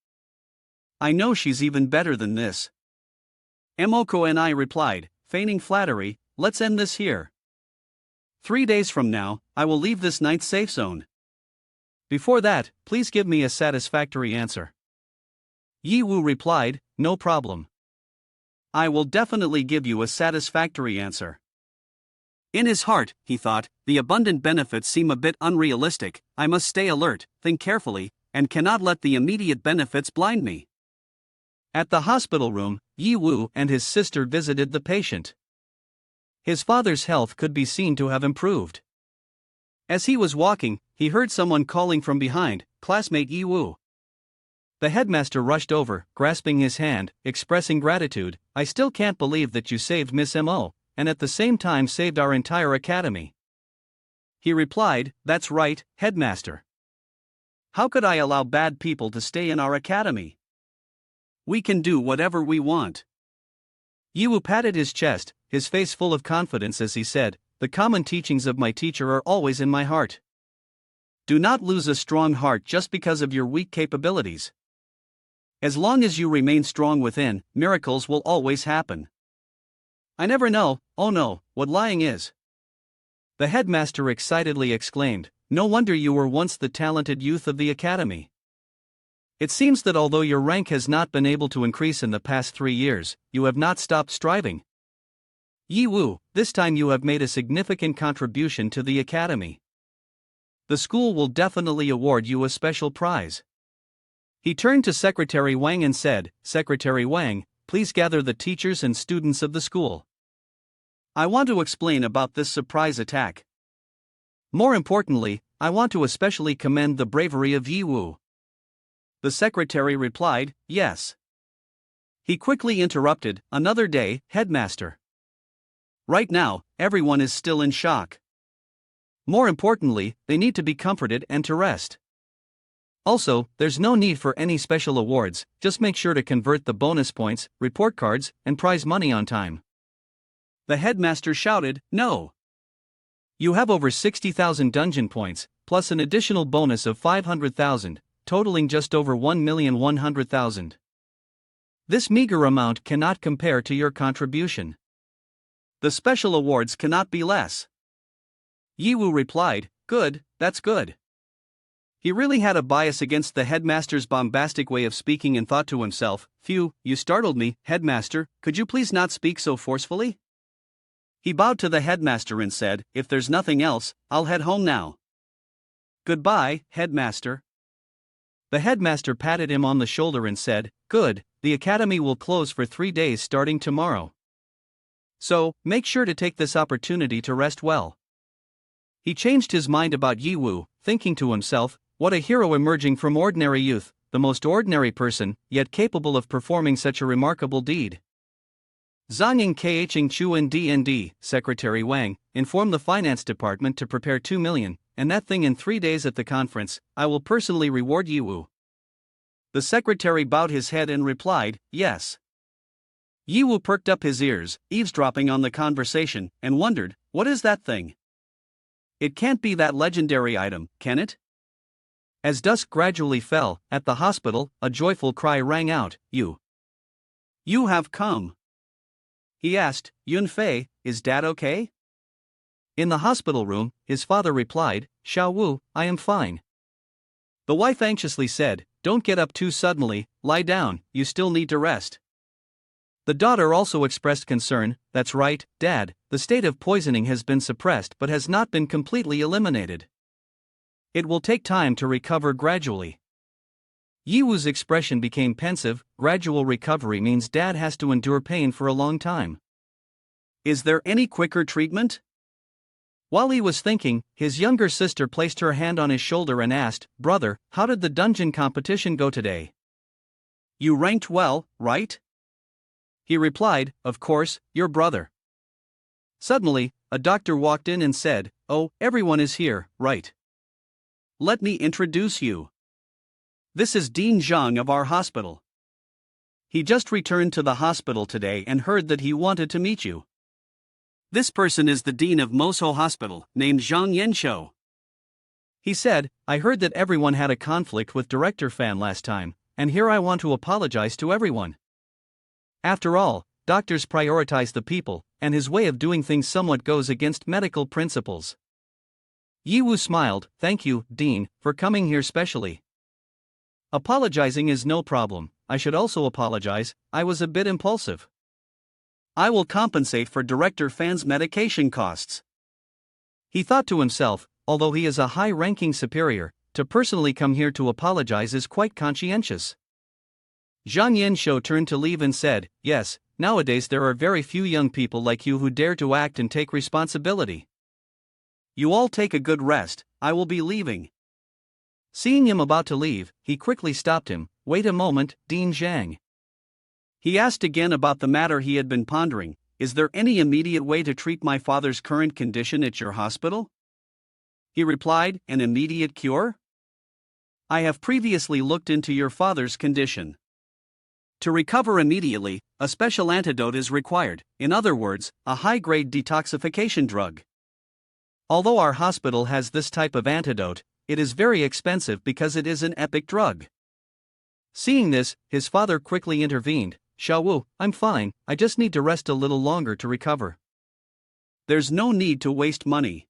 I know she's even better than this. Emoko and I replied, feigning flattery, let's end this here. 3 days from now, I will leave this night's safe zone. Before that, please give me a satisfactory answer. Yiwu replied, no problem. I will definitely give you a satisfactory answer. In his heart, he thought, the abundant benefits seem a bit unrealistic, I must stay alert, think carefully, and cannot let the immediate benefits blind me. At the hospital room, Yiwu and his sister visited the patient. His father's health could be seen to have improved. As he was walking, he heard someone calling from behind, classmate Yiwu. The headmaster rushed over, grasping his hand, expressing gratitude, I still can't believe that you saved Miss Mo, and at the same time saved our entire academy. He replied, that's right, headmaster. How could I allow bad people to stay in our academy? We can do whatever we want. Yiwu patted his chest, his face full of confidence as he said, the common teachings of my teacher are always in my heart. Do not lose a strong heart just because of your weak capabilities. As long as you remain strong within, miracles will always happen. I never know, oh no, what lying is. The headmaster excitedly exclaimed, no wonder you were once the talented youth of the academy. It seems that although your rank has not been able to increase in the past 3 years, you have not stopped striving. Yi Wu, this time you have made a significant contribution to the academy. The school will definitely award you a special prize. He turned to Secretary Wang and said, Secretary Wang, please gather the teachers and students of the school. I want to explain about this surprise attack. More importantly, I want to especially commend the bravery of Yi Wu. The secretary replied, yes. He quickly interrupted, another day, headmaster. Right now, everyone is still in shock. More importantly, they need to be comforted and to rest. Also, there's no need for any special awards, just make sure to convert the bonus points, report cards, and prize money on time. The headmaster shouted, no. You have over 60,000 dungeon points, plus an additional bonus of 500,000, totaling just over 1,100,000. This meager amount cannot compare to your contribution. The special awards cannot be less. Yi Wu replied, good, that's good. He really had a bias against the headmaster's bombastic way of speaking and thought to himself, phew, you startled me, headmaster, could you please not speak so forcefully? He bowed to the headmaster and said, if there's nothing else, I'll head home now. Goodbye, headmaster. The headmaster patted him on the shoulder and said, good, the academy will close for 3 days starting tomorrow. So, make sure to take this opportunity to rest well. He changed his mind about Yi Wu, thinking to himself, what a hero emerging from ordinary youth, the most ordinary person, yet capable of performing such a remarkable deed. Zhang Khing Chu and D&D, Secretary Wang, informed the finance department to prepare 2 million, and that thing in 3 days at the conference, I will personally reward Yi Wu. The secretary bowed his head and replied, yes. Yi Wu perked up his ears, eavesdropping on the conversation, and wondered, what is that thing? It can't be that legendary item, can it? As dusk gradually fell, at the hospital, a joyful cry rang out, You have come. He asked, Yunfei, is Dad okay? In the hospital room, his father replied, Xiao Wu, I am fine. The wife anxiously said, don't get up too suddenly, lie down, you still need to rest. The daughter also expressed concern, that's right, Dad, the state of poisoning has been suppressed but has not been completely eliminated. It will take time to recover gradually. Yi Wu's expression became pensive, gradual recovery means Dad has to endure pain for a long time. Is there any quicker treatment? While he was thinking, his younger sister placed her hand on his shoulder and asked, Brother, how did the dungeon competition go today? You ranked well, right? He replied, Of course, your brother. Suddenly, a doctor walked in and said, Oh, everyone is here, right? Let me introduce you. This is Dean Zhang of our hospital. He just returned to the hospital today and heard that he wanted to meet you. This person is the dean of Moso Hospital, named Zhang Yanshou. He said, I heard that everyone had a conflict with Director Fan last time, and here I want to apologize to everyone. After all, doctors prioritize the people, and his way of doing things somewhat goes against medical principles. Yi Wu smiled, Thank you, Dean, for coming here specially. Apologizing is no problem, I should also apologize, I was a bit impulsive. I will compensate for Director Fan's medication costs. He thought to himself, although he is a high-ranking superior, to personally come here to apologize is quite conscientious. Zhang Yanshou turned to leave and said, Yes, nowadays there are very few young people like you who dare to act and take responsibility. You all take a good rest, I will be leaving. Seeing him about to leave, he quickly stopped him, Wait a moment, Dean Zhang. He asked again about the matter he had been pondering, Is there any immediate way to treat my father's current condition at your hospital? He replied, An immediate cure? I have previously looked into your father's condition. To recover immediately, a special antidote is required, in other words, a high-grade detoxification drug. Although our hospital has this type of antidote, it is very expensive because it is an epic drug. Seeing this, his father quickly intervened. Xiaowu, I'm fine, I just need to rest a little longer to recover. There's no need to waste money.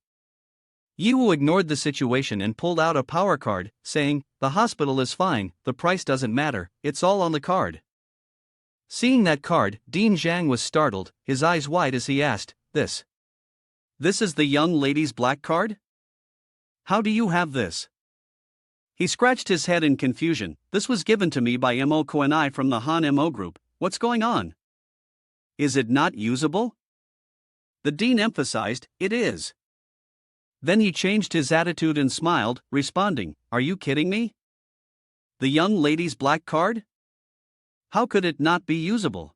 Yiwu ignored the situation and pulled out a power card, saying, the hospital is fine, the price doesn't matter, it's all on the card. Seeing that card, Dean Zhang was startled, his eyes wide as he asked, This is the young lady's black card? How do you have this? He scratched his head in confusion. This was given to me by Mo Koenai from the Han Mo group. What's going on? Is it not usable? The dean emphasized, it is. Then he changed his attitude and smiled, responding, Are you kidding me? The young lady's black card? How could it not be usable?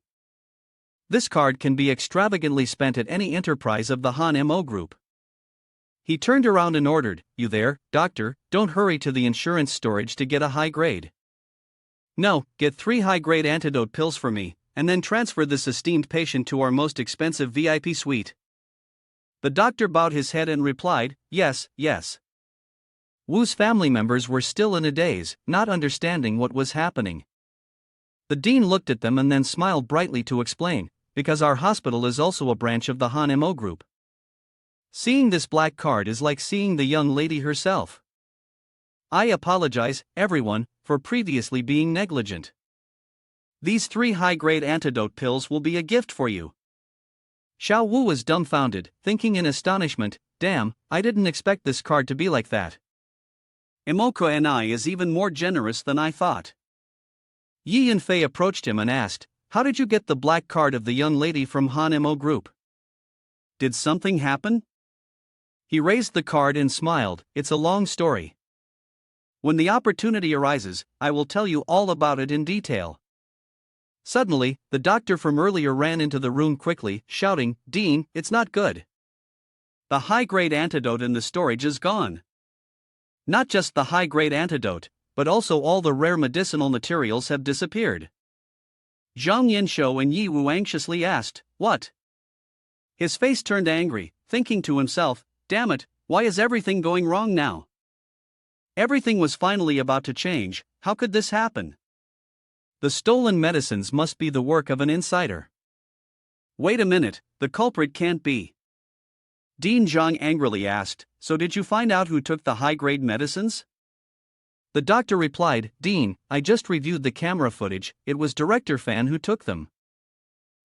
This card can be extravagantly spent at any enterprise of the Han Mo group. He turned around and ordered, You there, doctor, don't hurry to the insurance storage to get a high grade. No, get 3 high-grade antidote pills for me, and then transfer this esteemed patient to our most expensive VIP suite. The doctor bowed his head and replied, Yes, yes. Wu's family members were still in a daze, not understanding what was happening. The dean looked at them and then smiled brightly to explain, Because our hospital is also a branch of the Han Mo group. Seeing this black card is like seeing the young lady herself. I apologize, everyone, for previously being negligent. These 3 high-grade antidote pills will be a gift for you. Xiao Wu was dumbfounded, thinking in astonishment, Damn, I didn't expect this card to be like that. Imoko and I is even more generous than I thought. Yi Yanfei approached him and asked, How did you get the black card of the young lady from Han Mo group? Did something happen? He raised the card and smiled, It's a long story. When the opportunity arises, I will tell you all about it in detail. Suddenly, the doctor from earlier ran into the room quickly, shouting, Dean, it's not good. The high-grade antidote in the storage is gone. Not just the high-grade antidote, but also all the rare medicinal materials have disappeared. Zhang Yanshou and Yi Wu anxiously asked, What? His face turned angry, thinking to himself, Damn it, why is everything going wrong now? Everything was finally about to change, how could this happen? The stolen medicines must be the work of an insider. Wait a minute, the culprit can't be. Dean Zhang angrily asked, So did you find out who took the high-grade medicines? The doctor replied, Dean, I just reviewed the camera footage, it was Director Fan who took them.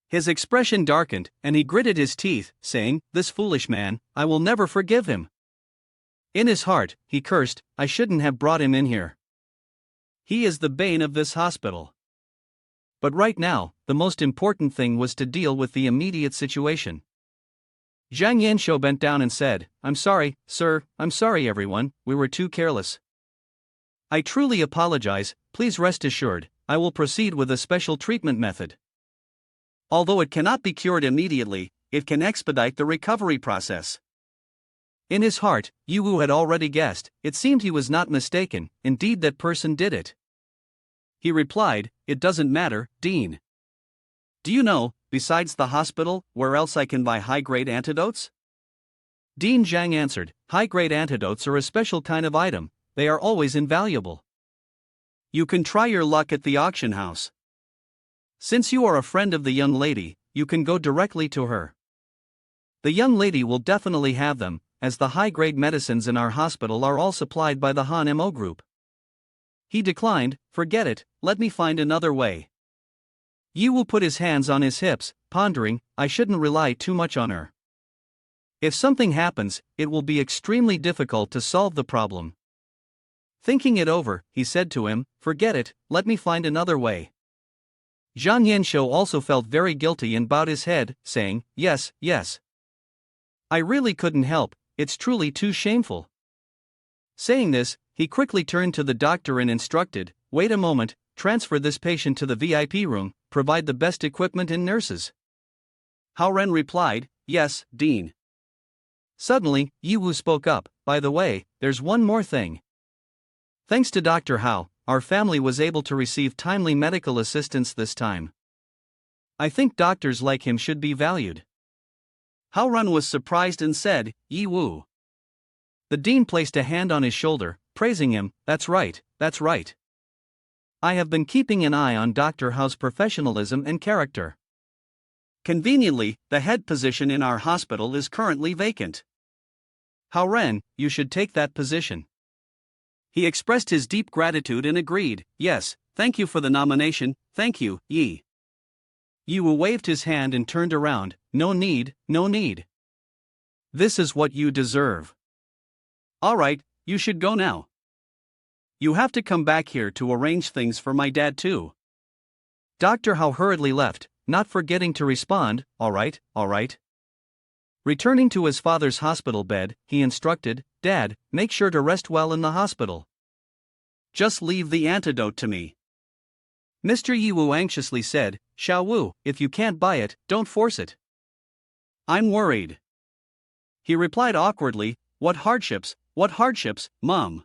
His expression darkened, and he gritted his teeth, saying, This foolish man, I will never forgive him. In his heart, he cursed, I shouldn't have brought him in here. He is the bane of this hospital. But right now, the most important thing was to deal with the immediate situation. Zhang Yanshou bent down and said, I'm sorry, sir, I'm sorry everyone, we were too careless. I truly apologize, please rest assured, I will proceed with a special treatment method. Although it cannot be cured immediately, it can expedite the recovery process. In his heart, Yiwu had already guessed, it seemed he was not mistaken, indeed that person did it. He replied, It doesn't matter, Dean. Do you know, besides the hospital, where else I can buy high-grade antidotes? Dean Zhang answered, High-grade antidotes are a special kind of item, they are always invaluable. You can try your luck at the auction house. Since you are a friend of the young lady, you can go directly to her. The young lady will definitely have them, as the high-grade medicines in our hospital are all supplied by the Han Mo group. He declined, Forget it, let me find another way. Yiwu put his hands on his hips, pondering, I shouldn't rely too much on her. If something happens, it will be extremely difficult to solve the problem. Thinking it over, he said to him, Forget it, let me find another way. Zhang Yanshou also felt very guilty and bowed his head, saying, Yes, yes. I really couldn't help, it's truly too shameful. Saying this, he quickly turned to the doctor and instructed, Wait a moment, transfer this patient to the VIP room, provide the best equipment and nurses. Hao Ren replied, Yes, Dean. Suddenly, Yiwu spoke up, By the way, there's one more thing. Thanks to Dr. Hao, our family was able to receive timely medical assistance this time. I think doctors like him should be valued. Hao Ren was surprised and said, Yiwu. The dean placed a hand on his shoulder, praising him. That's right, that's right. I have been keeping an eye on Dr. Hao's professionalism and character. Conveniently, the head position in our hospital is currently vacant. Hao Ren, you should take that position. He expressed his deep gratitude and agreed. Yes, thank you for the nomination, thank you, Yi. Yiwu waved his hand and turned around. No need, no need. This is what you deserve. Alright, you should go now. You have to come back here to arrange things for my dad too. Dr. Hao hurriedly left, not forgetting to respond, alright, alright. Returning to his father's hospital bed, he instructed, Dad, make sure to rest well in the hospital. Just leave the antidote to me. Mr. Yiwu anxiously said, Xiao Wu, if you can't buy it, don't force it. I'm worried. He replied awkwardly, what hardships, Mom?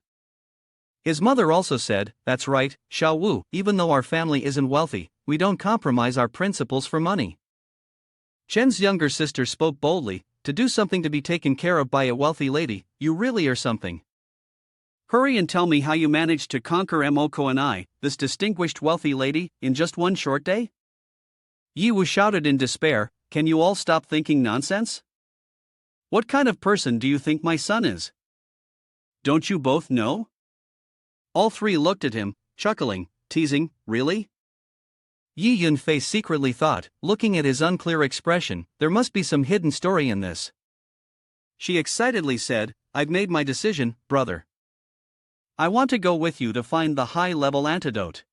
His mother also said, that's right, Xiao Wu, even though our family isn't wealthy, we don't compromise our principles for money. Chen's younger sister spoke boldly, to do something to be taken care of by a wealthy lady, you really are something. Hurry and tell me how you managed to conquer Moko and I, this distinguished wealthy lady, in just one short day? Yiwu shouted in despair, can you all stop thinking nonsense? What kind of person do you think my son is? Don't you both know? All three looked at him, chuckling, teasing, really? Yi Yunfei secretly thought, looking at his unclear expression, there must be some hidden story in this. She excitedly said, I've made my decision, brother. I want to go with you to find the high-level antidote.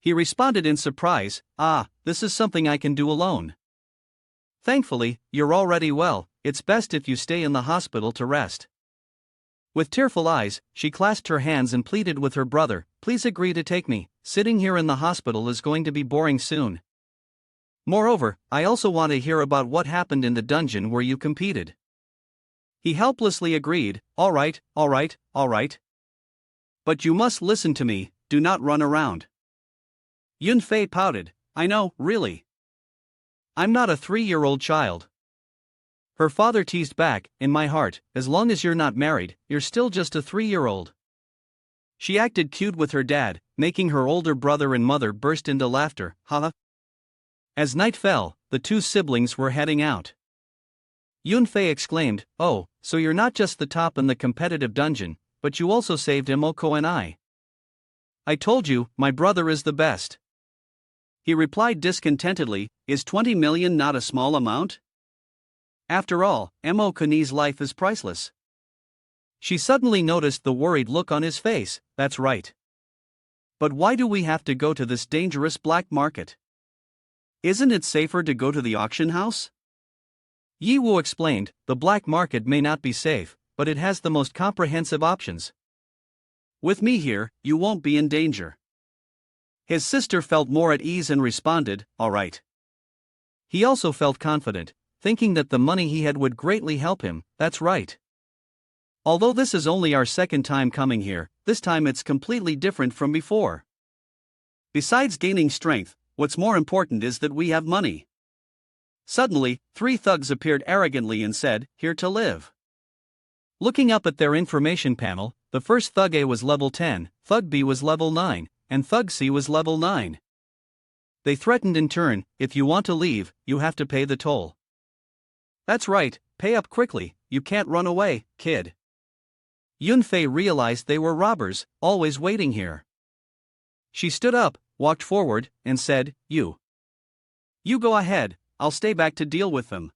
He responded in surprise, this is something I can do alone. Thankfully, you're already well, it's best if you stay in the hospital to rest. With tearful eyes, she clasped her hands and pleaded with her brother, please agree to take me, sitting here in the hospital is going to be boring soon. Moreover, I also want to hear about what happened in the dungeon where you competed. He helplessly agreed, all right. But you must listen to me, do not run around. Yunfei pouted, I know, really. I'm not a 3-year-old child. Her father teased back, in my heart, as long as you're not married, you're still just a 3-year-old. She acted cute with her dad, making her older brother and mother burst into laughter, haha. As night fell, the two siblings were heading out. Yunfei exclaimed, oh, so you're not just the top in the competitive dungeon, but you also saved Emoko and I. I told you, my brother is the best. He replied discontentedly, is 20 million not a small amount? After all, Emokuni's life is priceless. She suddenly noticed the worried look on his face, that's right. But why do we have to go to this dangerous black market? Isn't it safer to go to the auction house? Yiwu explained, the black market may not be safe, but it has the most comprehensive options. With me here, you won't be in danger. His sister felt more at ease and responded, all right. He also felt confident, thinking that the money he had would greatly help him, that's right. Although this is only our second time coming here, this time it's completely different from before. Besides gaining strength, what's more important is that we have money. Suddenly, 3 thugs appeared arrogantly and said, here to live. Looking up at their information panel, the first Thug A was level 10, Thug B was level 9, and Thug C was level 9. They threatened in turn, if you want to leave, you have to pay the toll. That's right, pay up quickly, you can't run away, kid. Yunfei realized they were robbers, always waiting here. She stood up, walked forward, and said, You go ahead, I'll stay back to deal with them.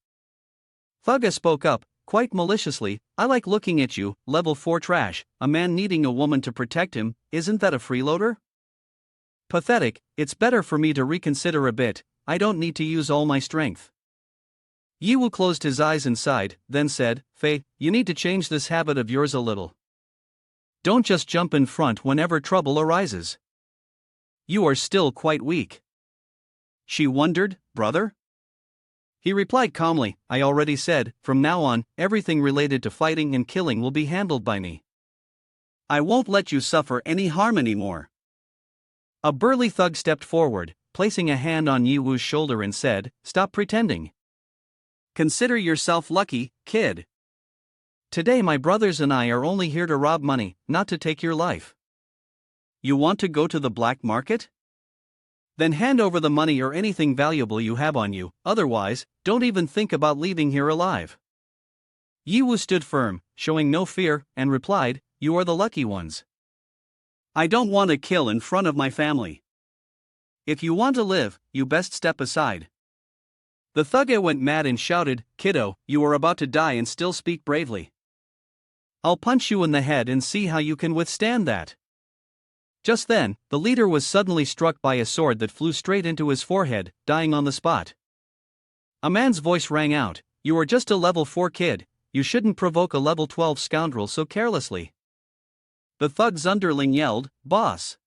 Thugga spoke up, quite maliciously, I like looking at you, level 4 trash, a man needing a woman to protect him, isn't that a freeloader? Pathetic, it's better for me to reconsider a bit, I don't need to use all my strength. Yiwu closed his eyes and sighed, then said, Fei, you need to change this habit of yours a little. Don't just jump in front whenever trouble arises. You are still quite weak. She wondered, brother? He replied calmly, I already said, from now on, everything related to fighting and killing will be handled by me. I won't let you suffer any harm anymore. A burly thug stepped forward, placing a hand on Yiwu's shoulder and said, Stop pretending. Consider yourself lucky, kid. Today my brothers and I are only here to rob money, not to take your life. You want to go to the black market? Then hand over the money or anything valuable you have on you, otherwise, don't even think about leaving here alive. Yiwu stood firm, showing no fear, and replied, "You are the lucky ones. I don't want to kill in front of my family. If you want to live, you best step aside." The thugge went mad and shouted, "Kiddo, you are about to die and still speak bravely. I'll punch you in the head and see how you can withstand that." Just then, the leader was suddenly struck by a sword that flew straight into his forehead, dying on the spot. A man's voice rang out, "You are just a level 4 kid, you shouldn't provoke a level 12 scoundrel so carelessly." The thug's underling yelled, "Boss!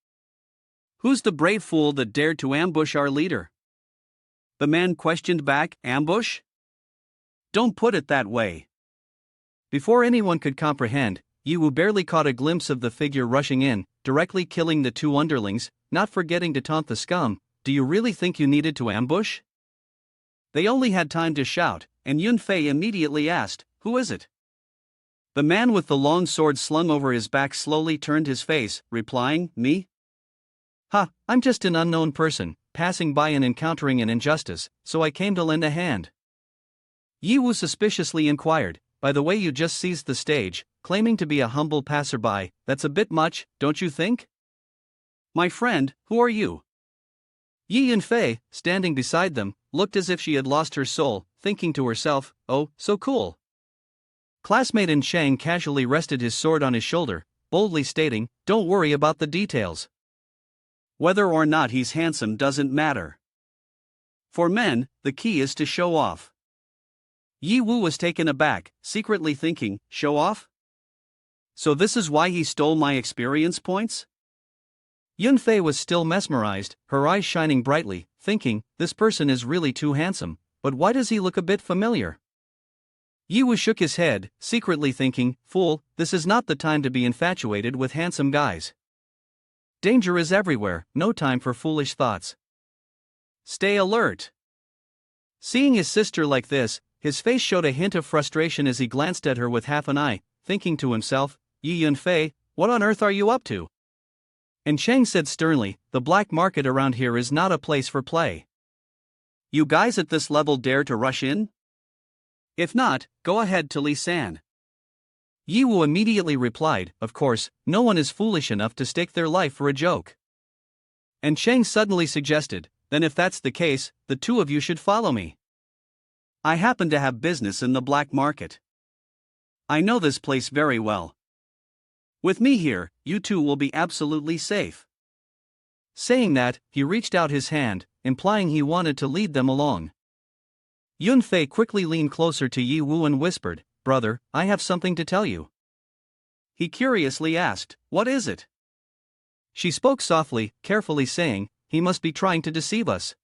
Who's the brave fool that dared to ambush our leader?" The man questioned back, "Ambush? Don't put it that way." Before anyone could comprehend, Yiwu barely caught a glimpse of the figure rushing in, directly killing the two underlings, not forgetting to taunt the scum, "Do you really think you needed to ambush?" They only had time to shout, and Yunfei immediately asked, "Who is it?" The man with the long sword slung over his back slowly turned his face, replying, "Me? Ha, I'm just an unknown person, passing by and encountering an injustice, so I came to lend a hand." Yiwu suspiciously inquired, "By the way, you just seized the stage, claiming to be a humble passerby, that's a bit much, don't you think?" "My friend, who are you?" Yi Yunfei, standing beside them, looked as if she had lost her soul, thinking to herself, "Oh, so cool." Classmate In Chang casually rested his sword on his shoulder, boldly stating, "Don't worry about the details. Whether or not he's handsome doesn't matter. For men, the key is to show off." Yi Wu was taken aback, secretly thinking, "Show off? So this is why he stole my experience points?" Yunfei was still mesmerized, her eyes shining brightly, thinking, "This person is really too handsome, but why does he look a bit familiar?" Yi Wu shook his head, secretly thinking, "Fool, this is not the time to be infatuated with handsome guys. Danger is everywhere, no time for foolish thoughts. Stay alert." Seeing his sister like this, his face showed a hint of frustration as he glanced at her with half an eye, thinking to himself, "Yi Yunfei, what on earth are you up to?" And Cheng said sternly, "The black market around here is not a place for play. You guys at this level dare to rush in? If not, go ahead to Li San." Yi Wu immediately replied, "Of course, no one is foolish enough to stake their life for a joke." And Cheng suddenly suggested, "Then if that's the case, the two of you should follow me. I happen to have business in the black market. I know this place very well. With me here, you two will be absolutely safe." Saying that, he reached out his hand, implying he wanted to lead them along. Yunfei quickly leaned closer to Yi Wu and whispered, "Brother, I have something to tell you." He curiously asked, "What is it?" She spoke softly, carefully saying, "He must be trying to deceive us.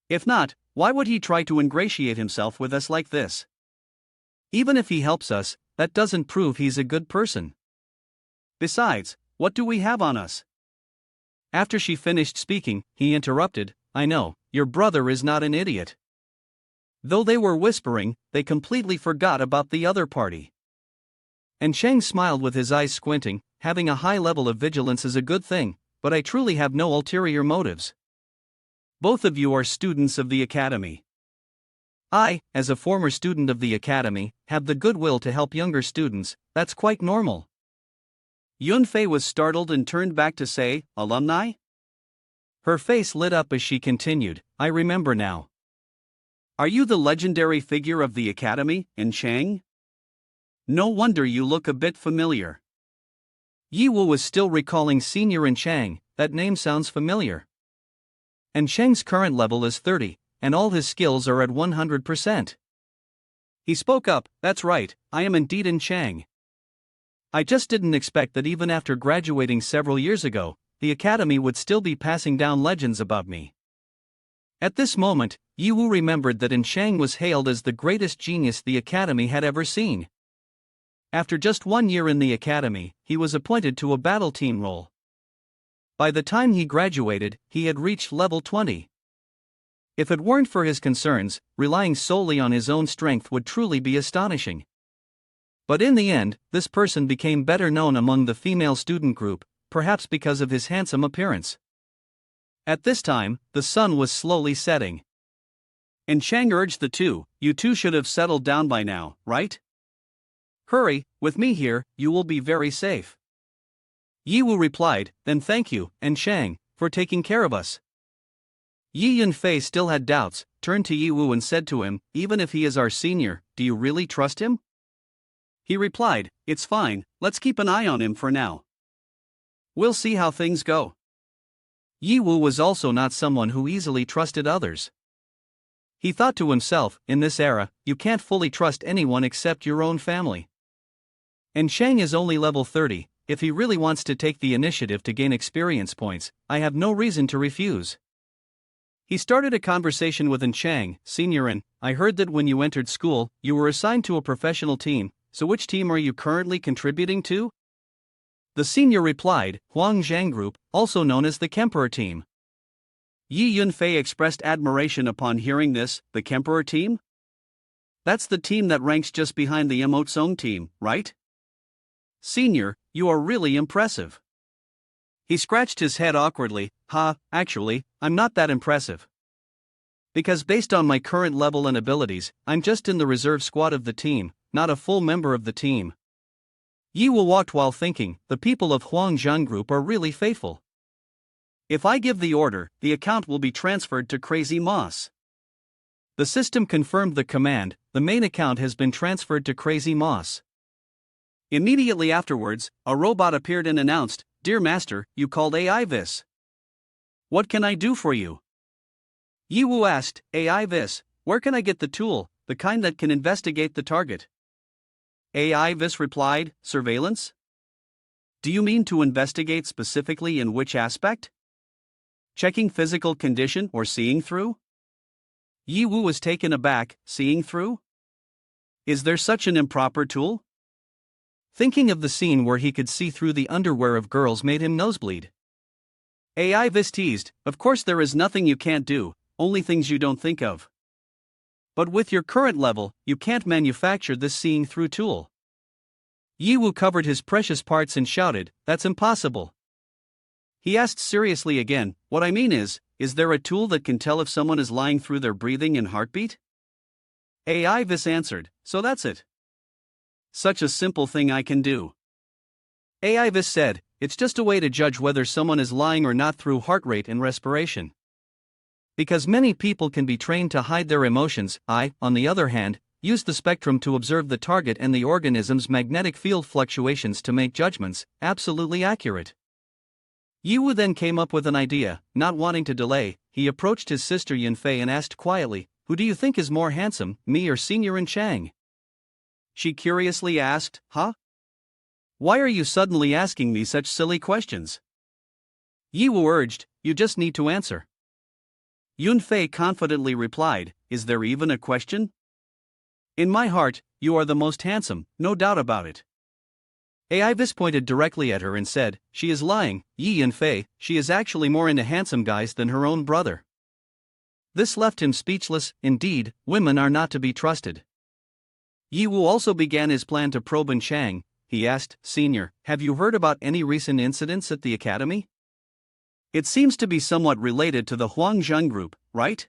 If not, why would he try to ingratiate himself with us like this? Even if he helps us, that doesn't prove he's a good person. Besides, what do we have on us?" After she finished speaking, he interrupted, "I know, your brother is not an idiot." Though they were whispering, they completely forgot about the other party. And Cheng smiled with his eyes squinting, "Having a high level of vigilance is a good thing, but I truly have no ulterior motives. Both of you are students of the academy. I, as a former student of the academy, have the goodwill to help younger students, that's quite normal." Yunfei was startled and turned back to say, "Alumni?" Her face lit up as she continued, "I remember now. Are you the legendary figure of the academy, In Chang? No wonder you look a bit familiar." Yi Wu was still recalling Senior In Chang, that name sounds familiar. And Cheng's current level is 30, and all his skills are at 100%. He spoke up, "That's right, I am indeed In Chang. I just didn't expect that even after graduating several years ago, the academy would still be passing down legends about me." At this moment, Yi Wu remembered that In Chang was hailed as the greatest genius the academy had ever seen. After just 1 year in the academy, he was appointed to a battle team role. By the time he graduated, he had reached level 20. If it weren't for his concerns, relying solely on his own strength would truly be astonishing. But in the end, this person became better known among the female student group, perhaps because of his handsome appearance. At this time, the sun was slowly setting. And Chang urged the two, "You two should have settled down by now, right? Hurry, with me here, you will be very safe." Yiwu replied, "Then thank you, and Chang, for taking care of us." Yi Yunfei still had doubts, turned to Yiwu and said to him, "Even if he is our senior, do you really trust him?" He replied, "It's fine, let's keep an eye on him for now. We'll see how things go." Yiwu was also not someone who easily trusted others. He thought to himself, in this era, you can't fully trust anyone except your own family. And Chang is only level 30, if he really wants to take the initiative to gain experience points, I have no reason to refuse. He started a conversation with Chang, "Senior, I heard that when you entered school, you were assigned to a professional team, so which team are you currently contributing to?" The senior replied, "Huang Zhang Group, also known as the Kemperor team." Yi Yunfei expressed admiration upon hearing this, "The Kemperor team? That's the team that ranks just behind the Emotsong team, right? Senior, you are really impressive." He scratched his head awkwardly, Actually, I'm not that impressive. Because based on my current level and abilities, I'm just in the reserve squad of the team, not a full member of the team." Yiwu walked while thinking, the people of Huang Zhang Group are really faithful. If I give the order, the account will be transferred to Crazy Moss. The system confirmed the command, the main account has been transferred to Crazy Moss. Immediately afterwards, a robot appeared and announced, "Dear Master, you called AI Vis. What can I do for you?" Yiwu asked, "AI Vis, where can I get the tool, the kind that can investigate the target?" AI Vis replied, "Surveillance? Do you mean to investigate specifically in which aspect? Checking physical condition or seeing through?" Yiwu was taken aback, "Seeing through? Is there such an improper tool?" Thinking of the scene where he could see through the underwear of girls made him nosebleed. AI Vis teased, "Of course there is nothing you can't do, only things you don't think of. But with your current level, you can't manufacture this seeing through tool." Yiwu covered his precious parts and shouted, "That's impossible." He asked seriously again, "What I mean is there a tool that can tell if someone is lying through their breathing and heartbeat?" AI Vis answered, "So that's it. Such a simple thing I can do." AI Vis said, "It's just a way to judge whether someone is lying or not through heart rate and respiration. Because many people can be trained to hide their emotions, I, on the other hand, use the spectrum to observe the target and the organism's magnetic field fluctuations to make judgments, absolutely accurate." Yiwu then came up with an idea. Not wanting to delay, he approached his sister Yunfei and asked quietly, "Who do you think is more handsome, me or Senior Chang?" She curiously asked, Why are you suddenly asking me such silly questions?" Yiwu urged, "You just need to answer." Yunfei confidently replied, "Is there even a question? In my heart, you are the most handsome, no doubt about it." Aivis pointed directly at her and said, "She is lying, Yi Yunfei, she is actually more into handsome guys than her own brother." This left him speechless. Indeed, women are not to be trusted. Yiwu also began his plan to probe Chang. He asked, "Senior, have you heard about any recent incidents at the academy? It seems to be somewhat related to the Huang Zheng group, right?"